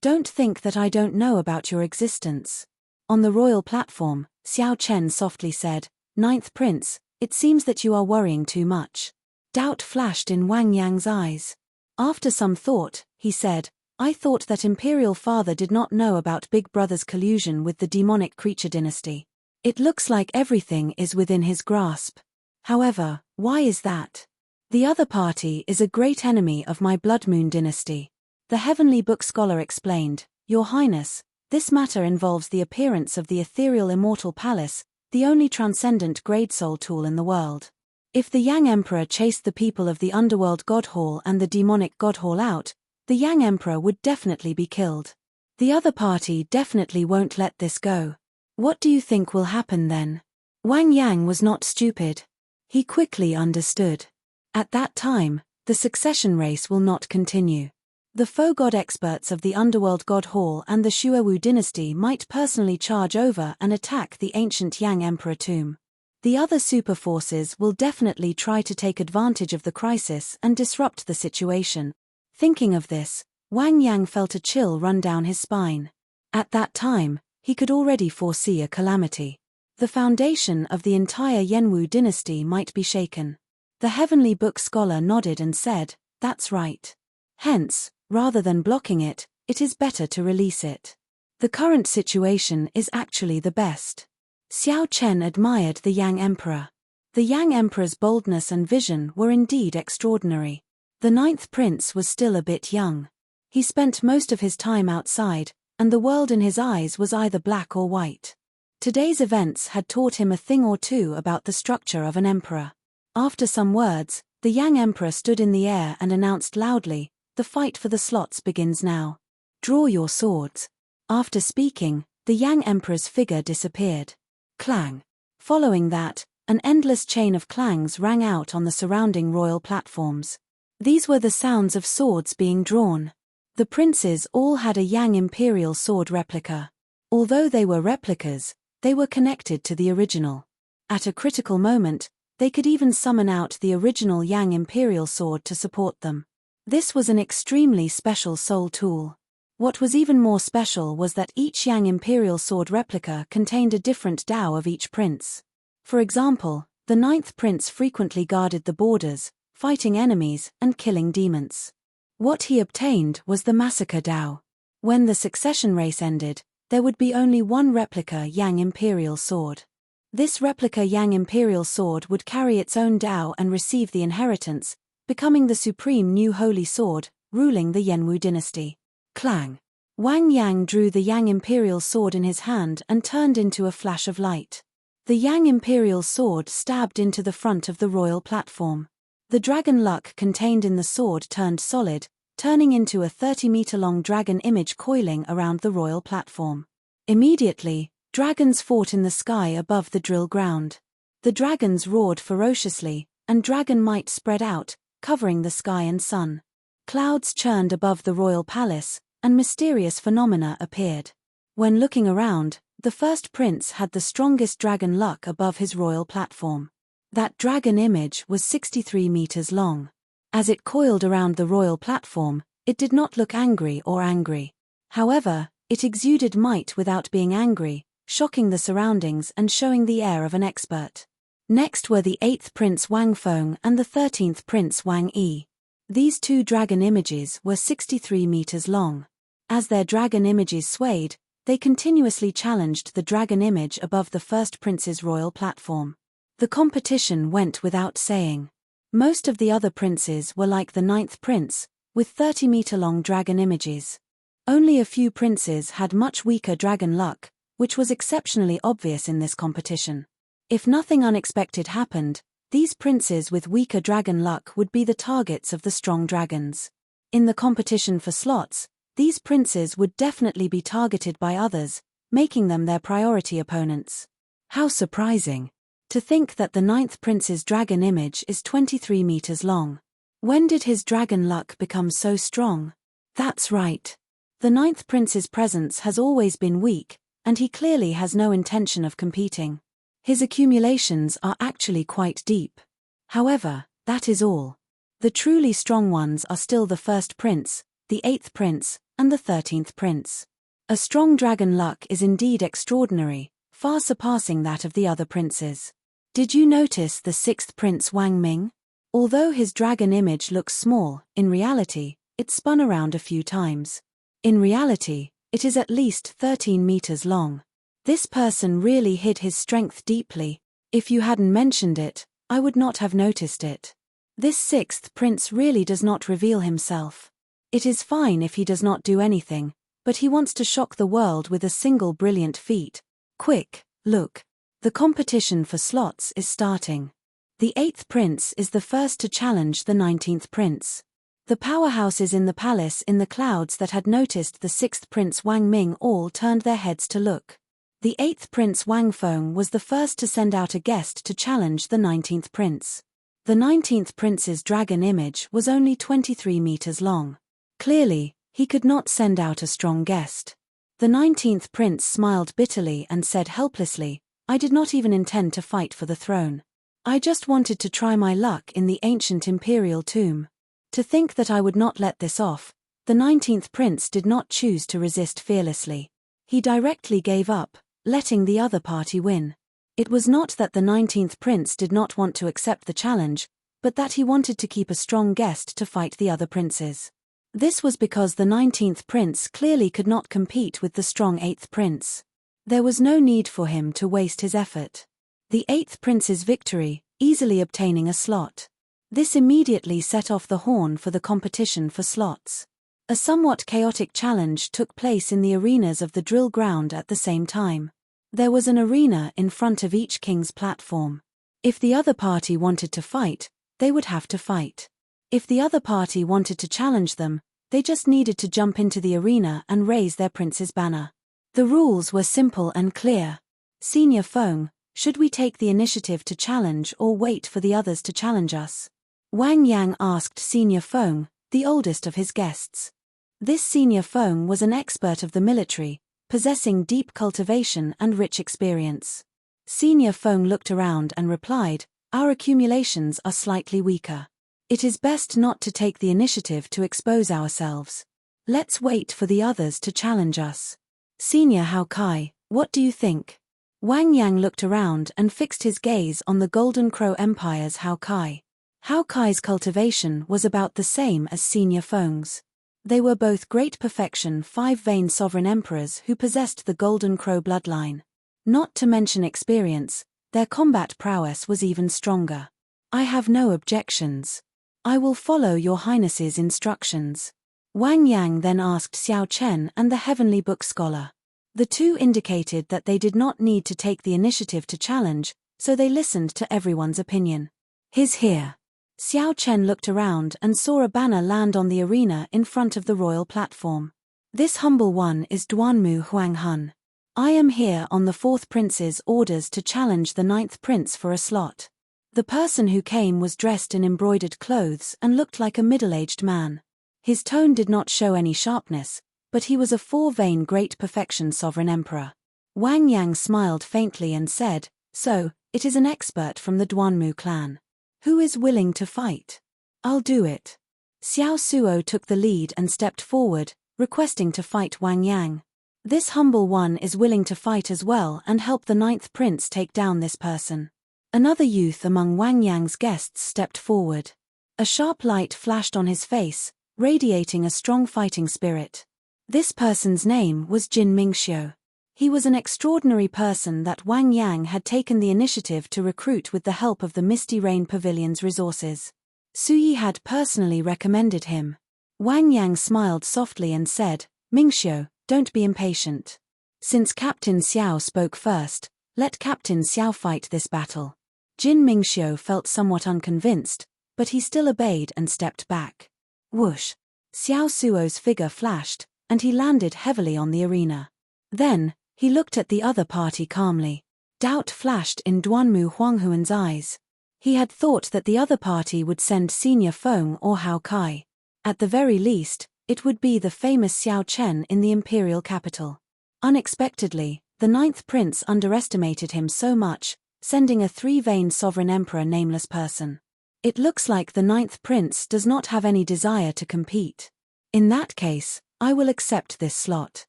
Don't think that I don't know about your existence. On the royal platform, Xiao Chen softly said, "Ninth Prince, it seems that you are worrying too much." Doubt flashed in Wang Yang's eyes. After some thought, he said, "I thought that Imperial Father did not know about Big Brother's collusion with the demonic creature dynasty. It looks like everything is within his grasp. However, why is that? The other party is a great enemy of my Blood Moon dynasty." The Heavenly Book scholar explained, "Your Highness, this matter involves the appearance of the ethereal Immortal Palace, the only transcendent grade soul tool in the world. If the Yang Emperor chased the people of the Underworld God Hall and the Demonic God Hall out, the Yang Emperor would definitely be killed. The other party definitely won't let this go. What do you think will happen then?" Wang Yang was not stupid. He quickly understood. At that time, the succession race will not continue. The faux god experts of the Underworld God Hall and the Shuewu dynasty might personally charge over and attack the ancient Yang Emperor tomb. The other super forces will definitely try to take advantage of the crisis and disrupt the situation. Thinking of this, Wang Yang felt a chill run down his spine. At that time, he could already foresee a calamity. The foundation of the entire Yenwu dynasty might be shaken. The Heavenly Book scholar nodded and said, "That's right. Hence, rather than blocking it, it is better to release it. The current situation is actually the best." Xiao Chen admired the Yang Emperor. The Yang Emperor's boldness and vision were indeed extraordinary. The Ninth Prince was still a bit young. He spent most of his time outside, and the world in his eyes was either black or white. Today's events had taught him a thing or two about the structure of an emperor. After some words, the Yang Emperor stood in the air and announced loudly, "The fight for the slots begins now. Draw your swords." After speaking, the Yang Emperor's figure disappeared. Clang. Following that, an endless chain of clangs rang out on the surrounding royal platforms. These were the sounds of swords being drawn. The princes all had a Yang Imperial sword replica. Although they were replicas, they were connected to the original. At a critical moment, they could even summon out the original Yang Imperial sword to support them. This was an extremely special soul tool. What was even more special was that each Yang Imperial sword replica contained a different Tao of each prince. For example, the Ninth Prince frequently guarded the borders, fighting enemies and killing demons. What he obtained was the Massacre Tao. When the succession race ended, there would be only one replica Yang Imperial sword. This replica Yang Imperial sword would carry its own Tao and receive the inheritance, becoming the supreme new holy sword, ruling the Yenwu dynasty. Clang. Wang Yang drew the Yang Imperial sword in his hand and turned into a flash of light. The Yang Imperial sword stabbed into the front of the royal platform. The dragon luck contained in the sword turned solid, turning into a 30-meter-long dragon image coiling around the royal platform. Immediately, dragons fought in the sky above the drill ground. The dragons roared ferociously, and dragon might spread out, covering the sky and sun. Clouds churned above the royal palace, and mysterious phenomena appeared. When looking around, the first prince had the strongest dragon luck above his royal platform. That dragon image was 63 meters long. As it coiled around the royal platform, it did not look angry or angry. However, it exuded might without being angry, shocking the surroundings and showing the air of an expert. Next were the 8th Prince Wang Feng and the 13th Prince Wang Yi. These two dragon images were 63 meters long. As their dragon images swayed, they continuously challenged the dragon image above the first prince's royal platform. The competition went without saying. Most of the other princes were like the 9th prince, with 30-meter-long dragon images. Only a few princes had much weaker dragon luck, which was exceptionally obvious in this competition. If nothing unexpected happened, these princes with weaker dragon luck would be the targets of the strong dragons. In the competition for slots, these princes would definitely be targeted by others, making them their priority opponents. How surprising! To think that the 9th prince's dragon image is 23 meters long. When did his dragon luck become so strong? That's right. The 9th prince's presence has always been weak, and he clearly has no intention of competing. His accumulations are actually quite deep. However, that is all. The truly strong ones are still the 1st prince, the 8th prince, and the 13th prince. A strong dragon luck is indeed extraordinary, far surpassing that of the other princes. Did you notice the 6th prince Wang Ming? Although his dragon image looks small, in reality, it spun around a few times. In reality, it is at least 13 meters long. This person really hid his strength deeply. If you hadn't mentioned it, I would not have noticed it. This 6th prince really does not reveal himself. It is fine if he does not do anything, but he wants to shock the world with a single brilliant feat. Quick, look. The competition for slots is starting. The 8th prince is the first to challenge the 19th prince. The powerhouses in the palace in the clouds that had noticed the 6th prince Wang Ming all turned their heads to look. The 8th prince Wang Feng was the first to send out a guest to challenge the 19th prince. The 19th prince's dragon image was only 23 meters long. Clearly, he could not send out a strong guest. The 19th prince smiled bitterly and said helplessly, "I did not even intend to fight for the throne. I just wanted to try my luck in the ancient imperial tomb." To think that I would not let this off, the 19th prince did not choose to resist fearlessly. He directly gave up, letting the other party win. It was not that the 19th prince did not want to accept the challenge, but that he wanted to keep a strong guest to fight the other princes. This was because the 19th prince clearly could not compete with the strong 8th prince. There was no need for him to waste his effort. The 8th prince's victory, easily obtaining a slot. This immediately set off the horn for the competition for slots. A somewhat chaotic challenge took place in the arenas of the drill ground at the same time. There was an arena in front of each king's platform. If the other party wanted to fight, they would have to fight. If the other party wanted to challenge them, they just needed to jump into the arena and raise their prince's banner. The rules were simple and clear. Senior Feng, should we take the initiative to challenge or wait for the others to challenge us? Wang Yang asked Senior Feng, the oldest of his guests. This Senior Feng was an expert of the military, possessing deep cultivation and rich experience. Senior Feng looked around and replied, "Our accumulations are slightly weaker. It is best not to take the initiative to expose ourselves. Let's wait for the others to challenge us. Senior Hao Kai, what do you think?" Wang Yang looked around and fixed his gaze on the Golden Crow Empire's Hao Kai. Hao Kai's cultivation was about the same as Senior Feng's. They were both great perfection 5-vein sovereign emperors who possessed the Golden Crow bloodline. Not to mention experience, their combat prowess was even stronger. "I have no objections. I will follow your highness's instructions." Wang Yang then asked Xiao Chen and the Heavenly Book Scholar. The two indicated that they did not need to take the initiative to challenge, so they listened to everyone's opinion. "He's here." Xiao Chen looked around and saw a banner land on the arena in front of the royal platform. This humble one is Duanmu Huanghan. I am here on the 4th prince's orders to challenge the 9th prince for a slot. The person who came was dressed in embroidered clothes and looked like a middle-aged man. His tone did not show any sharpness, but he was a four-vein great perfection sovereign emperor. Wang Yang smiled faintly and said, "So, it is an expert from the Duanmu clan. Who is willing to fight? I'll do it." Xiao Suo took the lead and stepped forward, requesting to fight Wang Yang. This humble one is willing to fight as well and help the 9th prince take down this person. Another youth among Wang Yang's guests stepped forward. A sharp light flashed on his face, radiating a strong fighting spirit. This person's name was Jin Mingxiu. He was an extraordinary person that Wang Yang had taken the initiative to recruit with the help of the Misty Rain Pavilion's resources. Suyi had personally recommended him. Wang Yang smiled softly and said, "Mingxiu, don't be impatient. Since Captain Xiao spoke first, let Captain Xiao fight this battle." Jin Mingxiu felt somewhat unconvinced, but he still obeyed and stepped back. Whoosh! Xiao Suo's figure flashed, and he landed heavily on the arena. Then, he looked at the other party calmly. Doubt flashed in Duanmu Huanghuan's eyes. He had thought that the other party would send Senior Feng or Hao Kai. At the very least, it would be the famous Xiao Chen in the imperial capital. Unexpectedly, the 9th prince underestimated him so much, sending a three-vein sovereign emperor nameless person. It looks like the 9th prince does not have any desire to compete. In that case, I will accept this slot.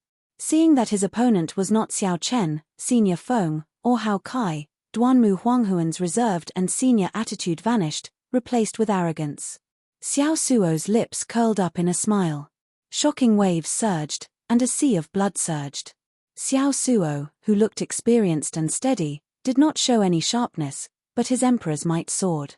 Seeing that his opponent was not Xiao Chen, Senior Feng, or Hao Kai, Duanmu Huanghuan's reserved and senior attitude vanished, replaced with arrogance. Xiao Suo's lips curled up in a smile. Shocking waves surged, and a sea of blood surged. Xiao Suo, who looked experienced and steady, did not show any sharpness, but his emperor's might soared.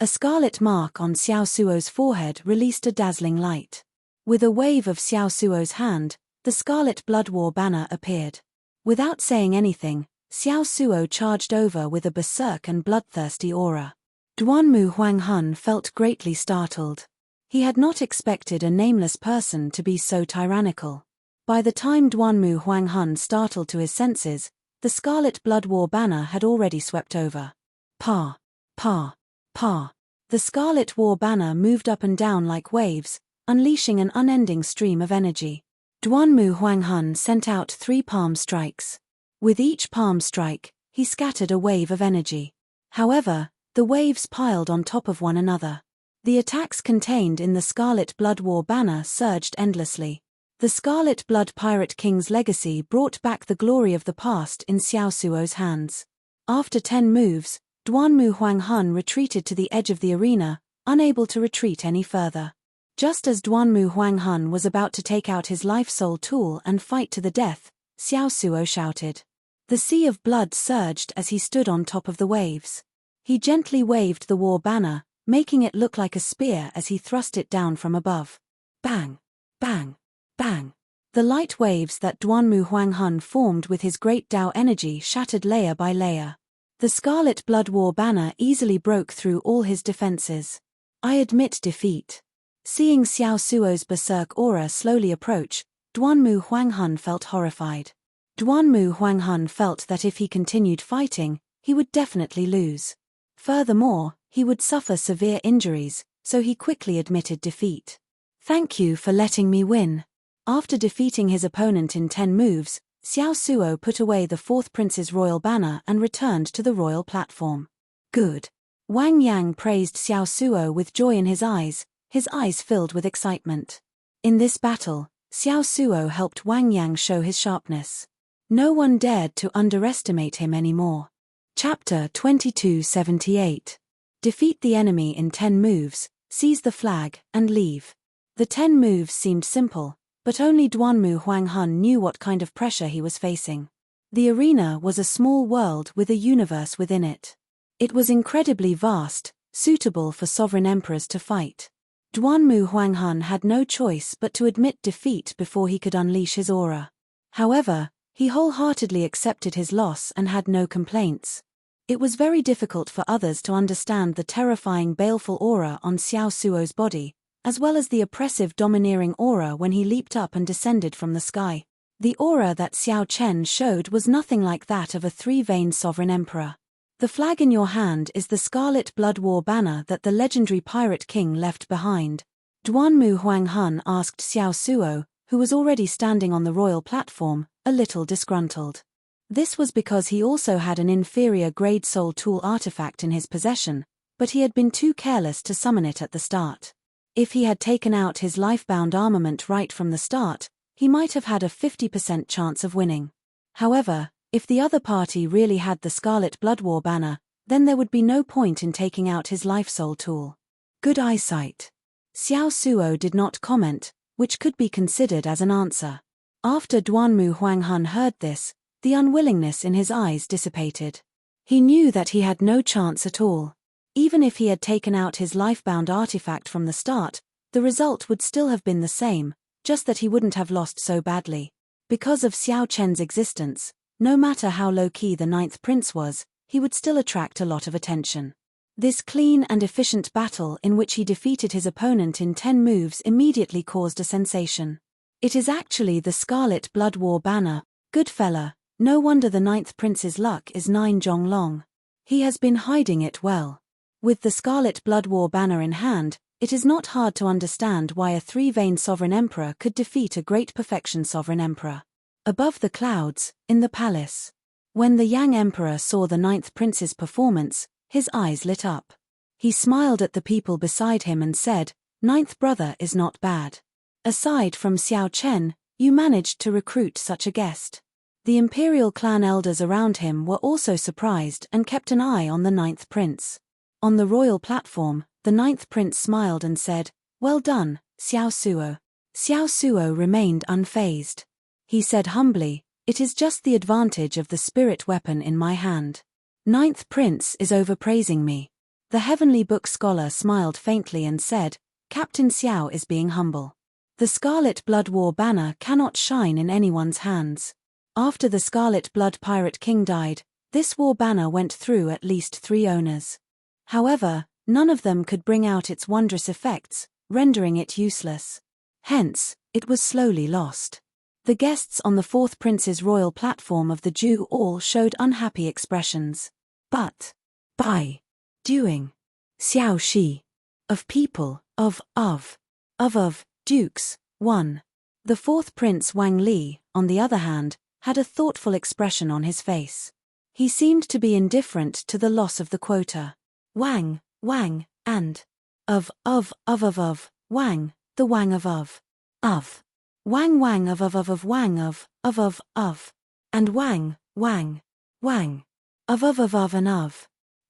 A scarlet mark on Xiao Suo's forehead released a dazzling light. With a wave of Xiao Suo's hand, the Scarlet Blood War banner appeared. Without saying anything, Xiao Suo charged over with a berserk and bloodthirsty aura. Duanmu Huanghan felt greatly startled. He had not expected a nameless person to be so tyrannical. By the time Duanmu Huanghan startled to his senses, the Scarlet Blood War banner had already swept over. Pa! Pa! Pa! The Scarlet War banner moved up and down like waves, unleashing an unending stream of energy. Duanmu Huanghan sent out 3 palm strikes. With each palm strike, he scattered a wave of energy. However, the waves piled on top of one another. The attacks contained in the Scarlet Blood War banner surged endlessly. The Scarlet Blood Pirate King's legacy brought back the glory of the past in Xiao Suo's hands. After 10 moves, Duanmu Huanghan retreated to the edge of the arena, unable to retreat any further. Just as Duanmu Huanghan was about to take out his life soul tool and fight to the death, Xiao Suo shouted. The sea of blood surged as he stood on top of the waves. He gently waved the war banner, making it look like a spear as he thrust it down from above. Bang! Bang! Bang! The light waves that Duanmu Huanghan formed with his great Dao energy shattered layer by layer. The Scarlet Blood War banner easily broke through all his defenses. I admit defeat. Seeing Xiao Suo's berserk aura slowly approach, Duanmu Huanghan felt horrified. Duanmu Huanghan felt that if he continued fighting, he would definitely lose. Furthermore, he would suffer severe injuries, so he quickly admitted defeat. Thank you for letting me win. After defeating his opponent in 10 moves, Xiao Suo put away the 4th prince's royal banner and returned to the royal platform. Good. Wang Yang praised Xiao Suo with joy in his eyes filled with excitement. In this battle, Xiao Suo helped Wang Yang show his sharpness. No one dared to underestimate him anymore. Chapter 2278. Defeat the enemy in 10 moves, seize the flag, and leave. The 10 moves seemed simple, but only Duanmu Huanghan knew what kind of pressure he was facing. The arena was a small world with a universe within it. It was incredibly vast, suitable for sovereign emperors to fight. Duanmu Huanghan had no choice but to admit defeat before he could unleash his aura. However, he wholeheartedly accepted his loss and had no complaints. It was very difficult for others to understand the terrifying baleful aura on Xiao Suo's body, as well as the oppressive domineering aura when he leaped up and descended from the sky. The aura that Xiao Chen showed was nothing like that of a three-veined sovereign emperor. The flag in your hand is the Scarlet Blood War banner that the legendary pirate king left behind. Duanmu Huanghun asked Xiao Suo, who was already standing on the royal platform, a little disgruntled. This was because he also had an inferior grade soul tool artifact in his possession, but he had been too careless to summon it at the start. If he had taken out his lifebound armament right from the start, he might have had a 50% chance of winning. However, if the other party really had the Scarlet Blood War banner, then there would be no point in taking out his life soul tool. Good eyesight. Xiao Suo did not comment, which could be considered as an answer. After Duanmu Huanghun heard this, the unwillingness in his eyes dissipated. He knew that he had no chance at all. Even if he had taken out his lifebound artifact from the start, the result would still have been the same, just that he wouldn't have lost so badly. Because of Xiao Chen's existence, no matter how low-key the ninth prince was, he would still attract a lot of attention. This clean and efficient battle in which he defeated his opponent in 10 moves immediately caused a sensation. It is actually the Scarlet Blood War banner. Good fella, no wonder the ninth prince's luck is 9 zhong long. He has been hiding it well. With the Scarlet Blood War banner in hand, it is not hard to understand why a three-veined sovereign emperor could defeat a great perfection sovereign emperor. Above the clouds, in the palace. When the Yang Emperor saw the ninth prince's performance, his eyes lit up. He smiled at the people beside him and said, "Ninth brother is not bad. Aside from Xiao Chen, you managed to recruit such a guest." The imperial clan elders around him were also surprised and kept an eye on the ninth prince. On the royal platform, the ninth prince smiled and said, "Well done, Xiao Suo." Xiao Suo remained unfazed. He said humbly, "It is just the advantage of the spirit weapon in my hand. Ninth prince is overpraising me." The heavenly book scholar smiled faintly and said, "Captain Xiao is being humble. The Scarlet Blood War banner cannot shine in anyone's hands. After the Scarlet Blood Pirate King died, this war banner went through at least 3 owners. However, none of them could bring out its wondrous effects, rendering it useless. Hence, it was slowly lost." The guests on the fourth prince's royal platform of the Jew all showed unhappy expressions. But, by doing, Xiao Shi, of people, of dukes, 1. The fourth prince Wang Li, on the other hand, had a thoughtful expression on his face. He seemed to be indifferent to the loss of the quota. Wang, and Wang, the Wang of. Wang of, and Wang, of, and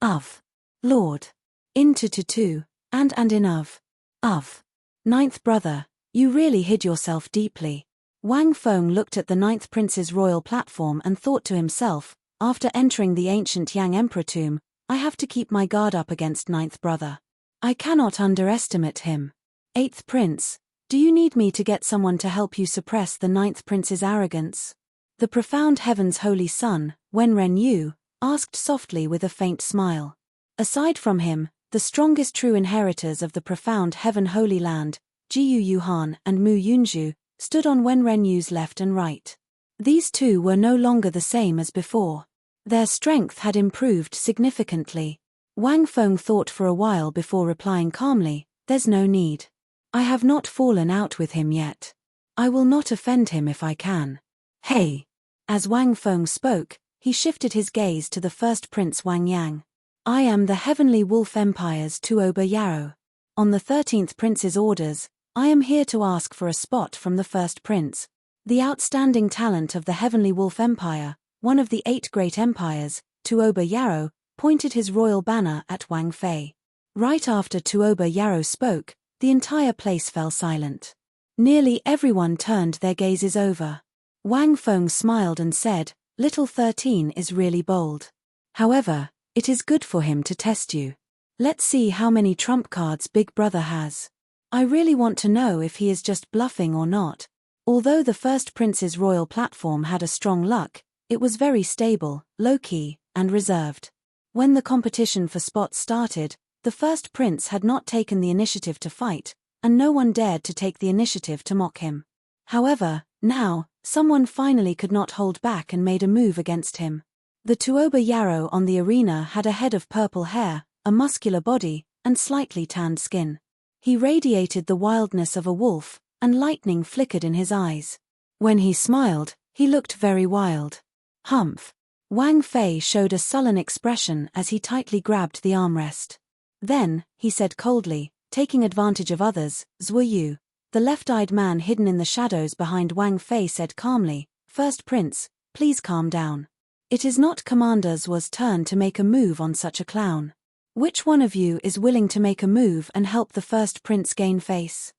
of. Lord. Into to, and in of. Ninth brother, you really hid yourself deeply. Wang Feng looked at the ninth prince's royal platform and thought to himself, after entering the ancient Yang Emperor tomb, I have to keep my guard up against ninth brother. I cannot underestimate him. Eighth prince, do you need me to get someone to help you suppress the ninth prince's arrogance? The profound heaven's holy son, Wenren Yu, asked softly with a faint smile. Aside from him, the strongest true inheritors of the profound heaven holy land, Jiyu Yuhan and Mu Yunju, stood on Wenren Yu's left and right. These two were no longer the same as before. Their strength had improved significantly. Wang Feng thought for a while before replying calmly, "There's no need. I have not fallen out with him yet. I will not offend him if I can. Hey!" As Wang Feng spoke, he shifted his gaze to the first prince Wang Yang. "I am the Heavenly Wolf Empire's Tuoba Yarrow. On the 13th prince's orders, I am here to ask for a spot from the first prince. The outstanding talent of the Heavenly Wolf Empire, one of the 8 great empires, Tuoba Yarrow, pointed his royal banner at Wang Fei. Right after Tuoba Yarrow spoke, the entire place fell silent. Nearly everyone turned their gazes over. Wang Feng smiled and said, "Little 13 is really bold. However, it is good for him to test you. Let's see how many trump cards Big Brother has. I really want to know if he is just bluffing or not." Although the first prince's royal platform had a strong luck, it was very stable, low-key, and reserved. When the competition for spots started, the first prince had not taken the initiative to fight, and no one dared to take the initiative to mock him. However, now, someone finally could not hold back and made a move against him. The Tuoba Yarrow on the arena had a head of purple hair, a muscular body, and slightly tanned skin. He radiated the wildness of a wolf, and lightning flickered in his eyes. When he smiled, he looked very wild. Humph! Wang Fei showed a sullen expression as he tightly grabbed the armrest. Then, he said coldly, taking advantage of others, Zhuyu. The left-eyed man hidden in the shadows behind Wang Fei said calmly, "First Prince, please calm down. It is not Commander Zhu's turn to make a move on such a clown. Which one of you is willing to make a move and help the first prince gain face?"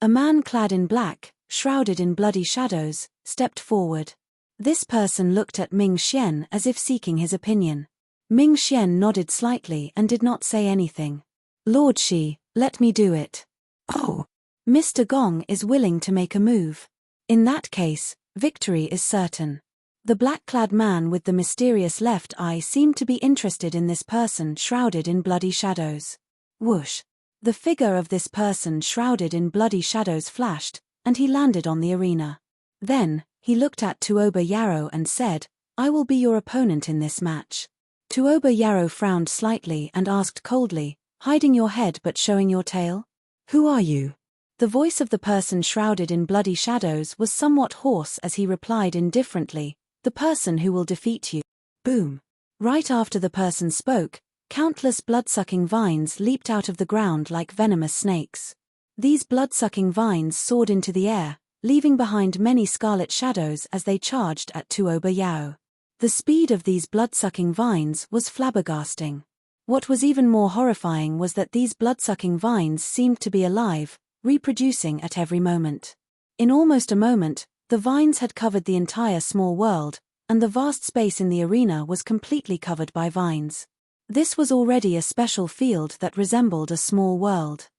A man clad in black, shrouded in bloody shadows, stepped forward. This person looked at Ming Xian as if seeking his opinion. Ming Xian nodded slightly and did not say anything. "Lord Shi, let me do it." "Oh, Mr. Gong is willing to make a move. In that case, victory is certain." The black-clad man with the mysterious left eye seemed to be interested in this person shrouded in bloody shadows. Whoosh! The figure of this person shrouded in bloody shadows flashed, and he landed on the arena. Then, he looked at Tuoba Yarrow and said, "I will be your opponent in this match." Tuoba Yarrow frowned slightly and asked coldly, "Hiding your head but showing your tail? Who are you?" The voice of the person shrouded in bloody shadows was somewhat hoarse as he replied indifferently, "The person who will defeat you." Boom! Right after the person spoke, countless blood-sucking vines leaped out of the ground like venomous snakes. These blood-sucking vines soared into the air, leaving behind many scarlet shadows as they charged at Tuoba Yao. The speed of these blood-sucking vines was flabbergasting. What was even more horrifying was that these blood-sucking vines seemed to be alive, reproducing at every moment. In almost a moment, the vines had covered the entire small world, and the vast space in the arena was completely covered by vines. This was already a special field that resembled a small world.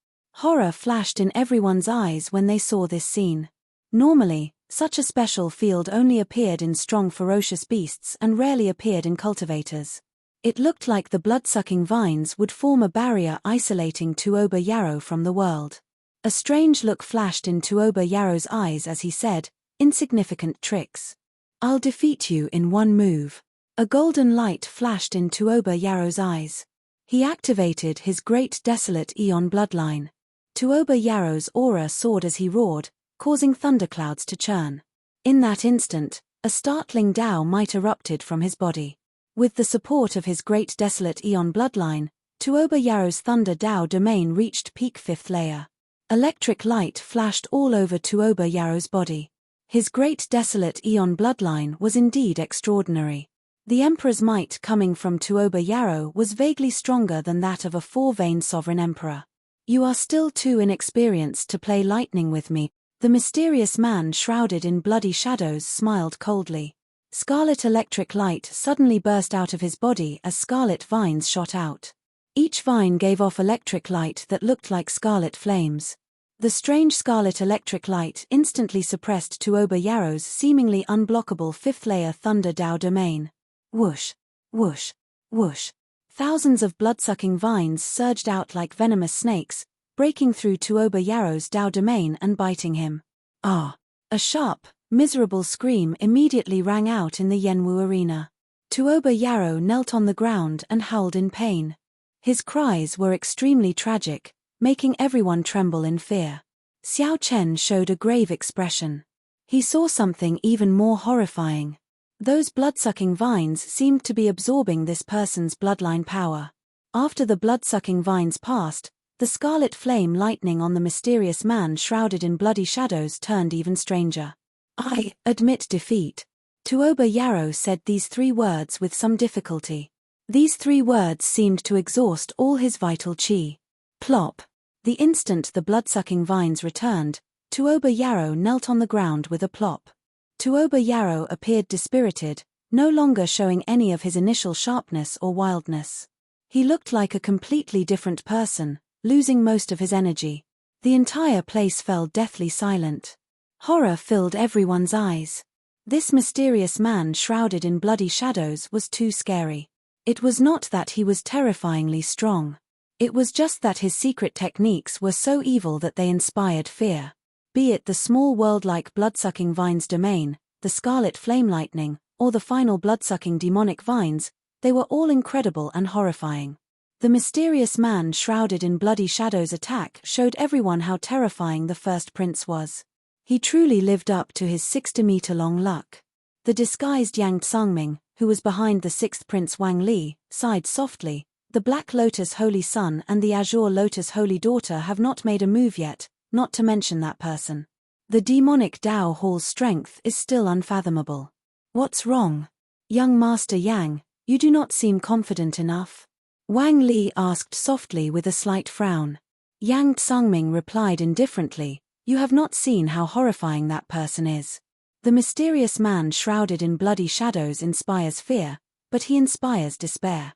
Horror flashed in everyone's eyes when they saw this scene. Normally, such a special field only appeared in strong ferocious beasts and rarely appeared in cultivators. It looked like the blood-sucking vines would form a barrier isolating Tuoba Yarrow from the world. A strange look flashed in Tuoba Yarrow's eyes as he said, "Insignificant tricks. I'll defeat you in one move." A golden light flashed in Tuoba Yarrow's eyes. He activated his great desolate Aeon bloodline. Tuoba Yarrow's aura soared as he roared, causing thunderclouds to churn. In that instant, a startling Tao might erupted from his body. With the support of his great desolate Aeon bloodline, Tuoba Yarrow's Thunder Tao domain reached peak 5th layer. Electric light flashed all over Tuoba Yarrow's body. His great desolate Aeon bloodline was indeed extraordinary. The Emperor's might coming from Tuoba Yarrow was vaguely stronger than that of a 4-veined sovereign emperor. "You are still too inexperienced to play lightning with me," the mysterious man shrouded in bloody shadows smiled coldly. Scarlet electric light suddenly burst out of his body as scarlet vines shot out. Each vine gave off electric light that looked like scarlet flames. The strange scarlet electric light instantly suppressed Tuoba Yarrow's seemingly unblockable 5th-layer Thunder Tao domain. Whoosh! Whoosh! Whoosh! Thousands of blood-sucking vines surged out like venomous snakes, breaking through Tuoba Yarrow's Tao domain and biting him. Ah! A sharp, miserable scream immediately rang out in the Yenwu arena. Tuoba Yarrow knelt on the ground and howled in pain. His cries were extremely tragic, making everyone tremble in fear. Xiao Chen showed a grave expression. He saw something even more horrifying. Those blood-sucking vines seemed to be absorbing this person's bloodline power. After the blood-sucking vines passed, the scarlet flame lightning on the mysterious man shrouded in bloody shadows turned even stranger. "I admit defeat." Tuoba Yarrow said these 3 words with some difficulty. These 3 words seemed to exhaust all his vital qi. Plop! The instant the blood-sucking vines returned, Tuoba Yarrow knelt on the ground with a plop. Tuoba Yarrow appeared dispirited, no longer showing any of his initial sharpness or wildness. He looked like a completely different person, losing most of his energy. The entire place fell deathly silent. Horror filled everyone's eyes. This mysterious man shrouded in bloody shadows was too scary. It was not that he was terrifyingly strong. It was just that his secret techniques were so evil that they inspired fear. Be it the small world-like blood-sucking vines domain, the scarlet flame lightning, or the final blood-sucking demonic vines, they were all incredible and horrifying. The mysterious man shrouded in bloody shadows attack showed everyone how terrifying the first prince was. He truly lived up to his 60-meter-long luck. The disguised Yang Tsangming, who was behind the sixth prince Wang Li, sighed softly. The Black Lotus Holy Son and the Azure Lotus Holy Daughter have not made a move yet, not to mention that person. The demonic Dao Hall's strength is still unfathomable. What's wrong? Young Master Yang, you do not seem confident enough. Wang Li asked softly with a slight frown. Yang Tsangming replied indifferently, you have not seen how horrifying that person is. The mysterious man shrouded in bloody shadows inspires fear, but he inspires despair.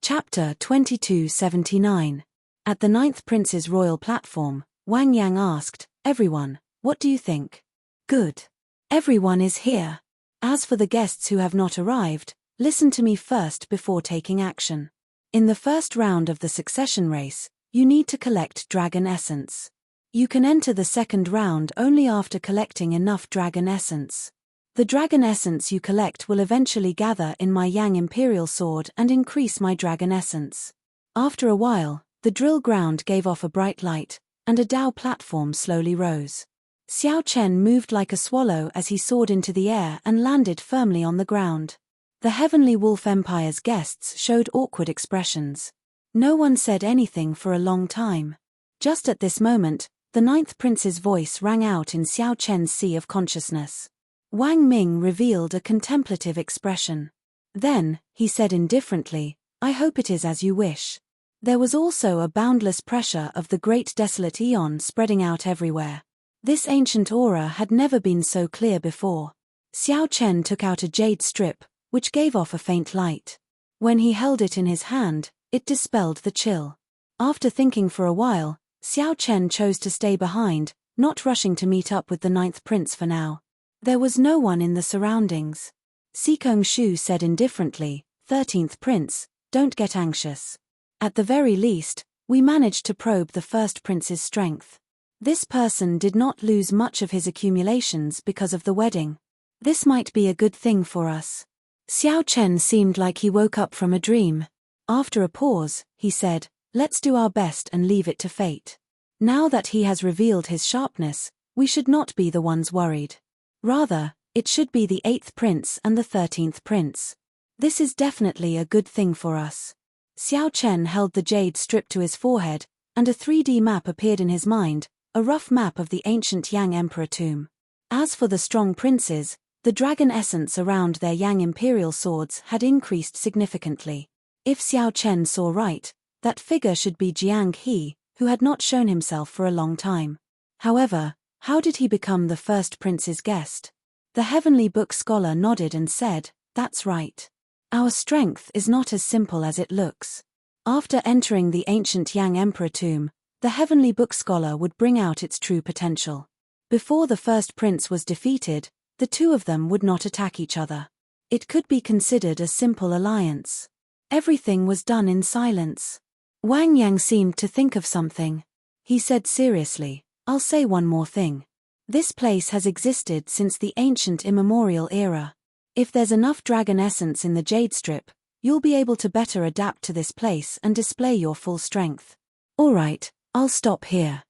Chapter 2279. At the ninth prince's royal platform, Wang Yang asked, everyone, what do you think? Good. Everyone is here. As for the guests who have not arrived, listen to me first before taking action. In the first round of the succession race, you need to collect dragon essence. You can enter the second round only after collecting enough dragon essence. The dragon essence you collect will eventually gather in my Yang Imperial Sword and increase my dragon essence. After a while, the drill ground gave off a bright light, and a Dao platform slowly rose. Xiao Chen moved like a swallow as he soared into the air and landed firmly on the ground. The Heavenly Wolf Empire's guests showed awkward expressions. No one said anything for a long time. Just at this moment, the ninth prince's voice rang out in Xiao Chen's sea of consciousness. Wang Ming revealed a contemplative expression. Then, he said indifferently, I hope it is as you wish. There was also a boundless pressure of the great desolate eon spreading out everywhere. This ancient aura had never been so clear before. Xiao Chen took out a jade strip, which gave off a faint light. When he held it in his hand, it dispelled the chill. After thinking for a while, Xiao Chen chose to stay behind, not rushing to meet up with the ninth prince for now. There was no one in the surroundings. Sikong Shu said indifferently, 13th prince, don't get anxious. At the very least, we managed to probe the first prince's strength. This person did not lose much of his accumulations because of the wedding. This might be a good thing for us. Xiao Chen seemed like he woke up from a dream. After a pause, he said, let's do our best and leave it to fate. Now that he has revealed his sharpness, we should not be the ones worried. Rather, it should be the 8th prince and the 13th prince. This is definitely a good thing for us. Xiao Chen held the jade strip to his forehead, and a 3D map appeared in his mind, a rough map of the ancient Yang Emperor tomb. As for the strong princes, the dragon essence around their Yang Imperial swords had increased significantly. If Xiao Chen saw right, that figure should be Jiang He, who had not shown himself for a long time. However, how did he become the first prince's guest? The Heavenly Book scholar nodded and said, that's right. Our strength is not as simple as it looks. After entering the ancient Yang Emperor tomb, the Heavenly Book scholar would bring out its true potential. Before the first prince was defeated, the two of them would not attack each other. It could be considered a simple alliance. Everything was done in silence. Wang Yang seemed to think of something. He said seriously, I'll say one more thing. This place has existed since the ancient immemorial era. If there's enough dragon essence in the jade strip, you'll be able to better adapt to this place and display your full strength. Alright, I'll stop here.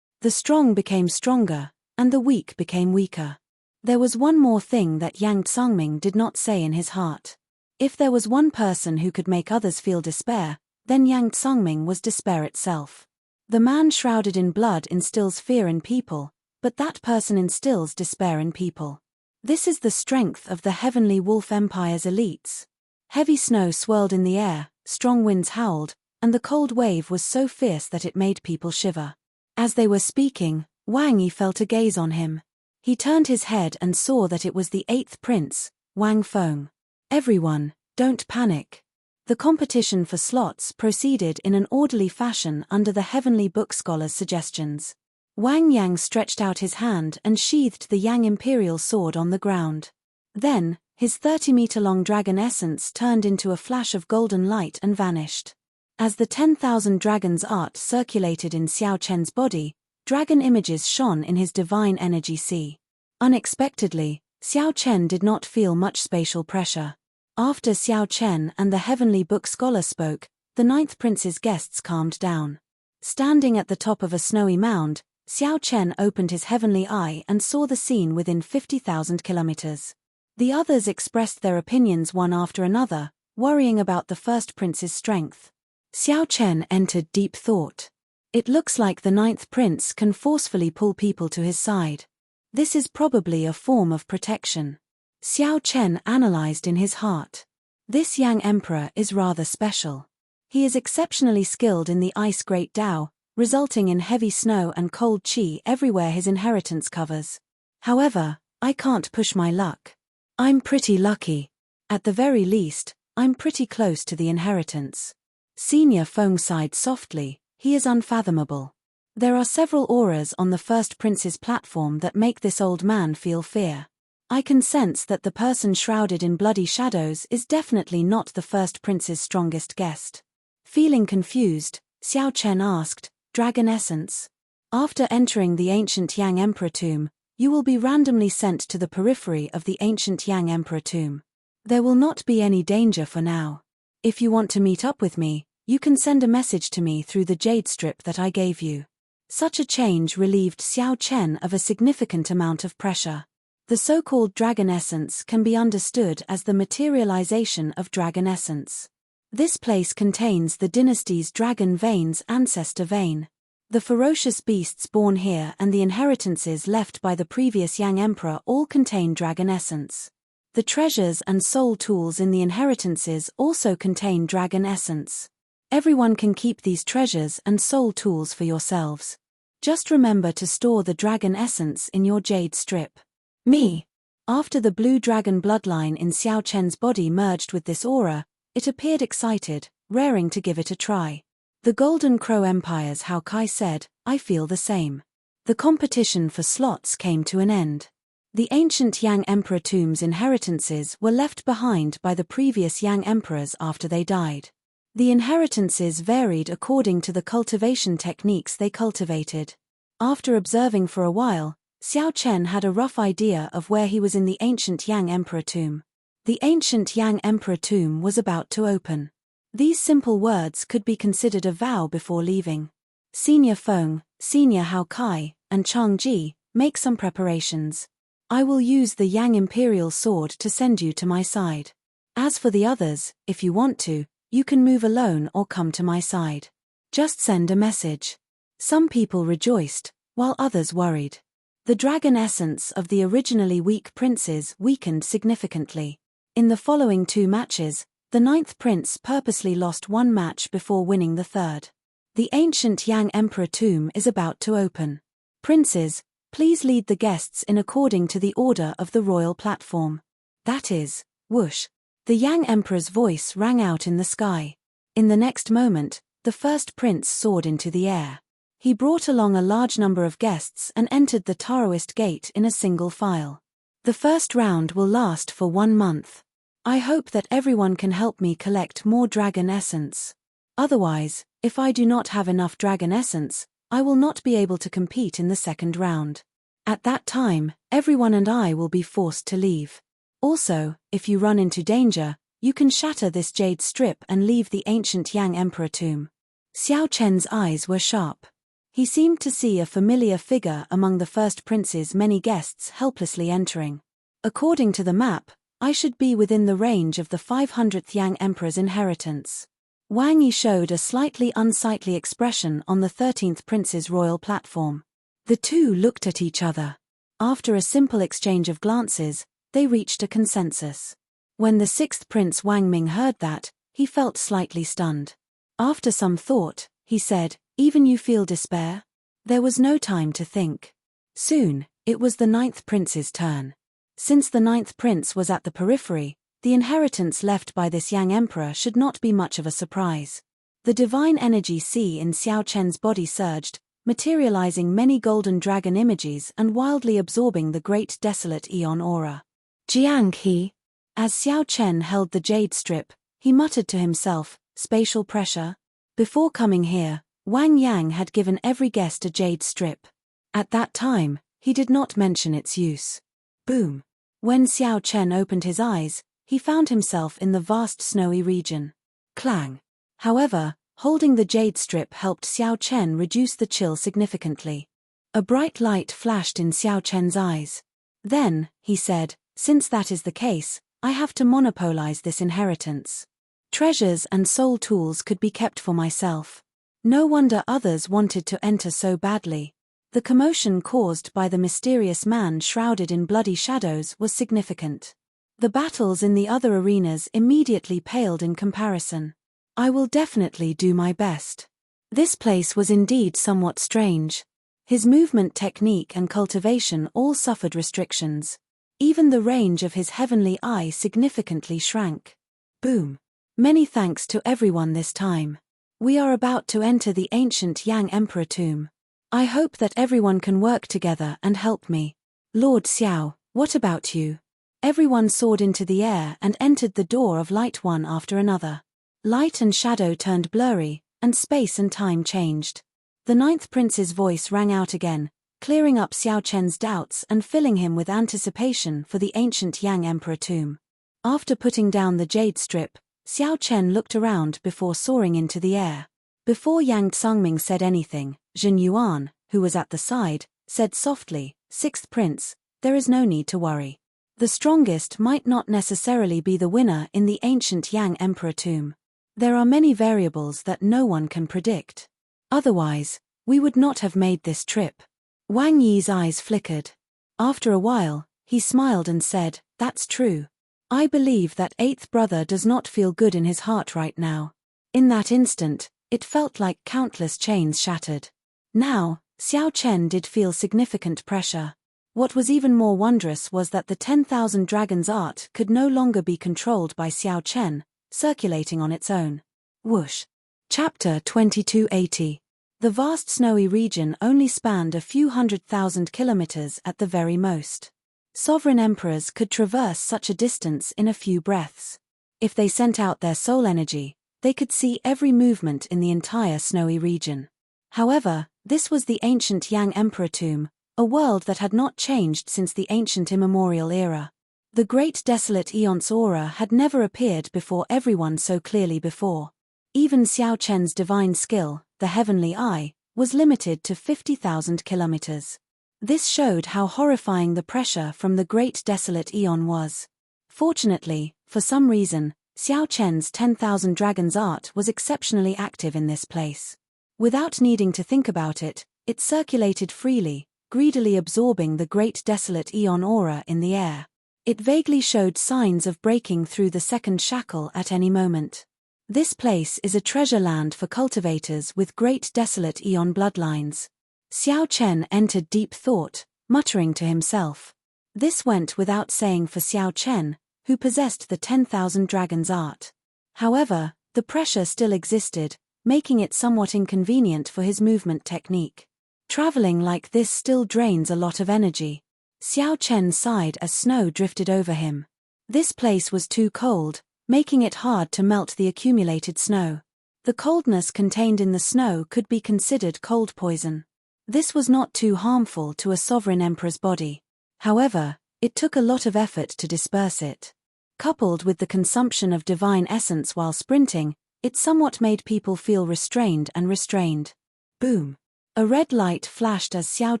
The strong became stronger, and the weak became weaker. There was one more thing that Yang Tsangming did not say in his heart. If there was one person who could make others feel despair, then Yang Tsangming was despair itself. The man shrouded in blood instills fear in people, but that person instills despair in people. This is the strength of the Heavenly Wolf Empire's elites. Heavy snow swirled in the air, strong winds howled, and the cold wave was so fierce that it made people shiver. As they were speaking, Wang Yi felt a gaze on him. He turned his head and saw that it was the 8th prince, Wang Feng. Everyone, don't panic. The competition for slots proceeded in an orderly fashion under the Heavenly Book scholar's suggestions. Wang Yang stretched out his hand and sheathed the Yang Imperial sword on the ground. Then, His 30-meter-long dragon essence turned into a flash of golden light and vanished. As the 10,000 dragons art circulated in Xiao Chen's body, dragon images shone in his divine energy sea. Unexpectedly, Xiao Chen did not feel much spatial pressure. After Xiao Chen and the heavenly book scholar spoke, the ninth prince's guests calmed down. Standing at the top of a snowy mound, Xiao Chen opened his heavenly eye and saw the scene within 50,000 kilometers. The others expressed their opinions one after another, worrying about the first prince's strength. Xiao Chen entered deep thought. It looks like the ninth prince can forcefully pull people to his side. This is probably a form of protection. Xiao Chen analyzed in his heart. This Yang Emperor is rather special. He is exceptionally skilled in the Ice Great Tao, resulting in heavy snow and cold qi everywhere his inheritance covers. However, I can't push my luck. I'm pretty lucky. At the very least, I'm pretty close to the inheritance. Senior Feng sighed softly. He is unfathomable. There are several auras on the first prince's platform that make this old man feel fear. I can sense that the person shrouded in bloody shadows is definitely not the first prince's strongest guest. Feeling confused, Xiao Chen asked, "Dragon essence?" After entering the ancient Yang Emperor tomb, you will be randomly sent to the periphery of the ancient Yang Emperor tomb. There will not be any danger for now. If you want to meet up with me, you can send a message to me through the jade strip that I gave you. Such a change relieved Xiao Chen of a significant amount of pressure. The so-called dragon essence can be understood as the materialization of dragon essence. This place contains the dynasty's dragon vein's ancestor vein. The ferocious beasts born here and the inheritances left by the previous Yang Emperor all contain dragon essence. The treasures and soul tools in the inheritances also contain dragon essence. Everyone can keep these treasures and soul tools for yourselves. Just remember to store the dragon essence in your jade strip. Me. After the blue dragon bloodline in Xiao Chen's body merged with this aura, it appeared excited, raring to give it a try. The Golden Crow Empire's Hao Kai said, "I feel the same." The competition for slots came to an end. The ancient Yang Emperor tomb's inheritances were left behind by the previous Yang Emperors after they died. The inheritances varied according to the cultivation techniques they cultivated. After observing for a while, Xiao Chen had a rough idea of where he was in the ancient Yang Emperor tomb. The ancient Yang Emperor tomb was about to open. These simple words could be considered a vow before leaving. Senior Feng, Senior Hao Kai, and Chang Ji, make some preparations. I will use the Yang Imperial Sword to send you to my side. As for the others, if you want to, you can move alone or come to my side. Just send a message. Some people rejoiced, while others worried. The dragon essence of the originally weak princes weakened significantly. In the following 2 matches, the ninth prince purposely lost one match before winning the third. The ancient Yang Emperor tomb is about to open. Princes, please lead the guests in according to the order of the royal platform. That is, whoosh. The Yang Emperor's voice rang out in the sky. In the next moment, the first prince soared into the air. He brought along a large number of guests and entered the Taoist gate in a single file. The first round will last for 1 month. I hope that everyone can help me collect more dragon essence. Otherwise, if I do not have enough dragon essence, I will not be able to compete in the second round. At that time, everyone and I will be forced to leave. Also, if you run into danger, you can shatter this jade strip and leave the ancient Yang Emperor tomb. Xiao Chen's eyes were sharp. He seemed to see a familiar figure among the first prince's many guests helplessly entering. According to the map, I should be within the range of the 500th Yang Emperor's inheritance. Wang Yi showed a slightly unsightly expression on the 13th prince's royal platform. The two looked at each other. After a simple exchange of glances, they reached a consensus. When the 6th prince Wang Ming heard that, he felt slightly stunned. After some thought, he said, "Even you feel despair?" There was no time to think. Soon, it was the 9th prince's turn. Since the 9th prince was at the periphery, the inheritance left by this Yang Emperor should not be much of a surprise. The divine energy sea in Xiao Chen's body surged, materializing many golden dragon images and wildly absorbing the great desolate Eon aura. Jiang He. As Xiao Chen held the jade strip, he muttered to himself, spatial pressure? Before coming here, Wang Yang had given every guest a jade strip. At that time, he did not mention its use. Boom! When Xiao Chen opened his eyes, he found himself in the vast snowy region. Clang! However, holding the jade strip helped Xiao Chen reduce the chill significantly. A bright light flashed in Xiao Chen's eyes. Then, he said, since that is the case, I have to monopolize this inheritance. Treasures and soul tools could be kept for myself. No wonder others wanted to enter so badly. The commotion caused by the mysterious man shrouded in bloody shadows was significant. The battles in the other arenas immediately paled in comparison. I will definitely do my best. This place was indeed somewhat strange. His movement technique and cultivation all suffered restrictions. Even the range of his heavenly eye significantly shrank. Boom! Many thanks to everyone this time. We are about to enter the ancient Yang Emperor tomb. I hope that everyone can work together and help me. Lord Xiao, what about you? Everyone soared into the air and entered the door of light one after another. Light and shadow turned blurry, and space and time changed. The ninth prince's voice rang out again, clearing up Xiao Chen's doubts and filling him with anticipation for the ancient Yang Emperor tomb. After putting down the jade strip, Xiao Chen looked around before soaring into the air. Before Yang Tsangming said anything, Jin Yuan, who was at the side, said softly, "Sixth prince, there is no need to worry. The strongest might not necessarily be the winner in the ancient Yang Emperor tomb. There are many variables that no one can predict. Otherwise, we would not have made this trip." Wang Yi's eyes flickered. After a while, he smiled and said, "That's true. I believe that eighth brother does not feel good in his heart right now." In that instant, it felt like countless chains shattered. Now, Xiao Chen did feel significant pressure. What was even more wondrous was that the 10,000 Dragons art could no longer be controlled by Xiao Chen, circulating on its own. Whoosh! Chapter 2280. The vast snowy region only spanned a few 100,000 kilometers at the very most. Sovereign emperors could traverse such a distance in a few breaths. If they sent out their soul energy, they could see every movement in the entire snowy region. However, this was the ancient Yang Emperor tomb, a world that had not changed since the ancient immemorial era. The great desolate eon's aura had never appeared before everyone so clearly before. Even Xiao Chen's divine skill, the heavenly eye, was limited to 50,000 kilometers. This showed how horrifying the pressure from the great desolate eon was. Fortunately, for some reason, Xiao Chen's 10,000 Dragons art was exceptionally active in this place. Without needing to think about it, it circulated freely, greedily absorbing the great desolate eon aura in the air. It vaguely showed signs of breaking through the second shackle at any moment. This place is a treasure land for cultivators with great desolate eon bloodlines. Xiao Chen entered deep thought, muttering to himself. This went without saying for Xiao Chen, who possessed the 10,000 Dragons art. However, the pressure still existed, making it somewhat inconvenient for his movement technique. Traveling like this still drains a lot of energy. Xiao Chen sighed as snow drifted over him. This place was too cold, making it hard to melt the accumulated snow. The coldness contained in the snow could be considered cold poison. This was not too harmful to a sovereign emperor's body. However, it took a lot of effort to disperse it. Coupled with the consumption of divine essence while sprinting, it somewhat made people feel restrained and restrained. Boom! A red light flashed as Xiao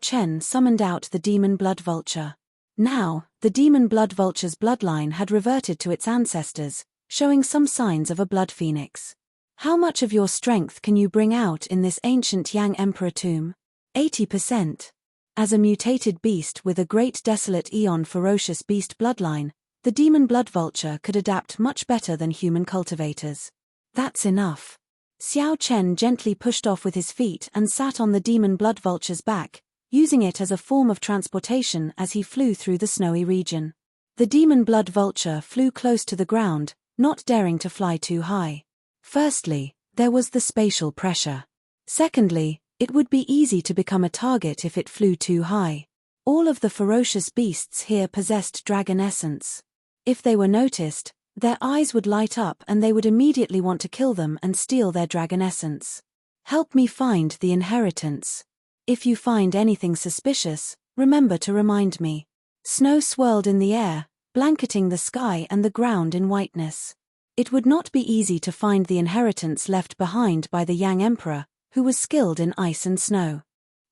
Chen summoned out the demon blood vulture. Now, the demon blood vulture's bloodline had reverted to its ancestors, showing some signs of a blood phoenix. How much of your strength can you bring out in this ancient Yang Emperor tomb? 80%. As a mutated beast with a great desolate eon ferocious beast bloodline, the demon blood vulture could adapt much better than human cultivators. That's enough. Xiao Chen gently pushed off with his feet and sat on the demon blood vulture's back, using it as a form of transportation as he flew through the snowy region. The demon blood vulture flew close to the ground, not daring to fly too high. Firstly, there was the spatial pressure. Secondly, it would be easy to become a target if it flew too high. All of the ferocious beasts here possessed dragon essence. If they were noticed, their eyes would light up and they would immediately want to kill them and steal their dragon essence. Help me find the inheritance. If you find anything suspicious, remember to remind me. Snow swirled in the air, blanketing the sky and the ground in whiteness. It would not be easy to find the inheritance left behind by the Yang Emperor, who was skilled in ice and snow.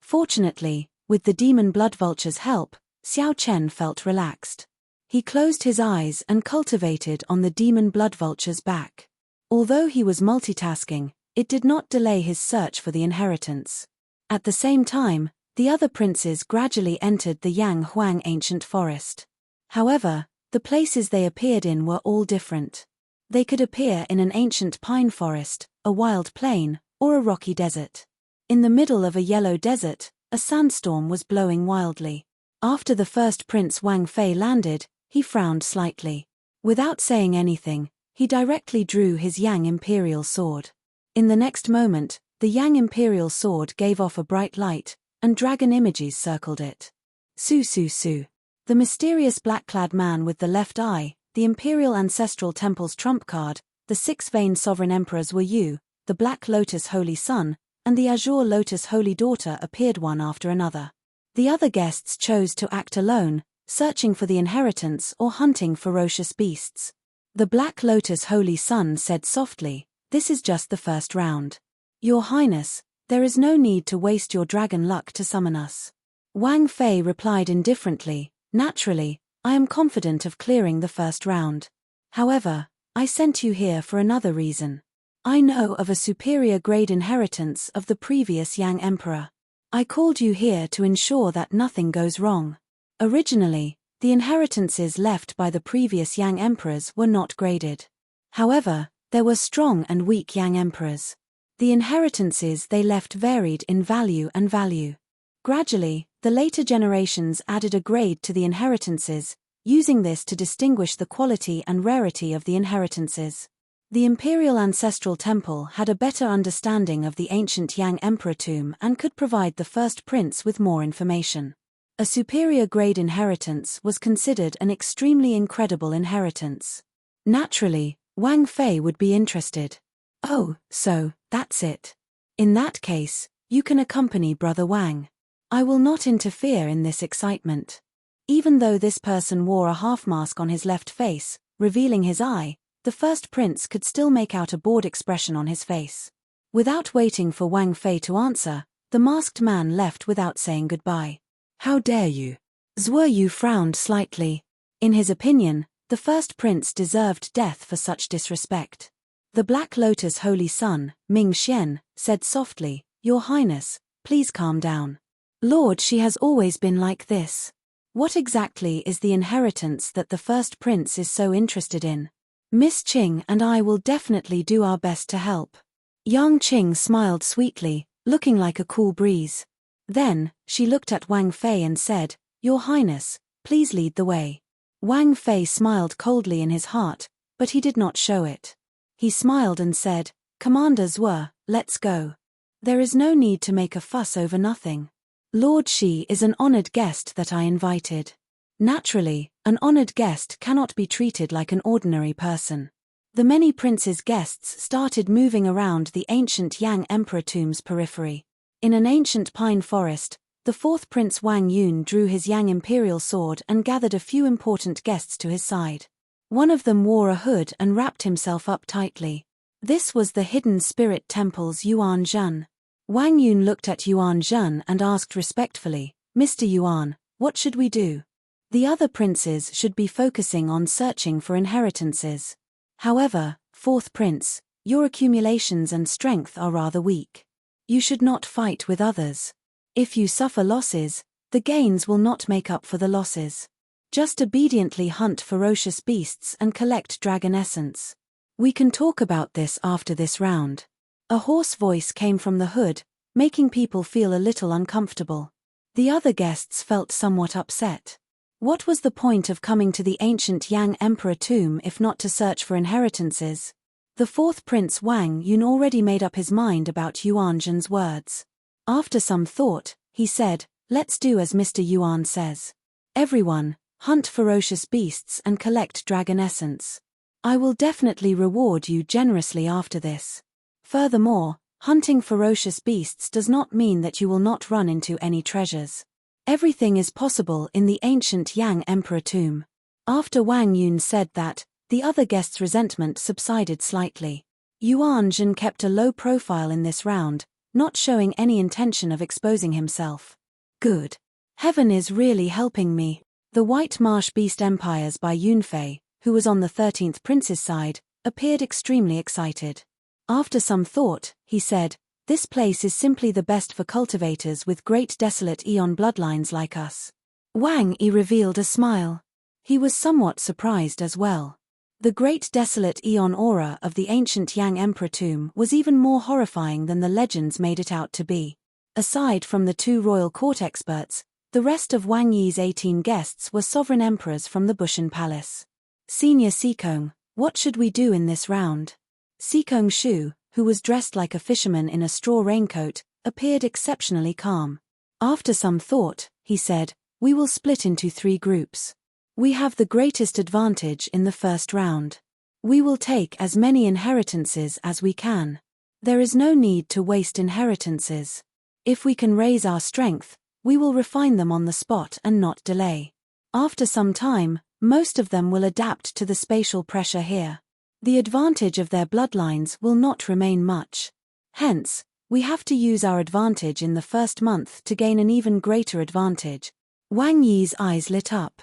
Fortunately, with the demon blood vulture's help, Xiao Chen felt relaxed. He closed his eyes and cultivated on the demon blood vulture's back. Although he was multitasking, it did not delay his search for the inheritance. At the same time, the other princes gradually entered the Yang Huang ancient forest. However, the places they appeared in were all different. They could appear in an ancient pine forest, a wild plain, or a rocky desert. In the middle of a yellow desert, a sandstorm was blowing wildly. After the first prince Wang Fei landed, he frowned slightly. Without saying anything, he directly drew his Yang Imperial sword. In the next moment, the Yang Imperial sword gave off a bright light, and dragon images circled it. Su Su Su. The mysterious black-clad man with the left eye, the Imperial Ancestral Temple's trump card, the six-veined sovereign emperors Wu Yu, the Black Lotus Holy Son, and the Azure Lotus Holy Daughter appeared one after another. The other guests chose to act alone, searching for the inheritance or hunting ferocious beasts. The Black Lotus Holy Son said softly, "This is just the first round. Your Highness, there is no need to waste your dragon luck to summon us." Wang Fei replied indifferently, "Naturally, I am confident of clearing the first round. However, I sent you here for another reason. I know of a superior grade inheritance of the previous Yang Emperor. I called you here to ensure that nothing goes wrong. Originally, the inheritances left by the previous Yang Emperors were not graded. However, there were strong and weak Yang Emperors. The inheritances they left varied in value and value. Gradually, the later generations added a grade to the inheritances, using this to distinguish the quality and rarity of the inheritances. The Imperial Ancestral Temple had a better understanding of the ancient Yang Emperor tomb and could provide the first prince with more information. A superior grade inheritance was considered an extremely incredible inheritance. Naturally, Wang Fei would be interested. "Oh, so, that's it. In that case, you can accompany Brother Wang. I will not interfere in this excitement." Even though this person wore a half-mask on his left face, revealing his eye, the first prince could still make out a bored expression on his face. Without waiting for Wang Fei to answer, the masked man left without saying goodbye. "How dare you?" Zhuo Yu frowned slightly. In his opinion, the first prince deserved death for such disrespect. The Black Lotus Holy Son, Ming Xian, said softly, "Your Highness, please calm down. Lord, she has always been like this. What exactly is the inheritance that the first prince is so interested in? Miss Qing and I will definitely do our best to help." Yang Qing smiled sweetly, looking like a cool breeze. Then, she looked at Wang Fei and said, "Your Highness, please lead the way." Wang Fei smiled coldly in his heart, but he did not show it. He smiled and said, "Commander Zhuo, let's go. There is no need to make a fuss over nothing. Lord Shi is an honored guest that I invited. Naturally, an honored guest cannot be treated like an ordinary person." The many princes' guests started moving around the ancient Yang Emperor tomb's periphery. In an ancient pine forest, the fourth prince Wang Yun drew his Yang Imperial sword and gathered a few important guests to his side. One of them wore a hood and wrapped himself up tightly. This was the Hidden Spirit Temple's Yuan Zhen. Wang Yun looked at Yuan Zhen and asked respectfully, "Mr. Yuan, what should we do? The other princes should be focusing on searching for inheritances. However, fourth prince, your accumulations and strength are rather weak. You should not fight with others. If you suffer losses, the gains will not make up for the losses. Just obediently hunt ferocious beasts and collect dragon essence. We can talk about this after this round." A hoarse voice came from the hood, making people feel a little uncomfortable. The other guests felt somewhat upset. What was the point of coming to the ancient Yang Emperor tomb if not to search for inheritances? The fourth prince Wang Yun already made up his mind about Yuan Zhen's words. After some thought, he said, "Let's do as Mr. Yuan says. Everyone, Hunt ferocious beasts and collect dragon essence. I will definitely reward you generously after this. Furthermore, hunting ferocious beasts does not mean that you will not run into any treasures. Everything is possible in the ancient Yang Emperor tomb. After Wang Yun said that, the other guest's resentment subsided slightly. Yuan Zhen kept a low profile in this round, not showing any intention of exposing himself. Good. Heaven is really helping me. The White Marsh Beast Empires by Yunfei, who was on the 13th prince's side, appeared extremely excited. After some thought, he said, "This place is simply the best for cultivators with great desolate Eon bloodlines like us." Wang Yi revealed a smile. He was somewhat surprised as well. The great desolate Eon aura of the ancient Yang Emperor tomb was even more horrifying than the legends made it out to be. Aside from the two royal court experts, the rest of Wang Yi's 18 guests were sovereign emperors from the Bushan Palace. Senior Sikong, what should we do in this round? Sikong Shu, who was dressed like a fisherman in a straw raincoat, appeared exceptionally calm. After some thought, he said, "We will split into 3 groups. We have the greatest advantage in the first round. We will take as many inheritances as we can. There is no need to waste inheritances. If we can raise our strength, we will refine them on the spot and not delay. After some time, most of them will adapt to the spatial pressure here. The advantage of their bloodlines will not remain much. Hence, we have to use our advantage in the first month to gain an even greater advantage." Wang Yi's eyes lit up.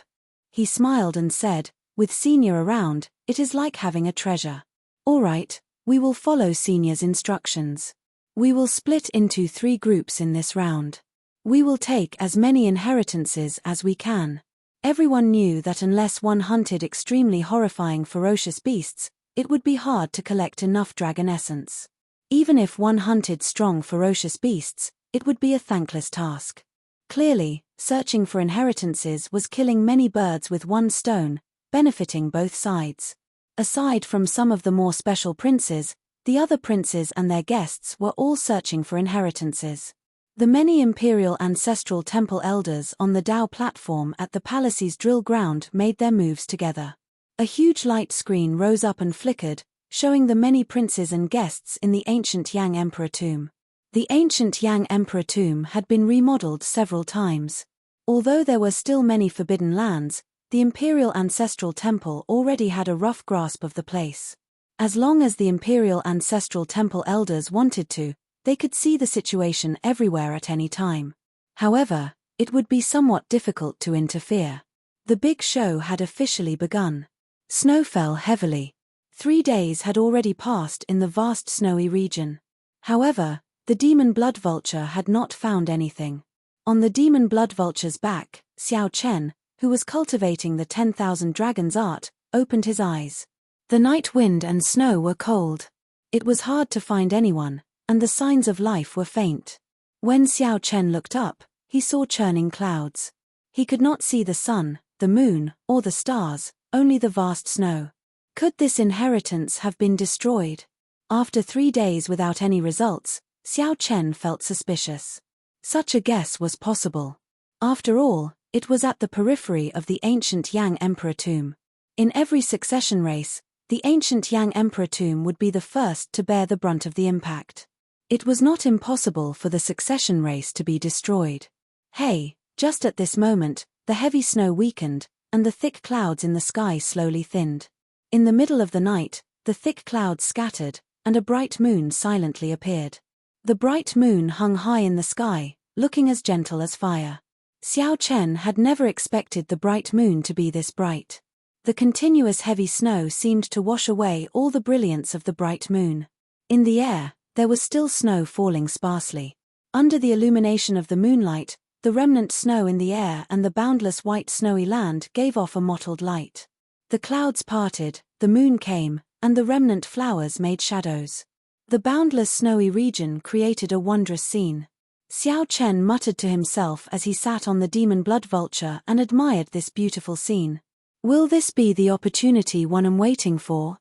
He smiled and said, "With Senior around, it is like having a treasure. All right, we will follow Senior's instructions. We will split into 3 groups in this round. We will take as many inheritances as we can." Everyone knew that unless one hunted extremely horrifying ferocious beasts, it would be hard to collect enough dragon essence. Even if one hunted strong ferocious beasts, it would be a thankless task. Clearly, searching for inheritances was killing many birds with one stone, benefiting both sides. Aside from some of the more special princes, the other princes and their guests were all searching for inheritances. The many imperial ancestral temple elders on the Dao platform at the palace's drill ground made their moves together. A huge light screen rose up and flickered, showing the many princes and guests in the ancient Yang Emperor tomb. The ancient Yang Emperor tomb had been remodeled several times. Although there were still many forbidden lands, the Imperial Ancestral Temple already had a rough grasp of the place. As long as the Imperial Ancestral Temple elders wanted to, they could see the situation everywhere at any time. However, it would be somewhat difficult to interfere. The big show had officially begun. Snow fell heavily. 3 days had already passed in the vast snowy region. However, the demon blood vulture had not found anything. On the demon blood vulture's back, Xiao Chen, who was cultivating the 10,000 dragons art, opened his eyes. The night wind and snow were cold. It was hard to find anyone, and the signs of life were faint. When Xiao Chen looked up, he saw churning clouds. He could not see the sun, the moon, or the stars, only the vast snow. Could this inheritance have been destroyed? After 3 days without any results, Xiao Chen felt suspicious. Such a guess was possible. After all, it was at the periphery of the ancient Yang Emperor tomb. In every succession race, the ancient Yang Emperor tomb would be the first to bear the brunt of the impact. It was not impossible for the succession race to be destroyed. Hey, just at this moment, the heavy snow weakened, and the thick clouds in the sky slowly thinned. In the middle of the night, the thick clouds scattered, and a bright moon silently appeared. The bright moon hung high in the sky, looking as gentle as fire. Xiao Chen had never expected the bright moon to be this bright. The continuous heavy snow seemed to wash away all the brilliance of the bright moon. In the air, there was still snow falling sparsely. Under the illumination of the moonlight, the remnant snow in the air and the boundless white snowy land gave off a mottled light. The clouds parted, the moon came, and the remnant flowers made shadows. The boundless snowy region created a wondrous scene. Xiao Chen muttered to himself as he sat on the demon blood vulture and admired this beautiful scene. Will this be the opportunity one am waiting for?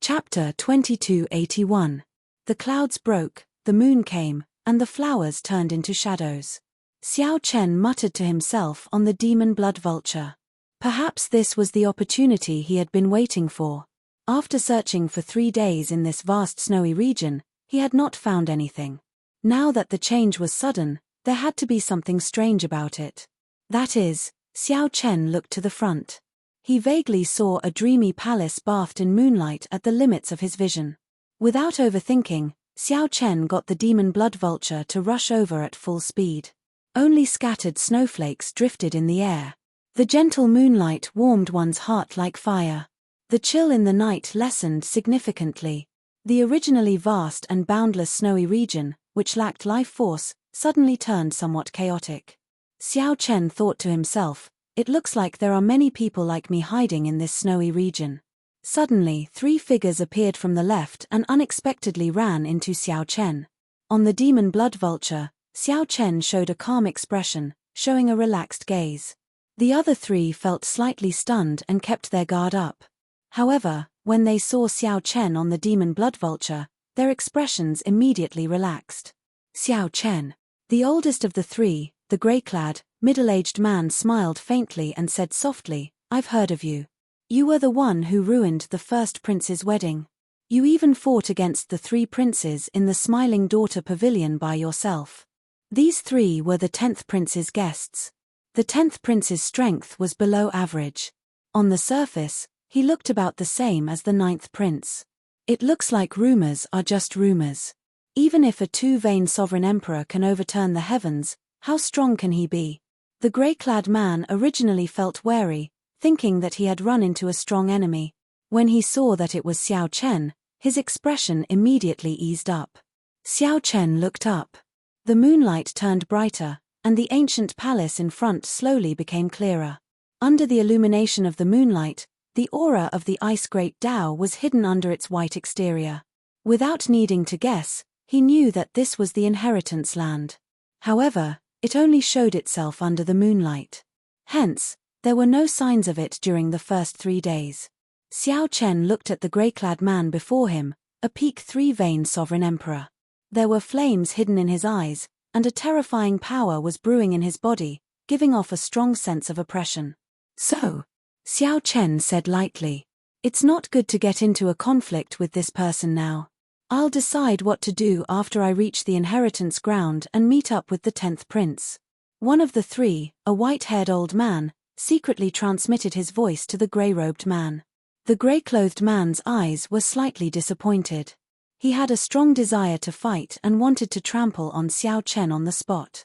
Chapter 2281. The clouds broke, the moon came, and the flowers turned into shadows. Xiao Chen muttered to himself on the demon blood vulture. Perhaps this was the opportunity he had been waiting for. After searching for 3 days in this vast snowy region, he had not found anything. Now that the change was sudden, there had to be something strange about it. That is, Xiao Chen looked to the front. He vaguely saw a dreamy palace bathed in moonlight at the limits of his vision. Without overthinking, Xiao Chen got the demon blood vulture to rush over at full speed. Only scattered snowflakes drifted in the air. The gentle moonlight warmed one's heart like fire. The chill in the night lessened significantly. The originally vast and boundless snowy region, which lacked life force, suddenly turned somewhat chaotic. Xiao Chen thought to himself, "It looks like there are many people like me hiding in this snowy region." Suddenly, 3 figures appeared from the left and unexpectedly ran into Xiao Chen. On the demon blood vulture, Xiao Chen showed a calm expression, showing a relaxed gaze. The other 3 felt slightly stunned and kept their guard up. However, when they saw Xiao Chen on the demon blood vulture, their expressions immediately relaxed. Xiao Chen, the oldest of the 3, the grey-clad, middle-aged man smiled faintly and said softly, "I've heard of you. You were the one who ruined the first prince's wedding. You even fought against the 3 princes in the Smiling Daughter Pavilion by yourself. These 3 were the 10th prince's guests. The 10th prince's strength was below average. On the surface, he looked about the same as the 9th prince. It looks like rumors are just rumors. Even if a 2-vein sovereign emperor can overturn the heavens, how strong can he be?" The grey-clad man originally felt wary, thinking that he had run into a strong enemy. When he saw that it was Xiao Chen, his expression immediately eased up. Xiao Chen looked up. The moonlight turned brighter, and the ancient palace in front slowly became clearer. Under the illumination of the moonlight, the aura of the Ice Great Dao was hidden under its white exterior. Without needing to guess, he knew that this was the inheritance land. However, it only showed itself under the moonlight. Hence, there were no signs of it during the first 3 days. Xiao Chen looked at the grey-clad man before him, a peak 3-vein sovereign emperor. There were flames hidden in his eyes, and a terrifying power was brewing in his body, giving off a strong sense of oppression. "So," Xiao Chen said lightly, "it's not good to get into a conflict with this person now. I'll decide what to do after I reach the inheritance ground and meet up with the 10th prince." One of the 3, a white-haired old man, secretly transmitted his voice to the grey-robed man. The grey-clothed man's eyes were slightly disappointed. He had a strong desire to fight and wanted to trample on Xiao Chen on the spot.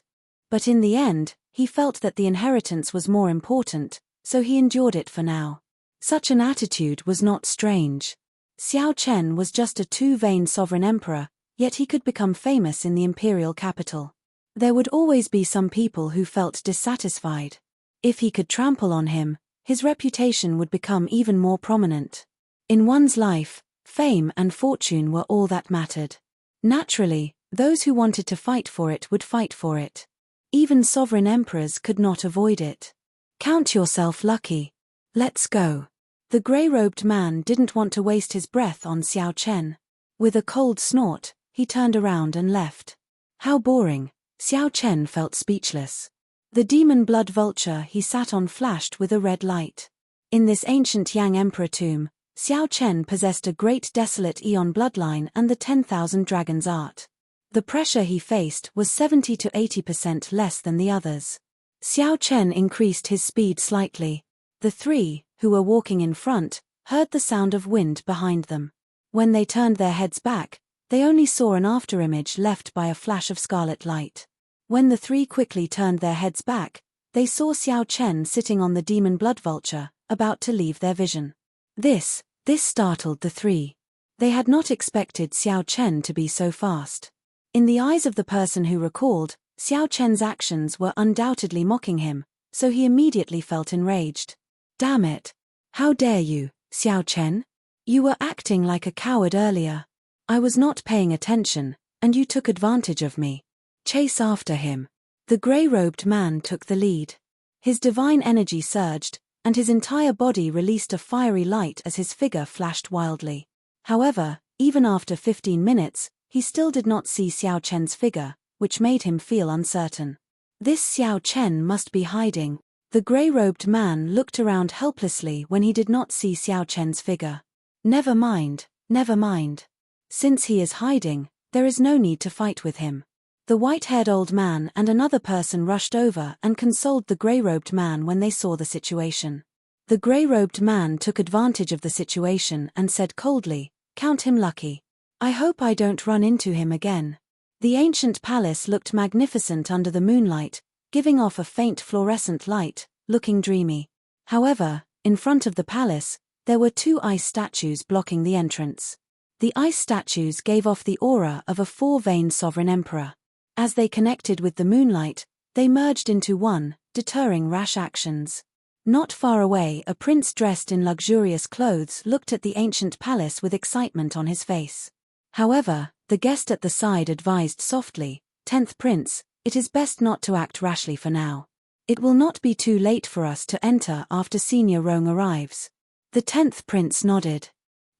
But in the end, he felt that the inheritance was more important, so he endured it for now. Such an attitude was not strange. Xiao Chen was just a 2-vein sovereign emperor, yet he could become famous in the imperial capital. There would always be some people who felt dissatisfied. If he could trample on him, his reputation would become even more prominent. In one's life, fame and fortune were all that mattered. Naturally, those who wanted to fight for it would fight for it. Even sovereign emperors could not avoid it. "Count yourself lucky. Let's go." The grey-robed man didn't want to waste his breath on Xiao Chen. With a cold snort, he turned around and left. How boring. Xiao Chen felt speechless. The demon blood vulture he sat on flashed with a red light. In this ancient Yang Emperor tomb, Xiao Chen possessed a great desolate Eon bloodline and the 10,000 dragons art. The pressure he faced was 70 to 80% less than the others. Xiao Chen increased his speed slightly. The 3, who were walking in front, heard the sound of wind behind them. When they turned their heads back, they only saw an afterimage left by a flash of scarlet light. When the 3 quickly turned their heads back, they saw Xiao Chen sitting on the demon blood vulture, about to leave their vision. This startled the 3. They had not expected Xiao Chen to be so fast. In the eyes of the person who recalled, Xiao Chen's actions were undoubtedly mocking him, so he immediately felt enraged. "Damn it! How dare you, Xiao Chen? You were acting like a coward earlier. I was not paying attention, and you took advantage of me. Chase after him." The grey-robed man took the lead. His divine energy surged, and his entire body released a fiery light as his figure flashed wildly. However, even after 15 minutes, he still did not see Xiao Chen's figure, which made him feel uncertain. This Xiao Chen must be hiding. The grey-robed man looked around helplessly when he did not see Xiao Chen's figure. Never mind, never mind. Since he is hiding, there is no need to fight with him. The white-haired old man and another person rushed over and consoled the grey-robed man when they saw the situation. The grey-robed man took advantage of the situation and said coldly, "Count him lucky. I hope I don't run into him again." The ancient palace looked magnificent under the moonlight, giving off a faint fluorescent light, looking dreamy. However, in front of the palace, there were two ice statues blocking the entrance. The ice statues gave off the aura of a four-veined sovereign emperor. As they connected with the moonlight, they merged into one, deterring rash actions. Not far away, a prince dressed in luxurious clothes looked at the ancient palace with excitement on his face. However, the guest at the side advised softly, "10th Prince, it is best not to act rashly for now. It will not be too late for us to enter after Senior Rong arrives." The 10th Prince nodded.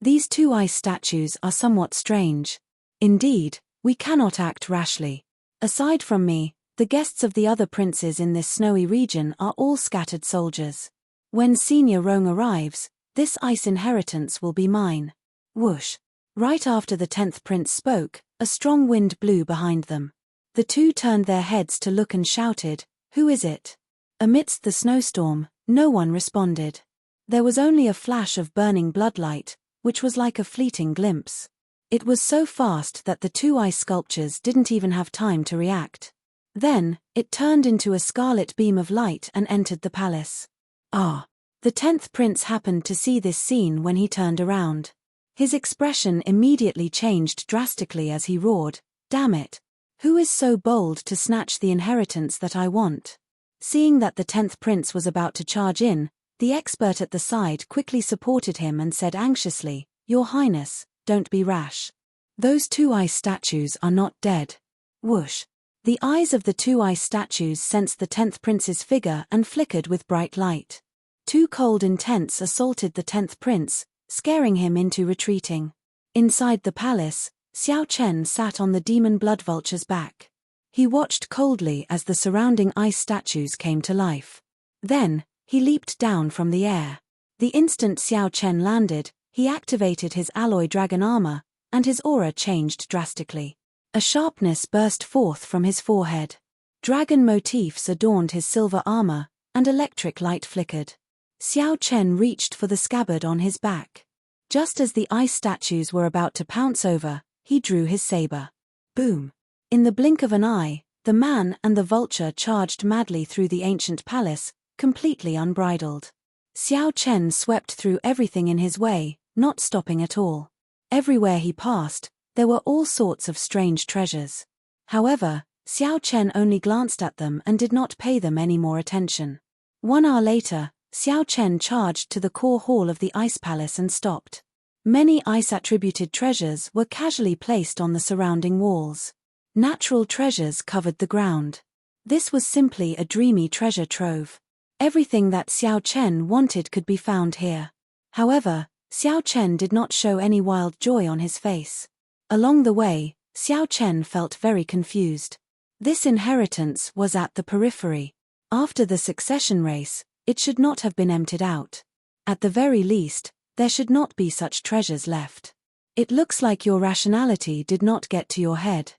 "These two ice statues are somewhat strange. Indeed, we cannot act rashly. Aside from me, the guests of the other princes in this snowy region are all scattered soldiers. When Senior Rong arrives, this ice inheritance will be mine." Whoosh! Right after the 10th Prince spoke, a strong wind blew behind them. The two turned their heads to look and shouted, "Who is it?" Amidst the snowstorm, no one responded. There was only a flash of burning bloodlight, which was like a fleeting glimpse. It was so fast that the two ice sculptures didn't even have time to react. Then, it turned into a scarlet beam of light and entered the palace. Ah! The 10th Prince happened to see this scene when he turned around. His expression immediately changed drastically as he roared, "Damn it! Who is so bold to snatch the inheritance that I want?" Seeing that the 10th Prince was about to charge in, the expert at the side quickly supported him and said anxiously, "Your Highness, don't be rash. Those two ice statues are not dead." Whoosh! The eyes of the two ice statues sensed the 10th Prince's figure and flickered with bright light. Two cold intents assaulted the 10th Prince, scaring him into retreating. Inside the palace, Xiao Chen sat on the demon blood vulture's back. He watched coldly as the surrounding ice statues came to life. Then, he leaped down from the air. The instant Xiao Chen landed, he activated his alloy dragon armor, and his aura changed drastically. A sharpness burst forth from his forehead. Dragon motifs adorned his silver armor, and electric light flickered. Xiao Chen reached for the scabbard on his back. Just as the ice statues were about to pounce over, he drew his saber. Boom! In the blink of an eye, the man and the vulture charged madly through the ancient palace, completely unbridled. Xiao Chen swept through everything in his way, not stopping at all. Everywhere he passed, there were all sorts of strange treasures. However, Xiao Chen only glanced at them and did not pay them any more attention. 1 hour later, Xiao Chen charged to the core hall of the ice palace and stopped. Many ice-attributed treasures were casually placed on the surrounding walls. Natural treasures covered the ground. This was simply a dreamy treasure trove. Everything that Xiao Chen wanted could be found here. However, Xiao Chen did not show any wild joy on his face. Along the way, Xiao Chen felt very confused. This inheritance was at the periphery. After the succession race, it should not have been emptied out. At the very least, there should not be such treasures left. It looks like your rationality did not get to your head.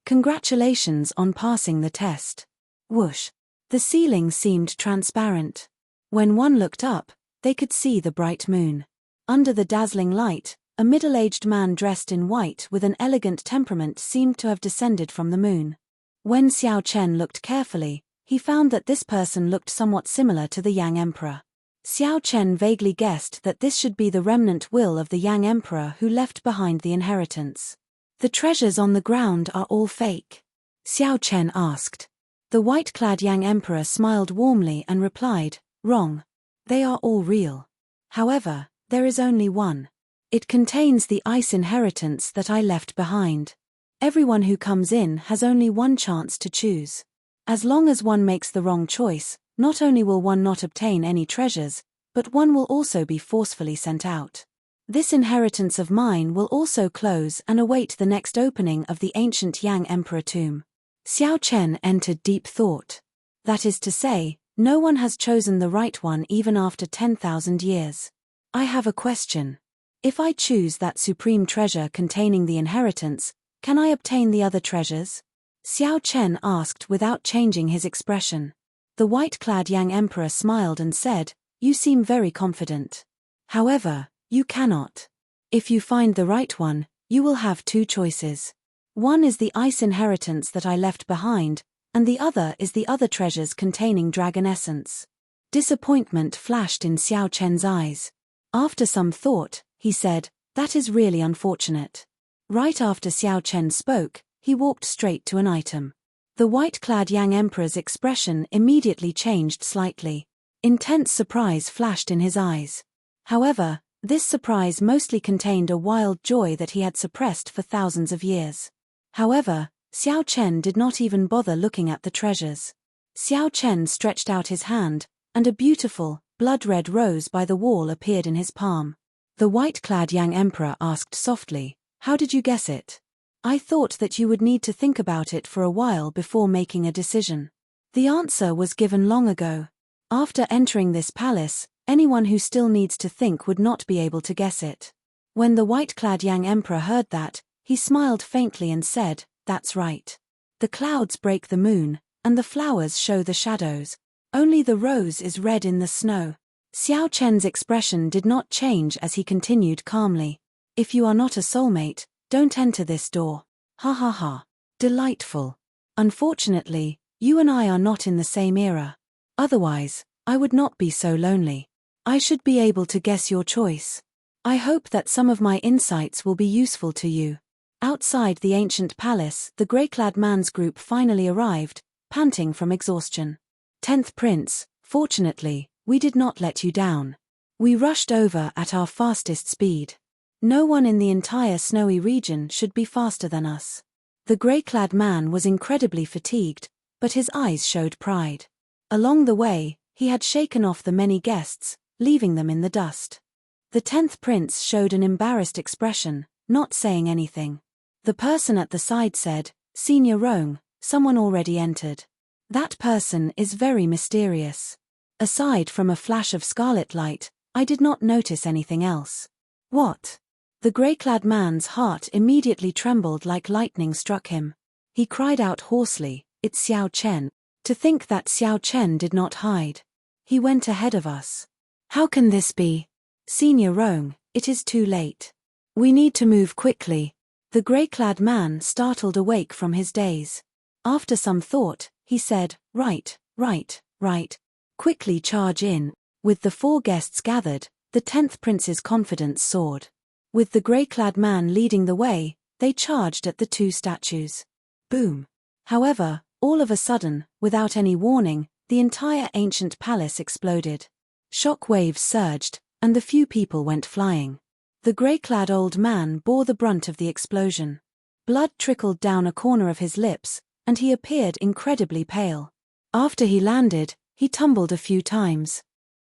Congratulations on passing the test. Whoosh! The ceiling seemed transparent. When one looked up, they could see the bright moon. Under the dazzling light, a middle-aged man dressed in white with an elegant temperament seemed to have descended from the moon. When Xiao Chen looked carefully, he found that this person looked somewhat similar to the Yang Emperor. Xiao Chen vaguely guessed that this should be the remnant will of the Yang Emperor who left behind the inheritance. "The treasures on the ground are all fake?" Xiao Chen asked. The white-clad Yang Emperor smiled warmly and replied, "Wrong. They are all real. However, there is only one. It contains the ice inheritance that I left behind. Everyone who comes in has only one chance to choose. As long as one makes the wrong choice, not only will one not obtain any treasures, but one will also be forcefully sent out. This inheritance of mine will also close and await the next opening of the ancient Yang Emperor tomb." Xiao Chen entered deep thought. That is to say, No one has chosen the right one even after 10,000 years. I have a question. If I choose that supreme treasure containing the inheritance, can I obtain the other treasures? Xiao Chen asked without changing his expression. The white-clad young emperor smiled and said, "You seem very confident. However, you cannot. If you find the right one, you will have two choices. One is the ice inheritance that I left behind, and the other is the other treasures containing dragon essence." Disappointment flashed in Xiao Chen's eyes. After some thought, he said, "That is really unfortunate." Right after Xiao Chen spoke, he walked straight to an item. The white-clad young emperor's expression immediately changed slightly. Intense surprise flashed in his eyes. However, this surprise mostly contained a wild joy that he had suppressed for thousands of years. However, Xiao Chen did not even bother looking at the treasures. Xiao Chen stretched out his hand, and a beautiful, blood-red rose by the wall appeared in his palm. The white-clad young emperor asked softly, "How did you guess it? I thought that you would need to think about it for a while before making a decision." The answer was given long ago. After entering this palace, anyone who still needs to think would not be able to guess it. When the white-clad young emperor heard that, he smiled faintly and said, "That's right. The clouds break the moon, and the flowers show the shadows. Only the rose is red in the snow." Xiao Chen's expression did not change as he continued calmly. "If you are not a soulmate, don't enter this door. Ha ha ha. Delightful. Unfortunately, you and I are not in the same era. Otherwise, I would not be so lonely. I should be able to guess your choice. I hope that some of my insights will be useful to you." Outside the ancient palace, the grey-clad man's group finally arrived, panting from exhaustion. "10th Prince, fortunately, we did not let you down. We rushed over at our fastest speed. No one in the entire snowy region should be faster than us." The grey-clad man was incredibly fatigued, but his eyes showed pride. Along the way, he had shaken off the many guests, leaving them in the dust. The 10th Prince showed an embarrassed expression, not saying anything. The person at the side said, "Senior Rong, someone already entered. That person is very mysterious. Aside from a flash of scarlet light, I did not notice anything else." "What?" The grey-clad man's heart immediately trembled like lightning struck him. He cried out hoarsely, "It's Xiao Chen." To think that Xiao Chen did not hide. "He went ahead of us. How can this be? Senior Rong, it is too late. We need to move quickly." The grey-clad man startled awake from his daze. After some thought, he said, Right. Quickly charge in." With the 4 guests gathered, the 10th Prince's confidence soared. With the grey-clad man leading the way, they charged at the 2 statues. Boom. However, all of a sudden, without any warning, the entire ancient palace exploded. Shock waves surged, and the few people went flying. The grey-clad old man bore the brunt of the explosion. Blood trickled down a corner of his lips, and he appeared incredibly pale. After he landed, he tumbled a few times.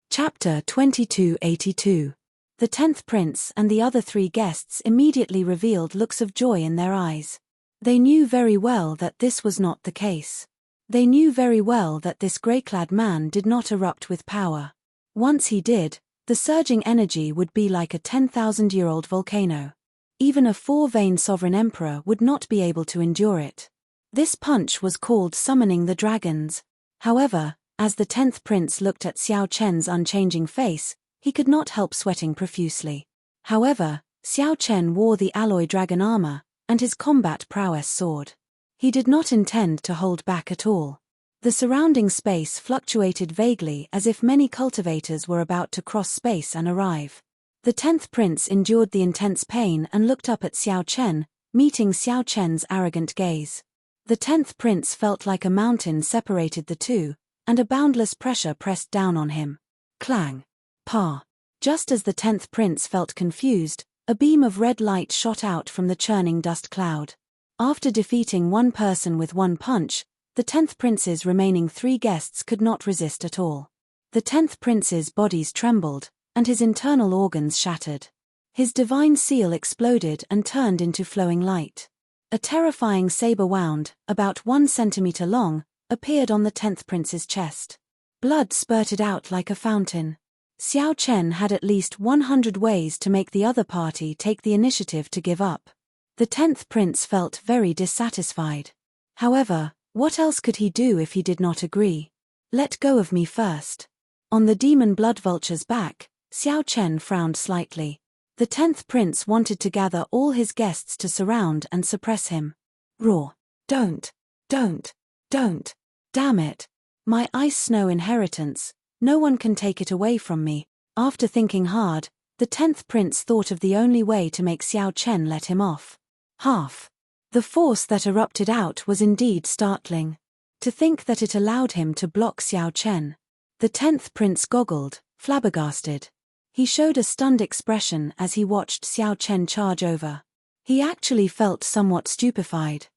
Chapter 2282. The 10th Prince and the other 3 guests immediately revealed looks of joy in their eyes. They knew very well that this was not the case. They knew very well that this grey-clad man did not erupt with power. Once he did, the surging energy would be like a 10,000-year-old volcano. Even a 4-vein sovereign emperor would not be able to endure it. This punch was called summoning the dragons. However, as the 10th Prince looked at Xiao Chen's unchanging face, he could not help sweating profusely. However, Xiao Chen wore the alloy dragon armor, and his combat prowess soared. He did not intend to hold back at all. The surrounding space fluctuated vaguely as if many cultivators were about to cross space and arrive. The 10th Prince endured the intense pain and looked up at Xiao Chen, meeting Xiao Chen's arrogant gaze. The 10th Prince felt like a mountain separated the two, and a boundless pressure pressed down on him. Clang. Pa. Just as the 10th Prince felt confused, a beam of red light shot out from the churning dust cloud. After defeating one person with one punch, the 10th Prince's remaining 3 guests could not resist at all. The 10th Prince's bodies trembled, and his internal organs shattered. His divine seal exploded and turned into flowing light. A terrifying saber wound, about 1 centimeter long, appeared on the 10th Prince's chest. Blood spurted out like a fountain. Xiao Chen had at least 100 ways to make the other party take the initiative to give up. The 10th prince felt very dissatisfied. However, what else could he do if he did not agree? Let go of me first. On the demon blood vulture's back, Xiao Chen frowned slightly. The 10th prince wanted to gather all his guests to surround and suppress him. Roar. Don't. Damn it. My ice snow inheritance, no one can take it away from me. After thinking hard, the 10th prince thought of the only way to make Xiao Chen let him off. Half. The force that erupted out was indeed startling. To think that it allowed him to block Xiao Chen. The 10th prince goggled, flabbergasted. He showed a stunned expression as he watched Xiao Chen charge over. He actually felt somewhat stupefied.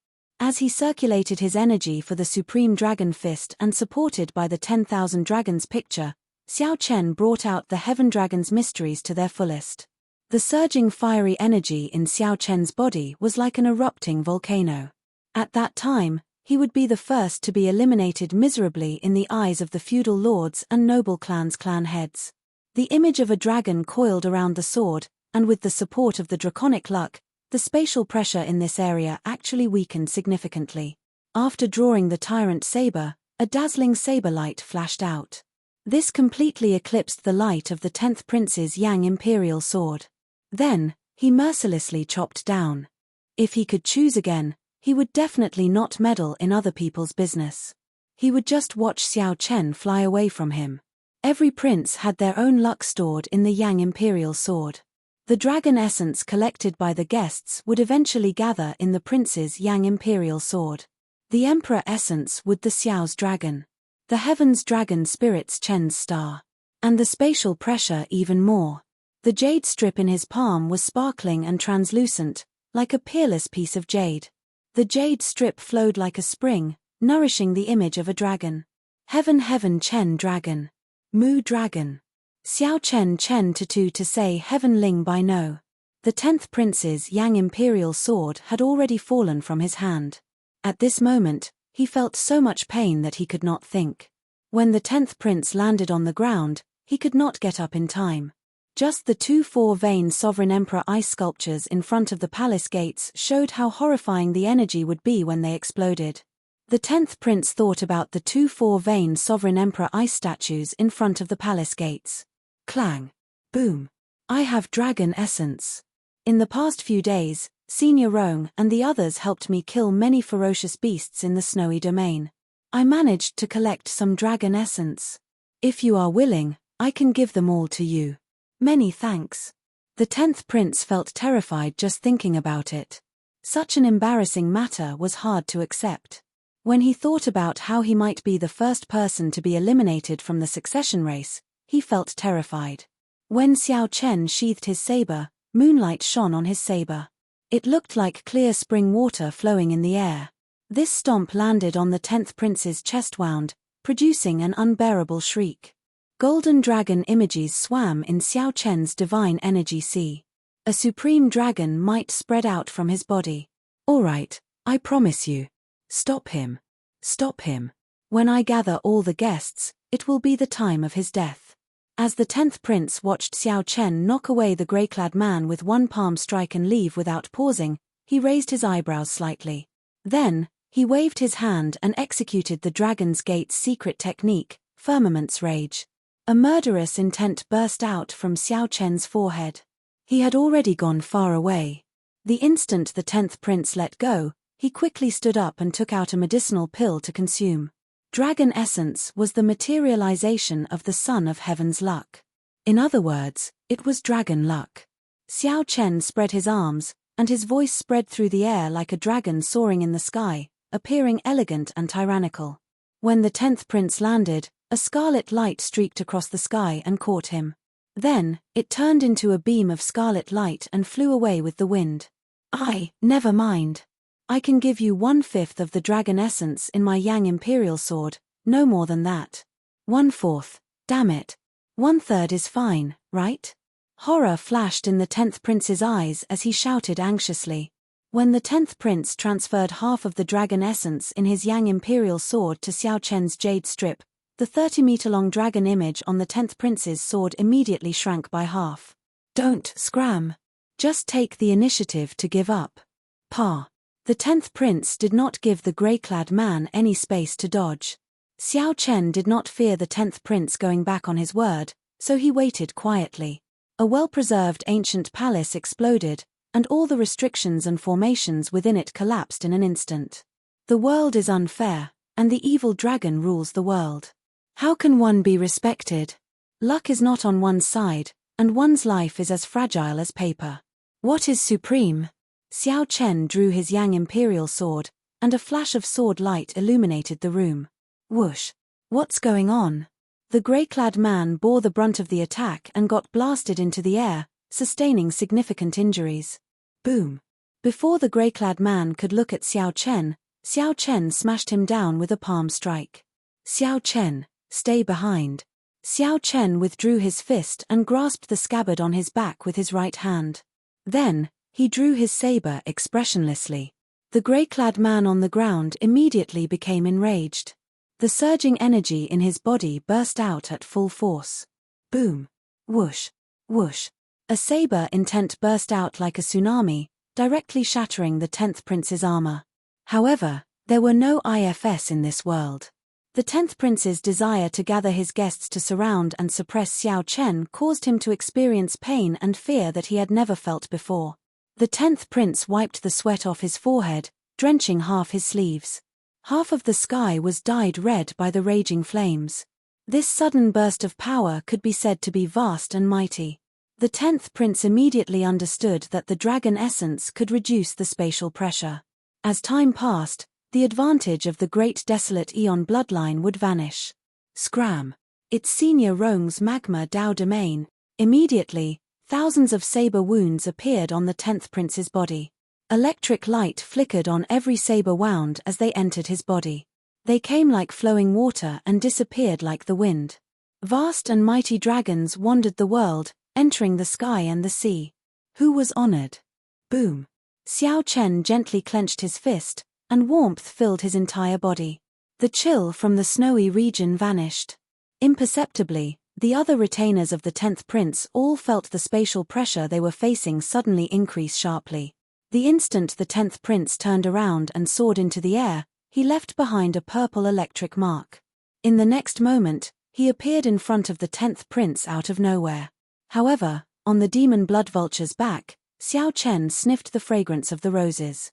As he circulated his energy for the Supreme Dragon Fist and supported by the 10,000 Dragons picture, Xiao Chen brought out the Heaven Dragon's mysteries to their fullest. The surging fiery energy in Xiao Chen's body was like an erupting volcano. At that time, he would be the first to be eliminated miserably in the eyes of the feudal lords and noble clans' clan heads. The image of a dragon coiled around the sword, and with the support of the draconic luck, the spatial pressure in this area actually weakened significantly. After drawing the tyrant saber, a dazzling saber light flashed out. This completely eclipsed the light of the 10th prince's Yang Imperial sword. Then, he mercilessly chopped down. If he could choose again, he would definitely not meddle in other people's business. He would just watch Xiao Chen fly away from him. Every prince had their own luck stored in the Yang Imperial sword. The dragon essence collected by the guests would eventually gather in the prince's Yang Imperial sword. The emperor essence would the Xiao's dragon. The heaven's dragon spirit's Chen's star. And the spatial pressure even more. The jade strip in his palm was sparkling and translucent, like a peerless piece of jade. The jade strip flowed like a spring, nourishing the image of a dragon. Heaven Chen dragon. Mu dragon. Xiao Chen to say Heaven Ling by no. The 10th prince's Yang Imperial sword had already fallen from his hand. At this moment, he felt so much pain that he could not think. When the 10th prince landed on the ground, he could not get up in time. Just the 2 4-vein Sovereign Emperor ice sculptures in front of the palace gates showed how horrifying the energy would be when they exploded. The 10th prince thought about the 2 4-vein Sovereign Emperor ice statues in front of the palace gates. Clang. Boom. I have dragon essence. In the past few days, Senior Roang and the others helped me kill many ferocious beasts in the snowy domain. I managed to collect some dragon essence. If you are willing, I can give them all to you. Many thanks. The 10th prince felt terrified just thinking about it. Such an embarrassing matter was hard to accept. When he thought about how he might be the first person to be eliminated from the succession race, he felt terrified. When Xiao Chen sheathed his saber, moonlight shone on his saber. It looked like clear spring water flowing in the air. This stomp landed on the 10th prince's chest wound, producing an unbearable shriek. Golden dragon images swam in Xiao Chen's divine energy sea. A supreme dragon might spread out from his body. All right, I promise you. Stop him. Stop him. When I gather all the guests, it will be the time of his death. As the 10th prince watched Xiao Chen knock away the grey-clad man with one palm strike and leave without pausing, he raised his eyebrows slightly. Then, he waved his hand and executed the Dragon's Gate's secret technique, Firmament's Rage. A murderous intent burst out from Xiao Chen's forehead. He had already gone far away. The instant the 10th prince let go, he quickly stood up and took out a medicinal pill to consume. Dragon essence was the materialization of the Son of Heaven's luck. In other words, it was dragon luck. Xiao Chen spread his arms, and his voice spread through the air like a dragon soaring in the sky, appearing elegant and tyrannical. When the 10th prince landed, a scarlet light streaked across the sky and caught him. Then, it turned into a beam of scarlet light and flew away with the wind. Never mind. I can give you 1/5 of the dragon essence in my Yang Imperial sword, no more than that. 1/4, damn it. 1/3 is fine, right? Horror flashed in the 10th prince's eyes as he shouted anxiously. When the 10th prince transferred half of the dragon essence in his Yang Imperial sword to Xiao Chen's jade strip, The 30-meter-long dragon image on the 10th prince's sword immediately shrank by half. "Don't scram. Just take the initiative to give up." Pa. The 10th prince did not give the grey-clad man any space to dodge. Xiao Chen did not fear the 10th prince going back on his word, so he waited quietly. A well-preserved ancient palace exploded, and all the restrictions and formations within it collapsed in an instant. The world is unfair, and the evil dragon rules the world. How can one be respected? Luck is not on one's side, and one's life is as fragile as paper. What is supreme? Xiao Chen drew his Yang Imperial sword, and a flash of sword light illuminated the room. Whoosh! What's going on? The grey-clad man bore the brunt of the attack and got blasted into the air, sustaining significant injuries. Boom! Before the grey-clad man could look at Xiao Chen smashed him down with a palm strike. "Xiao Chen, stay behind." Xiao Chen withdrew his fist and grasped the scabbard on his back with his right hand. Then, he drew his saber expressionlessly. The grey-clad man on the ground immediately became enraged. The surging energy in his body burst out at full force. Boom! Whoosh! Whoosh! A saber intent burst out like a tsunami, directly shattering the 10th prince's armor. However, there were no IFS in this world. The 10th prince's desire to gather his guests to surround and suppress Xiao Chen caused him to experience pain and fear that he had never felt before. The 10th prince wiped the sweat off his forehead, drenching half his sleeves. Half of the sky was dyed red by the raging flames. This sudden burst of power could be said to be vast and mighty. The 10th prince immediately understood that the dragon essence could reduce the spatial pressure. As time passed, the advantage of the great desolate Eon bloodline would vanish. Scram! Its senior Rong's magma Dao domain. Immediately, thousands of saber wounds appeared on the 10th prince's body. Electric light flickered on every saber wound as they entered his body. They came like flowing water and disappeared like the wind. Vast and mighty dragons wandered the world, entering the sky and the sea. Who was honored? Boom! Xiao Chen gently clenched his fist, and warmth filled his entire body. The chill from the snowy region vanished. Imperceptibly, the other retainers of the 10th prince all felt the spatial pressure they were facing suddenly increase sharply. The instant the 10th prince turned around and soared into the air, he left behind a purple electric mark. In the next moment, he appeared in front of the 10th prince out of nowhere. However, on the demon blood vulture's back, Xiao Chen sniffed the fragrance of the roses.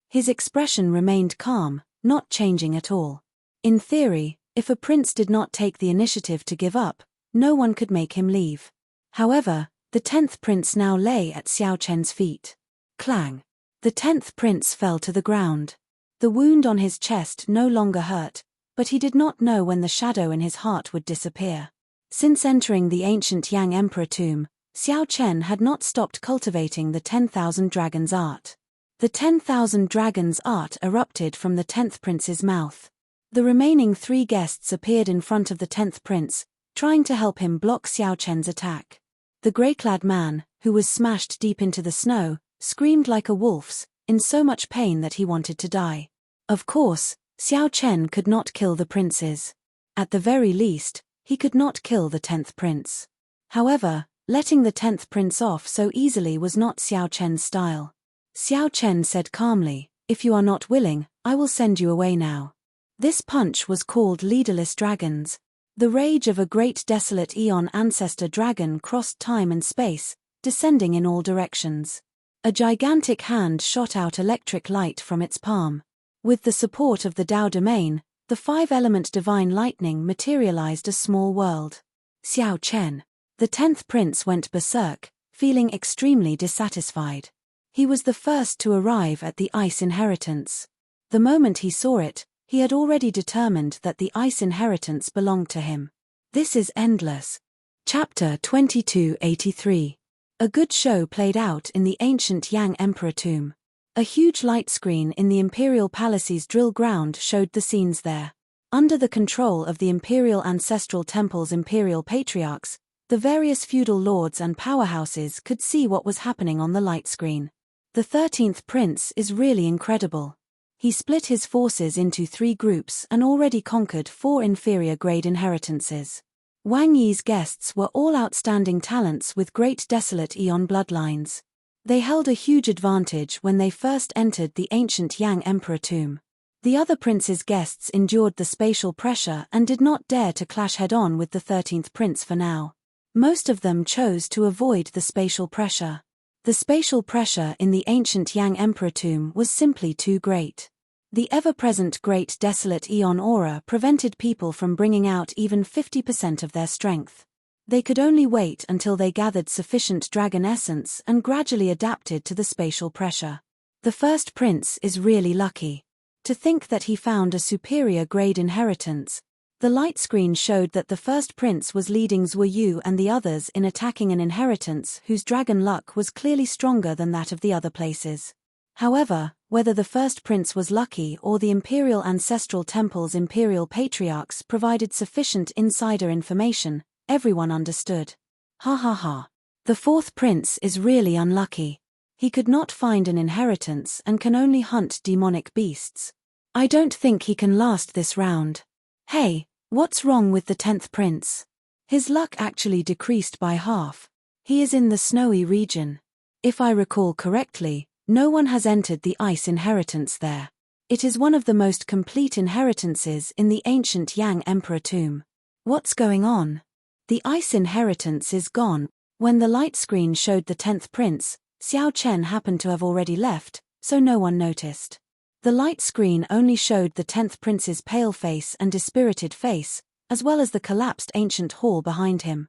His expression remained calm, not changing at all. In theory, if a prince did not take the initiative to give up, no one could make him leave. However, the 10th prince now lay at Xiao Chen's feet. Clang! The 10th prince fell to the ground. The wound on his chest no longer hurt, but he did not know when the shadow in his heart would disappear. Since entering the ancient Yang Emperor tomb, Xiao Chen had not stopped cultivating the 10,000 dragons art. The 10,000 dragons art erupted from the 10th prince's mouth. The remaining 3 guests appeared in front of the 10th prince, trying to help him block Xiao Chen's attack. The grey-clad man, who was smashed deep into the snow, screamed like a wolf's, in so much pain that he wanted to die. Of course, Xiao Chen could not kill the princes. At the very least, he could not kill the 10th prince. However, letting the 10th prince off so easily was not Xiao Chen's style. Xiao Chen said calmly, "If you are not willing, I will send you away now." This punch was called Leaderless Dragons. The rage of a great desolate Eon ancestor dragon crossed time and space, descending in all directions. A gigantic hand shot out electric light from its palm. With the support of the Dao domain, the 5-element divine lightning materialized a small world. Xiao Chen. The 10th prince went berserk, feeling extremely dissatisfied. He was the first to arrive at the ice inheritance. The moment he saw it, he had already determined that the ice inheritance belonged to him. This is endless. Chapter 2283. A good show played out in the ancient Yang Emperor tomb. A huge light screen in the Imperial Palace's drill ground showed the scenes there. Under the control of the Imperial Ancestral Temple's Imperial Patriarchs, the various feudal lords and powerhouses could see what was happening on the light screen. The 13th prince is really incredible. He split his forces into 3 groups and already conquered 4 inferior-grade inheritances. Wang Yi's guests were all outstanding talents with great desolate Eon bloodlines. They held a huge advantage when they first entered the ancient Yang Emperor tomb. The other prince's guests endured the spatial pressure and did not dare to clash head-on with the 13th prince for now. Most of them chose to avoid the spatial pressure. The spatial pressure in the ancient Yang Emperor tomb was simply too great. The ever-present great desolate Eon aura prevented people from bringing out even 50% of their strength. They could only wait until they gathered sufficient dragon essence and gradually adapted to the spatial pressure. The first prince is really lucky. To think that he found a superior grade inheritance. The light screen showed that the first prince was leading Zhuo Yu and the others in attacking an inheritance whose dragon luck was clearly stronger than that of the other places. However, whether the first prince was lucky or the Imperial Ancestral Temple's Imperial Patriarchs provided sufficient insider information, everyone understood. Ha ha ha. The 4th prince is really unlucky. He could not find an inheritance and can only hunt demonic beasts. I don't think he can last this round. Hey, what's wrong with the 10th prince? His luck actually decreased by half. He is in the snowy region. If I recall correctly, no one has entered the ice inheritance there. It is one of the most complete inheritances in the ancient Yang Emperor tomb. What's going on? The ice inheritance is gone. When the light screen showed the 10th prince, Xiao Chen happened to have already left, so no one noticed. The light screen only showed the 10th prince's pale face and dispirited face, as well as the collapsed ancient hall behind him.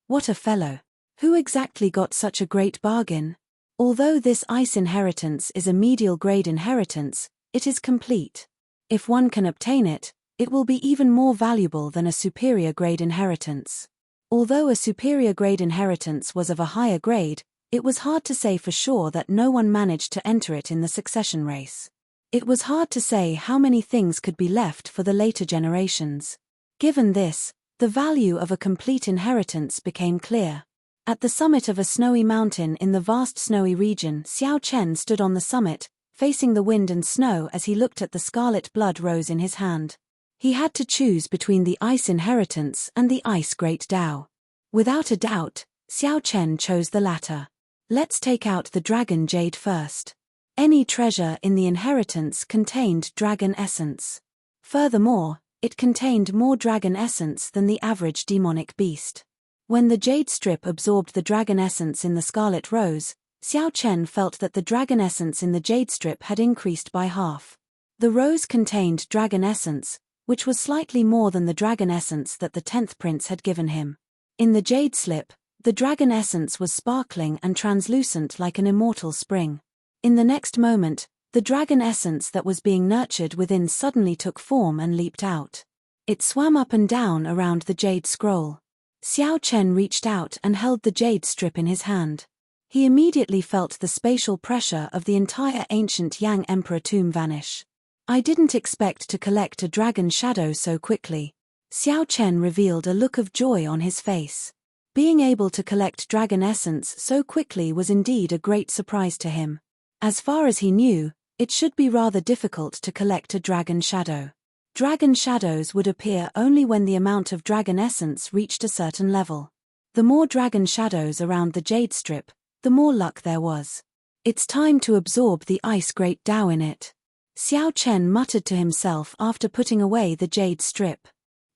What a fellow. Who exactly got such a great bargain? Although this ice inheritance is a medial grade inheritance, it is complete. If one can obtain it, it will be even more valuable than a superior grade inheritance. Although a superior grade inheritance was of a higher grade, it was hard to say for sure that no one managed to enter it in the succession race. It was hard to say how many things could be left for the later generations. Given this, the value of a complete inheritance became clear. At the summit of a snowy mountain in the vast snowy region, Xiao Chen stood on the summit, facing the wind and snow as he looked at the scarlet blood rose in his hand. He had to choose between the ice inheritance and the ice great Tao. Without a doubt, Xiao Chen chose the latter. Let's take out the dragon jade first. Any treasure in the inheritance contained dragon essence. Furthermore, it contained more dragon essence than the average demonic beast. When the jade strip absorbed the dragon essence in the scarlet rose, Xiao Chen felt that the dragon essence in the jade strip had increased by half. The rose contained dragon essence, which was slightly more than the dragon essence that the 10th prince had given him. In the jade slip, the dragon essence was sparkling and translucent like an immortal spring. In the next moment, the dragon essence that was being nurtured within suddenly took form and leaped out. It swam up and down around the jade scroll. Xiao Chen reached out and held the jade strip in his hand. He immediately felt the spatial pressure of the entire ancient Yang Emperor tomb vanish. I didn't expect to collect a dragon shadow so quickly. Xiao Chen revealed a look of joy on his face. Being able to collect dragon essence so quickly was indeed a great surprise to him. As far as he knew, it should be rather difficult to collect a dragon shadow. Dragon shadows would appear only when the amount of dragon essence reached a certain level. The more dragon shadows around the jade strip, the more luck there was. It's time to absorb the ice great Tao in it. Xiao Chen muttered to himself after putting away the jade strip.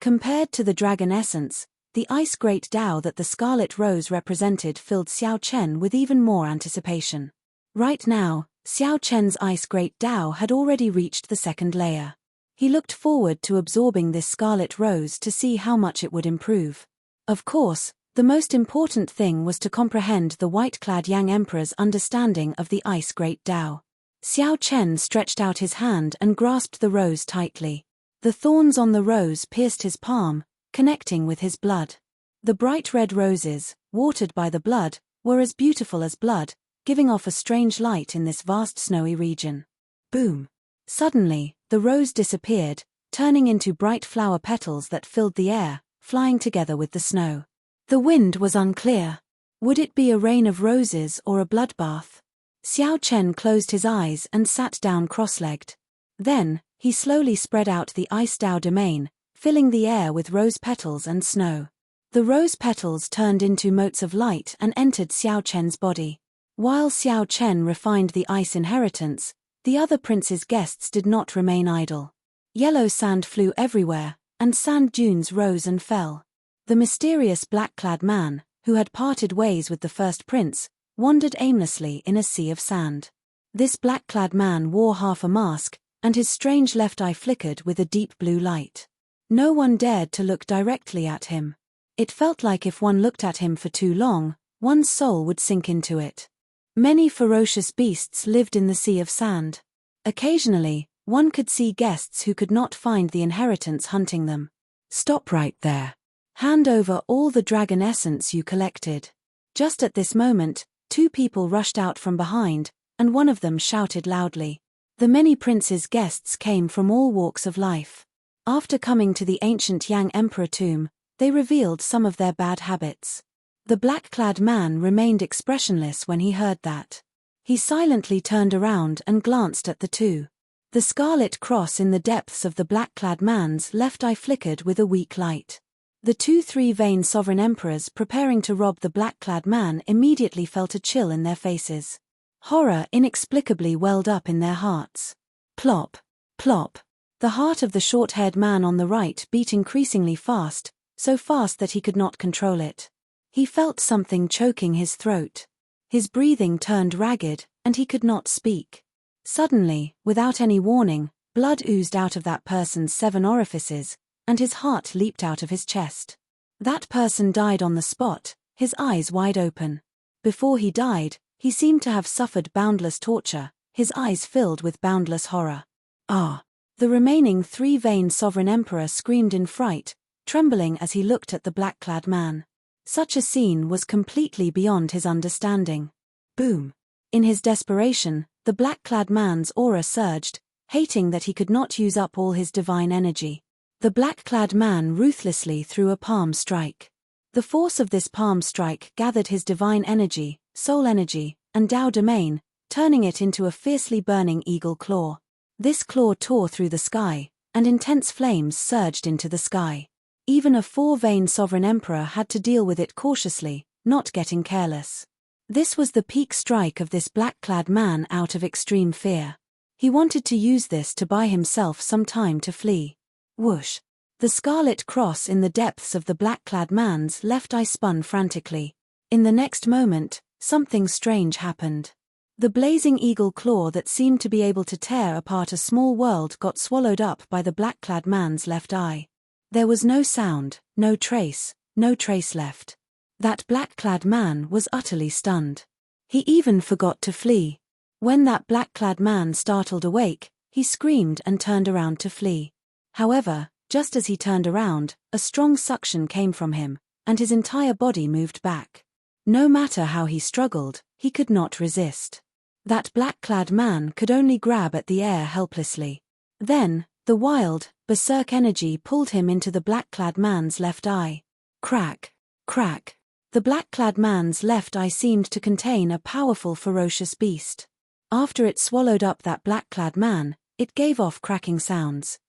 Compared to the dragon essence, the ice great Tao that the scarlet rose represented filled Xiao Chen with even more anticipation. Right now, Xiao Chen's ice great Tao had already reached the second layer. He looked forward to absorbing this scarlet rose to see how much it would improve. Of course, the most important thing was to comprehend the white-clad Yang Emperor's understanding of the ice great Tao. Xiao Chen stretched out his hand and grasped the rose tightly. The thorns on the rose pierced his palm, connecting with his blood. The bright red roses, watered by the blood, were as beautiful as blood, giving off a strange light in this vast snowy region. Boom! Suddenly, the rose disappeared, turning into bright flower petals that filled the air, flying together with the snow. The wind was unclear. Would it be a rain of roses or a bloodbath? Xiao Chen closed his eyes and sat down cross-legged. Then, he slowly spread out the ice Dao domain, filling the air with rose petals and snow. The rose petals turned into motes of light and entered Xiao Chen's body. While Xiao Chen refined the ice inheritance, the other prince's guests did not remain idle. Yellow sand flew everywhere, and sand dunes rose and fell. The mysterious black-clad man, who had parted ways with the first prince, wandered aimlessly in a sea of sand. This black-clad man wore half a mask, and his strange left eye flickered with a deep blue light. No one dared to look directly at him. It felt like if one looked at him for too long, one's soul would sink into it. Many ferocious beasts lived in the sea of sand. Occasionally, one could see guests who could not find the inheritance hunting them. Stop right there. Hand over all the dragon essence you collected. Just at this moment, two people rushed out from behind, and one of them shouted loudly. The many princes' guests came from all walks of life. After coming to the ancient Yang Emperor tomb, they revealed some of their bad habits. The black-clad man remained expressionless when he heard that. He silently turned around and glanced at the two. The scarlet cross in the depths of the black-clad man's left eye flickered with a weak light. The two three-vein sovereign emperors preparing to rob the black-clad man immediately felt a chill in their faces. Horror inexplicably welled up in their hearts. Plop, plop. The heart of the short-haired man on the right beat increasingly fast, so fast that he could not control it. He felt something choking his throat. His breathing turned ragged, and he could not speak. Suddenly, without any warning, blood oozed out of that person's 7 orifices, and his heart leaped out of his chest. That person died on the spot, his eyes wide open. Before he died, he seemed to have suffered boundless torture, his eyes filled with boundless horror. Ah! The remaining three-vein sovereign emperor screamed in fright, trembling as he looked at the black-clad man. Such a scene was completely beyond his understanding. Boom! In his desperation, the black-clad man's aura surged, hating that he could not use up all his divine energy. The black-clad man ruthlessly threw a palm strike. The force of this palm strike gathered his divine energy, soul energy, and Dao domain, turning it into a fiercely burning eagle claw. This claw tore through the sky, and intense flames surged into the sky. Even a 4-vein sovereign emperor had to deal with it cautiously, not getting careless. This was the peak strike of this black-clad man out of extreme fear. He wanted to use this to buy himself some time to flee. Whoosh! The scarlet cross in the depths of the black-clad man's left eye spun frantically. In the next moment, something strange happened. The blazing eagle claw that seemed to be able to tear apart a small world got swallowed up by the black-clad man's left eye. There was no sound, no trace left. That black-clad man was utterly stunned. He even forgot to flee. When that black-clad man startled awake, he screamed and turned around to flee. However, just as he turned around, a strong suction came from him, and his entire body moved back. No matter how he struggled, he could not resist. That black-clad man could only grab at the air helplessly. Then, the wild, berserk energy pulled him into the black-clad man's left eye. Crack, crack. The black-clad man's left eye seemed to contain a powerful ferocious beast. After it swallowed up that black-clad man, it gave off cracking sounds.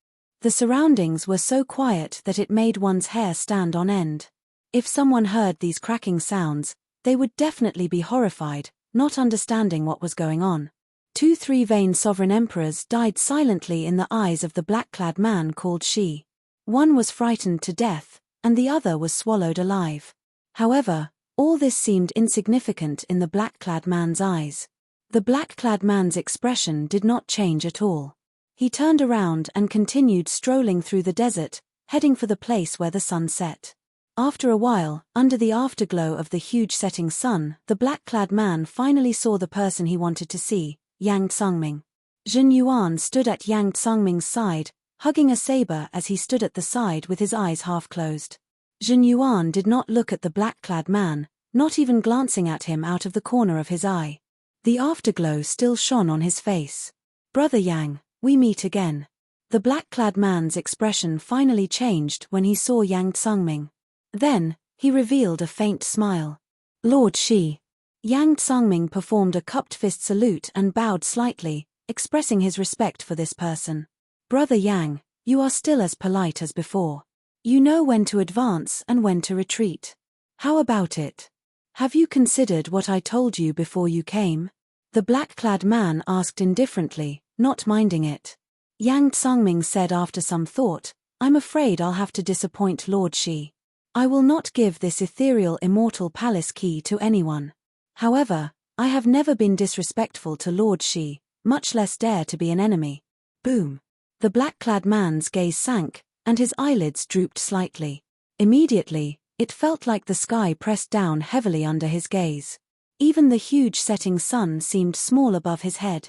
The surroundings were so quiet that it made one's hair stand on end. If someone heard these cracking sounds, they would definitely be horrified, not understanding what was going on. 2 three-vein sovereign emperors died silently in the eyes of the black-clad man called Shi. One was frightened to death, and the other was swallowed alive. However, all this seemed insignificant in the black-clad man's eyes. The black-clad man's expression did not change at all. He turned around and continued strolling through the desert, heading for the place where the sun set. After a while, under the afterglow of the huge setting sun, the black-clad man finally saw the person he wanted to see, Yang Tsungming. Zhen Yuan stood at Yang Tsungming's side, hugging a saber as he stood at the side with his eyes half closed. Zhen Yuan did not look at the black-clad man, not even glancing at him out of the corner of his eye. The afterglow still shone on his face. "Brother Yang, we meet again." The black-clad man's expression finally changed when he saw Yang Tsungming. Then, he revealed a faint smile. "Lord Shi." Yang Tsangming performed a cupped fist salute and bowed slightly, expressing his respect for this person. Brother Yang, you are still as polite as before. You know when to advance and when to retreat. How about it? Have you considered what I told you before you came? The black-clad man asked indifferently, not minding it. Yang Tsangming said after some thought, I'm afraid I'll have to disappoint Lord Shi. I will not give this ethereal immortal palace key to anyone. However, I have never been disrespectful to Lord Shi, much less dare to be an enemy. Boom. The black-clad man's gaze sank, and his eyelids drooped slightly. Immediately, it felt like the sky pressed down heavily under his gaze. Even the huge setting sun seemed small above his head.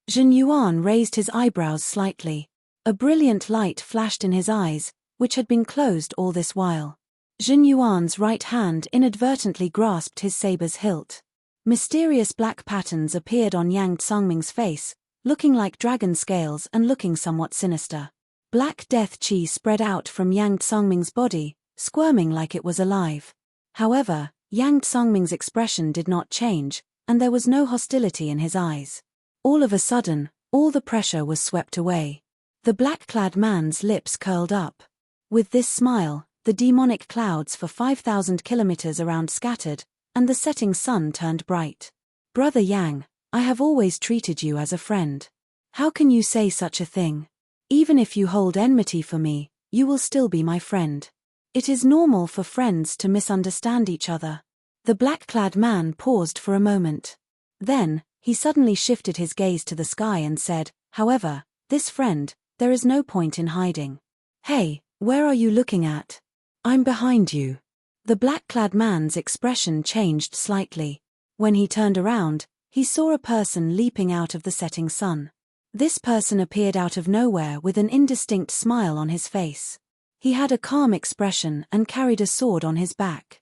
Zhen Yuan raised his eyebrows slightly. A brilliant light flashed in his eyes, which had been closed all this while. Zhen Yuan's right hand inadvertently grasped his saber's hilt. Mysterious black patterns appeared on Yang Tsangming's face, looking like dragon scales and looking somewhat sinister. Black death chi spread out from Yang Tsangming's body, squirming like it was alive. However, Yang Tsangming's expression did not change, and there was no hostility in his eyes. All of a sudden, all the pressure was swept away. The black-clad man's lips curled up. With this smile, the demonic clouds for 5,000 kilometers around scattered, and the setting sun turned bright. Brother Yang, I have always treated you as a friend. How can you say such a thing? Even if you hold enmity for me, you will still be my friend. It is normal for friends to misunderstand each other. The black-clad man paused for a moment. Then, he suddenly shifted his gaze to the sky and said, however, this friend, there is no point in hiding. Hey, where are you looking at? I'm behind you. The black-clad man's expression changed slightly. When he turned around, he saw a person leaping out of the setting sun. This person appeared out of nowhere with an indistinct smile on his face. He had a calm expression and carried a sword on his back.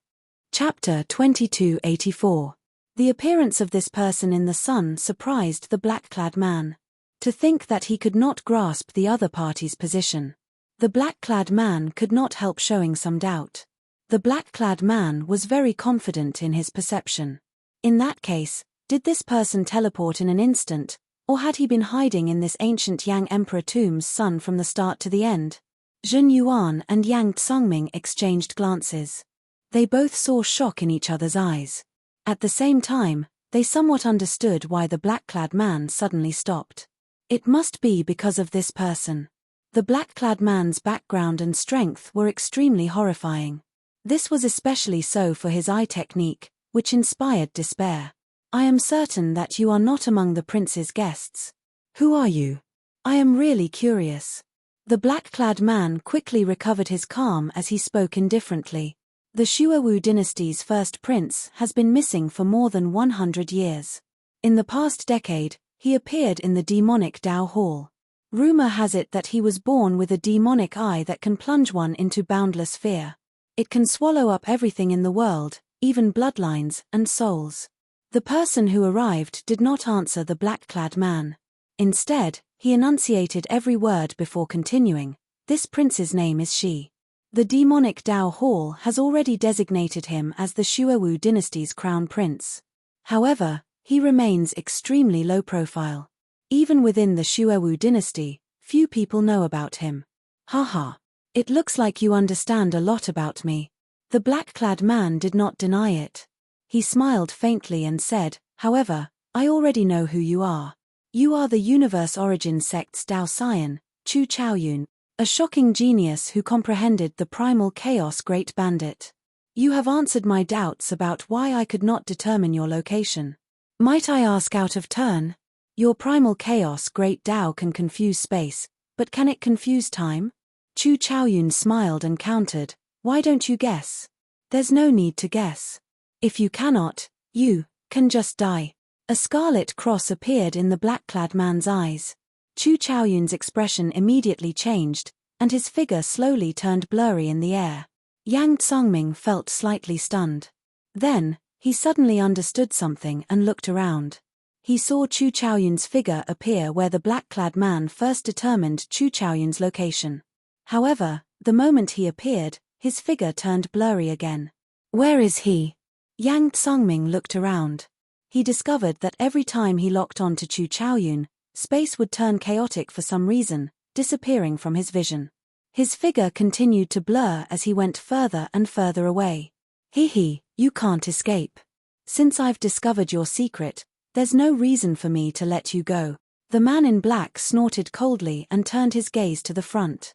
Chapter 2284. The appearance of this person in the sun surprised the black-clad man. To think that he could not grasp the other party's position. The black-clad man could not help showing some doubt. The black-clad man was very confident in his perception. In that case, did this person teleport in an instant, or had he been hiding in this ancient Yang Emperor tomb's sun from the start to the end? Zhen Yuan and Yang Tsangming exchanged glances. They both saw shock in each other's eyes. At the same time, they somewhat understood why the black-clad man suddenly stopped. It must be because of this person. The black-clad man's background and strength were extremely horrifying. This was especially so for his eye technique, which inspired despair. I am certain that you are not among the prince's guests. Who are you? I am really curious. The black-clad man quickly recovered his calm as he spoke indifferently. The Xuewu dynasty's first prince has been missing for more than 100 years. In the past decade, he appeared in the demonic Dao Hall. Rumor has it that he was born with a demonic eye that can plunge one into boundless fear. It can swallow up everything in the world, even bloodlines and souls. The person who arrived did not answer the black-clad man. Instead, he enunciated every word before continuing. This prince's name is Shi. The demonic Dao Hall has already designated him as the Xuewu dynasty's crown prince. However, he remains extremely low profile. Even within the Xuewu dynasty, few people know about him. Haha. It looks like you understand a lot about me. The black-clad man did not deny it. He smiled faintly and said, however, I already know who you are. You are the Universe Origin Sect's Dao Scion, Chu Chaoyun, a shocking genius who comprehended the primal chaos great bandit. You have answered my doubts about why I could not determine your location. Might I ask out of turn? Your primal chaos great Dao can confuse space, but can it confuse time? Chu Chaoyun smiled and countered, why don't you guess? There's no need to guess. If you cannot, you can just die. A scarlet cross appeared in the black-clad man's eyes. Chu Chaoyun's expression immediately changed, and his figure slowly turned blurry in the air. Yang Tsangming felt slightly stunned. Then, he suddenly understood something and looked around. He saw Chu Chaoyun's figure appear where the black-clad man first determined Chu Chaoyun's location. However, the moment he appeared, his figure turned blurry again. Where is he? Yang Tsangming looked around. he discovered that every time he locked on to Chu Chaoyun, space would turn chaotic for some reason, disappearing from his vision. His figure continued to blur as he went further and further away. Hee, you can't escape. Since I've discovered your secret, there's no reason for me to let you go. The man in black snorted coldly and turned his gaze to the front.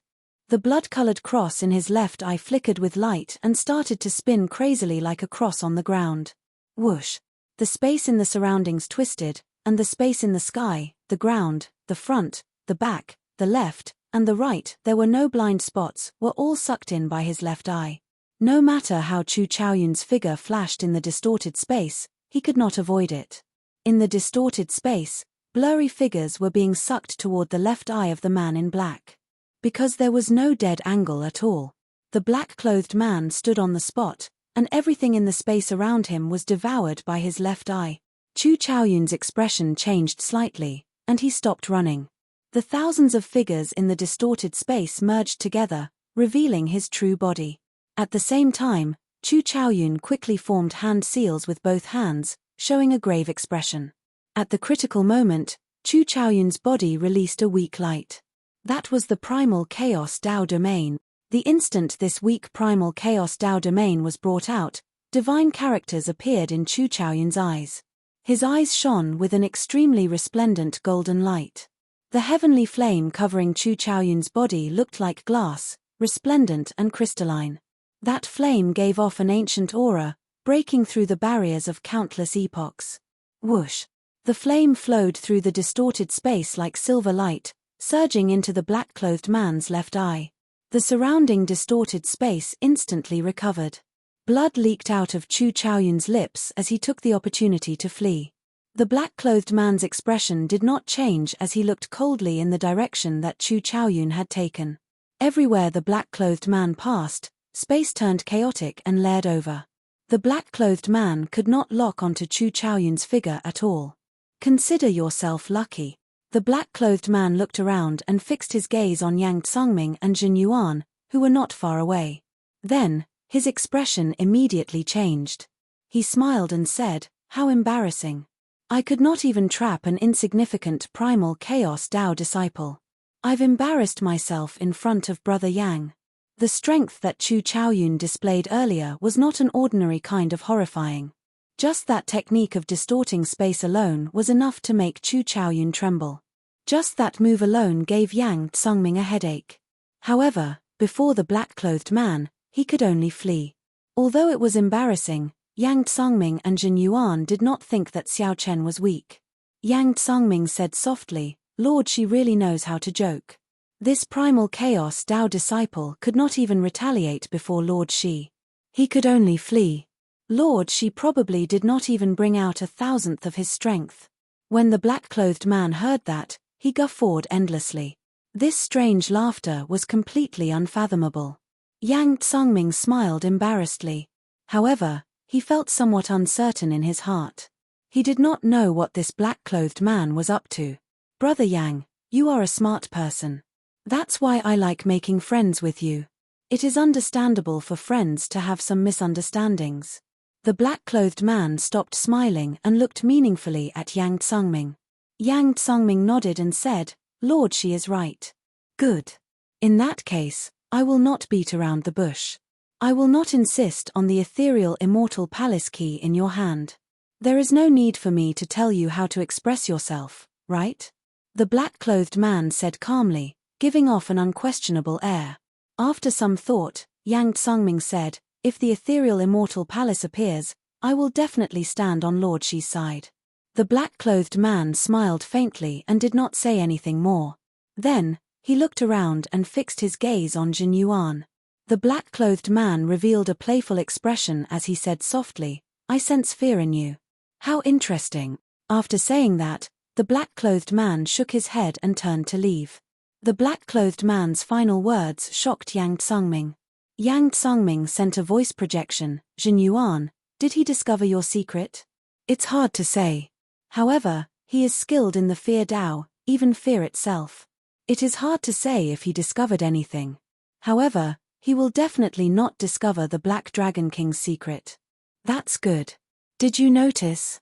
The blood-colored cross in his left eye flickered with light and started to spin crazily like a cross on the ground. Whoosh! The space in the surroundings twisted, and the space in the sky, the ground, the front, the back, the left, and the right, there were no blind spots, were all sucked in by his left eye. No matter how Chu Chaoyun's figure flashed in the distorted space, he could not avoid it. In the distorted space, blurry figures were being sucked toward the left eye of the man in black. Because there was no dead angle at all. The black-clothed man stood on the spot, and everything in the space around him was devoured by his left eye. Chu Chaoyun's expression changed slightly, and he stopped running. The thousands of figures in the distorted space merged together, revealing his true body. At the same time, Chu Chaoyun quickly formed hand seals with both hands, showing a grave expression. At the critical moment, Chu Chaoyun's body released a weak light. That was the primal chaos Dao domain. The instant this weak primal chaos Dao domain was brought out, divine characters appeared in Chu Chaoyun's eyes. His eyes shone with an extremely resplendent golden light. The heavenly flame covering Chu Chaoyun's body looked like glass, resplendent and crystalline. That flame gave off an ancient aura, breaking through the barriers of countless epochs. Whoosh! The flame flowed through the distorted space like silver light, surging into the black-clothed man's left eye. The surrounding distorted space instantly recovered. Blood leaked out of Chu Chaoyun's lips as he took the opportunity to flee. The black-clothed man's expression did not change as he looked coldly in the direction that Chu Chaoyun had taken. Everywhere the black-clothed man passed, space turned chaotic and layered over. The black-clothed man could not lock onto Chu Chaoyun's figure at all. Consider yourself lucky. The black-clothed man looked around and fixed his gaze on Yang Tsongming and Jin Yuan, who were not far away. Then, his expression immediately changed. He smiled and said, "How embarrassing. I could not even trap an insignificant primal chaos Dao disciple. I've embarrassed myself in front of Brother Yang." The strength that Chu Chaoyun displayed earlier was not an ordinary kind of horrifying. Just that technique of distorting space alone was enough to make Chu Chaoyun tremble. Just that move alone gave Yang Tsongming a headache. However, before the black-clothed man, he could only flee. Although it was embarrassing, Yang Tsongming and Jin Yuan did not think that Xiao Chen was weak. Yang Tsongming said softly, "Lord, she really knows how to joke." This primal chaos Dao disciple could not even retaliate before Lord Shi. He could only flee. Lord Shi probably did not even bring out 1,000th of his strength. When the black-clothed man heard that, he guffawed endlessly. This strange laughter was completely unfathomable. Yang Tsongming smiled embarrassedly. However, he felt somewhat uncertain in his heart. He did not know what this black-clothed man was up to. "Brother Yang, you are a smart person. That's why I like making friends with you. It is understandable for friends to have some misunderstandings." The black-clothed man stopped smiling and looked meaningfully at Yang Tsongming. Yang Tsongming nodded and said, "Lord, she is right." "Good. In that case, I will not beat around the bush. I will not insist on the ethereal Immortal Palace key in your hand. There is no need for me to tell you how to express yourself, right?" The black-clothed man said calmly, giving off an unquestionable air. After some thought, Yang Tsongming said, "If the ethereal Immortal Palace appears, I will definitely stand on Lord Shi's side." The black-clothed man smiled faintly and did not say anything more. Then, he looked around and fixed his gaze on Jin Yuan. The black-clothed man revealed a playful expression as he said softly, "I sense fear in you." "How interesting." After saying that, the black-clothed man shook his head and turned to leave. The black-clothed man's final words shocked Yang Tsongming. Yang Tsongming sent a voice projection, "Jin Yuan, did he discover your secret?" "It's hard to say. However, he is skilled in the fear Dao, even fear itself. It is hard to say if he discovered anything. However, he will definitely not discover the Black Dragon King's secret." "That's good. Did you notice?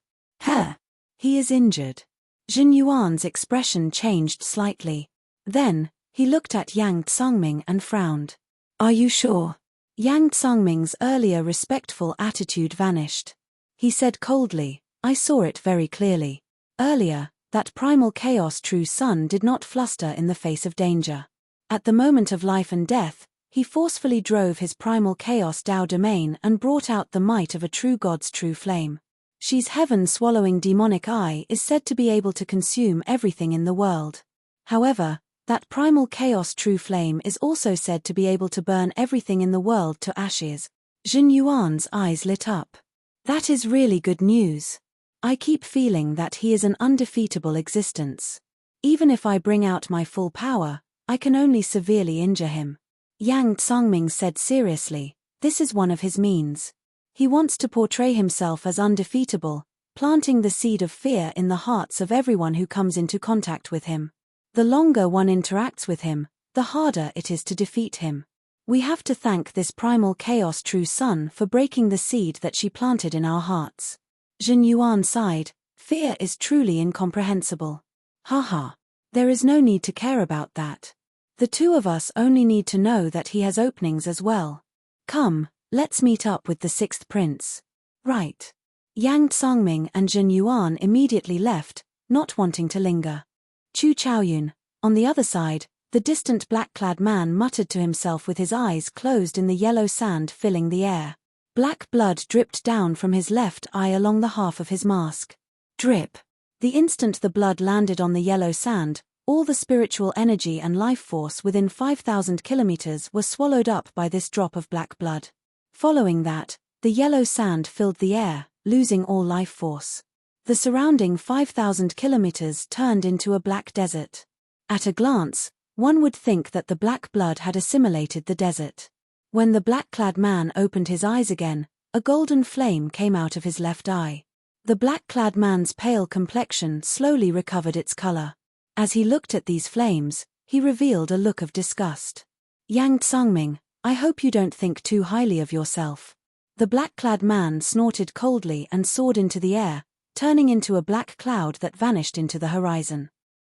He is injured. Jin Yuan's expression changed slightly. Then, he looked at Yang Tsangming and frowned. Are you sure? Yang Tsangming's earlier respectful attitude vanished. He said coldly, I saw it very clearly. Earlier, that primal chaos true sun did not fluster in the face of danger. At the moment of life and death, he forcefully drove his primal chaos Tao domain and brought out the might of a true god's true flame. She's heaven-swallowing demonic eye is said to be able to consume everything in the world. However, that primal chaos true flame is also said to be able to burn everything in the world to ashes. Jin Yuan's eyes lit up. That is really good news. I keep feeling that he is an undefeatable existence. Even if I bring out my full power, I can only severely injure him. Yang Tsangming said seriously, this is one of his means. He wants to portray himself as undefeatable, planting the seed of fear in the hearts of everyone who comes into contact with him. The longer one interacts with him, the harder it is to defeat him. We have to thank this primal chaos true sun for breaking the seed that she planted in our hearts. Jin Yuan sighed, fear is truly incomprehensible. Haha. There is no need to care about that. The two of us only need to know that he has openings as well. Come, let's meet up with the sixth prince. Right. Yang Tsangming and Jin Yuan immediately left, not wanting to linger. Chu Chaoyun, on the other side, the distant black-clad man muttered to himself with his eyes closed in the yellow sand filling the air. Black blood dripped down from his left eye along the half of his mask. Drip. The instant the blood landed on the yellow sand, all the spiritual energy and life force within 5,000 kilometers were swallowed up by this drop of black blood. Following that, the yellow sand filled the air, losing all life force. The surrounding 5,000 kilometers turned into a black desert. At a glance, one would think that the black blood had assimilated the desert. When the black-clad man opened his eyes again, a golden flame came out of his left eye. The black-clad man's pale complexion slowly recovered its color. As he looked at these flames, he revealed a look of disgust. Yang Tsangming, I hope you don't think too highly of yourself. The black-clad man snorted coldly and soared into the air, turning into a black cloud that vanished into the horizon.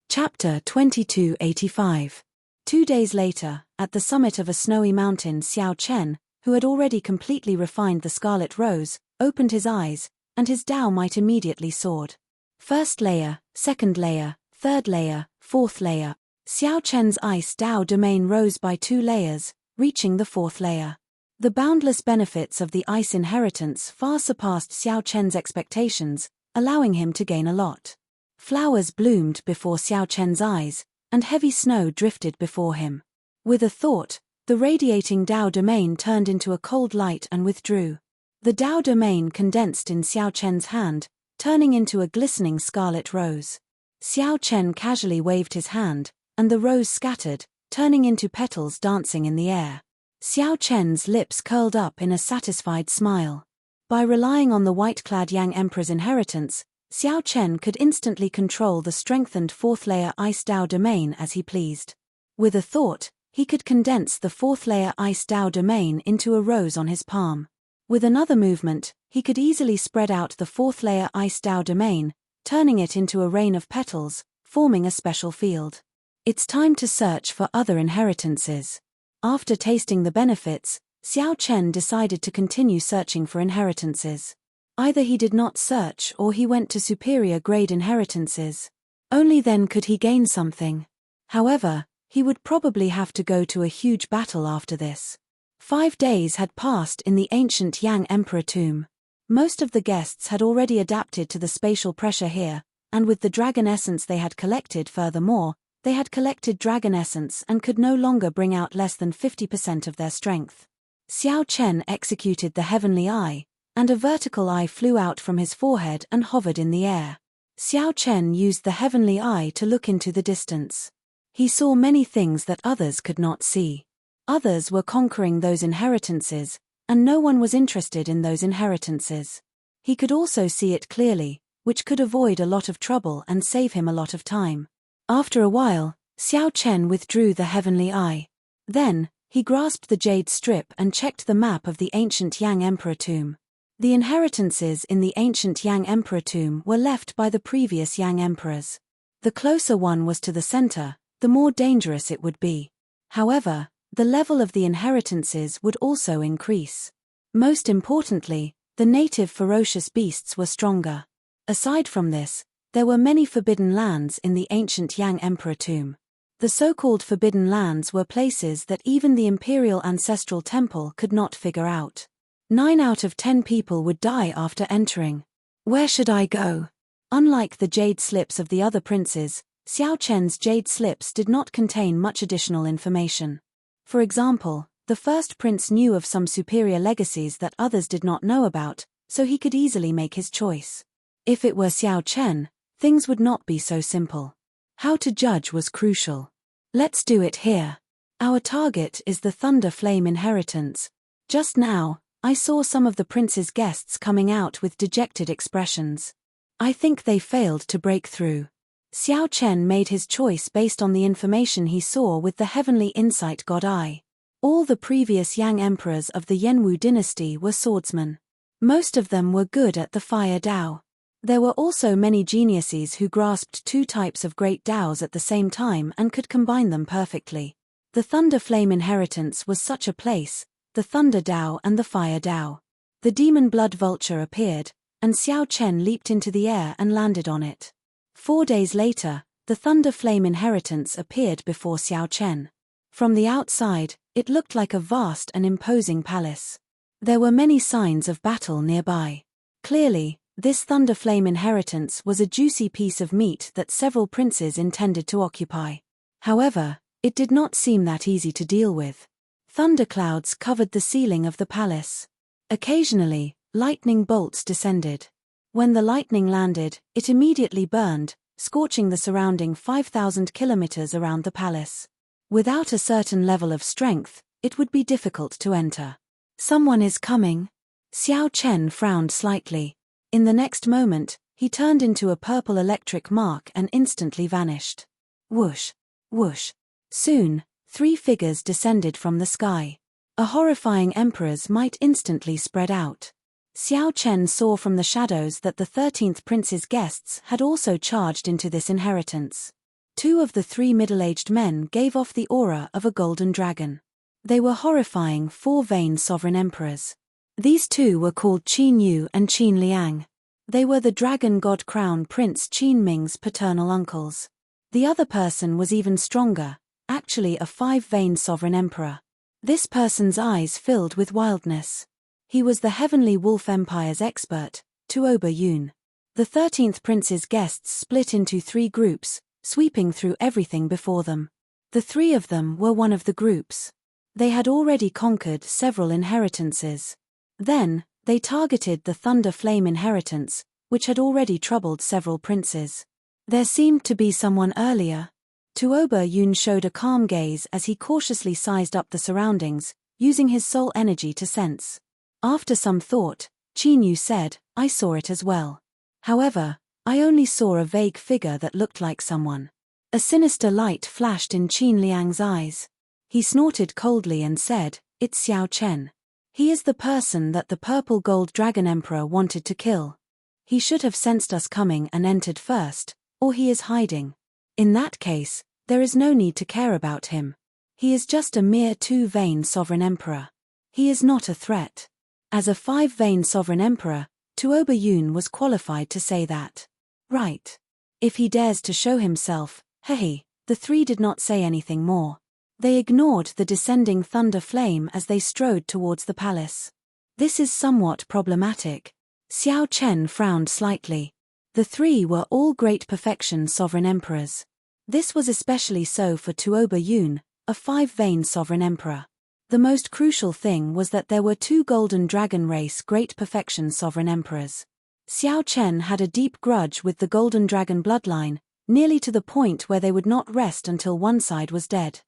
Chapter 2285. 2 days later, at the summit of a snowy mountain, Xiao Chen, who had already completely refined the scarlet rose, opened his eyes, and his Tao might immediately soared. First layer, second layer, third layer, fourth layer. Xiao Chen's ice Tao domain rose by 2 layers, reaching the 4th layer. The boundless benefits of the ice inheritance far surpassed Xiao Chen's expectations, allowing him to gain a lot. Flowers bloomed before Xiao Chen's eyes, and heavy snow drifted before him. With a thought, the radiating Tao domain turned into a cold light and withdrew. The Tao domain condensed in Xiao Chen's hand, turning into a glistening scarlet rose. Xiao Chen casually waved his hand, and the rose scattered, turning into petals dancing in the air. Xiao Chen's lips curled up in a satisfied smile. By relying on the white-clad Yang Emperor's inheritance, Xiao Chen could instantly control the strengthened 4th-layer Ice Tao domain as he pleased. With a thought, he could condense the 4th-layer Ice Tao domain into a rose on his palm. With another movement, he could easily spread out the 4th-layer Ice Tao domain, turning it into a rain of petals, forming a special field. It's time to search for other inheritances. After tasting the benefits, Xiao Chen decided to continue searching for inheritances. Either he did not search or he went to superior grade inheritances. Only then could he gain something. However, he would probably have to go to a huge battle after this. 5 days had passed in the ancient Yang Emperor tomb. Most of the guests had already adapted to the spatial pressure here, and with the dragon essence they had collected furthermore, they had collected dragon essence and could no longer bring out less than 50% of their strength. Xiao Chen executed the heavenly eye, and a vertical eye flew out from his forehead and hovered in the air. Xiao Chen used the heavenly eye to look into the distance. He saw many things that others could not see. Others were conquering those inheritances, and no one was interested in those inheritances. He could also see it clearly, which could avoid a lot of trouble and save him a lot of time. After a while, Xiao Chen withdrew the heavenly eye. Then, he grasped the jade strip and checked the map of the ancient Yang Emperor tomb. The inheritances in the ancient Yang Emperor tomb were left by the previous Yang Emperors. The closer one was to the center, the more dangerous it would be. However, the level of the inheritances would also increase. Most importantly, the native ferocious beasts were stronger. Aside from this, there were many forbidden lands in the ancient Yang Emperor tomb. The so-called forbidden lands were places that even the imperial ancestral temple could not figure out. 9 out of 10 people would die after entering. Where should I go? Unlike the jade slips of the other princes, Xiao Chen's jade slips did not contain much additional information. For example, the first prince knew of some superior legacies that others did not know about, so he could easily make his choice. If it were Xiao Chen, things would not be so simple. How to judge was crucial. Let's do it here. Our target is the Thunder Flame inheritance. Just now, I saw some of the prince's guests coming out with dejected expressions. I think they failed to break through. Xiao Chen made his choice based on the information he saw with the heavenly insight god eye. All the previous Yang emperors of the Yenwu dynasty were swordsmen. Most of them were good at the fire Dao. There were also many geniuses who grasped 2 types of great Daos at the same time and could combine them perfectly. The Thunder Flame inheritance was such a place, the Thunder Dao and the Fire Dao. The demon blood vulture appeared, and Xiao Chen leaped into the air and landed on it. 4 days later, the Thunder Flame inheritance appeared before Xiao Chen. From the outside, it looked like a vast and imposing palace. There were many signs of battle nearby. Clearly, this Thunder Flame inheritance was a juicy piece of meat that several princes intended to occupy. However, it did not seem that easy to deal with. Thunderclouds covered the ceiling of the palace. Occasionally, lightning bolts descended. When the lightning landed, it immediately burned, scorching the surrounding 5,000 kilometers around the palace. Without a certain level of strength, it would be difficult to enter. Someone is coming. Xiao Chen frowned slightly. In the next moment, he turned into a purple electric mark and instantly vanished. Whoosh! Whoosh! Soon, 3 figures descended from the sky. A horrifying emperor's might instantly spread out. Xiao Chen saw from the shadows that the 13th prince's guests had also charged into this inheritance. 2 of the 3 middle-aged men gave off the aura of a golden dragon. They were horrifying 4-veined sovereign emperors. These 2 were called Qin Yu and Qin Liang. They were the dragon god crown prince Qin Ming's paternal uncles. The other person was even stronger, actually a 5-veined sovereign emperor. This person's eyes filled with wildness. He was the Heavenly Wolf Empire's expert, Tuoba Yun. The 13th prince's guests split into 3 groups, sweeping through everything before them. The 3 of them were one of the groups. They had already conquered several inheritances. Then, they targeted the Thunder Flame inheritance, which had already troubled several princes. There seemed to be someone earlier. Tuoba Yun showed a calm gaze as he cautiously sized up the surroundings, using his soul energy to sense. After some thought, Qin Yu said, I saw it as well. However, I only saw a vague figure that looked like someone. A sinister light flashed in Qin Liang's eyes. He snorted coldly and said, It's Xiao Chen. He is the person that the purple gold dragon emperor wanted to kill. He should have sensed us coming and entered first, or he is hiding. In that case, there is no need to care about him. He is just a mere 2-veined sovereign emperor. He is not a threat. As a 5-veined sovereign emperor, Tuoba Yun was qualified to say that. Right. If he dares to show himself, hey, the 3 did not say anything more. They ignored the descending thunder flame as they strode towards the palace. This is somewhat problematic. Xiao Chen frowned slightly. The 3 were all great perfection sovereign emperors. This was especially so for Tuoba Yun, a 5-veined sovereign emperor. The most crucial thing was that there were 2 golden dragon race great perfection sovereign emperors. Xiao Chen had a deep grudge with the golden dragon bloodline, nearly to the point where they would not rest until one side was dead.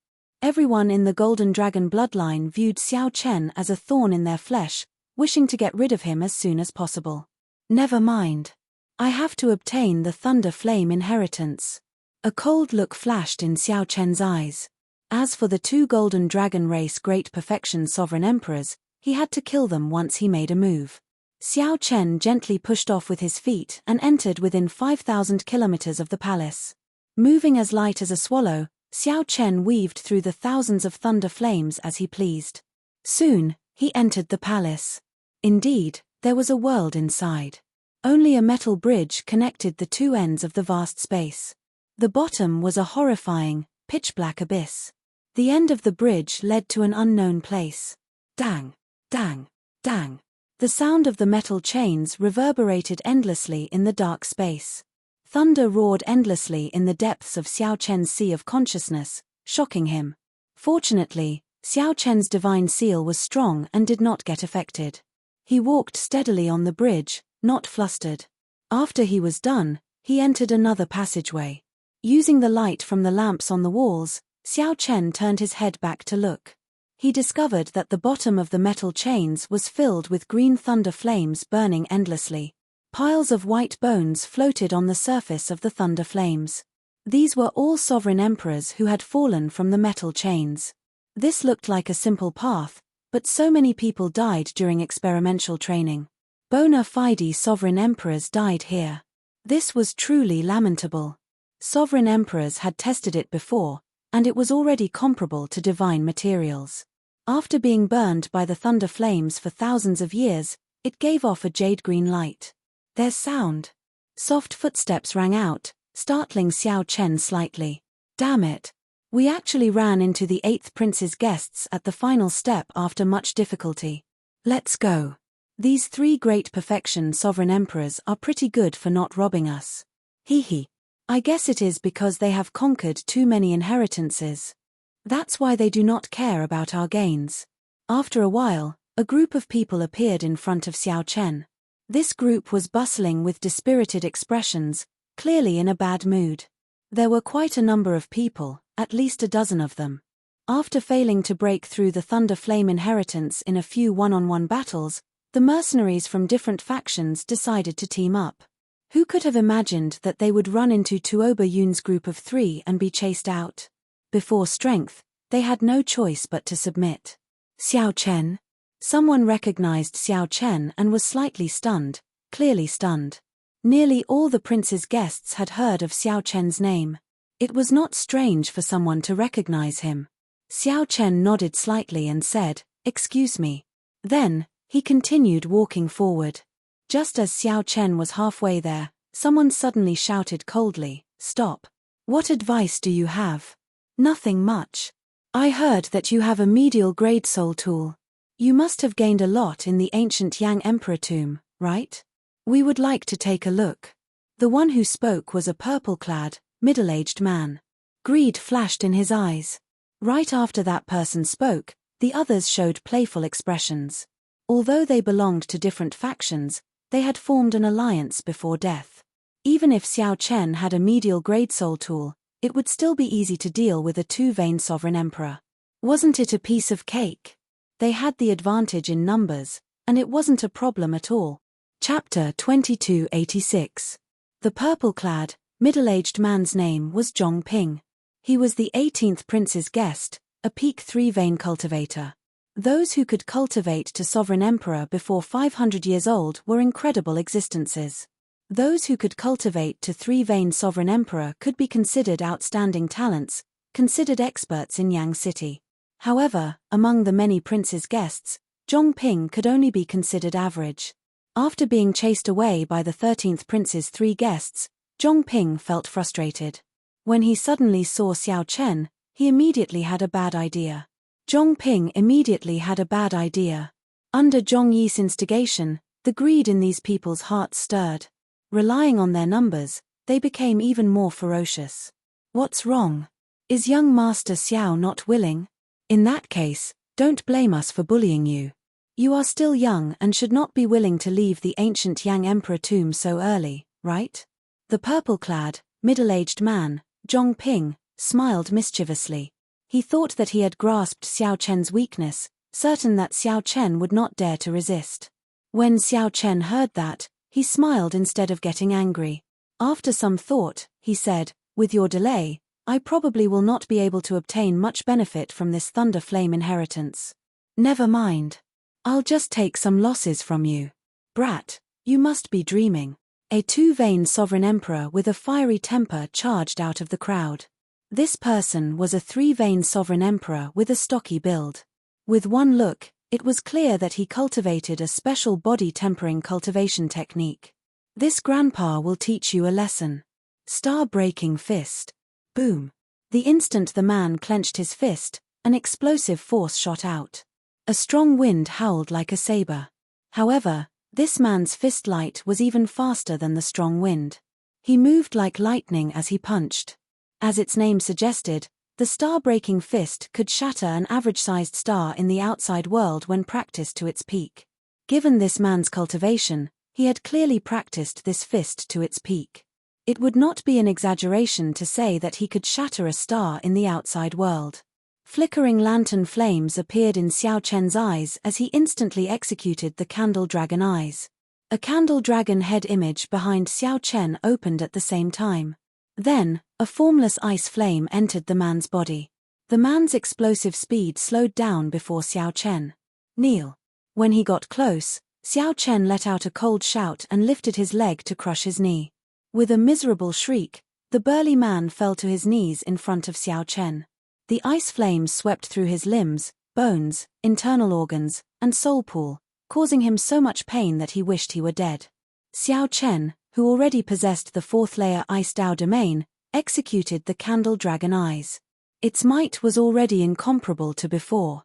Everyone in the golden dragon bloodline viewed Xiao Chen as a thorn in their flesh, wishing to get rid of him as soon as possible. Never mind. I have to obtain the Thunder Flame inheritance. A cold look flashed in Xiao Chen's eyes. As for the 2 golden dragon race great perfection sovereign emperors, he had to kill them once he made a move. Xiao Chen gently pushed off with his feet and entered within 5,000 kilometers of the palace. Moving as light as a swallow, Xiao Chen weaved through the thousands of thunder flames as he pleased. Soon, he entered the palace. Indeed, there was a world inside. Only a metal bridge connected the two ends of the vast space. The bottom was a horrifying, pitch-black abyss. The end of the bridge led to an unknown place. Dang, dang, dang. The sound of the metal chains reverberated endlessly in the dark space. Thunder roared endlessly in the depths of Xiao Chen's sea of consciousness, shocking him. Fortunately, Xiao Chen's divine seal was strong and did not get affected. He walked steadily on the bridge, not flustered. After he was done, he entered another passageway. Using the light from the lamps on the walls, Xiao Chen turned his head back to look. He discovered that the bottom of the metal chains was filled with green thunder flames burning endlessly. Piles of white bones floated on the surface of the thunder flames. These were all sovereign emperors who had fallen from the metal chains. This looked like a simple path, but so many people died during experimental training. Bona fide sovereign emperors died here. This was truly lamentable. Sovereign emperors had tested it before, and it was already comparable to divine materials. After being burned by the thunder flames for thousands of years, it gave off a jade-green light. There's sound. Soft footsteps rang out, startling Xiao Chen slightly. Damn it. We actually ran into the 8th prince's guests at the final step after much difficulty. Let's go. These 3 great perfection sovereign emperors are pretty good for not robbing us. Hee hee. I guess it is because they have conquered too many inheritances. That's why they do not care about our gains. After a while, a group of people appeared in front of Xiao Chen. This group was bustling with dispirited expressions, clearly in a bad mood. There were quite a number of people, at least a dozen of them. After failing to break through the Thunder Flame inheritance in a few one-on-one battles, the mercenaries from different factions decided to team up. Who could have imagined that they would run into Tuoba Yun's group of 3 and be chased out? Before strength, they had no choice but to submit. Xiao Chen? Someone recognized Xiao Chen and was slightly stunned, clearly stunned. Nearly all the prince's guests had heard of Xiao Chen's name. It was not strange for someone to recognize him. Xiao Chen nodded slightly and said, "Excuse me." Then, he continued walking forward. Just as Xiao Chen was halfway there, someone suddenly shouted coldly, "Stop. What advice do you have?" "Nothing much. I heard that you have a medial grade soul tool. You must have gained a lot in the ancient Yang Emperor tomb, right? We would like to take a look." The one who spoke was a purple-clad, middle-aged man. Greed flashed in his eyes. Right after that person spoke, the others showed playful expressions. Although they belonged to different factions, they had formed an alliance before death. Even if Xiao Chen had a medial grade soul tool, it would still be easy to deal with a 2-vein sovereign emperor. Wasn't it a piece of cake? They had the advantage in numbers, and it wasn't a problem at all. Chapter 2286. The purple-clad, middle-aged man's name was Zhong Ping. He was the 18th prince's guest, a peak 3-vein cultivator. Those who could cultivate to sovereign emperor before 500 years old were incredible existences. Those who could cultivate to 3-vein sovereign emperor could be considered outstanding talents, considered experts in Yang City. However, among the many prince's guests, Zhong Ping could only be considered average. After being chased away by the 13th prince's 3 guests, Zhong Ping felt frustrated. When he suddenly saw Xiao Chen, he immediately had a bad idea. Zhong Ping immediately had a bad idea. Under Zhong Yi's instigation, the greed in these people's hearts stirred. Relying on their numbers, they became even more ferocious. What's wrong? Is young Master Xiao not willing? In that case, don't blame us for bullying you. You are still young and should not be willing to leave the ancient Yang Emperor tomb so early, right? The purple-clad, middle-aged man, Zhong Ping, smiled mischievously. He thought that he had grasped Xiao Chen's weakness, certain that Xiao Chen would not dare to resist. When Xiao Chen heard that, he smiled instead of getting angry. After some thought, he said, "With your delay, I probably will not be able to obtain much benefit from this Thunder Flame inheritance. Never mind. I'll just take some losses from you." Brat, you must be dreaming. A two-veined sovereign emperor with a fiery temper charged out of the crowd. This person was a three-veined sovereign emperor with a stocky build. With one look, it was clear that he cultivated a special body tempering cultivation technique. This grandpa will teach you a lesson. Star-breaking fist. Boom. The instant the man clenched his fist, an explosive force shot out. A strong wind howled like a saber. However, this man's fist light was even faster than the strong wind. He moved like lightning as he punched. As its name suggested, the star-breaking fist could shatter an average-sized star in the outside world when practiced to its peak. Given this man's cultivation, he had clearly practiced this fist to its peak. It would not be an exaggeration to say that he could shatter a star in the outside world. Flickering lantern flames appeared in Xiao Chen's eyes as he instantly executed the candle dragon eyes. A candle dragon head image behind Xiao Chen opened at the same time. Then, a formless ice flame entered the man's body. The man's explosive speed slowed down before Xiao Chen. Kneel. When he got close, Xiao Chen let out a cold shout and lifted his leg to crush his knee. With a miserable shriek, the burly man fell to his knees in front of Xiao Chen. The ice flames swept through his limbs, bones, internal organs, and soul pool, causing him so much pain that he wished he were dead. Xiao Chen, who already possessed the fourth-layer Ice Dao domain, executed the Candle Dragon Eyes. Its might was already incomparable to before.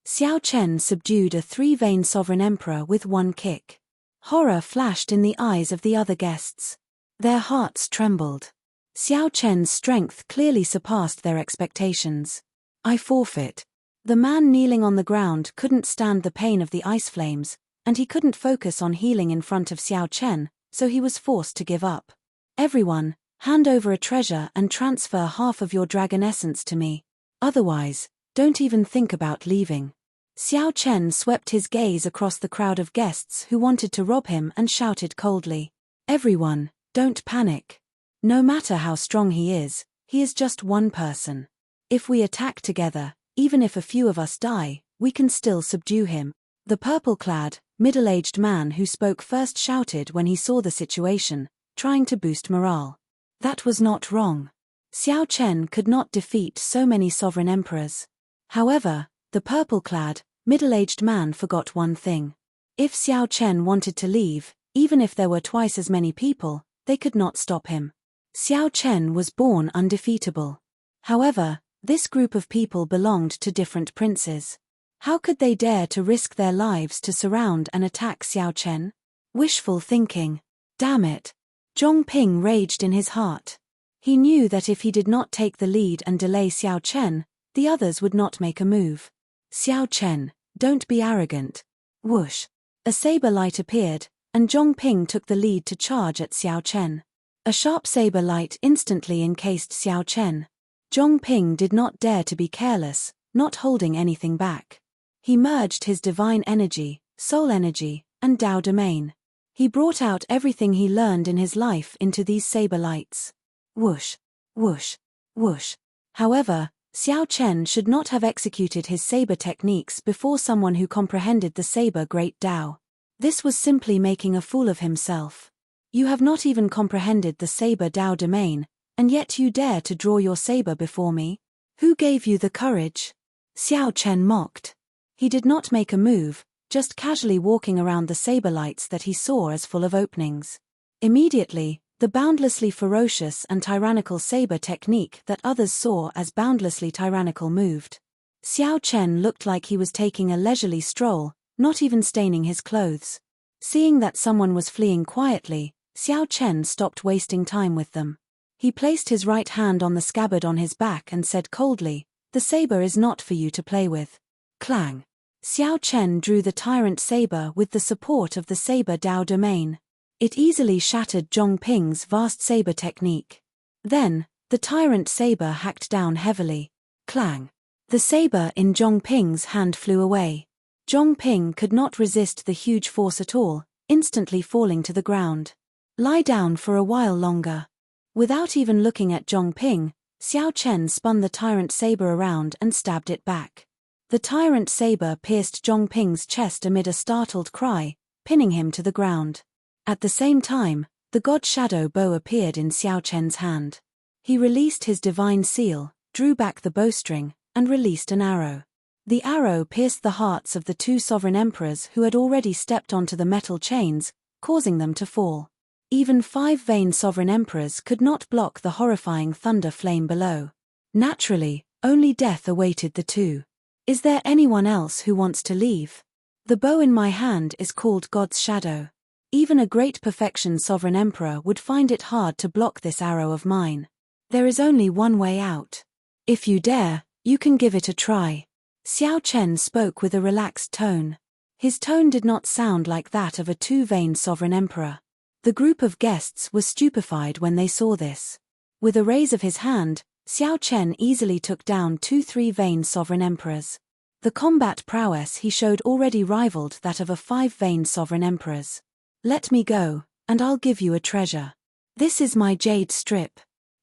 Xiao Chen subdued a three-veined sovereign emperor with one kick. Horror flashed in the eyes of the other guests. Their hearts trembled. Xiao Chen's strength clearly surpassed their expectations. I forfeit. The man kneeling on the ground couldn't stand the pain of the ice flames, and he couldn't focus on healing in front of Xiao Chen, so he was forced to give up. Everyone, hand over a treasure and transfer half of your dragon essence to me. Otherwise, don't even think about leaving. Xiao Chen swept his gaze across the crowd of guests who wanted to rob him and shouted coldly. Everyone, don't panic. No matter how strong he is just one person. If we attack together, even if a few of us die, we can still subdue him. The purple-clad, middle-aged man who spoke first shouted when he saw the situation, trying to boost morale. That was not wrong. Xiao Chen could not defeat so many sovereign emperors. However, the purple-clad, middle-aged man forgot one thing. If Xiao Chen wanted to leave, even if there were twice as many people, they could not stop him. Xiao Chen was born undefeatable. However, this group of people belonged to different princes. How could they dare to risk their lives to surround and attack Xiao Chen? Wishful thinking. Damn it. Zhongping raged in his heart. He knew that if he did not take the lead and delay Xiao Chen, the others would not make a move. Xiao Chen, don't be arrogant. Whoosh. A saber light appeared, and Zhongping took the lead to charge at Xiao Chen. A sharp saber light instantly encased Xiao Chen. Zhongping did not dare to be careless, not holding anything back. He merged his divine energy, soul energy, and Dao domain. He brought out everything he learned in his life into these saber lights. Whoosh, whoosh, whoosh. However, Xiao Chen should not have executed his saber techniques before someone who comprehended the saber great Dao. This was simply making a fool of himself. You have not even comprehended the saber Dao domain, and yet you dare to draw your saber before me? Who gave you the courage? Xiao Chen mocked. He did not make a move, just casually walking around the saber lights that he saw as full of openings. Immediately, the boundlessly ferocious and tyrannical saber technique that others saw as boundlessly tyrannical moved. Xiao Chen looked like he was taking a leisurely stroll, not even staining his clothes. Seeing that someone was fleeing quietly, Xiao Chen stopped wasting time with them. He placed his right hand on the scabbard on his back and said coldly, "The saber is not for you to play with." Clang. Xiao Chen drew the tyrant saber with the support of the saber Dao domain. It easily shattered Zhongping's vast saber technique. Then, the tyrant saber hacked down heavily. Clang. The saber in Zhongping's hand flew away. Zhongping could not resist the huge force at all, instantly falling to the ground. Lie down for a while longer. Without even looking at Zhongping, Xiao Chen spun the tyrant saber around and stabbed it back. The tyrant saber pierced Zhongping's chest amid a startled cry, pinning him to the ground. At the same time, the god shadow bow appeared in Xiao Chen's hand. He released his divine seal, drew back the bowstring, and released an arrow. The arrow pierced the hearts of the two sovereign emperors who had already stepped onto the metal chains, causing them to fall. Even 5 vain sovereign emperors could not block the horrifying thunder flame below. Naturally, only death awaited the two. Is there anyone else who wants to leave? The bow in my hand is called God's Shadow. Even a great perfection sovereign emperor would find it hard to block this arrow of mine. There is only one way out. If you dare, you can give it a try. Xiao Chen spoke with a relaxed tone. His tone did not sound like that of a too vain sovereign emperor. The group of guests was stupefied when they saw this. With a raise of his hand, Xiao Chen easily took down 2-3 vain sovereign emperors. The combat prowess he showed already rivaled that of a 5 vain sovereign emperors. Let me go, and I'll give you a treasure. This is my jade strip.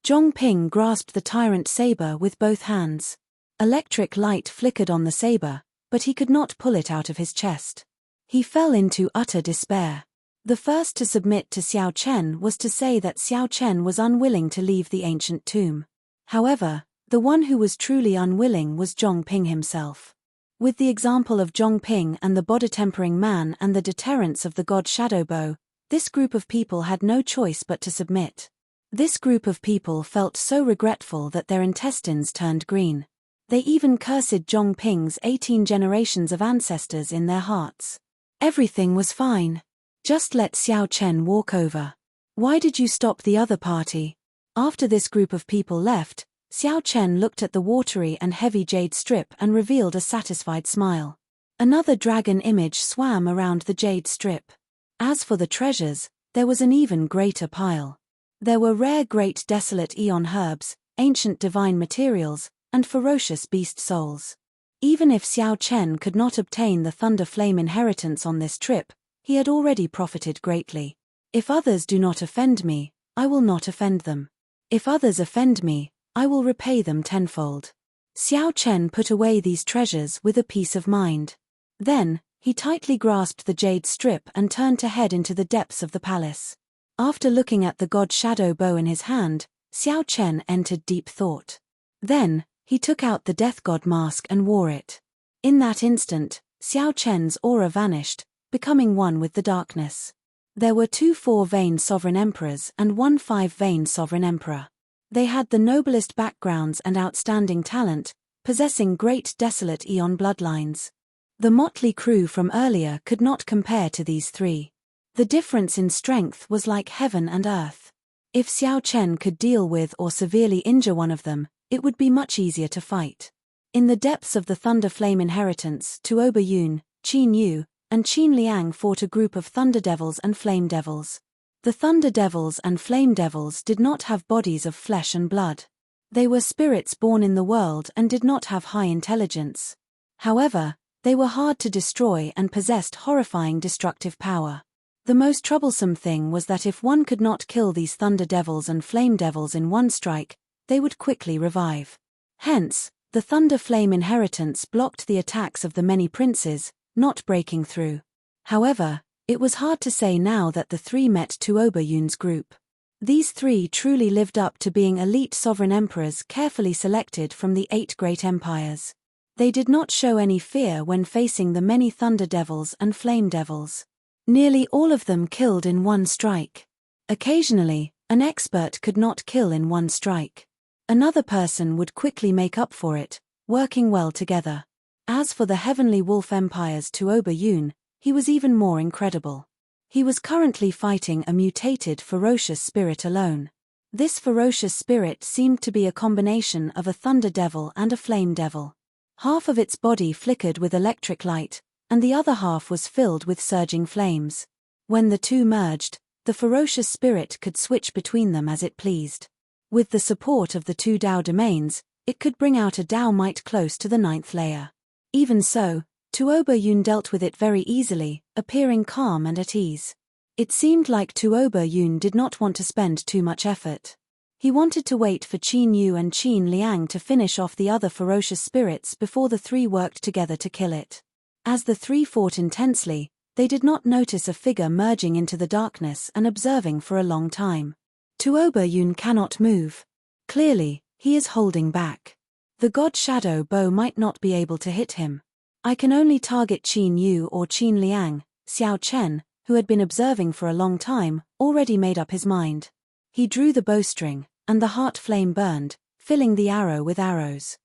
Zhongping grasped the tyrant saber with both hands. Electric light flickered on the saber, but he could not pull it out of his chest. He fell into utter despair. The first to submit to Xiao Chen was to say that Xiao Chen was unwilling to leave the ancient tomb. However, the one who was truly unwilling was Zhongping himself. With the example of Zhongping and the body-tempering man and the deterrence of the god Shadow Bow, this group of people had no choice but to submit. This group of people felt so regretful that their intestines turned green. They even cursed Zhongping's 18 generations of ancestors in their hearts. Everything was fine. Just let Xiao Chen walk over. Why did you stop the other party? After this group of people left, Xiao Chen looked at the watery and heavy jade strip and revealed a satisfied smile. Another dragon image swam around the jade strip. As for the treasures, there was an even greater pile. There were rare great desolate eon herbs, ancient divine materials, and ferocious beast souls. Even if Xiao Chen could not obtain the Thunder Flame inheritance on this trip, he had already profited greatly. If others do not offend me, I will not offend them. If others offend me, I will repay them tenfold. Xiao Chen put away these treasures with a peace of mind. Then, he tightly grasped the jade strip and turned to head into the depths of the palace. After looking at the god Shadow Bow in his hand, Xiao Chen entered deep thought. Then, he took out the death god mask and wore it. In that instant, Xiao Chen's aura vanished, becoming one with the darkness. There were 2 4 vain sovereign emperors and 1 5 vain sovereign emperor. They had the noblest backgrounds and outstanding talent, possessing great desolate eon bloodlines. The motley crew from earlier could not compare to these 3. The difference in strength was like heaven and earth. If Xiao Chen could deal with or severely injure one of them, it would be much easier to fight. In the depths of the Thunder Flame inheritance, Tuo Yun, Qin Yu, and Qin Liang fought a group of Thunder Devils and Flame Devils. The Thunder Devils and Flame Devils did not have bodies of flesh and blood. They were spirits born in the world and did not have high intelligence. However, they were hard to destroy and possessed horrifying destructive power. The most troublesome thing was that if one could not kill these Thunder Devils and Flame Devils in one strike, they would quickly revive. Hence, the Thunder Flame inheritance blocked the attacks of the many princes, not breaking through. However, it was hard to say now that the 3 met Tuo Yun's group. These 3 truly lived up to being elite sovereign emperors carefully selected from the 8 great empires. They did not show any fear when facing the many Thunder Devils and Flame Devils. Nearly all of them killed in one strike. Occasionally, an expert could not kill in one strike. Another person would quickly make up for it, working well together. As for the Heavenly Wolf Empire's Tuo Yun, he was even more incredible. He was currently fighting a mutated ferocious spirit alone. This ferocious spirit seemed to be a combination of a Thunder Devil and a Flame Devil. Half of its body flickered with electric light, and the other half was filled with surging flames. When the two merged, the ferocious spirit could switch between them as it pleased. With the support of the 2 Dao domains, it could bring out a Dao might close to the 9th layer. Even so, Tuo Yun dealt with it very easily, appearing calm and at ease. It seemed like Tuo Yun did not want to spend too much effort. He wanted to wait for Qin Yu and Qin Liang to finish off the other ferocious spirits before the 3 worked together to kill it. As the 3 fought intensely, they did not notice a figure merging into the darkness and observing for a long time. Tuoba Yun cannot move. Clearly, he is holding back. The god shadow bow might not be able to hit him. I can only target Qin Yu or Qin Liang. Xiao Chen, who had been observing for a long time, already made up his mind. He drew the bowstring, and the heart flame burned, filling the arrow with arrows.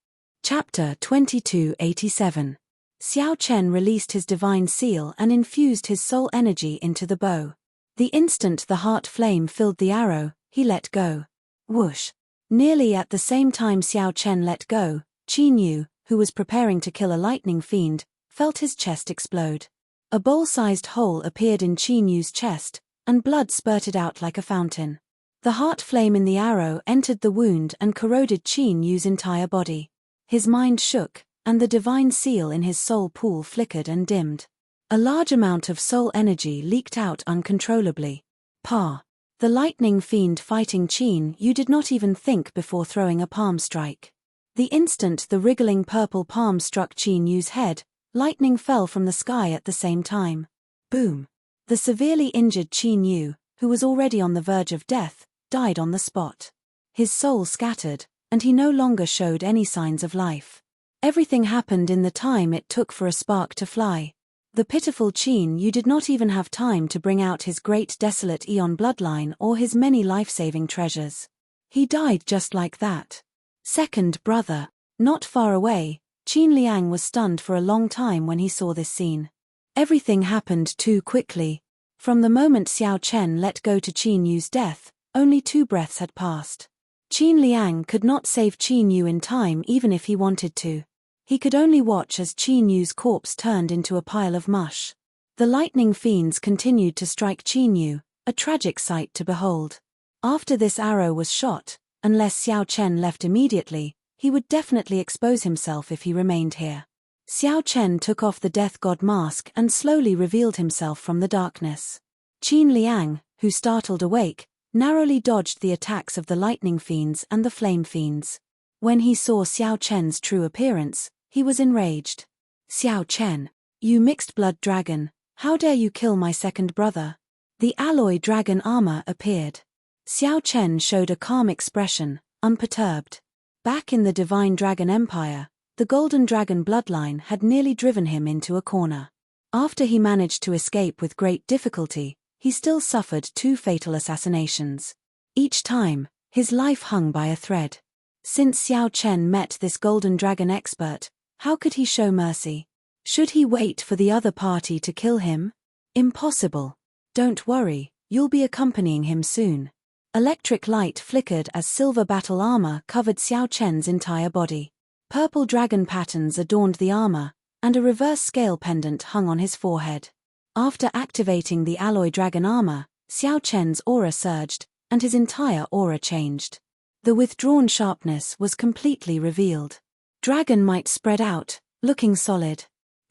Chapter 2287. Xiao Chen released his divine seal and infused his soul energy into the bow. The instant the heart flame filled the arrow, he let go. Whoosh! Nearly at the same time Xiao Chen let go, Qin Yu, who was preparing to kill a lightning fiend, felt his chest explode. A bowl-sized hole appeared in Qin Yu's chest, and blood spurted out like a fountain. The heart flame in the arrow entered the wound and corroded Qin Yu's entire body. His mind shook, and the divine seal in his soul pool flickered and dimmed. A large amount of soul energy leaked out uncontrollably. The lightning fiend fighting Qin Yu did not even think before throwing a palm strike. The instant the wriggling purple palm struck Qin Yu's head, lightning fell from the sky at the same time. Boom! The severely injured Qin Yu, who was already on the verge of death, died on the spot. His soul scattered, and he no longer showed any signs of life. Everything happened in the time it took for a spark to fly. The pitiful Qin Yu did not even have time to bring out his great desolate Eon bloodline or his many life-saving treasures. He died just like that. Second brother. Not far away, Qin Liang was stunned for a long time when he saw this scene. Everything happened too quickly. From the moment Xiao Chen let go to Qin Yu's death, only 2 breaths had passed. Qin Liang could not save Qin Yu in time even if he wanted to. He could only watch as Qin Yu's corpse turned into a pile of mush. The lightning fiends continued to strike Qin Yu, a tragic sight to behold. After this arrow was shot, unless Xiao Chen left immediately, he would definitely expose himself if he remained here. Xiao Chen took off the death god mask and slowly revealed himself from the darkness. Qin Liang, who startled awake, narrowly dodged the attacks of the lightning fiends and the flame fiends. When he saw Xiao Chen's true appearance, he was enraged. Xiao Chen, you mixed-blood dragon, how dare you kill my second brother? The alloy dragon armor appeared. Xiao Chen showed a calm expression, unperturbed. Back in the Divine Dragon Empire, the Golden Dragon bloodline had nearly driven him into a corner. After he managed to escape with great difficulty, he still suffered 2 fatal assassinations. Each time, his life hung by a thread. Since Xiao Chen met this Golden Dragon expert, how could he show mercy? Should he wait for the other party to kill him? Impossible. Don't worry, you'll be accompanying him soon. Electric light flickered as silver battle armor covered Xiao Chen's entire body. Purple dragon patterns adorned the armor, and a reverse scale pendant hung on his forehead. After activating the alloy dragon armor, Xiao Chen's aura surged, and his entire aura changed. The withdrawn sharpness was completely revealed. Dragon might spread out, looking solid.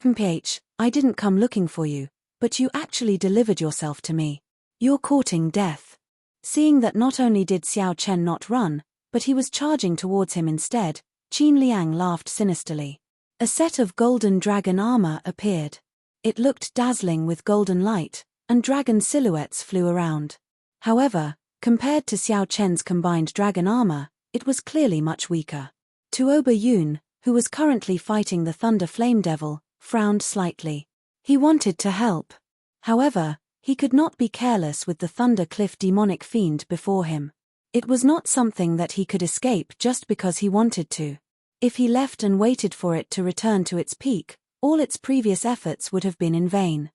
I didn't come looking for you, but you actually delivered yourself to me. You're courting death. Seeing that not only did Xiao Chen not run, but he was charging towards him instead, Qin Liang laughed sinisterly. A set of golden dragon armor appeared. It looked dazzling with golden light, and dragon silhouettes flew around. However, compared to Xiao Chen's combined dragon armor, it was clearly much weaker. Tuoba Yun, who was currently fighting the Thunder Flame Devil, frowned slightly. He wanted to help. However, he could not be careless with the Thunder Cliff demonic fiend before him. It was not something that he could escape just because he wanted to. If he left and waited for it to return to its peak, all its previous efforts would have been in vain.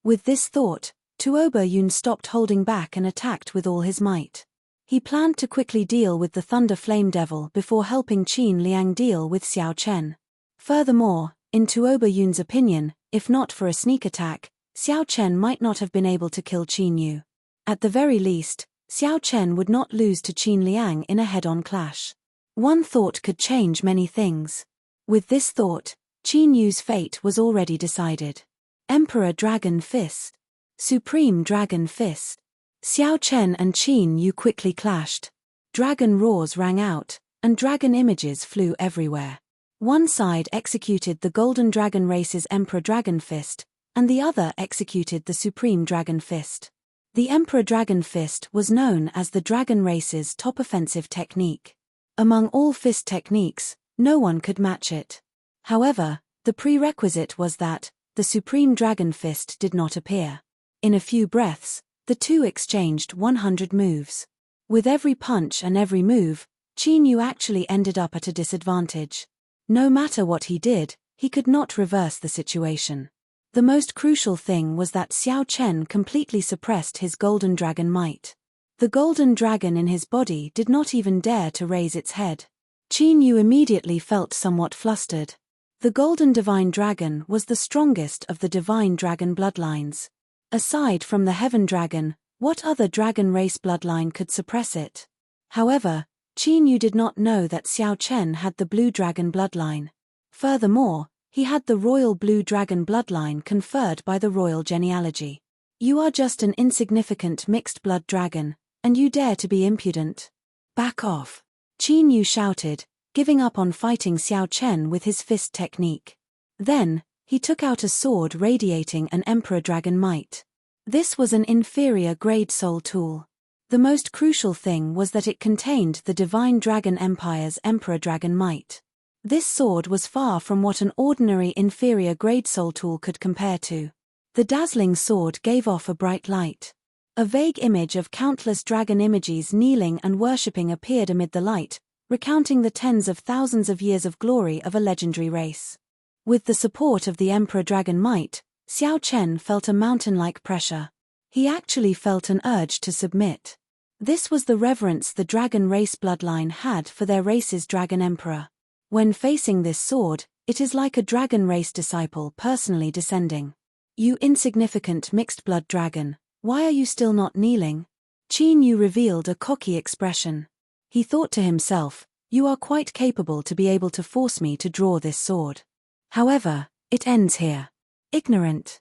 With this thought, Tuoba Yun stopped holding back and attacked with all his might. He planned to quickly deal with the Thunder Flame Devil before helping Qin Liang deal with Xiao Chen. Furthermore, in Tuoba Yun's opinion, if not for a sneak attack, Xiao Chen might not have been able to kill Qin Yu. At the very least, Xiao Chen would not lose to Qin Liang in a head-on clash. One thought could change many things. With this thought, Qin Yu's fate was already decided. Emperor Dragon Fist. Supreme Dragon Fist. Xiao Chen and Qin Yu quickly clashed. Dragon roars rang out, and dragon images flew everywhere. One side executed the Golden Dragon race's Emperor Dragon Fist, and the other executed the Supreme Dragon Fist. The Emperor Dragon Fist was known as the Dragon Race's top offensive technique. Among all fist techniques, no one could match it. However, the prerequisite was that the Supreme Dragon Fist did not appear. In a few breaths, the two exchanged 100 moves. With every punch and every move, Qin Yu actually ended up at a disadvantage. No matter what he did, he could not reverse the situation. The most crucial thing was that Xiao Chen completely suppressed his golden dragon might. The golden dragon in his body did not even dare to raise its head. Qin Yu immediately felt somewhat flustered. The golden divine dragon was the strongest of the divine dragon bloodlines. Aside from the heaven dragon, what other dragon race bloodline could suppress it? However, Qin Yu did not know that Xiao Chen had the blue dragon bloodline. Furthermore, he had the royal blue dragon bloodline conferred by the royal genealogy. You are just an insignificant mixed blood dragon, and you dare to be impudent. Back off. Qin Yu shouted, giving up on fighting Xiao Chen with his fist technique. Then, he took out a sword radiating an Emperor Dragon might. This was an inferior grade soul tool. The most crucial thing was that it contained the Divine Dragon Empire's Emperor Dragon might. This sword was far from what an ordinary inferior grade soul tool could compare to. The dazzling sword gave off a bright light. A vague image of countless dragon images kneeling and worshipping appeared amid the light, recounting the tens of thousands of years of glory of a legendary race. With the support of the Emperor Dragon might, Xiao Chen felt a mountain-like pressure. He actually felt an urge to submit. This was the reverence the dragon race bloodline had for their race's dragon emperor. When facing this sword, it is like a dragon race disciple personally descending. You insignificant mixed blood dragon, why are you still not kneeling? Qin Yu revealed a cocky expression. He thought to himself, you are quite capable to be able to force me to draw this sword. However, it ends here. Ignorant.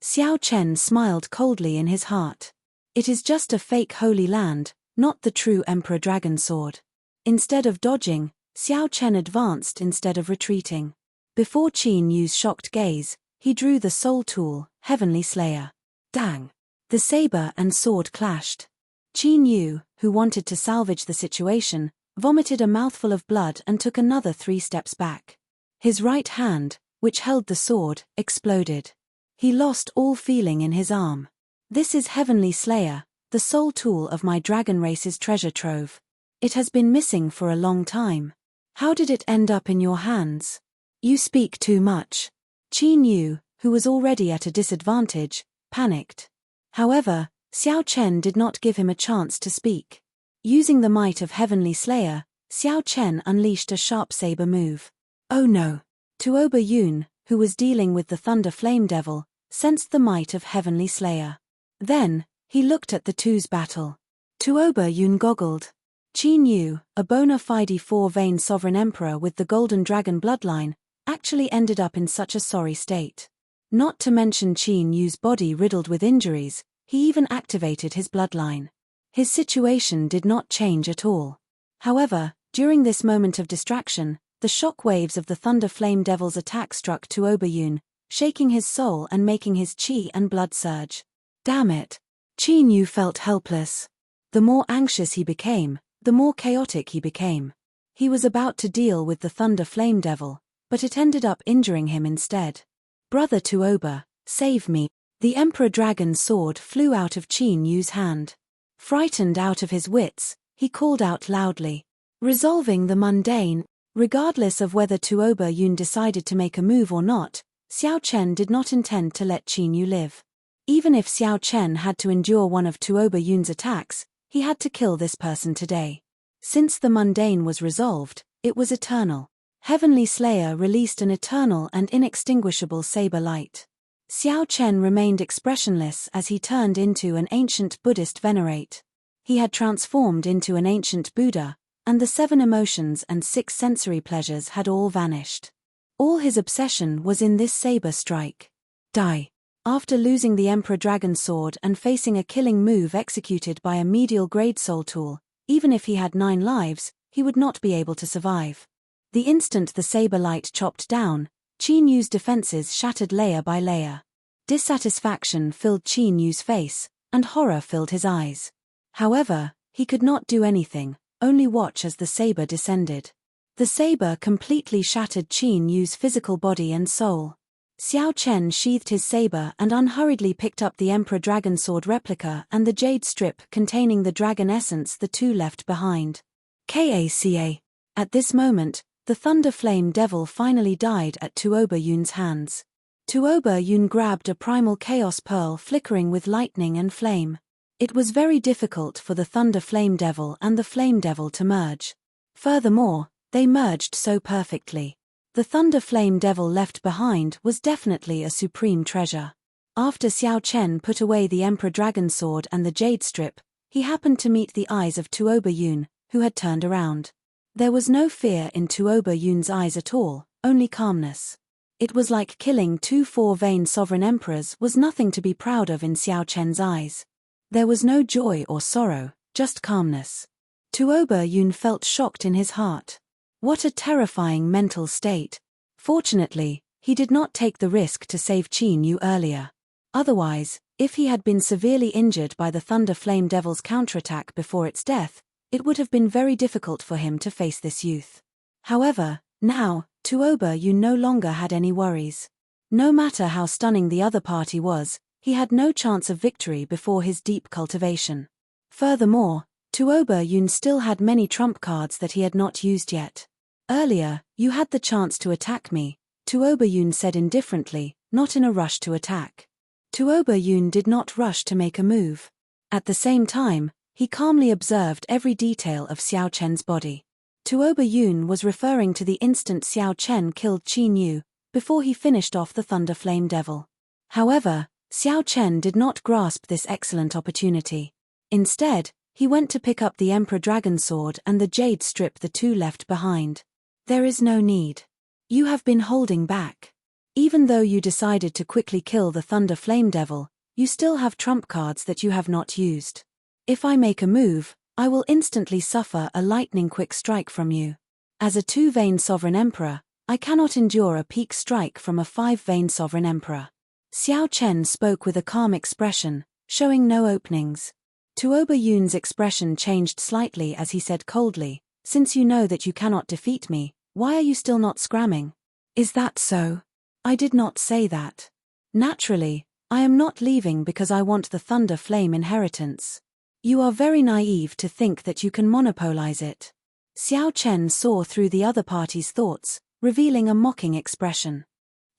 Xiao Chen smiled coldly in his heart. It is just a fake holy land, not the true Emperor Dragon sword. Instead of dodging, Xiao Chen advanced instead of retreating. Before Qin Yu's shocked gaze, he drew the soul tool, Heavenly Slayer. Dang! The saber and sword clashed. Qin Yu, who wanted to salvage the situation, vomited a mouthful of blood and took another 3 steps back. His right hand, which held the sword, exploded. He lost all feeling in his arm. This is Heavenly Slayer, the soul tool of my dragon race's treasure trove. It has been missing for a long time. How did it end up in your hands? You speak too much. Qin Yu, who was already at a disadvantage, panicked. However, Xiao Chen did not give him a chance to speak. Using the might of Heavenly Slayer, Xiao Chen unleashed a sharp saber move. Oh no! Tuoba Yun, who was dealing with the Thunder Flame Devil, sensed the might of Heavenly Slayer. Then, he looked at the two's battle. Tuoba Yun goggled. Qin Yu, a bona fide 4-vein sovereign emperor with the Golden Dragon bloodline, actually ended up in such a sorry state. Not to mention Qin Yu's body riddled with injuries, he even activated his bloodline. His situation did not change at all. However, during this moment of distraction, the shock waves of the Thunder Flame Devil's attack struck Tuoba Yun, shaking his soul and making his chi and blood surge. Damn it! Qin Yu felt helpless. The more anxious he became, the more chaotic he became. He was about to deal with the Thunder Flame Devil, but it ended up injuring him instead. Brother Tuoba, save me. The Emperor Dragon's sword flew out of Qin Yu's hand. Frightened out of his wits, he called out loudly. Resolving the mundane. Regardless of whether Tuoba Yun decided to make a move or not, Xiao Chen did not intend to let Qin Yu live. Even if Xiao Chen had to endure one of Tuoba Yun's attacks, he had to kill this person today. Since the mundane was resolved, it was eternal. Heavenly Slayer released an eternal and inextinguishable saber light. Xiao Chen remained expressionless as he turned into an ancient Buddhist venerate. He had transformed into an ancient Buddha, and the 7 emotions and 6 sensory pleasures had all vanished. All his obsession was in this saber strike. Die. After losing the Emperor Dragon Sword and facing a killing move executed by a medial grade soul tool, even if he had 9 lives, he would not be able to survive. The instant the saber light chopped down, Qin Yu's defenses shattered layer by layer. Dissatisfaction filled Qin Yu's face, and horror filled his eyes. However, he could not do anything, only watch as the saber descended. The saber completely shattered Qin Yu's physical body and soul. Xiao Chen sheathed his saber and unhurriedly picked up the Emperor Dragon Sword replica and the jade strip containing the dragon essence the two left behind. Kaca. At this moment, the Thunder Flame Devil finally died at Tuoba Yun's hands. Tuoba Yun grabbed a primal chaos pearl flickering with lightning and flame. It was very difficult for the Thunder Flame Devil and the Flame Devil to merge. Furthermore, they merged so perfectly. The Thunder Flame Devil left behind was definitely a supreme treasure. After Xiao Chen put away the Emperor Dragon Sword and the jade strip, he happened to meet the eyes of Tuoba Yun, who had turned around. There was no fear in Tuoba Yun's eyes at all, only calmness. It was like killing 2 4-vein sovereign emperors was nothing to be proud of in Xiao Chen's eyes. There was no joy or sorrow, just calmness. Tuoba Yun felt shocked in his heart. What a terrifying mental state. Fortunately, he did not take the risk to save Qin Yu earlier. Otherwise, if he had been severely injured by the Thunder Flame Devil's counterattack before its death, it would have been very difficult for him to face this youth. However, now, Tuoba Yun no longer had any worries. No matter how stunning the other party was, he had no chance of victory before his deep cultivation. Furthermore, Tuoba Yun still had many trump cards that he had not used yet. Earlier, you had the chance to attack me, Tuoba Yun said indifferently, not in a rush to attack. Tuoba Yun did not rush to make a move. At the same time, he calmly observed every detail of Xiao Chen's body. Tuoba Yun was referring to the instant Xiao Chen killed Qin Yu, before he finished off the Thunder Flame Devil. However, Xiao Chen did not grasp this excellent opportunity. Instead, he went to pick up the Emperor Dragon Sword and the jade strip the two left behind. There is no need. You have been holding back. Even though you decided to quickly kill the Thunder Flame Devil, you still have trump cards that you have not used. If I make a move, I will instantly suffer a lightning-quick strike from you. As a 2-vein sovereign emperor, I cannot endure a peak strike from a 5-vein sovereign emperor. Xiao Chen spoke with a calm expression, showing no openings. Tuoba Yun's expression changed slightly as he said coldly, "Since you know that you cannot defeat me, why are you still not scramming?" "Is that so? I did not say that. Naturally, I am not leaving because I want the Thunder Flame inheritance. You are very naive to think that you can monopolize it." Xiao Chen saw through the other party's thoughts, revealing a mocking expression.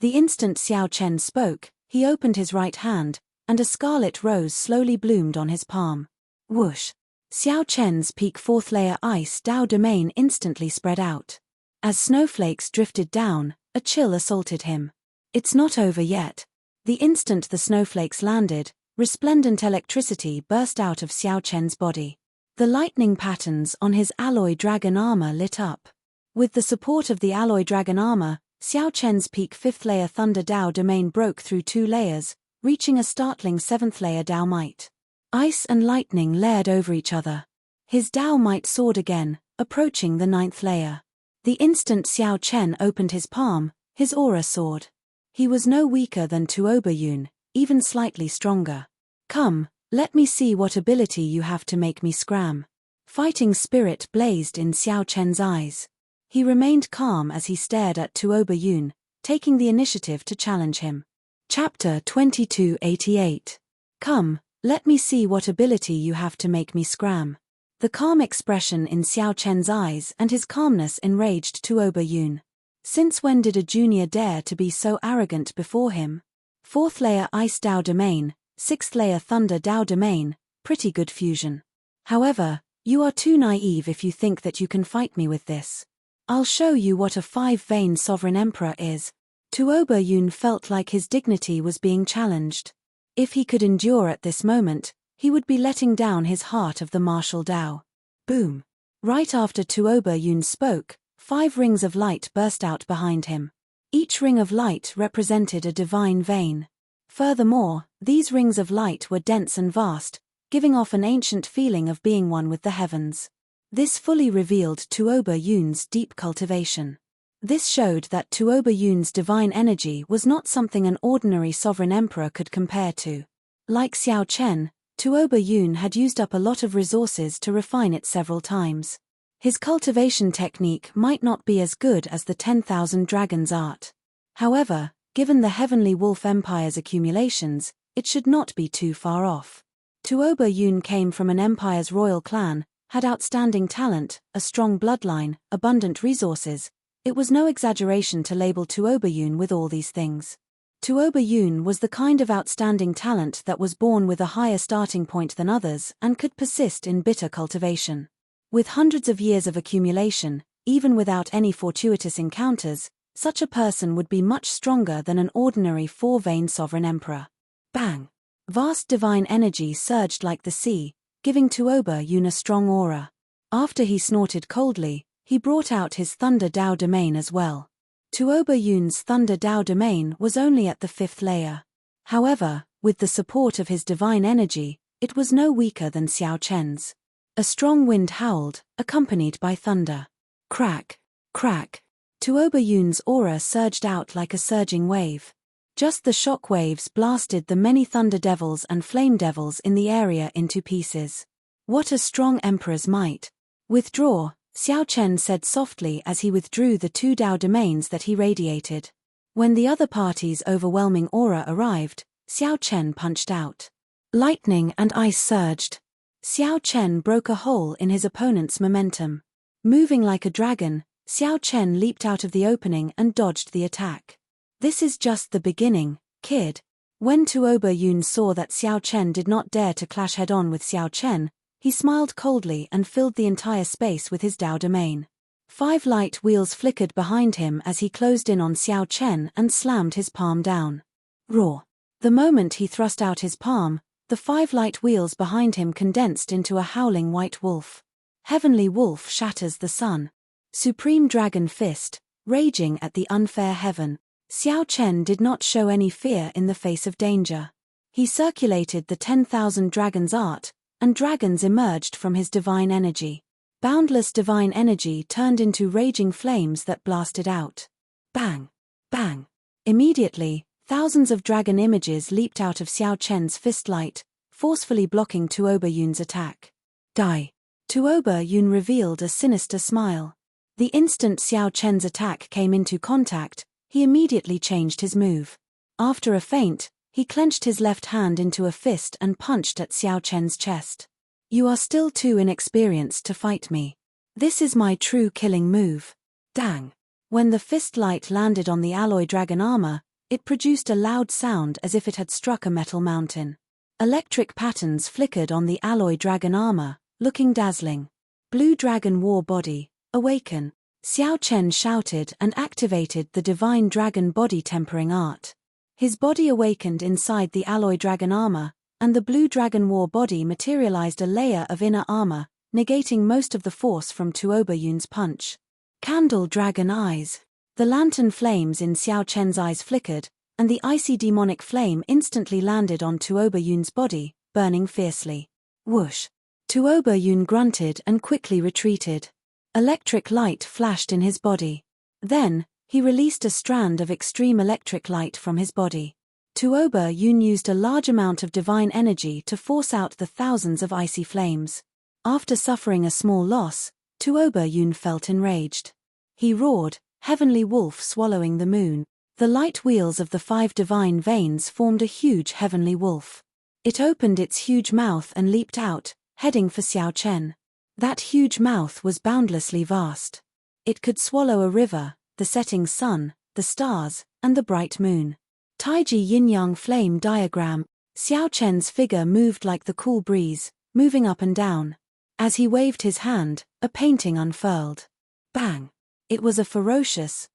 The instant Xiao Chen spoke, he opened his right hand, and a scarlet rose slowly bloomed on his palm. Whoosh! Xiao Chen's peak 4th layer ice Dao domain instantly spread out. As snowflakes drifted down, a chill assaulted him. It's not over yet. The instant the snowflakes landed, resplendent electricity burst out of Xiao Chen's body. The lightning patterns on his alloy dragon armor lit up. With the support of the alloy dragon armor, Xiao Chen's peak 5th layer Thunder Dao domain broke through 2 layers, reaching a startling 7th layer Dao might. Ice and lightning layered over each other. His Dao might soared again, approaching the 9th layer. The instant Xiao Chen opened his palm, his aura soared. He was no weaker than Tuoba Yun, even slightly stronger. "Come, let me see what ability you have to make me scram." Fighting spirit blazed in Xiao Chen's eyes. He remained calm as he stared at Tuoba Yun, taking the initiative to challenge him. Chapter 2288. "Come, let me see what ability you have to make me scram." The calm expression in Xiao Chen's eyes and his calmness enraged Tuoba Yun. Since when did a junior dare to be so arrogant before him? 4th layer Ice Dao domain, 6th layer Thunder Dao domain, pretty good fusion. However, you are too naive if you think that you can fight me with this. I'll show you what a 5-vein sovereign emperor is. Tuoba Yun felt like his dignity was being challenged. If he could endure at this moment, he would be letting down his heart of the martial Dao. Boom! Right after Tuoba Yun spoke, 5 rings of light burst out behind him. Each ring of light represented a divine vein. Furthermore, these rings of light were dense and vast, giving off an ancient feeling of being one with the heavens. This fully revealed Tuoba Yun's deep cultivation. This showed that Tuoba Yun's divine energy was not something an ordinary sovereign emperor could compare to. Like Xiao Chen, Tuoba Yun had used up a lot of resources to refine it several times. His cultivation technique might not be as good as the 10,000 Dragons art. However, given the Heavenly Wolf Empire's accumulations, it should not be too far off. Tuoba Yun came from an empire's royal clan, had outstanding talent, a strong bloodline, abundant resources. It was no exaggeration to label Tuoba Yun with all these things. Tuoba Yun was the kind of outstanding talent that was born with a higher starting point than others and could persist in bitter cultivation. With hundreds of years of accumulation, even without any fortuitous encounters, such a person would be much stronger than an ordinary four-vein sovereign emperor. Bang! Vast divine energy surged like the sea, giving Tuoba Yun a strong aura. After he snorted coldly, he brought out his Thunder Dao domain as well. Tuoba Yun's Thunder Dao domain was only at the 5th layer. However, with the support of his divine energy, it was no weaker than Xiao Chen's. A strong wind howled, accompanied by thunder. Crack, crack. Tuoba Yun's aura surged out like a surging wave. Just the shock waves blasted the many thunder devils and flame devils in the area into pieces. What a strong emperor's might. Withdraw, Xiao Chen said softly as he withdrew the 2 Dao domains that he radiated. When the other party's overwhelming aura arrived, Xiao Chen punched out. Lightning and ice surged. Xiao Chen broke a hole in his opponent's momentum. Moving like a dragon, Xiao Chen leaped out of the opening and dodged the attack. This is just the beginning, kid. When Tuoba Yun saw that Xiao Chen did not dare to clash head-on with Xiao Chen, he smiled coldly and filled the entire space with his Dao domain. 5 light wheels flickered behind him as he closed in on Xiao Chen and slammed his palm down. Roar! The moment he thrust out his palm, the 5 light wheels behind him condensed into a howling white wolf. Heavenly Wolf shatters the sun. Supreme Dragon Fist, raging at the unfair heaven. Xiao Chen did not show any fear in the face of danger. He circulated the 10,000 Dragons art, and dragons emerged from his divine energy. Boundless divine energy turned into raging flames that blasted out. Bang! Bang! Immediately, thousands of dragon images leaped out of Xiao Chen's fist light, forcefully blocking Tuoba Yun's attack. Die! Tuoba Yun revealed a sinister smile. The instant Xiao Chen's attack came into contact, he immediately changed his move. After a feint, he clenched his left hand into a fist and punched at Xiao Chen's chest. You are still too inexperienced to fight me. This is my true killing move. Dang! When the fist light landed on the alloy dragon armor, it produced a loud sound as if it had struck a metal mountain. Electric patterns flickered on the alloy dragon armor, looking dazzling. Blue Dragon War Body, awaken! Xiao Chen shouted and activated the divine dragon body tempering art. His body awakened inside the alloy dragon armor, and the blue dragon war body materialized a layer of inner armor, negating most of the force from Tuoba Yun's punch. Candle Dragon Eyes. The lantern flames in Xiao Chen's eyes flickered, and the icy demonic flame instantly landed on Tuoba Yun's body, burning fiercely. Whoosh! Tuoba Yun grunted and quickly retreated. Electric light flashed in his body. Then, he released a strand of extreme electric light from his body. Tuoba Yun used a large amount of divine energy to force out the thousands of icy flames. After suffering a small loss, Tuoba Yun felt enraged. He roared, Heavenly Wolf swallowing the moon. The light wheels of the 5 divine veins formed a huge heavenly wolf. It opened its huge mouth and leaped out, heading for Xiao Chen. That huge mouth was boundlessly vast. It could swallow a river, the setting sun, the stars, and the bright moon. Taiji yin-yang flame diagram. Xiao Chen's figure moved like the cool breeze, moving up and down. As he waved his hand, a painting unfurled. Bang! It was a ferocious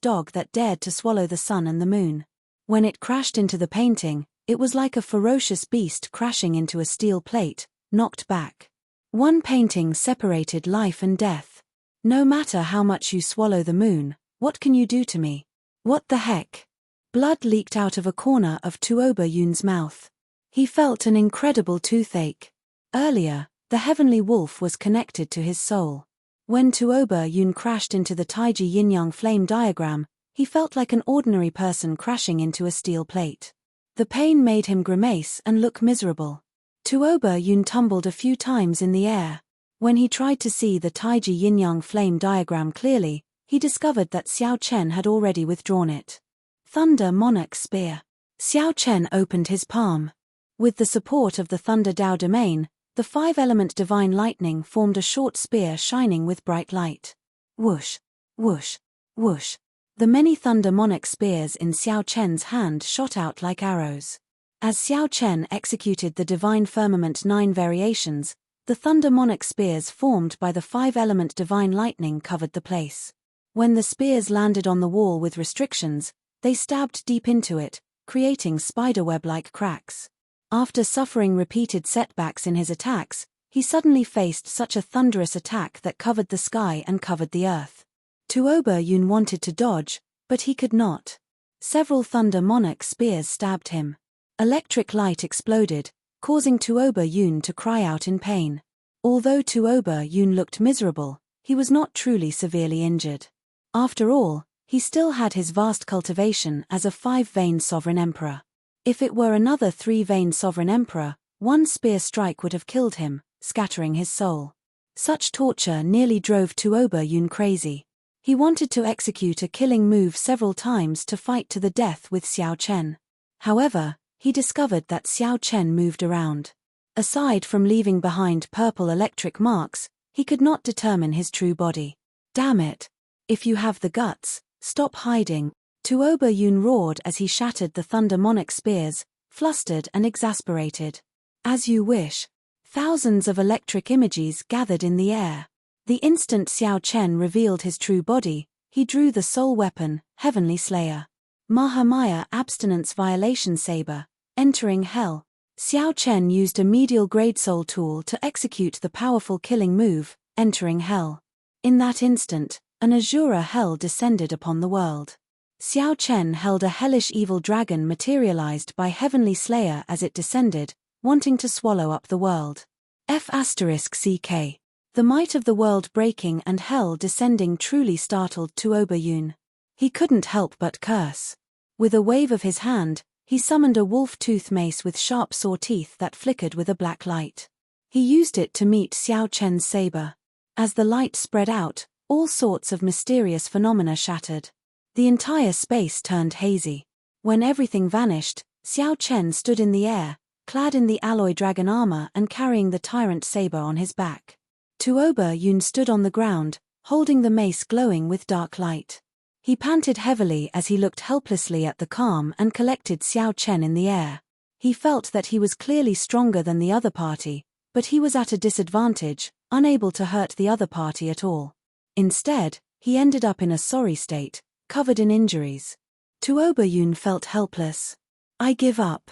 dog that dared to swallow the sun and the moon. When it crashed into the painting, it was like a ferocious beast crashing into a steel plate, knocked back. One painting separated life and death. No matter how much you swallow the moon, what can you do to me? What the heck? Blood leaked out of a corner of Tuoba Yun's mouth. He felt an incredible toothache. Earlier, the heavenly wolf was connected to his soul. When Tuoba Yun crashed into the Taiji yin-yang flame diagram, he felt like an ordinary person crashing into a steel plate. The pain made him grimace and look miserable. Tuoba Yun tumbled a few times in the air. When he tried to see the Taiji yin-yang flame diagram clearly, he discovered that Xiao Chen had already withdrawn it. Thunder Monarch Spear. Xiao Chen opened his palm. With the support of the Thunder Dao domain, the five-element divine lightning formed a short spear shining with bright light. Whoosh, whoosh, whoosh. The many Thunder Monarch spears in Xiao Chen's hand shot out like arrows. As Xiao Chen executed the divine firmament 9 variations, the Thunder Monarch spears formed by the five-element divine lightning covered the place. When the spears landed on the wall with restrictions, they stabbed deep into it, creating spiderweb-like cracks. After suffering repeated setbacks in his attacks, he suddenly faced such a thunderous attack that covered the sky and covered the earth. Tuoba Yun wanted to dodge, but he could not. Several Thunder Monarch spears stabbed him. Electric light exploded, causing Tuoba Yun to cry out in pain. Although Tuoba Yun looked miserable, he was not truly severely injured. After all, he still had his vast cultivation as a 5-veined sovereign emperor. If it were another 3-veined sovereign emperor, one spear strike would have killed him, scattering his soul. Such torture nearly drove Tuoba Yun crazy. He wanted to execute a killing move several times to fight to the death with Xiao Chen. However, he discovered that Xiao Chen moved around. Aside from leaving behind purple electric marks, he could not determine his true body. Damn it! If you have the guts, stop hiding. Tuoba Yun roared as he shattered the Thunder Monarch spears, flustered and exasperated. As you wish. Thousands of electric images gathered in the air. The instant Xiao Chen revealed his true body, he drew the soul weapon, Heavenly Slayer. Mahamaya Abstinence Violation Saber, entering hell. Xiao Chen used a medial grade soul tool to execute the powerful killing move, entering hell. In that instant, an Azura hell descended upon the world. Xiao Chen held a hellish evil dragon materialized by Heavenly Slayer as it descended, wanting to swallow up the world. F***CK. The might of the world breaking and hell descending truly startled Tuoba Yun. He couldn't help but curse. With a wave of his hand, he summoned a wolf-tooth mace with sharp saw teeth that flickered with a black light. He used it to meet Xiao Chen's saber. As the light spread out, all sorts of mysterious phenomena shattered. The entire space turned hazy. When everything vanished, Xiao Chen stood in the air, clad in the alloy dragon armor and carrying the tyrant saber on his back. Tuoba Yun stood on the ground, holding the mace glowing with dark light. He panted heavily as he looked helplessly at the calm and collected Xiao Chen in the air. He felt that he was clearly stronger than the other party, but he was at a disadvantage, unable to hurt the other party at all. Instead, he ended up in a sorry state, covered in injuries. Tuoba Yun felt helpless. I give up.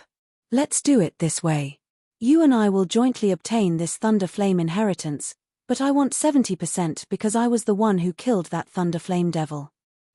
Let's do it this way. You and I will jointly obtain this Thunder Flame inheritance, but I want 70% because I was the one who killed that Thunder Flame devil.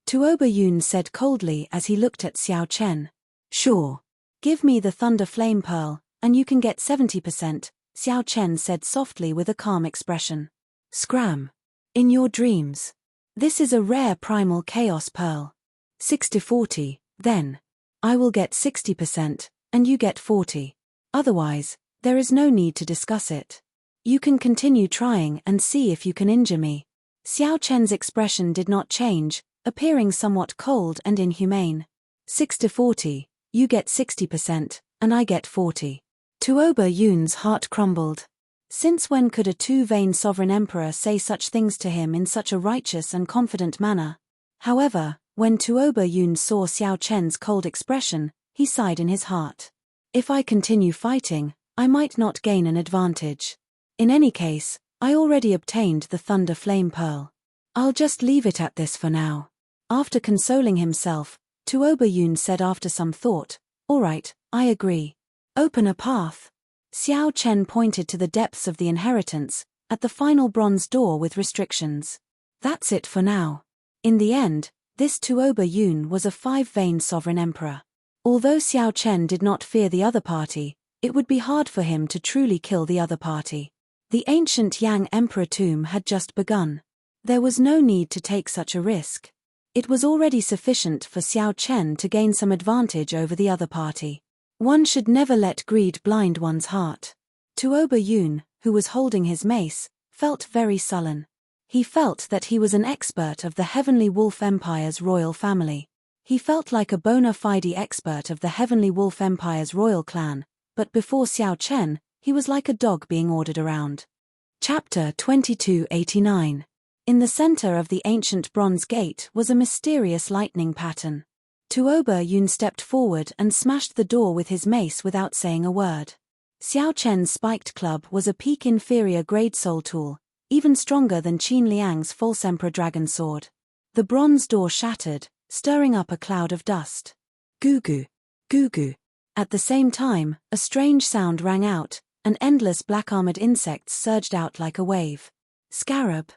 Tuoba Yun said coldly as he looked at Xiao Chen. Sure. Give me the Thunder Flame Pearl, and you can get 70%, Xiao Chen said softly with a calm expression. Scram. In your dreams. This is a rare primal chaos pearl. 60-40, then. I will get 60%, and you get 40. Otherwise, there is no need to discuss it. You can continue trying and see if you can injure me. Xiao Chen's expression did not change, appearing somewhat cold and inhumane. 60-40, you get 60%, and I get 40. Tuoba Yun's heart crumbled. Since when could a 2-veined sovereign emperor say such things to him in such a righteous and confident manner? However, when Tuoba Yun saw Xiao Chen's cold expression, he sighed in his heart. If I continue fighting, I might not gain an advantage. In any case, I already obtained the Thunder Flame Pearl. I'll just leave it at this for now. After consoling himself, Tuoba Yun said after some thought, All right, I agree. Open a path. Xiao Chen pointed to the depths of the inheritance, at the final bronze door with restrictions. That's it for now. In the end, this Tuoba Yun was a 5-veined sovereign emperor. Although Xiao Chen did not fear the other party, it would be hard for him to truly kill the other party. The ancient Yang Emperor tomb had just begun. There was no need to take such a risk. It was already sufficient for Xiao Chen to gain some advantage over the other party. One should never let greed blind one's heart. Tuoba Yun, who was holding his mace, felt very sullen. He felt that he was an expert of the Heavenly Wolf Empire's royal family. He felt like a bona fide expert of the Heavenly Wolf Empire's royal clan, but before Xiao Chen, he was like a dog being ordered around. Chapter 2289. In the center of the ancient bronze gate was a mysterious lightning pattern. Tuoba Yun stepped forward and smashed the door with his mace without saying a word. Xiao Chen's spiked club was a peak inferior grade soul tool, even stronger than Qin Liang's false emperor dragon sword. The bronze door shattered, stirring up a cloud of dust. Goo-goo, goo-goo. At the same time, a strange sound rang out, and endless black-armored insects surged out like a wave. Scarab.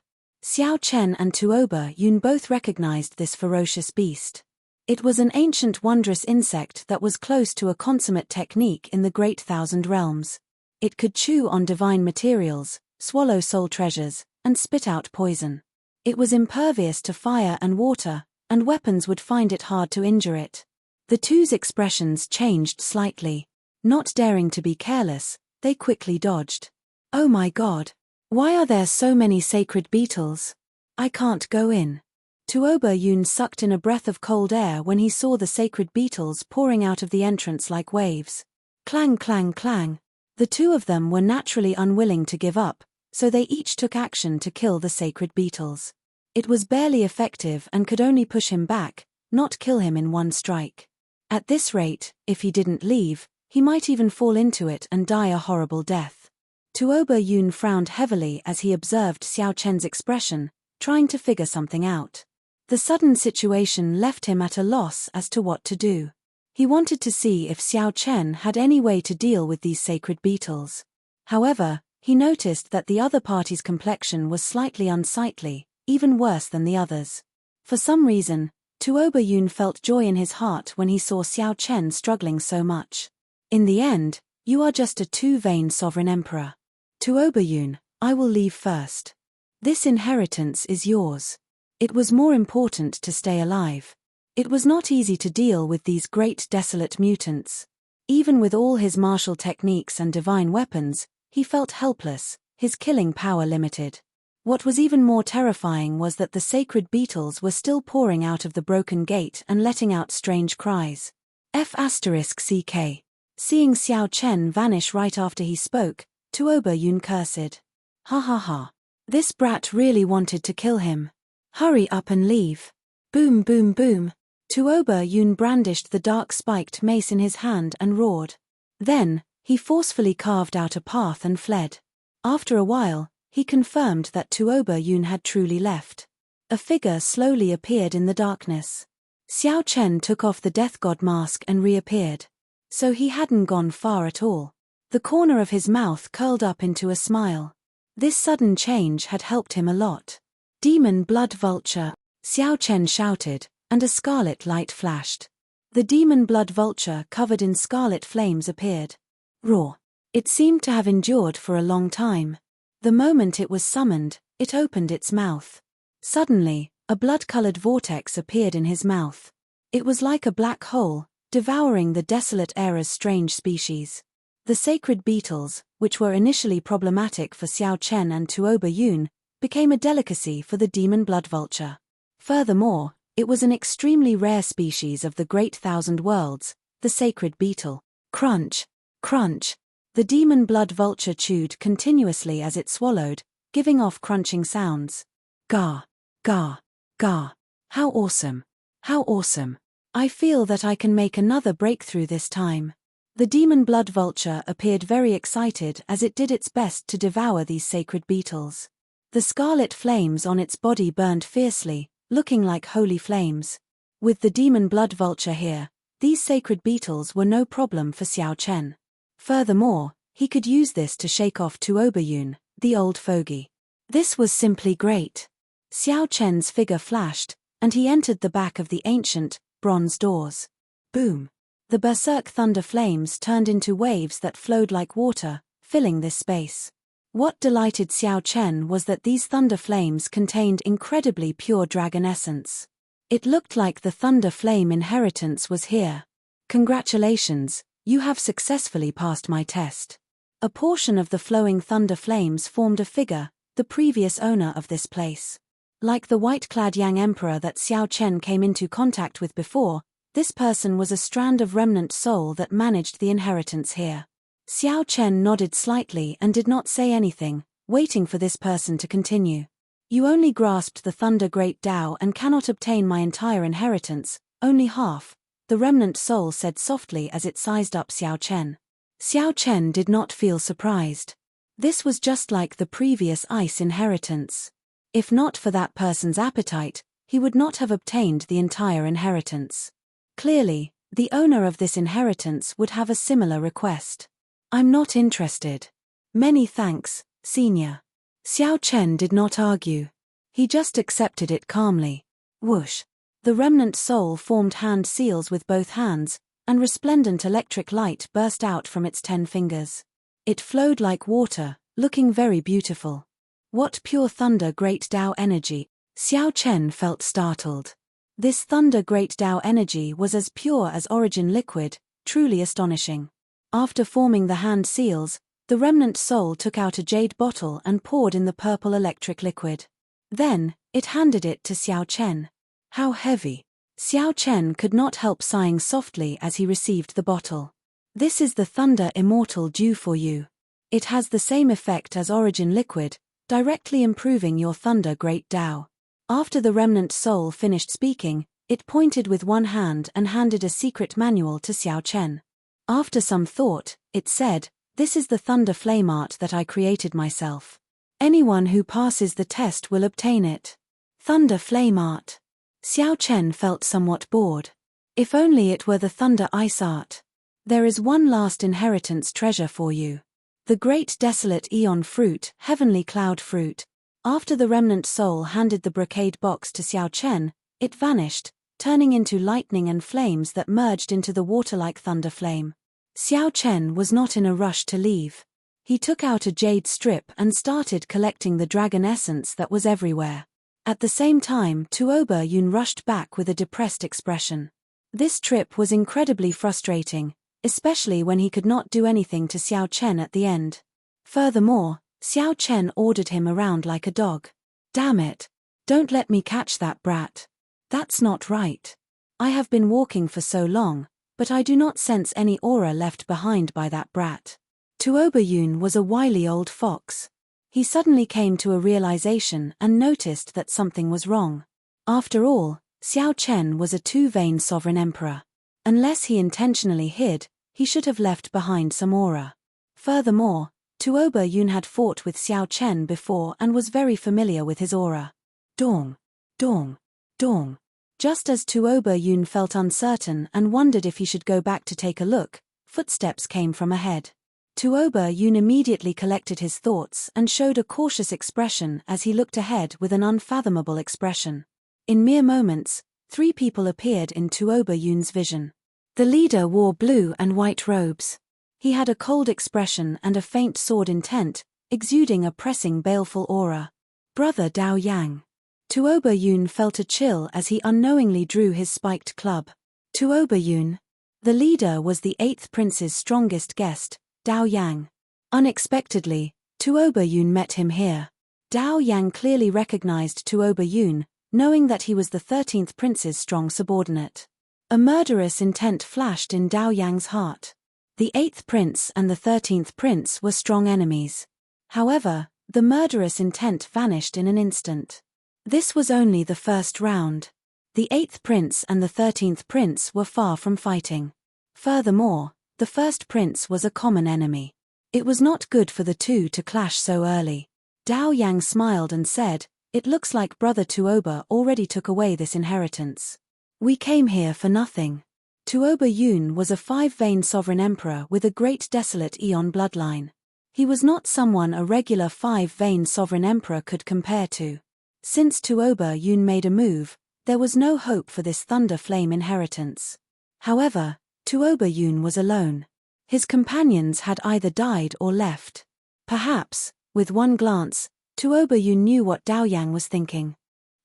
Xiao Chen and Tuoba Yun both recognized this ferocious beast. It was an ancient wondrous insect that was close to a consummate technique in the Great Thousand Realms. It could chew on divine materials, swallow soul treasures, and spit out poison. It was impervious to fire and water, and weapons would find it hard to injure it. The two's expressions changed slightly. Not daring to be careless, they quickly dodged. Oh my God! Why are there so many sacred beetles? I can't go in. Tuoba Yun sucked in a breath of cold air when he saw the sacred beetles pouring out of the entrance like waves. Clang clang clang. The two of them were naturally unwilling to give up, so they each took action to kill the sacred beetles. It was barely effective and could only push him back, not kill him in one strike. At this rate, if he didn't leave, he might even fall into it and die a horrible death. Tuoba Yun frowned heavily as he observed Xiao Chen's expression, trying to figure something out. The sudden situation left him at a loss as to what to do. He wanted to see if Xiao Chen had any way to deal with these sacred beetles. However, he noticed that the other party's complexion was slightly unsightly, even worse than the others. For some reason, Tuoba Yun felt joy in his heart when he saw Xiao Chen struggling so much. In the end, you are just a too vain sovereign emperor. Tuoba Yun, I will leave first. This inheritance is yours. It was more important to stay alive. It was not easy to deal with these great desolate mutants. Even with all his martial techniques and divine weapons, he felt helpless, his killing power limited. What was even more terrifying was that the sacred beetles were still pouring out of the broken gate and letting out strange cries. F***CK. Seeing Xiao Chen vanish right after he spoke, Tuoba Yun cursed. Ha ha ha. This brat really wanted to kill him. Hurry up and leave. Boom boom boom. Tuoba Yun brandished the dark spiked mace in his hand and roared. Then, he forcefully carved out a path and fled. After a while, he confirmed that Tuoba Yun had truly left. A figure slowly appeared in the darkness. Xiao Chen took off the death god mask and reappeared. So he hadn't gone far at all. The corner of his mouth curled up into a smile. This sudden change had helped him a lot. Demon blood vulture, Xiao Chen shouted, and a scarlet light flashed. The demon blood vulture covered in scarlet flames appeared. Roar. It seemed to have endured for a long time. The moment it was summoned, it opened its mouth. Suddenly, a blood-colored vortex appeared in his mouth. It was like a black hole, devouring the desolate era's strange species. The sacred beetles, which were initially problematic for Xiao Chen and Tuoba Yun, became a delicacy for the demon blood vulture. Furthermore, it was an extremely rare species of the Great Thousand Worlds, the sacred beetle. Crunch, crunch. The demon blood vulture chewed continuously as it swallowed, giving off crunching sounds. Gah, gah, gah. How awesome. How awesome. I feel that I can make another breakthrough this time. The demon blood vulture appeared very excited as it did its best to devour these sacred beetles. The scarlet flames on its body burned fiercely, looking like holy flames. With the demon blood vulture here, these sacred beetles were no problem for Xiao Chen. Furthermore, he could use this to shake off Tuoba Yun, the old fogey. This was simply great. Xiao Chen's figure flashed, and he entered the back of the ancient, bronze doors. Boom. The berserk thunder flames turned into waves that flowed like water, filling this space. What delighted Xiao Chen was that these thunder flames contained incredibly pure dragon essence. It looked like the thunder flame inheritance was here. Congratulations, you have successfully passed my test. A portion of the flowing thunder flames formed a figure, the previous owner of this place. Like the white-clad Yang Emperor that Xiao Chen came into contact with before, this person was a strand of remnant soul that managed the inheritance here. Xiao Chen nodded slightly and did not say anything, waiting for this person to continue. You only grasped the Thunder Great Tao and cannot obtain my entire inheritance, only half, the remnant soul said softly as it sized up Xiao Chen. Xiao Chen did not feel surprised. This was just like the previous ice inheritance. If not for that person's appetite, he would not have obtained the entire inheritance. Clearly, the owner of this inheritance would have a similar request. I'm not interested. Many thanks, Senior. Xiao Chen did not argue. He just accepted it calmly. Whoosh. The remnant soul formed hand seals with both hands, and resplendent electric light burst out from its 10 fingers. It flowed like water, looking very beautiful. What pure Thunder Great Tao energy! Xiao Chen felt startled. This Thunder Great Tao energy was as pure as origin liquid, truly astonishing. After forming the hand seals, the remnant soul took out a jade bottle and poured in the purple electric liquid. Then, it handed it to Xiao Chen. How heavy! Xiao Chen could not help sighing softly as he received the bottle. This is the Thunder Immortal due for you. It has the same effect as origin liquid, directly improving your Thunder Great Tao. After the remnant soul finished speaking, it pointed with one hand and handed a secret manual to Xiao Chen. After some thought, it said, "This is the Thunder Flame art that I created myself. Anyone who passes the test will obtain it." Thunder Flame art. Xiao Chen felt somewhat bored. If only it were the Thunder Ice art. There is one last inheritance treasure for you. The Great Desolate Eon Fruit, Heavenly Cloud Fruit. After the remnant soul handed the brocade box to Xiao Chen, it vanished, turning into lightning and flames that merged into the water-like thunder flame. Xiao Chen was not in a rush to leave. He took out a jade strip and started collecting the dragon essence that was everywhere. At the same time, Tuoba Yun rushed back with a depressed expression. This trip was incredibly frustrating, especially when he could not do anything to Xiao Chen at the end. Furthermore, Xiao Chen ordered him around like a dog. Damn it! Don't let me catch that brat. That's not right. I have been walking for so long, but I do not sense any aura left behind by that brat. Tuoba Yun was a wily old fox. He suddenly came to a realization and noticed that something was wrong. After all, Xiao Chen was a two-vein sovereign emperor. Unless he intentionally hid, he should have left behind some aura. Furthermore, Tuoba Yun had fought with Xiao Chen before and was very familiar with his aura. Dong, dong, dong. Just as Tuoba Yun felt uncertain and wondered if he should go back to take a look, footsteps came from ahead. Tuoba Yun immediately collected his thoughts and showed a cautious expression as he looked ahead with an unfathomable expression. In mere moments, 3 people appeared in Tuoba Yun's vision. The leader wore blue and white robes. He had a cold expression and a faint sword intent, exuding a pressing baleful aura. Brother Dao Yang. Tuoba Yun felt a chill as he unknowingly drew his spiked club. Tuoba Yun. The leader was the 8th prince's strongest guest, Dao Yang. Unexpectedly, Tuoba Yun met him here. Dao Yang clearly recognized Tuoba Yun, knowing that he was the 13th prince's strong subordinate. A murderous intent flashed in Dao Yang's heart. The 8th prince and the 13th prince were strong enemies. However, the murderous intent vanished in an instant. This was only the first round. The 8th prince and the 13th prince were far from fighting. Furthermore, the first prince was a common enemy. It was not good for the two to clash so early. Dao Yang smiled and said, "It looks like Brother Tuoba already took away this inheritance. We came here for nothing." Tuoba Yun was a 5-vein sovereign emperor with a great desolate Eon bloodline. He was not someone a regular 5-vein sovereign emperor could compare to. Since Tuoba Yun made a move, there was no hope for this Thunder Flame inheritance. However, Tuoba Yun was alone. His companions had either died or left. Perhaps, With one glance, Tuoba Yun knew what Dao Yang was thinking.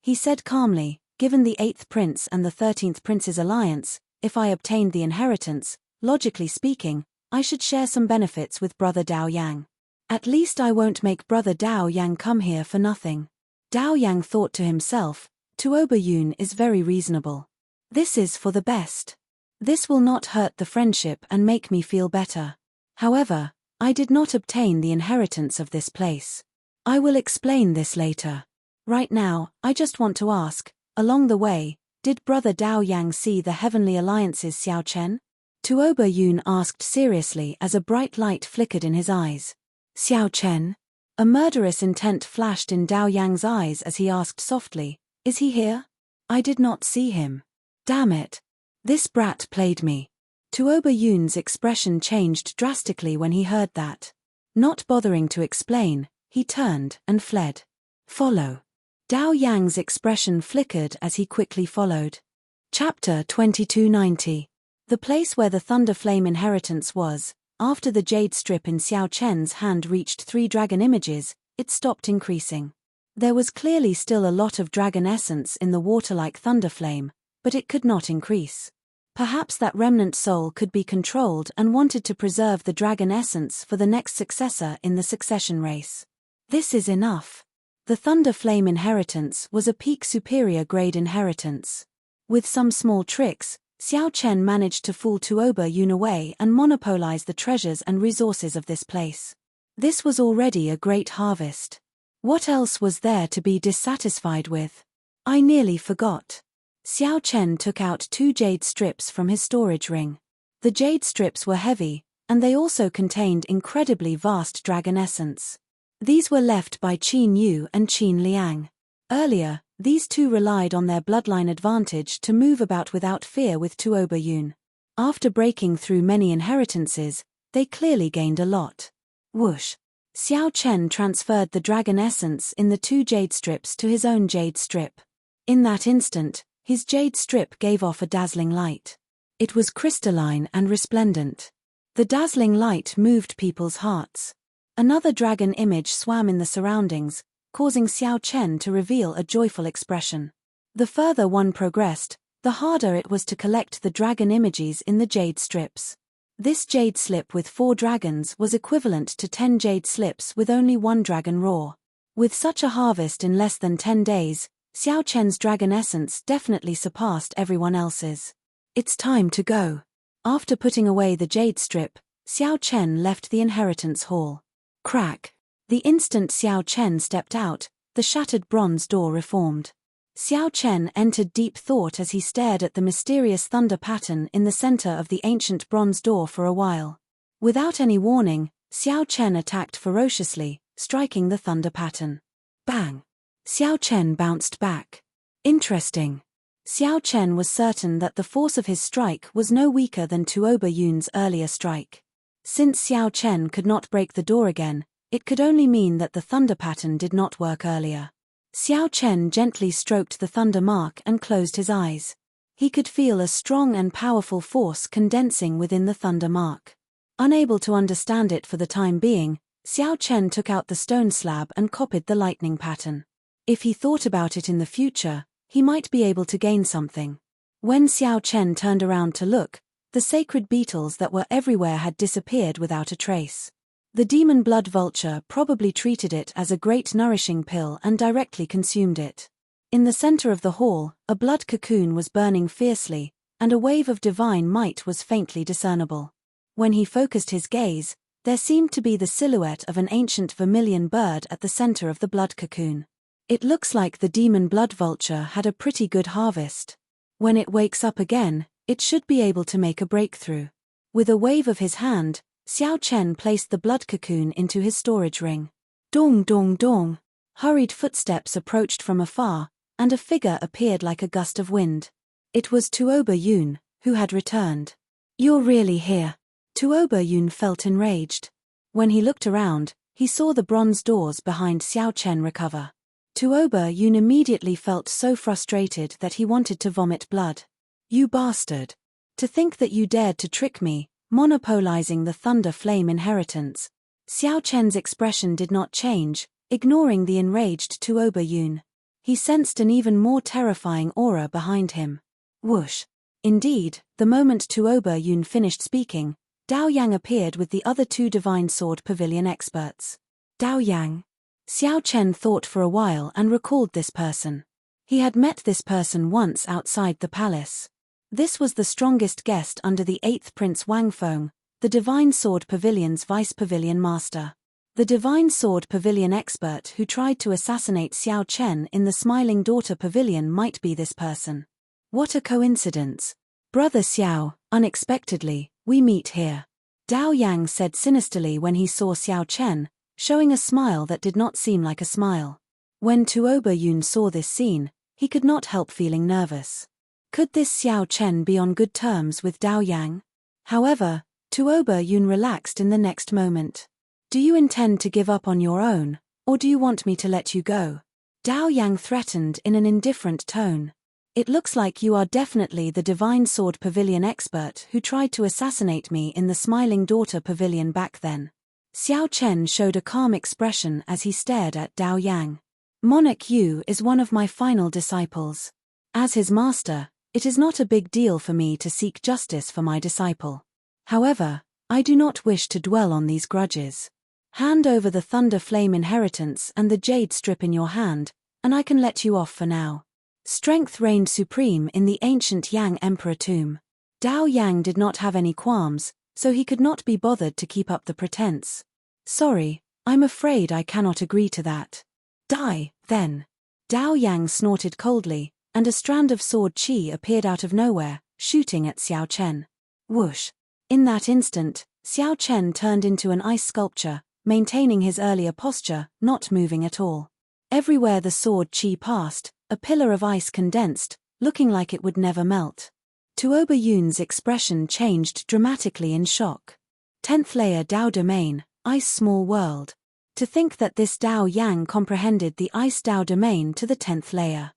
He said calmly, given the 8th prince and the 13th prince's alliance, if I obtained the inheritance, logically speaking, I should share some benefits with brother Dao Yang. At least I won't make brother Dao Yang come here for nothing. Dao Yang thought to himself, Tuoba Yun is very reasonable. This is for the best. This will not hurt the friendship and make me feel better. However, I did not obtain the inheritance of this place. I will explain this later. Right now, I just want to ask, along the way, did brother Dao Yang see the heavenly alliance's Xiao Chen? Tuoba Yun asked seriously as a bright light flickered in his eyes. Xiao Chen? A murderous intent flashed in Dao Yang's eyes as he asked softly, is he here? I did not see him. Damn it. This brat played me. Tuoba Yun's expression changed drastically when he heard that. Not bothering to explain, he turned and fled. Follow. Dao Yang's expression flickered as he quickly followed. Chapter 2290. The place where the Thunder Flame inheritance was, after the jade strip in Xiao Chen's hand reached 3 dragon images, it stopped increasing. There was clearly still a lot of dragon essence in the water-like Thunder Flame, but it could not increase. Perhaps that remnant soul could be controlled and wanted to preserve the dragon essence for the next successor in the succession race. This is enough. The Thunder Flame inheritance was a peak superior grade inheritance. With some small tricks, Xiao Chen managed to fool Tuoba Yun away and monopolize the treasures and resources of this place. This was already a great harvest. What else was there to be dissatisfied with? I nearly forgot. Xiao Chen took out 2 jade strips from his storage ring. The jade strips were heavy, and they also contained incredibly vast dragon essence. These were left by Qin Yu and Qin Liang. Earlier, these two relied on their bloodline advantage to move about without fear with Tuoba Yun. After breaking through many inheritances, they clearly gained a lot. Whoosh! Xiao Chen transferred the dragon essence in the 2 jade strips to his own jade strip. In that instant, his jade strip gave off a dazzling light. It was crystalline and resplendent. The dazzling light moved people's hearts. Another dragon image swam in the surroundings, causing Xiao Chen to reveal a joyful expression. The further one progressed, the harder it was to collect the dragon images in the jade strips. This jade slip with 4 dragons was equivalent to 10 jade slips with only 1 dragon raw. With such a harvest in less than 10 days, Xiao Chen's dragon essence definitely surpassed everyone else's. It's time to go. After putting away the jade strip, Xiao Chen left the inheritance hall. Crack. The instant Xiao Chen stepped out, the shattered bronze door reformed. Xiao Chen entered deep thought as he stared at the mysterious thunder pattern in the center of the ancient bronze door for a while. Without any warning, Xiao Chen attacked ferociously, striking the thunder pattern. Bang! Xiao Chen bounced back. Interesting. Xiao Chen was certain that the force of his strike was no weaker than Tuoba Yun's earlier strike. Since Xiao Chen could not break the door again, it could only mean that the thunder pattern did not work earlier. Xiao Chen gently stroked the thunder mark and closed his eyes. He could feel a strong and powerful force condensing within the thunder mark. Unable to understand it for the time being, Xiao Chen took out the stone slab and copied the lightning pattern. If he thought about it in the future, he might be able to gain something. When Xiao Chen turned around to look, the sacred beetles that were everywhere had disappeared without a trace. The demon blood vulture probably treated it as a great nourishing pill and directly consumed it. In the center of the hall, a blood cocoon was burning fiercely, and a wave of divine might was faintly discernible. When he focused his gaze, there seemed to be the silhouette of an ancient vermilion bird at the center of the blood cocoon. It looks like the demon blood vulture had a pretty good harvest. When it wakes up again, it should be able to make a breakthrough. With a wave of his hand, Xiao Chen placed the blood cocoon into his storage ring. Dong dong dong. Hurried footsteps approached from afar, and a figure appeared like a gust of wind. It was Tuoba Yun, who had returned. You're really here. Tuoba Yun felt enraged. When he looked around, he saw the bronze doors behind Xiao Chen recover. Tuoba Yun immediately felt so frustrated that he wanted to vomit blood. You bastard. To think that you dared to trick me, monopolizing the Thunder Flame inheritance. Xiao Chen's expression did not change, ignoring the enraged Tuoba Yun. He sensed an even more terrifying aura behind him. Whoosh! Indeed, the moment Tuoba Yun finished speaking, Dao Yang appeared with the other two Divine Sword Pavilion experts. Dao Yang. Xiao Chen thought for a while and recalled this person. He had met this person once outside the palace. This was the strongest guest under the 8th Prince Wang Feng, the Divine Sword Pavilion's Vice Pavilion Master. The Divine Sword Pavilion expert who tried to assassinate Xiao Chen in the Smiling Daughter Pavilion might be this person. What a coincidence. Brother Xiao, unexpectedly, we meet here. Dao Yang said sinisterly when he saw Xiao Chen, showing a smile that did not seem like a smile. When Tuoba Yun saw this scene, he could not help feeling nervous. Could this Xiao Chen be on good terms with Dao Yang? However, Tuoba Yun relaxed in the next moment. Do you intend to give up on your own, or do you want me to let you go? Dao Yang threatened in an indifferent tone. It looks like you are definitely the Divine Sword Pavilion expert who tried to assassinate me in the Smiling Daughter Pavilion back then. Xiao Chen showed a calm expression as he stared at Dao Yang. Monarch Yu is one of my final disciples. As his master, it is not a big deal for me to seek justice for my disciple. However, I do not wish to dwell on these grudges. Hand over the Thunder Flame inheritance and the jade strip in your hand, and I can let you off for now. Strength reigned supreme in the ancient Yang Emperor tomb. Dao Yang did not have any qualms, so he could not be bothered to keep up the pretense. Sorry, I'm afraid I cannot agree to that. Die, then. Dao Yang snorted coldly, and a strand of sword qi appeared out of nowhere, shooting at Xiao Chen. Whoosh! In that instant, Xiao Chen turned into an ice sculpture, maintaining his earlier posture, not moving at all. Everywhere the sword qi passed, a pillar of ice condensed, looking like it would never melt. Tuoba Yun's expression changed dramatically in shock. 10th layer Dao domain, ice small world. To think that this Dao Yang comprehended the ice Dao domain to the 10th layer.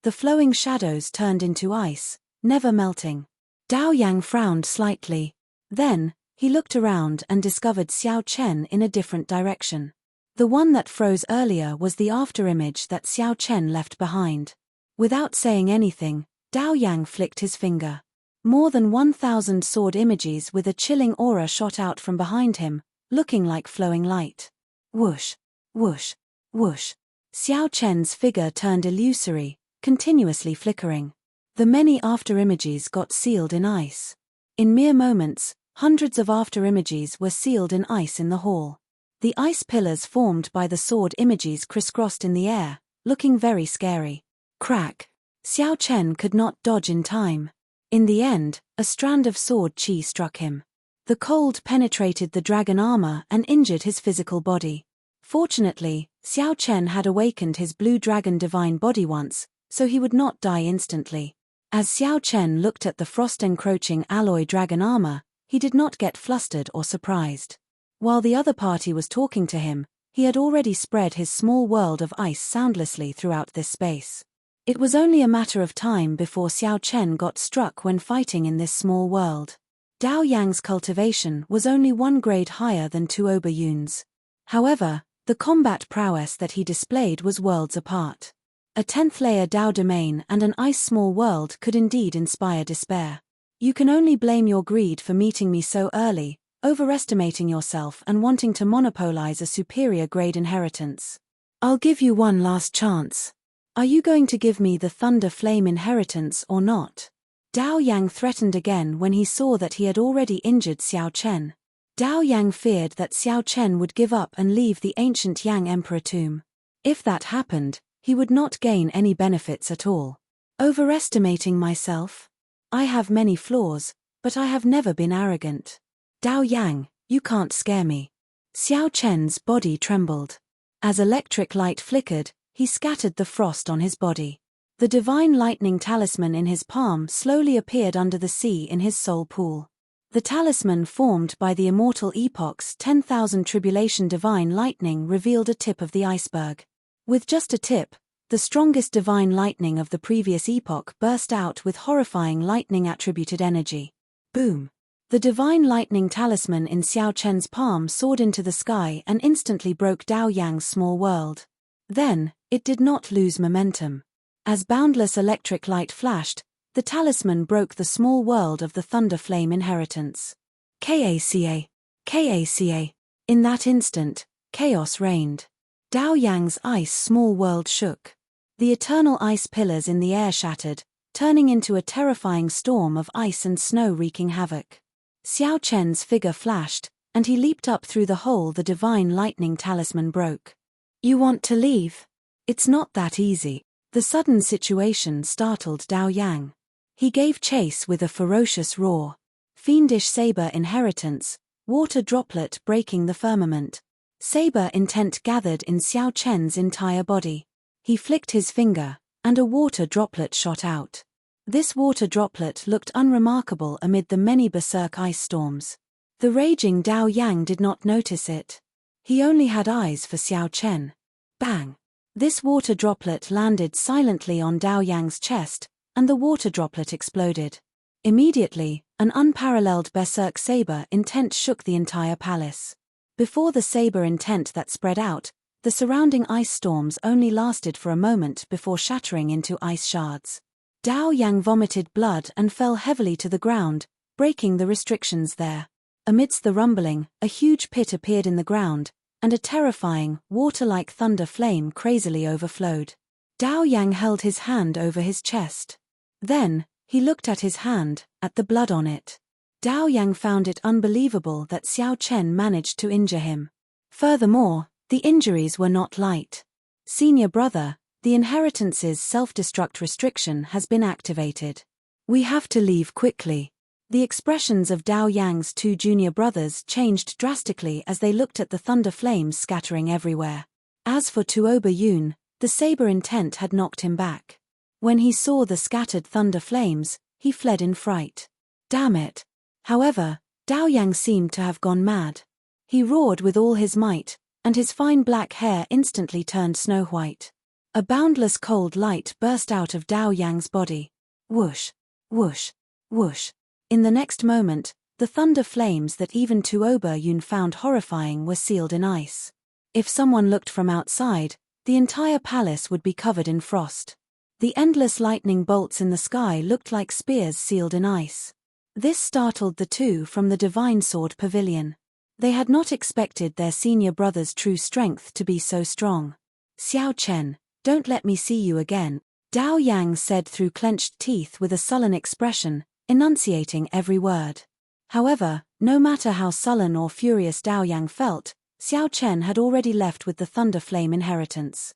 The flowing shadows turned into ice, never melting. Dao Yang frowned slightly. Then, he looked around and discovered Xiao Chen in a different direction. The one that froze earlier was the afterimage that Xiao Chen left behind. Without saying anything, Dao Yang flicked his finger. More than 1,000 sword images with a chilling aura shot out from behind him, looking like flowing light. Whoosh, whoosh, whoosh. Xiao Chen's figure turned illusory, continuously flickering. The many afterimages got sealed in ice. In mere moments, hundreds of afterimages were sealed in ice in the hall. The ice pillars formed by the sword images crisscrossed in the air, looking very scary. Crack! Xiao Chen could not dodge in time. In the end, a strand of sword qi struck him. The cold penetrated the dragon armor and injured his physical body. Fortunately, Xiao Chen had awakened his blue dragon divine body once, so he would not die instantly. As Xiao Chen looked at the frost-encroaching alloy dragon armor, he did not get flustered or surprised. While the other party was talking to him, he had already spread his small world of ice soundlessly throughout this space. It was only a matter of time before Xiao Chen got struck when fighting in this small world. Dao Yang's cultivation was only one grade higher than Tuoba Yun's. However, the combat prowess that he displayed was worlds apart. A 10th layer Dao domain and an ice small world could indeed inspire despair. You can only blame your greed for meeting me so early, overestimating yourself and wanting to monopolize a superior grade inheritance. I'll give you one last chance. Are you going to give me the Thunder Flame inheritance or not? Dao Yang threatened again when he saw that he had already injured Xiao Chen. Dao Yang feared that Xiao Chen would give up and leave the ancient Yang Emperor tomb. If that happened, he would not gain any benefits at all. Overestimating myself? I have many flaws, but I have never been arrogant. Dao Yang, you can't scare me. Xiao Chen's body trembled. As electric light flickered, he scattered the frost on his body. The divine lightning talisman in his palm slowly appeared under the sea in his soul pool. The talisman formed by the Immortal epoch's 10,000 tribulation divine lightning revealed a tip of the iceberg. With just a tip, the strongest divine lightning of the previous epoch burst out with horrifying lightning-attributed energy. Boom! The divine lightning talisman in Xiao Chen's palm soared into the sky and instantly broke Dao Yang's small world. Then, it did not lose momentum. As boundless electric light flashed, the talisman broke the small world of the Thunder Flame inheritance. Kaca. Kaca. In that instant, chaos reigned. Dao Yang's ice small world shook. The eternal ice pillars in the air shattered, turning into a terrifying storm of ice and snow wreaking havoc. Xiao Chen's figure flashed, and he leaped up through the hole the divine lightning talisman broke. You want to leave? It's not that easy. The sudden situation startled Dao Yang. He gave chase with a ferocious roar. Fiendish saber inheritance, water droplet breaking the firmament. Saber intent gathered in Xiao Chen's entire body. He flicked his finger, and a water droplet shot out. This water droplet looked unremarkable amid the many berserk ice storms. The raging Dao Yang did not notice it. He only had eyes for Xiao Chen. Bang! This water droplet landed silently on Dao Yang's chest, and the water droplet exploded. Immediately, an unparalleled berserk saber intent shook the entire palace. Before the saber intent that spread out, the surrounding ice storms only lasted for a moment before shattering into ice shards. Dao Yang vomited blood and fell heavily to the ground, breaking the restrictions there. Amidst the rumbling, a huge pit appeared in the ground, and a terrifying, water-like thunder flame crazily overflowed. Dao Yang held his hand over his chest. Then, he looked at his hand, at the blood on it. Dao Yang found it unbelievable that Xiao Chen managed to injure him. Furthermore, the injuries were not light. Senior brother, the inheritance's self-destruct restriction has been activated. We have to leave quickly. The expressions of Dao Yang's two junior brothers changed drastically as they looked at the thunder flames scattering everywhere. As for Tuoba Yun, the saber intent had knocked him back. When he saw the scattered thunder flames, he fled in fright. Damn it! However, Dao Yang seemed to have gone mad. He roared with all his might, and his fine black hair instantly turned snow-white. A boundless cold light burst out of Dao Yang's body. Whoosh! Whoosh! Whoosh! In the next moment, the thunder flames that even Tuoba Yun found horrifying were sealed in ice. If someone looked from outside, the entire palace would be covered in frost. The endless lightning bolts in the sky looked like spears sealed in ice. This startled the two from the Divine Sword Pavilion. They had not expected their senior brother's true strength to be so strong. Xiao Chen, don't let me see you again, Dao Yang said through clenched teeth with a sullen expression, enunciating every word. However, no matter how sullen or furious Dao Yang felt, Xiao Chen had already left with the Thunder Flame inheritance.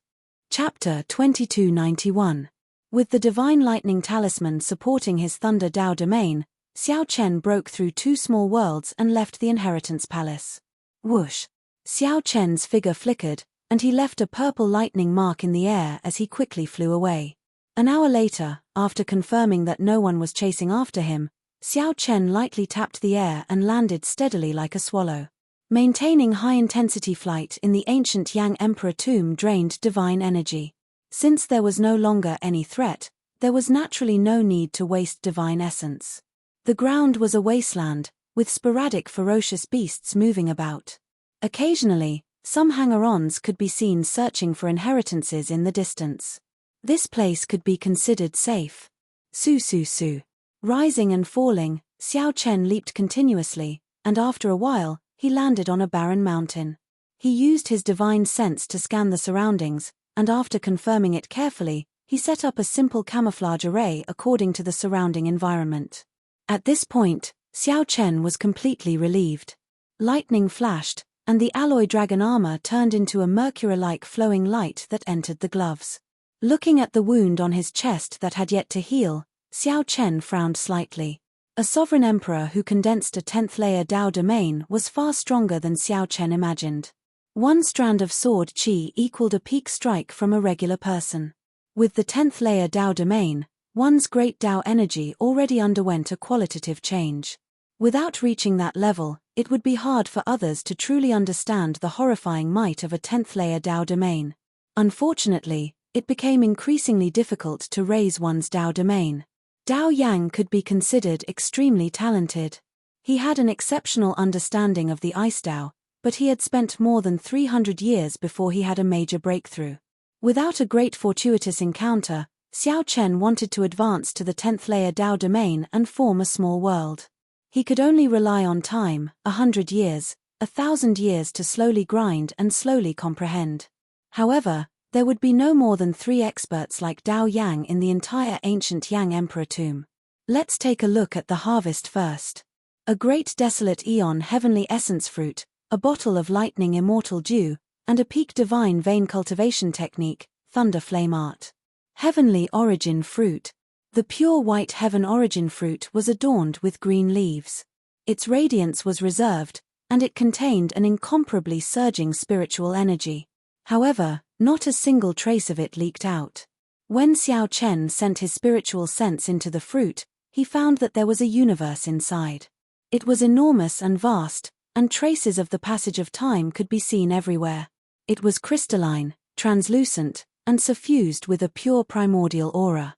Chapter 2291. With the Divine Lightning Talisman supporting his Thunder Dao domain, Xiao Chen broke through two small worlds and left the inheritance palace. Whoosh! Xiao Chen's figure flickered, and he left a purple lightning mark in the air as he quickly flew away. An hour later, after confirming that no one was chasing after him, Xiao Chen lightly tapped the air and landed steadily like a swallow. Maintaining high-intensity flight in the ancient Yang Emperor tomb drained divine energy. Since there was no longer any threat, there was naturally no need to waste divine essence. The ground was a wasteland, with sporadic ferocious beasts moving about. Occasionally, some hanger-ons could be seen searching for inheritances in the distance. This place could be considered safe. Su. Rising and falling, Xiao Chen leaped continuously, and after a while, he landed on a barren mountain. He used his divine sense to scan the surroundings, and after confirming it carefully, he set up a simple camouflage array according to the surrounding environment. At this point, Xiao Chen was completely relieved. Lightning flashed, and the alloy dragon armor turned into a mercury-like flowing light that entered the gloves. Looking at the wound on his chest that had yet to heal, Xiao Chen frowned slightly. A sovereign emperor who condensed a 10th-layer Dao domain was far stronger than Xiao Chen imagined. One strand of sword qi equaled a peak strike from a regular person. With the 10th-layer Dao domain, one's great Dao energy already underwent a qualitative change. Without reaching that level, it would be hard for others to truly understand the horrifying might of a 10th-layer Dao domain. Unfortunately, it became increasingly difficult to raise one's Dao domain. Dao Yang could be considered extremely talented. He had an exceptional understanding of the Ice Dao, but he had spent more than 300 years before he had a major breakthrough. Without a great fortuitous encounter, Xiao Chen wanted to advance to the 10th layer Dao domain and form a small world. He could only rely on time, 100 years, 1,000 years to slowly grind and slowly comprehend. However, there would be no more than 3 experts like Dao Yang in the entire ancient Yang Emperor tomb. Let's take a look at the harvest first. A great desolate eon heavenly essence fruit, a bottle of lightning immortal dew, and a peak divine vein cultivation technique, thunder flame art. Heavenly origin fruit. The pure white heaven origin fruit was adorned with green leaves. Its radiance was reserved, and it contained an incomparably surging spiritual energy. However, not a single trace of it leaked out. When Xiao Chen sent his spiritual sense into the fruit, he found that there was a universe inside. It was enormous and vast, and traces of the passage of time could be seen everywhere. It was crystalline, translucent, and suffused with a pure primordial aura.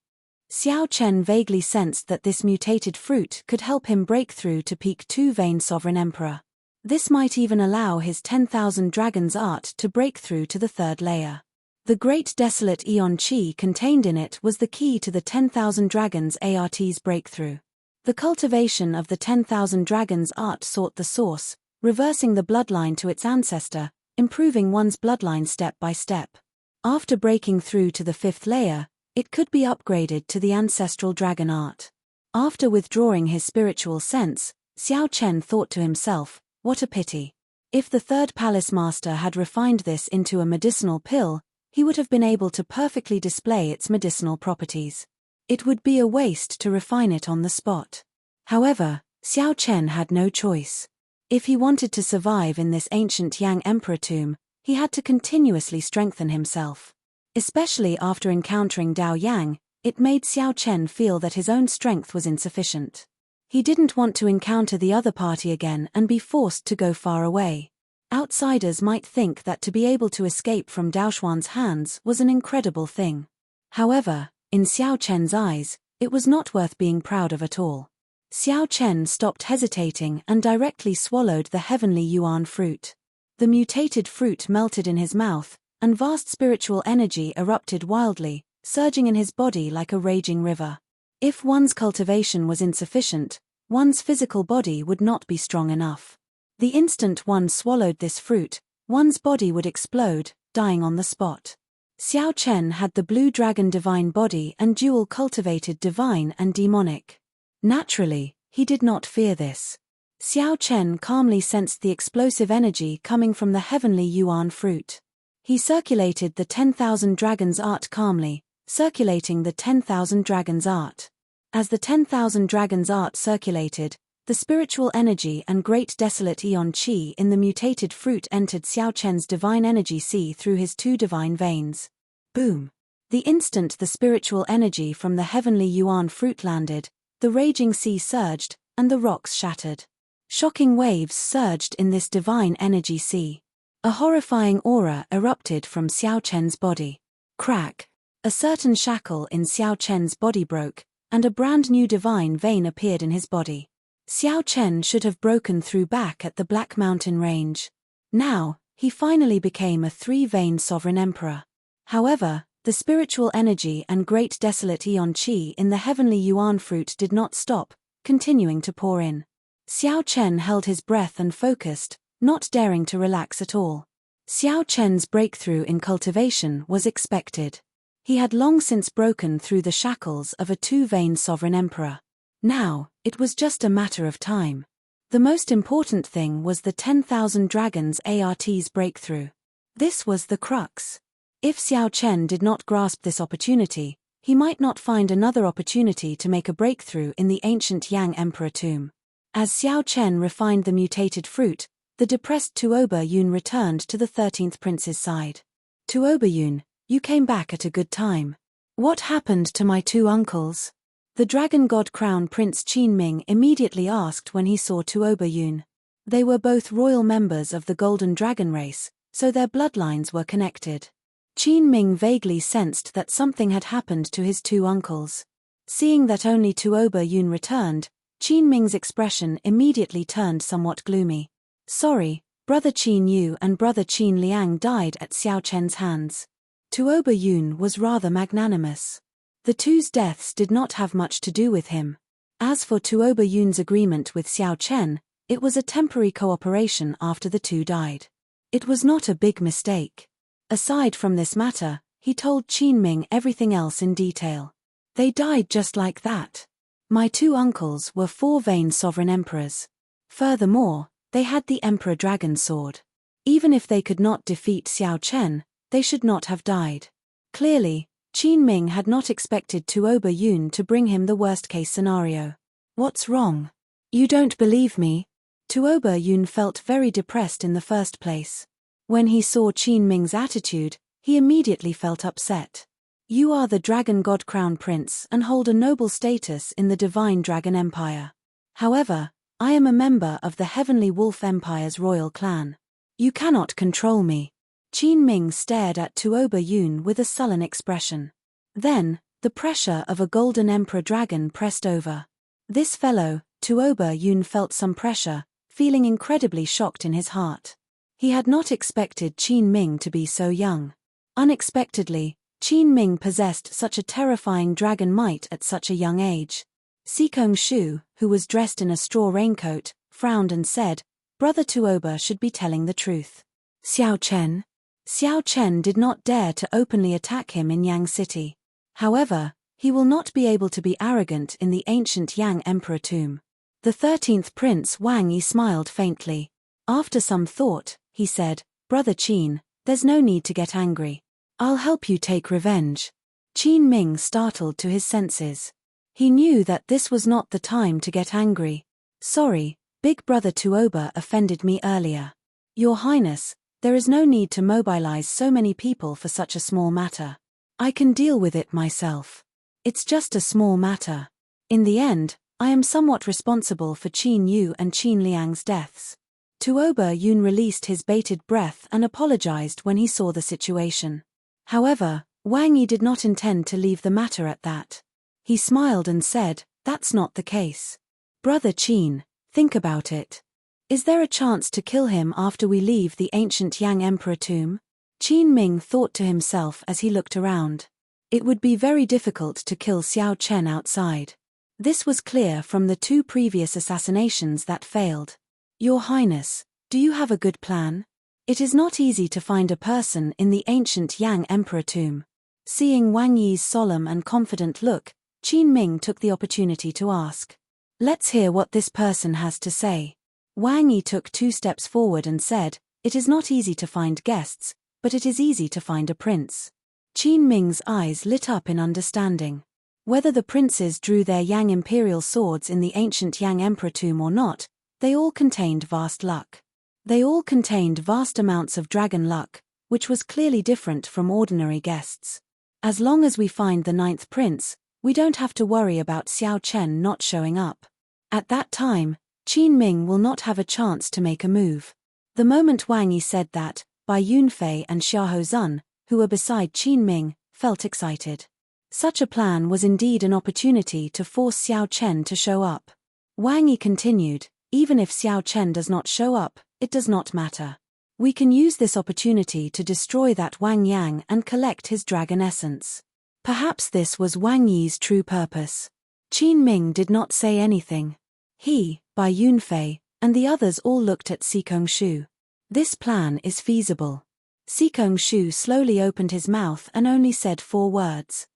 Xiao Chen vaguely sensed that this mutated fruit could help him break through to peak 2 vein sovereign emperor. This might even allow his 10,000 dragons art to break through to the 3rd layer. The great desolate Eon Qi contained in it was the key to the 10,000 dragons art's breakthrough. The cultivation of the 10,000 dragons art sought the source, reversing the bloodline to its ancestor, improving one's bloodline step by step. After breaking through to the 5th layer, it could be upgraded to the ancestral dragon art. After withdrawing his spiritual sense, Xiao Chen thought to himself, what a pity. If the 3rd palace master had refined this into a medicinal pill, he would have been able to perfectly display its medicinal properties. It would be a waste to refine it on the spot. However, Xiao Chen had no choice. If he wanted to survive in this ancient Yang Emperor tomb, he had to continuously strengthen himself. Especially after encountering Dao Yang, it made Xiao Chen feel that his own strength was insufficient. He didn't want to encounter the other party again and be forced to go far away. Outsiders might think that to be able to escape from Daoshuan's hands was an incredible thing. However, in Xiao Chen's eyes, it was not worth being proud of at all. Xiao Chen stopped hesitating and directly swallowed the heavenly yuan fruit. The mutated fruit melted in his mouth, and vast spiritual energy erupted wildly, surging in his body like a raging river. If one's cultivation was insufficient, one's physical body would not be strong enough. The instant one swallowed this fruit, one's body would explode, dying on the spot. Xiao Chen had the blue dragon divine body and dual cultivated divine and demonic. Naturally, he did not fear this. Xiao Chen calmly sensed the explosive energy coming from the heavenly yuan fruit. He circulated the 10,000 dragons art calmly, circulating the 10,000 dragons art. As the 10,000 dragons art circulated, the spiritual energy and great desolate Eon Qi in the mutated fruit entered Xiao Chen's divine energy sea through his 2 divine veins. Boom! The instant the spiritual energy from the heavenly yuan fruit landed, the raging sea surged, and the rocks shattered. Shocking waves surged in this divine energy sea. A horrifying aura erupted from Xiao Chen's body. Crack! A certain shackle in Xiao Chen's body broke, and a brand new divine vein appeared in his body. Xiao Chen should have broken through back at the Black Mountain Range. Now, he finally became a 3-vein sovereign emperor. However, the spiritual energy and great desolate Eon Qi in the heavenly yuan fruit did not stop, continuing to pour in. Xiao Chen held his breath and focused, not daring to relax at all. Xiao Chen's breakthrough in cultivation was expected. He had long since broken through the shackles of a 2-vein sovereign emperor. Now, it was just a matter of time. The most important thing was the 10,000 dragons art's breakthrough. This was the crux. If Xiao Chen did not grasp this opportunity, he might not find another opportunity to make a breakthrough in the ancient Yang Emperor tomb. As Xiao Chen refined the mutated fruit, the depressed Tuoba Yun returned to the 13th prince's side. Tuoba Yun, you came back at a good time. What happened to my 2 uncles? The Dragon God Crown Prince Qin Ming immediately asked when he saw Tuoba Yun. They were both royal members of the Golden Dragon race, so their bloodlines were connected. Qin Ming vaguely sensed that something had happened to his 2 uncles. Seeing that only Tuoba Yun returned, Qin Ming's expression immediately turned somewhat gloomy. Sorry, Brother Qin Yu and Brother Qin Liang died at Xiao Chen's hands. Tuoba Yun was rather magnanimous. The two's deaths did not have much to do with him. As for Tuoba Yun's agreement with Xiao Chen, it was a temporary cooperation after the two died. It was not a big mistake. Aside from this matter, he told Qin Ming everything else in detail. They died just like that. My two uncles were 4 vain sovereign emperors. Furthermore, they had the Emperor Dragon Sword. Even if they could not defeat Xiao Chen, they should not have died. Clearly, Qin Ming had not expected Tuoba Yun to bring him the worst-case scenario. What's wrong? You don't believe me? Tuoba Yun felt very depressed in the first place. When he saw Qin Ming's attitude, he immediately felt upset. You are the Dragon God Crown Prince and hold a noble status in the Divine Dragon Empire. However, I am a member of the Heavenly Wolf Empire's royal clan. You cannot control me. Qin Ming stared at Tuoba Yun with a sullen expression. Then, the pressure of a golden emperor dragon pressed over. This fellow, Tuoba Yun felt some pressure, feeling incredibly shocked in his heart. He had not expected Qin Ming to be so young. Unexpectedly, Qin Ming possessed such a terrifying dragon might at such a young age. Sikong Shu, who was dressed in a straw raincoat, frowned and said, Brother Tuoba should be telling the truth. Xiao Chen? Xiao Chen did not dare to openly attack him in Yang City. However, he will not be able to be arrogant in the ancient Yang Emperor tomb. The 13th Prince Wang Yi smiled faintly. After some thought, he said, Brother Qin, there's no need to get angry. I'll help you take revenge. Qin Ming startled to his senses. He knew that this was not the time to get angry. Sorry, Big Brother Tuoba offended me earlier. Your Highness, there is no need to mobilize so many people for such a small matter. I can deal with it myself. It's just a small matter. In the end, I am somewhat responsible for Qin Yu and Qin Liang's deaths. Tuoba Yun released his bated breath and apologized when he saw the situation. However, Wang Yi did not intend to leave the matter at that. He smiled and said, That's not the case. Brother Qin, think about it. Is there a chance to kill him after we leave the ancient Yang Emperor tomb? Qin Ming thought to himself as he looked around. It would be very difficult to kill Xiao Chen outside. This was clear from the 2 previous assassinations that failed. Your Highness, do you have a good plan? It is not easy to find a person in the ancient Yang Emperor tomb. Seeing Wang Yi's solemn and confident look, Qin Ming took the opportunity to ask. Let's hear what this person has to say. Wang Yi took 2 steps forward and said, It is not easy to find guests, but it is easy to find a prince. Qin Ming's eyes lit up in understanding. Whether the princes drew their Yang imperial swords in the ancient Yang Emperor tomb or not, they all contained vast luck. They all contained vast amounts of dragon luck, which was clearly different from ordinary guests. As long as we find the 9th prince, we don't have to worry about Xiao Chen not showing up. At that time, Qin Ming will not have a chance to make a move. The moment Wang Yi said that, Bai Yunfei and Xiahou Zun, who were beside Qin Ming, felt excited. Such a plan was indeed an opportunity to force Xiao Chen to show up. Wang Yi continued, Even if Xiao Chen does not show up, it does not matter. We can use this opportunity to destroy that Wang Yang and collect his dragon essence. Perhaps this was Wang Yi's true purpose. Qin Ming did not say anything. He, Bai Yunfei, and the others all looked at Sikong Shu. This plan is feasible. Sikong Shu slowly opened his mouth and only said 4 words.